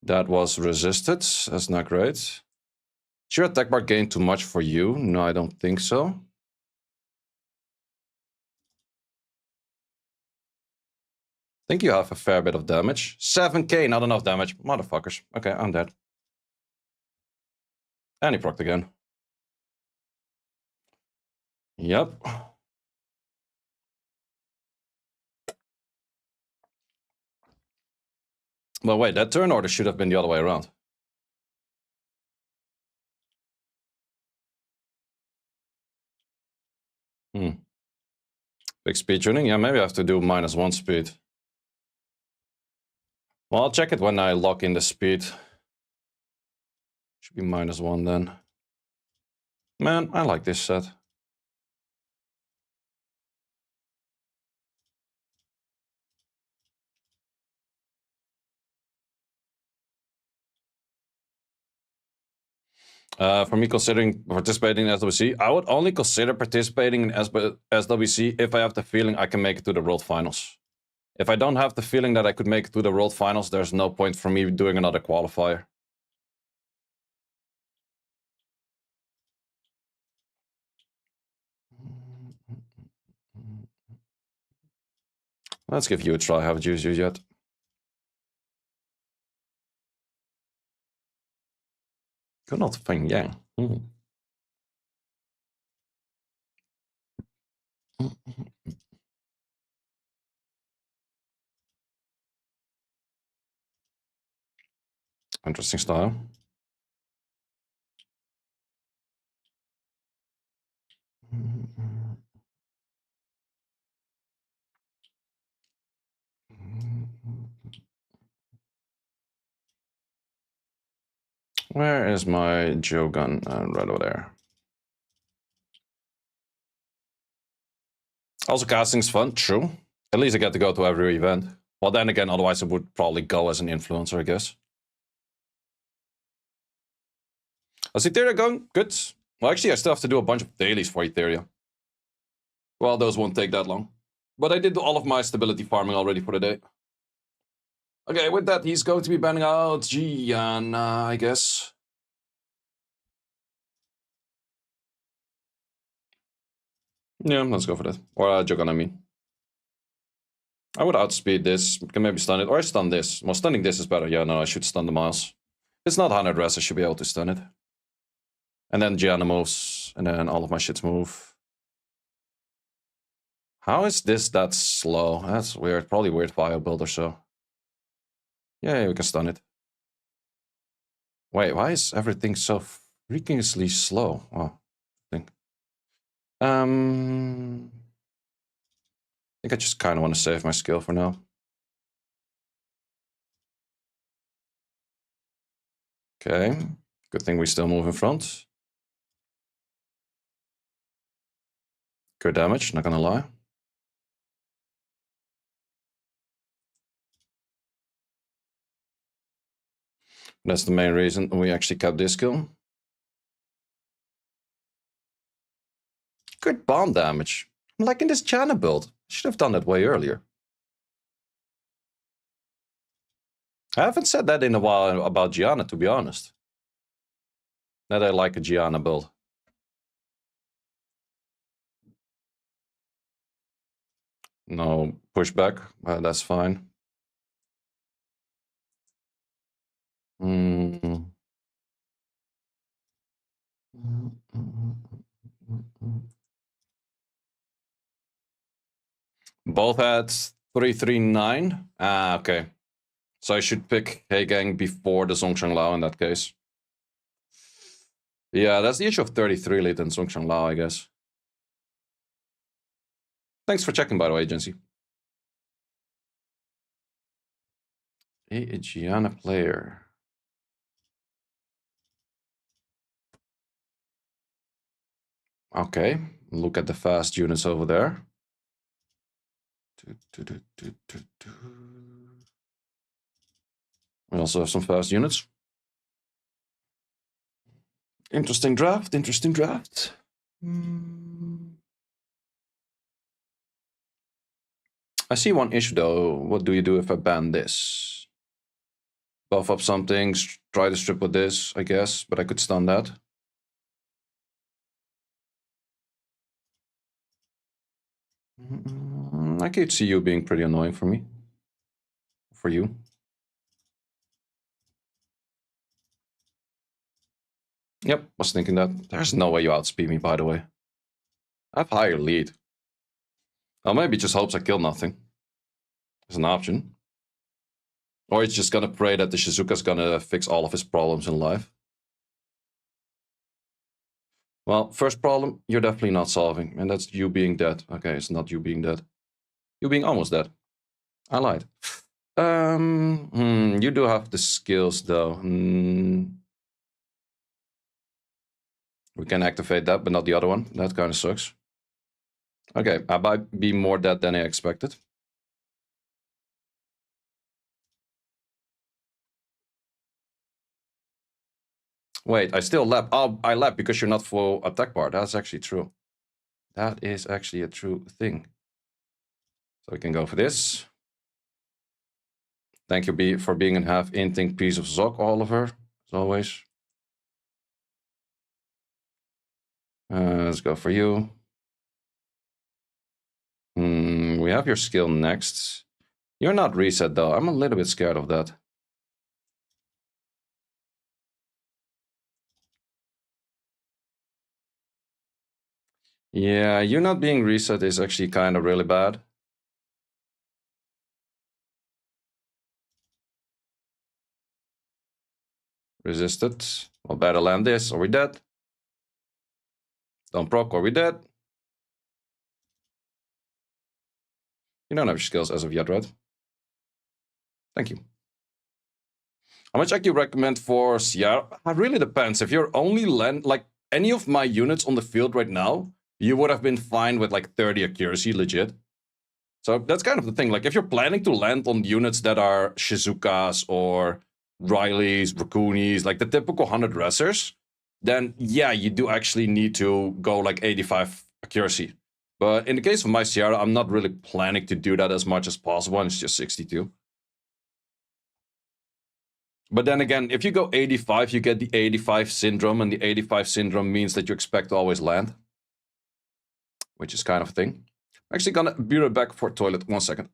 That was resisted. That's not great. Did your attack bar gain too much for you? No, I don't think so. I think you have a fair bit of damage. 7k, not enough damage. Motherfuckers. Okay, I'm dead. And he procced again. Yep. Well, wait, that turn order should have been the other way around. Big speed tuning? Yeah, maybe I have to do -1 speed. Well, I'll check it when I lock in the speed. Should be -1 then. Man, I like this set. For me, considering participating in SWC, I would only consider participating in SWC if I have the feeling I can make it to the World Finals. If I don't have the feeling that I could make it to the World Finals, there's no point for me doing another qualifier. Let's give you a try. I haven't used you yet. Could not find Yang. Interesting style. Where is my Joe gun? Right over there. Also, casting's fun, true. At least I get to go to every event. Well, then again, otherwise I would probably go as an influencer, I guess. How's Ethereum going? Good. Well, actually, I still have to do a bunch of dailies for Ethereum. Well, those won't take that long. But I did all of my stability farming already for the day. Okay, with that, he's going to be banning out Gian, I guess. Yeah, let's go for that. Or Jogan, I mean. I would outspeed this. Can maybe stun it. Or stun this. Well, stunning this is better. Yeah, no, I should stun the Miles. It's not 100 res, I should be able to stun it. And then Gianna moves. And then all of my shits move. How is this that slow? That's weird. Probably weird bio build or so. Yeah, we can stun it. Wait, why is everything so freakishly slow? Oh, I think I just kind of want to save my skill for now. Okay. Good thing we still move in front. Good damage, not gonna lie. That's the main reason we actually kept this skill. Good bomb damage. I'm liking this Jana build. Should have done that way earlier. I haven't said that in a while about Gianna, to be honest. That I like a Gianna build. No pushback, that's fine. Mm. Both had 339. Ah, okay. So I should pick Heigang before the Zhongshan Lao in that case. Yeah, that's the issue of 33 lead and Zhongshan Lao, I guess. Thanks for checking, by the way, Agency. A Gianna player. Okay, look at the fast units over there. We also have some fast units. Interesting draft, interesting draft. I see one issue though. What do you do if I ban this? Buff up some things, try to strip with this, I guess, but I could stun that. I could see you being pretty annoying for me. For you. Yep, was thinking that. There's no way you outspeed me, by the way. I have higher lead. Or maybe just hopes I kill nothing. It's an option. Or he's just gonna pray that the Shizuka's gonna fix all of his problems in life. Well, first problem, you're definitely not solving, and that's you being dead. Okay, it's not you being dead. You being almost dead. I lied. You do have the skills though. We can activate that, but not the other one. That kind of sucks. Okay, I might be more dead than I expected. Wait, I still lap. Oh, I lap because you're not full attack bar. That's actually true. That is actually a true thing. So we can go for this. Thank you for being a half-inting piece of Zok, Oliver, as always. Let's go for you. We have your skill next. You're not reset though. I'm a little bit scared of that. Yeah, you not being reset is actually kind of really bad. Resisted. Well, better land this or we dead. Don't proc or we dead. You don't have your skills as of yet, right? Thank you. How much I can recommend for Sierra? It really depends. If you're only like any of my units on the field right now, you would have been fine with like 30 accuracy, legit. So that's kind of the thing. Like if you're planning to land on units that are Shizukas or Rileys, Rakunis, like the typical 100 dressers, then yeah, you do actually need to go like 85 accuracy. But in the case of my Sierra, I'm not really planning to do that as much as possible, and it's just 62. But then again, if you go 85, you get the 85 syndrome, and the 85 syndrome means that you expect to always land, which is kind of a thing. I'm actually gonna be right back for toilet. 1 second.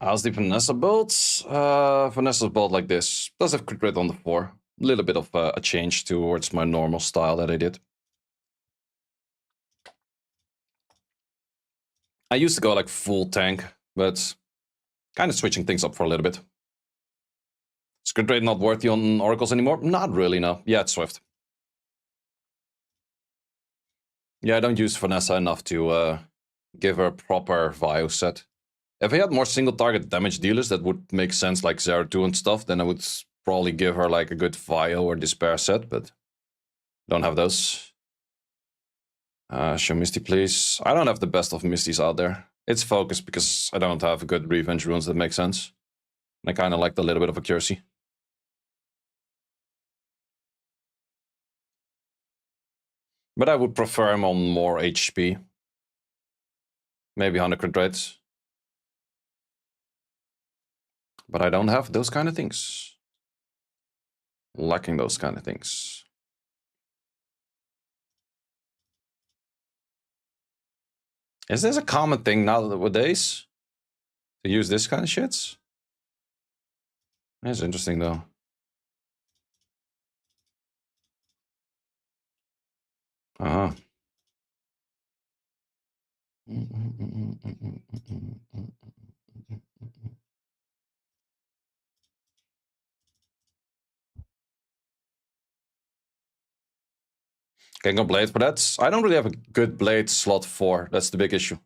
How's the Vanessa build? Vanessa's build like this. Does have crit rate on the 4. A little bit of a change towards my normal style that I did. I used to go like full tank, but kind of switching things up for a little bit. Is crit rate not worthy on oracles anymore? Not really, no. Yeah, it's Swift. Yeah, I don't use Vanessa enough to give her a proper Vio set. If I had more single target damage dealers that would make sense, like Zeratul and stuff, then I would probably give her like a good Vio or Despair set, but don't have those. Show Misty, please. I don't have the best of Misties out there. It's focused because I don't have good revenge runes that make sense. And I kind of like the little bit of accuracy. But I would prefer him on more HP. Maybe 100 crit rates. But I don't have those kind of things. Lacking those kind of things. Is this a common thing nowadays? To use this kind of shits? That's interesting though. Uh-huh. Can go blade, but that's... I don't really have a good blade slot 4. That's the big issue.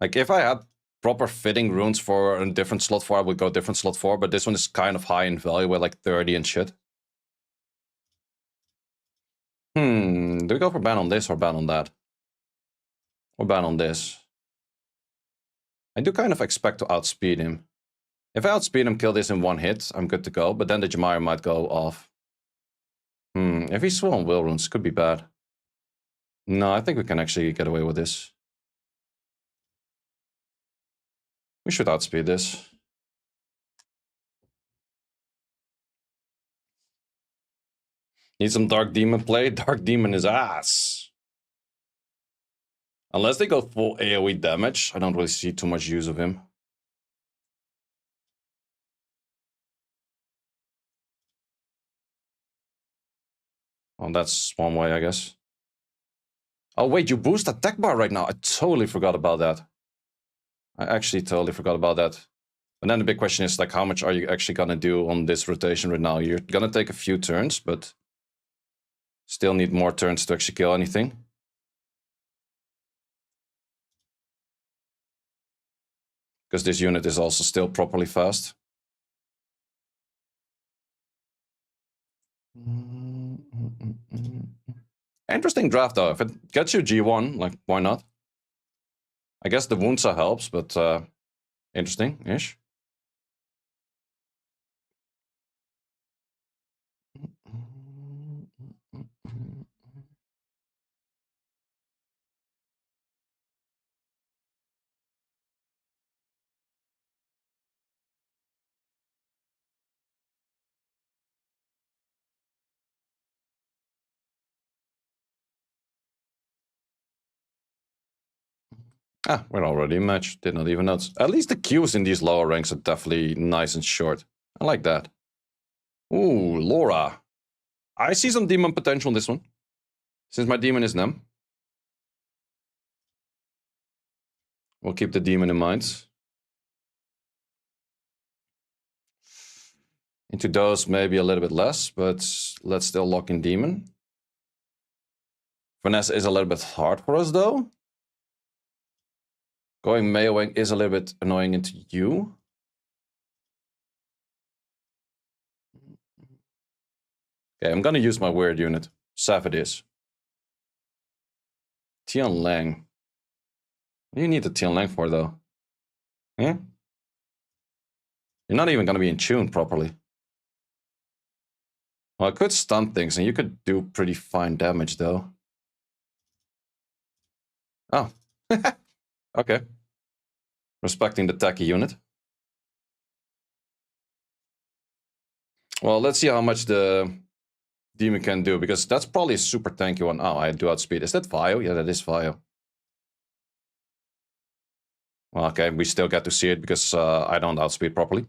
Like, if I had proper fitting runes for a different slot 4, I would go different slot 4, but this one is kind of high in value, with like 30 and shit. Do we go for ban on this or ban on that? Or ban on this? I do kind of expect to outspeed him. If I outspeed him, kill this in one hit, I'm good to go, but then the Jamire might go off. If he's swollen will runes, could be bad. No, I think we can actually get away with this. We should outspeed this. Need some Dark Demon play? Dark Demon is ass. Unless they go full AoE damage, I don't really see too much use of him. Well, that's one way, I guess. Oh wait, you boost attack bar right now. I totally forgot about that. I actually totally forgot about that. And then the big question is, like, how much are you actually gonna do on this rotation right now? You're gonna take a few turns, but still need more turns to actually kill anything. Because this unit is also still properly fast. Interesting draft though. If it gets you G1, like, why not? I guess the Woundsa helps, but interesting-ish. Ah, we're already matched. Did not even notice. At least the Qs in these lower ranks are definitely nice and short. I like that. Ooh, Laura. I see some demon potential in this one. Since my demon is Nem. We'll keep the demon in mind. Into those, maybe a little bit less, but let's still lock in demon. Vanessa is a little bit hard for us, though. Going meowing is a little bit annoying into you. Okay, I'm gonna use my weird unit. Sav it is. Tian Lang. What do you need the Tian Lang for, though? Yeah? You're not even gonna be in tune properly. Well, I could stun things, and you could do pretty fine damage, though. Oh. Okay. Respecting the tacky unit. Well, let's see how much the demon can do, because that's probably a super tanky one. Oh, I do outspeed. Is that Vio? Yeah, that is Vio. Well, okay, we still get to see it because I don't outspeed properly.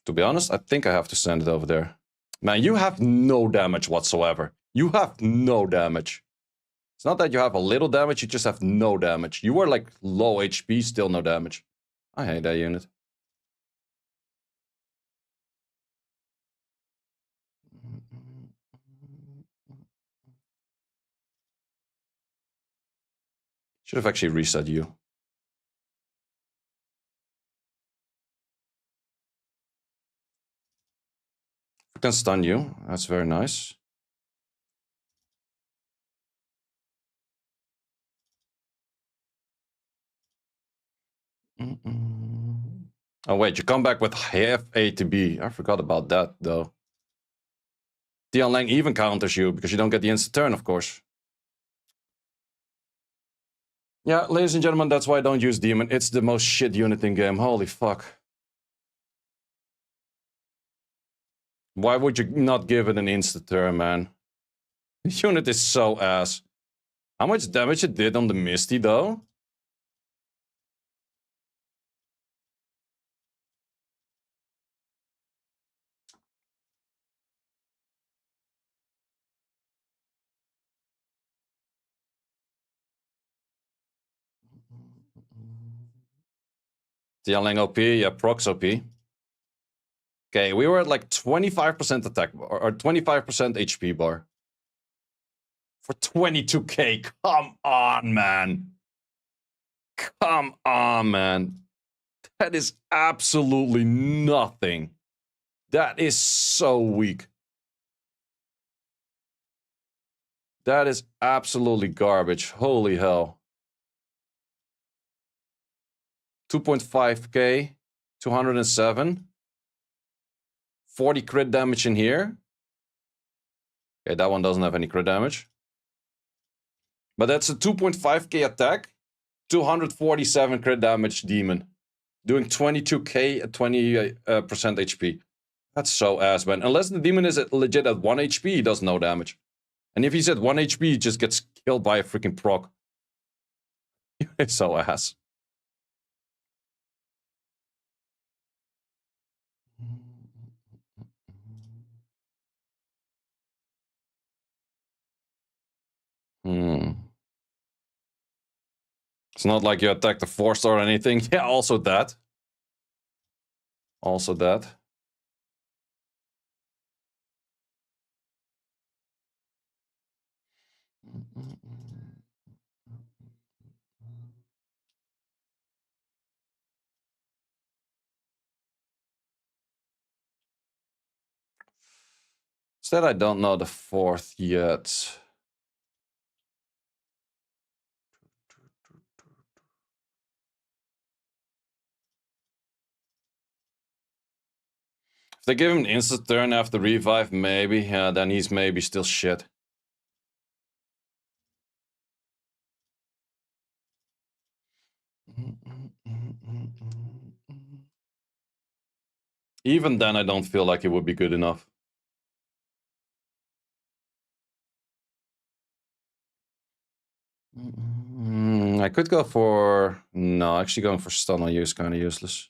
To be honest, I think I have to send it over there. Man, you have no damage whatsoever. You have no damage. It's not that you have a little damage, you just have no damage. You were like low HP, still no damage. I hate that unit. Should have actually reset you. I can stun you. That's very nice. Oh wait, you come back with half ATB. I forgot about that though. Dion Lang even counters you because you don't get the instant turn, of course. Yeah, ladies and gentlemen, that's why I don't use Demon. It's the most shit unit in game. Holy fuck. Why would you not give it an instant turn, man? The unit is so ass. How much damage it did on the Misty, though? Dialing OP, yeah, Prox OP. Okay, we were at like 25% attack bar, or 25% HP bar. For 22k, come on, man. Come on, man. That is absolutely nothing. That is so weak. That is absolutely garbage. Holy hell. 2.5k, 207. 40 crit damage in here. Okay, that one doesn't have any crit damage. But that's a 2.5k attack, 247 crit damage demon. Doing 22k at 20% HP. That's so ass, man. Unless the demon is legit at 1 HP, he does no damage. And if he's at 1 HP, he just gets killed by a freaking proc. It's so ass. It's not like you attack the 4-star or anything. Yeah, also that. Also that. Instead, I don't know the 4th yet. If they give him an instant turn after revive, maybe. Yeah, then he's maybe still shit. Even then, I don't feel like it would be good enough. I could go for... No, actually going for stun on you is kind of useless.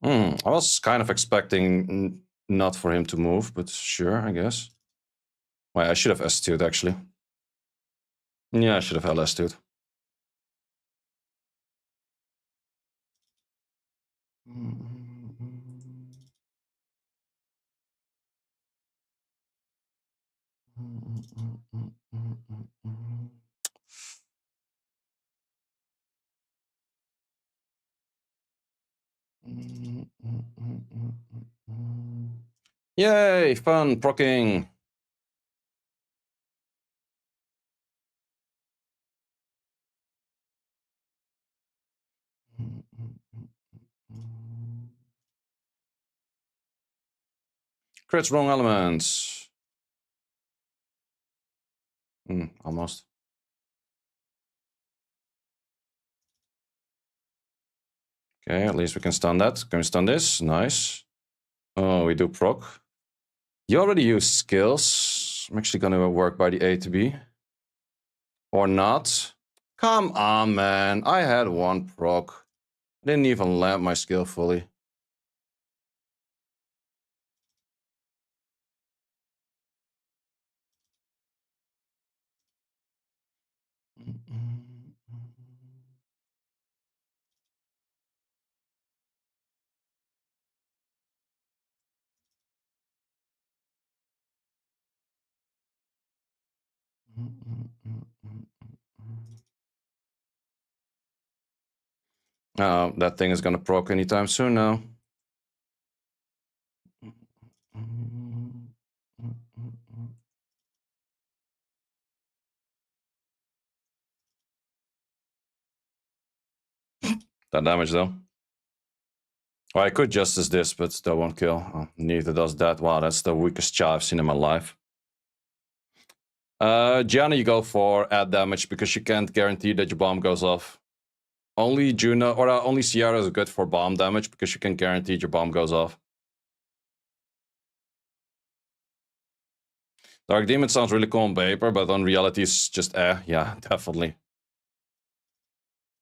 I was kind of expecting not for him to move, but sure, I guess. Wait, I should have S2'd actually. Yeah, I should have LS2'd. Yay, fun, procking. Crits wrong elements. Almost. Okay, at least we can stun that. Can we stun this? Nice. Oh, we do proc. You already use skills. I'm actually gonna work by the A to B. Or not. Come on, man. I had one proc. I didn't even land my skill fully. That thing is gonna proc anytime soon now. That damage though. Well, I could justice this, but that won't kill. Oh, neither does that. Wow, that's the weakest Cha I've seen in my life. Gianna, you go for add damage because you can't guarantee that your bomb goes off. Only Juno or only Sierra is good for bomb damage because you can guarantee your bomb goes off. Dark Demon sounds really cool on paper, but on reality it's just yeah, definitely.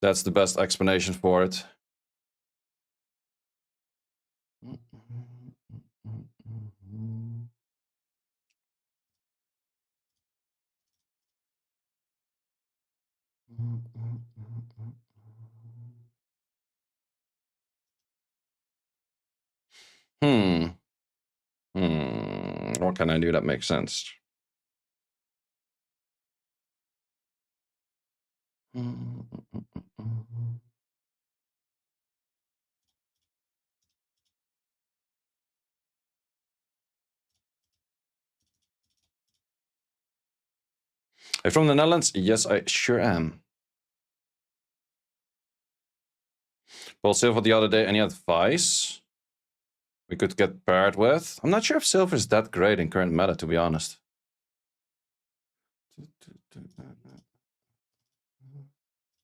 That's the best explanation for it. What can I do that makes sense? Are you from the Netherlands? Yes, I sure am. Well, Silver the other day, any advice we could get paired with? I'm not sure if Silver is that great in current meta, to be honest.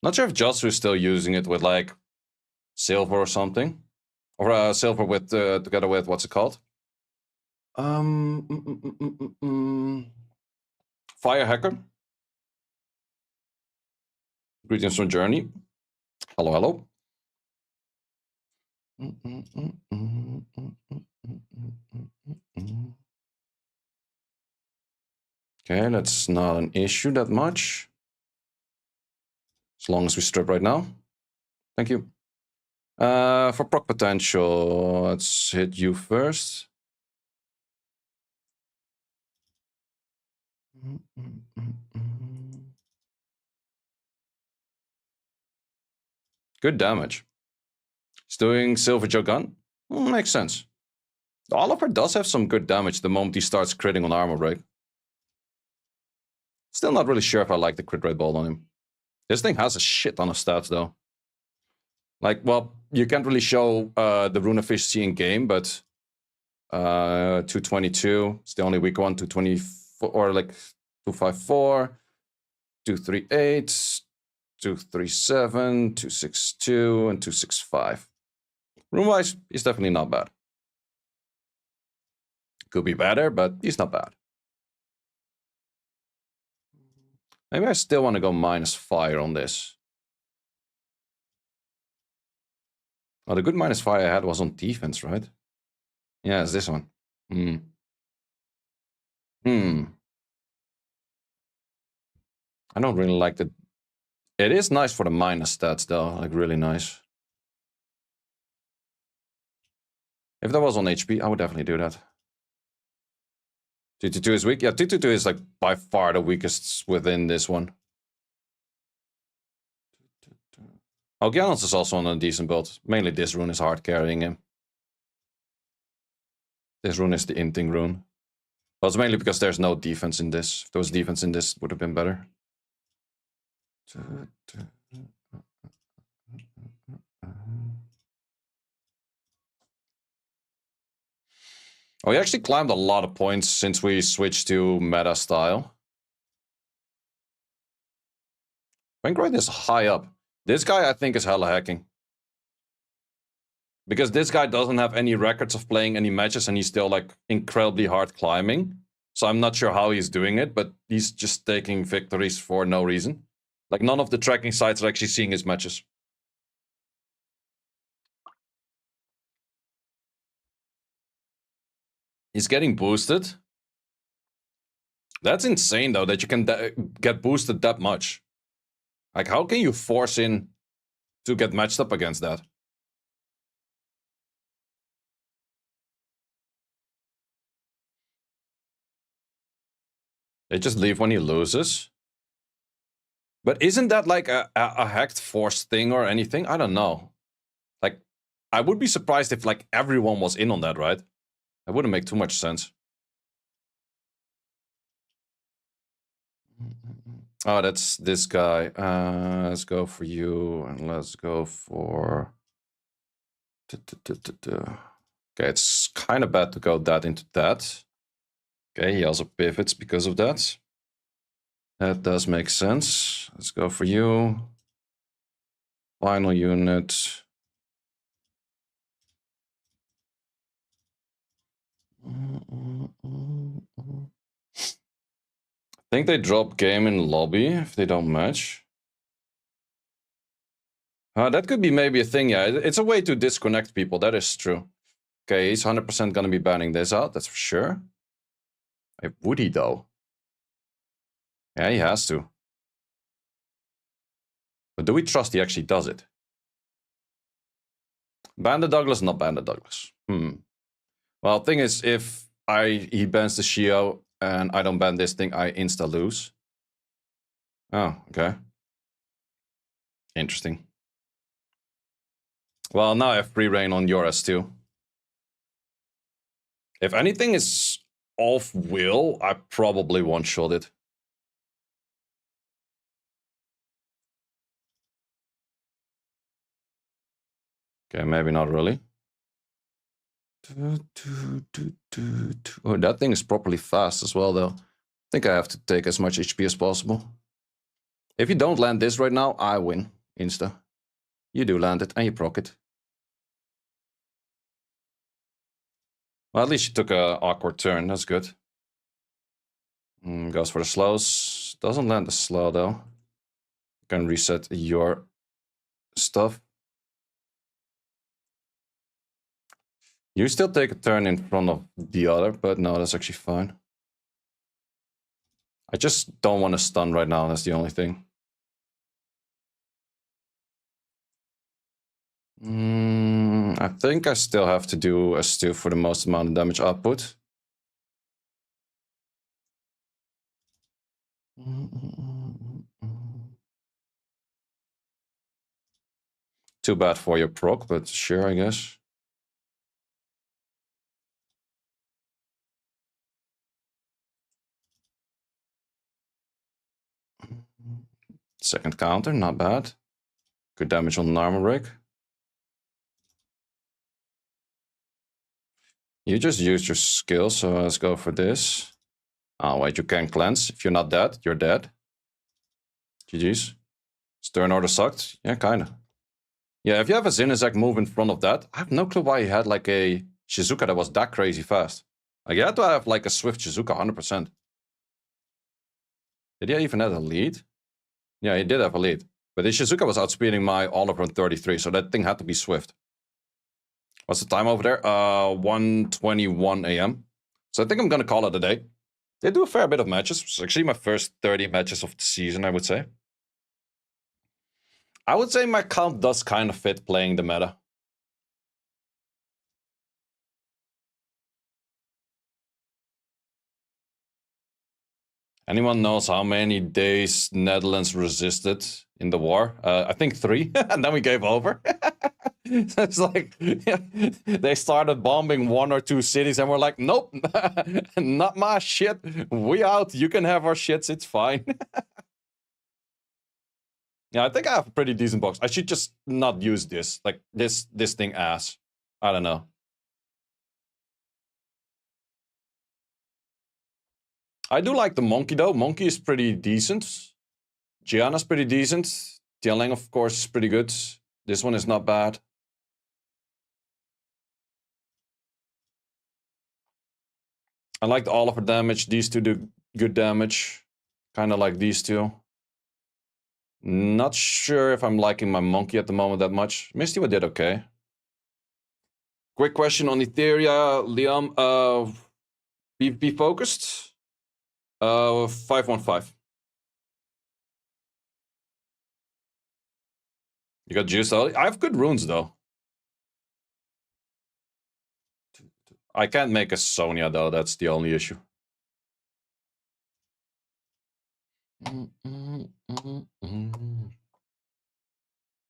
Not sure if Jotsu is still using it with like Silver or something. Or Silver with together with what's it called? Fire Hacker. Greetings from Journey. Hello, hello. Okay, that's not an issue that much. As long as we strip right now. Thank you. For proc potential, let's hit you first. Good damage. He's doing Silver Jogun. Makes sense. Oliver does have some good damage the moment he starts critting on armor break. Still not really sure if I like the crit rate ball on him. This thing has a shit ton of stats though. Like, well, you can't really show the rune efficiency in game, but 222, it's the only weak one. 224, or like 254, 238, 237, 262, and 265. Rune-wise, he's definitely not bad. Could be better, but he's not bad. Maybe I still want to go minus fire on this. Oh, the good minus fire I had was on defense, right? Yeah, it's this one. I don't really like the... It is nice for the minus stats, though. Like, really nice. If that was on HP, I would definitely do that. 222 is weak? Yeah, 222 is, like, by far the weakest within this one. Oh, Gallons is also on a decent build. Mainly this rune is hard carrying him. This rune is the inting rune. Well, it's mainly because there's no defense in this. If there was defense in this, it would have been better. Oh, we actually climbed a lot of points since we switched to meta style. Rank rate is high up. This guy, I think, is hella hacking. Because this guy doesn't have any records of playing any matches and he's still like incredibly hard climbing. So I'm not sure how he's doing it, but he's just taking victories for no reason. Like none of the tracking sites are actually seeing his matches. He's getting boosted. That's insane though, that you can get boosted that much. Like how can you force in to get matched up against that? They just leave when he loses. But isn't that like a hacked force thing or anything? I don't know. Like, I would be surprised if like everyone was in on that, right? That wouldn't make too much sense. Oh, that's this guy. Let's go for you, and let's go for... Okay, it's kind of bad to go that into that. Okay, he also pivots because of that. That does make sense. Let's go for you. Final unit. I think they drop game in lobby if they don't match. That could be maybe a thing, yeah. It's a way to disconnect people, that is true. Okay, he's 100% gonna be banning this out, that's for sure. Would he though? Yeah, he has to. But do we trust he actually does it? Ban the Douglas, not ban the Douglas. Well, thing is, if he bans the Shio and I don't ban this thing, I insta lose. Oh, okay. Interesting. Well, now I have free reign on yours too. If anything is off will, I probably one-shot it. Okay, maybe not really. Oh, that thing is properly fast as well, though. I think I have to take as much HP as possible. If you don't land this right now, I win. Insta. You do land it, and you proc it. Well, at least you took an awkward turn. That's good. Goes for the slows. Doesn't land the slow, though. You can reset your stuff. You still take a turn in front of the other, but no, that's actually fine. I just don't want to stun right now, that's the only thing. I think I still have to do a steal for the most amount of damage output. Too bad for your proc, but sure, I guess. Second counter, not bad. Good damage on an armor break. You just used your skill, so let's go for this. Oh, wait, you can cleanse. If you're not dead, you're dead. GG's. Stern order sucked? Yeah, kinda. Yeah, if you have a Zinizek move in front of that, I have no clue why he had like a Shizuka that was that crazy fast. Like, you had to have like a Swift Shizuka, 100%. Did he even have a lead? Yeah, he did have a lead. But his Shizuka was outspeeding my Oliver on 33, so that thing had to be Swift. What's the time over there? 1:21 a.m. So I think I'm gonna call it a day. They do a fair bit of matches. It's actually my first 30 matches of the season, I would say. I would say my count does kind of fit playing the meta. Anyone knows how many days Netherlands resisted in the war? I think 3, and then we gave over. It's like they started bombing 1 or 2 cities, and we're like, nope, not my shit. We out. You can have our shits. It's fine. Yeah, I think I have a pretty decent box. I should just not use this. Like this thing ass. I don't know. I do like the monkey though. Monkey is pretty decent. Gianna's pretty decent. Tianling, of course, is pretty good. This one is not bad. I liked all of her damage. These two do good damage. Kind of like these two. Not sure if I'm liking my monkey at the moment that much. Misty did okay. Quick question on Etheria, Liam. Be focused. 515. You got juice though? I have good runes though. I can't make a Sonya though, that's the only issue.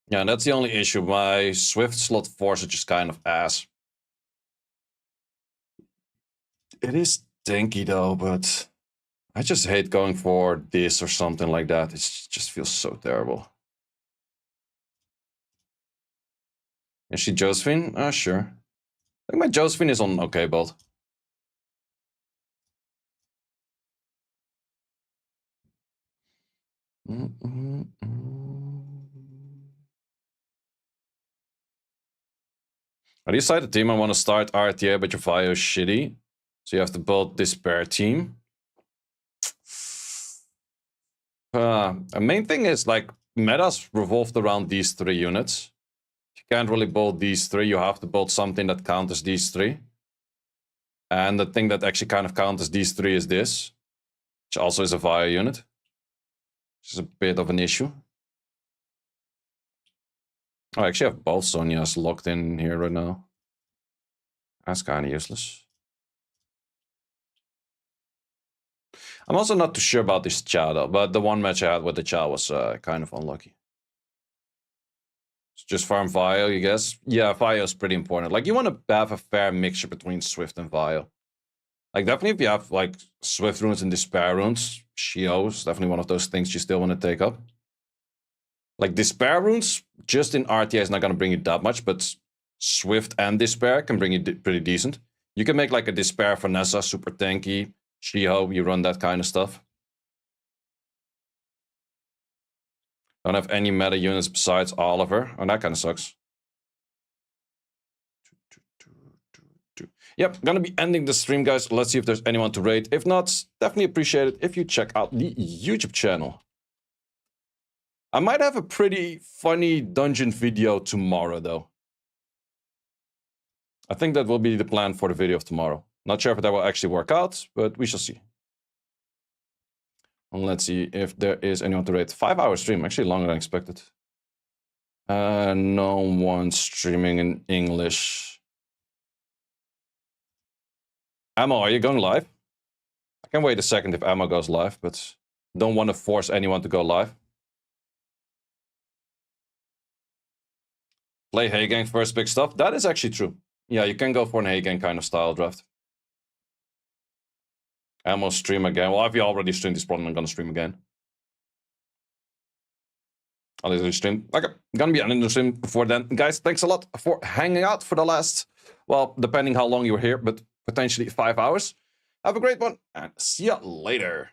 Yeah, that's the only issue. My Swift slot 4s are just kind of ass. It is dinky though, but I just hate going for this or something like that. It just feels so terrible. Is she Josephine? Sure. I think my Josephine is on okay build. I decided the team I want to start RTA, but your Vio is shitty. So you have to build Despair team. The main thing is like metas revolved around these 3 units. You can't really build these 3. You have to build something that counters these 3. And the thing that actually kind of counters these 3 is this, which also is a Vio unit, which is a bit of an issue. Oh, I actually have both Sonyas locked in here right now. That's kind of useless. I'm also not too sure about this Cha though, but the one match I had with the Cha was kind of unlucky. It's just farm Vio, you guess? Yeah, Vio is pretty important. Like, you want to have a fair mixture between Swift and Vio. Like, definitely if you have, like, Swift runes and Despair runes, Shio is definitely one of those things you still want to take up. Like, Despair runes, just in RTA is not going to bring you that much, but Swift and Despair can bring you pretty decent. You can make, like, a Despair Vanessa, super tanky, Shio, you run that kind of stuff. Don't have any meta units besides Oliver. Oh, that kind of sucks. Yep, gonna be ending the stream, guys. Let's see if there's anyone to raid. If not, definitely appreciate it if you check out the YouTube channel. I might have a pretty funny dungeon video tomorrow, though. I think that will be the plan for the video of tomorrow. Not sure if that will actually work out, but we shall see. And let's see if there is anyone to raid. 5-hour stream, actually longer than expected. No one streaming in English. Ammo, are you going live? I can wait a second if Ammo goes live, but don't want to force anyone to go live. Play Haygang first, big stuff. That is actually true. Yeah, you can go for an Haygang kind of style draft. Ammo stream again. Well, if you already streamed this, probably not gonna stream again. I'll literally stream. Okay, gonna be ending the stream before then. Guys, thanks a lot for hanging out for the last, well, depending how long you were here, but potentially 5 hours. Have a great one, and see ya later.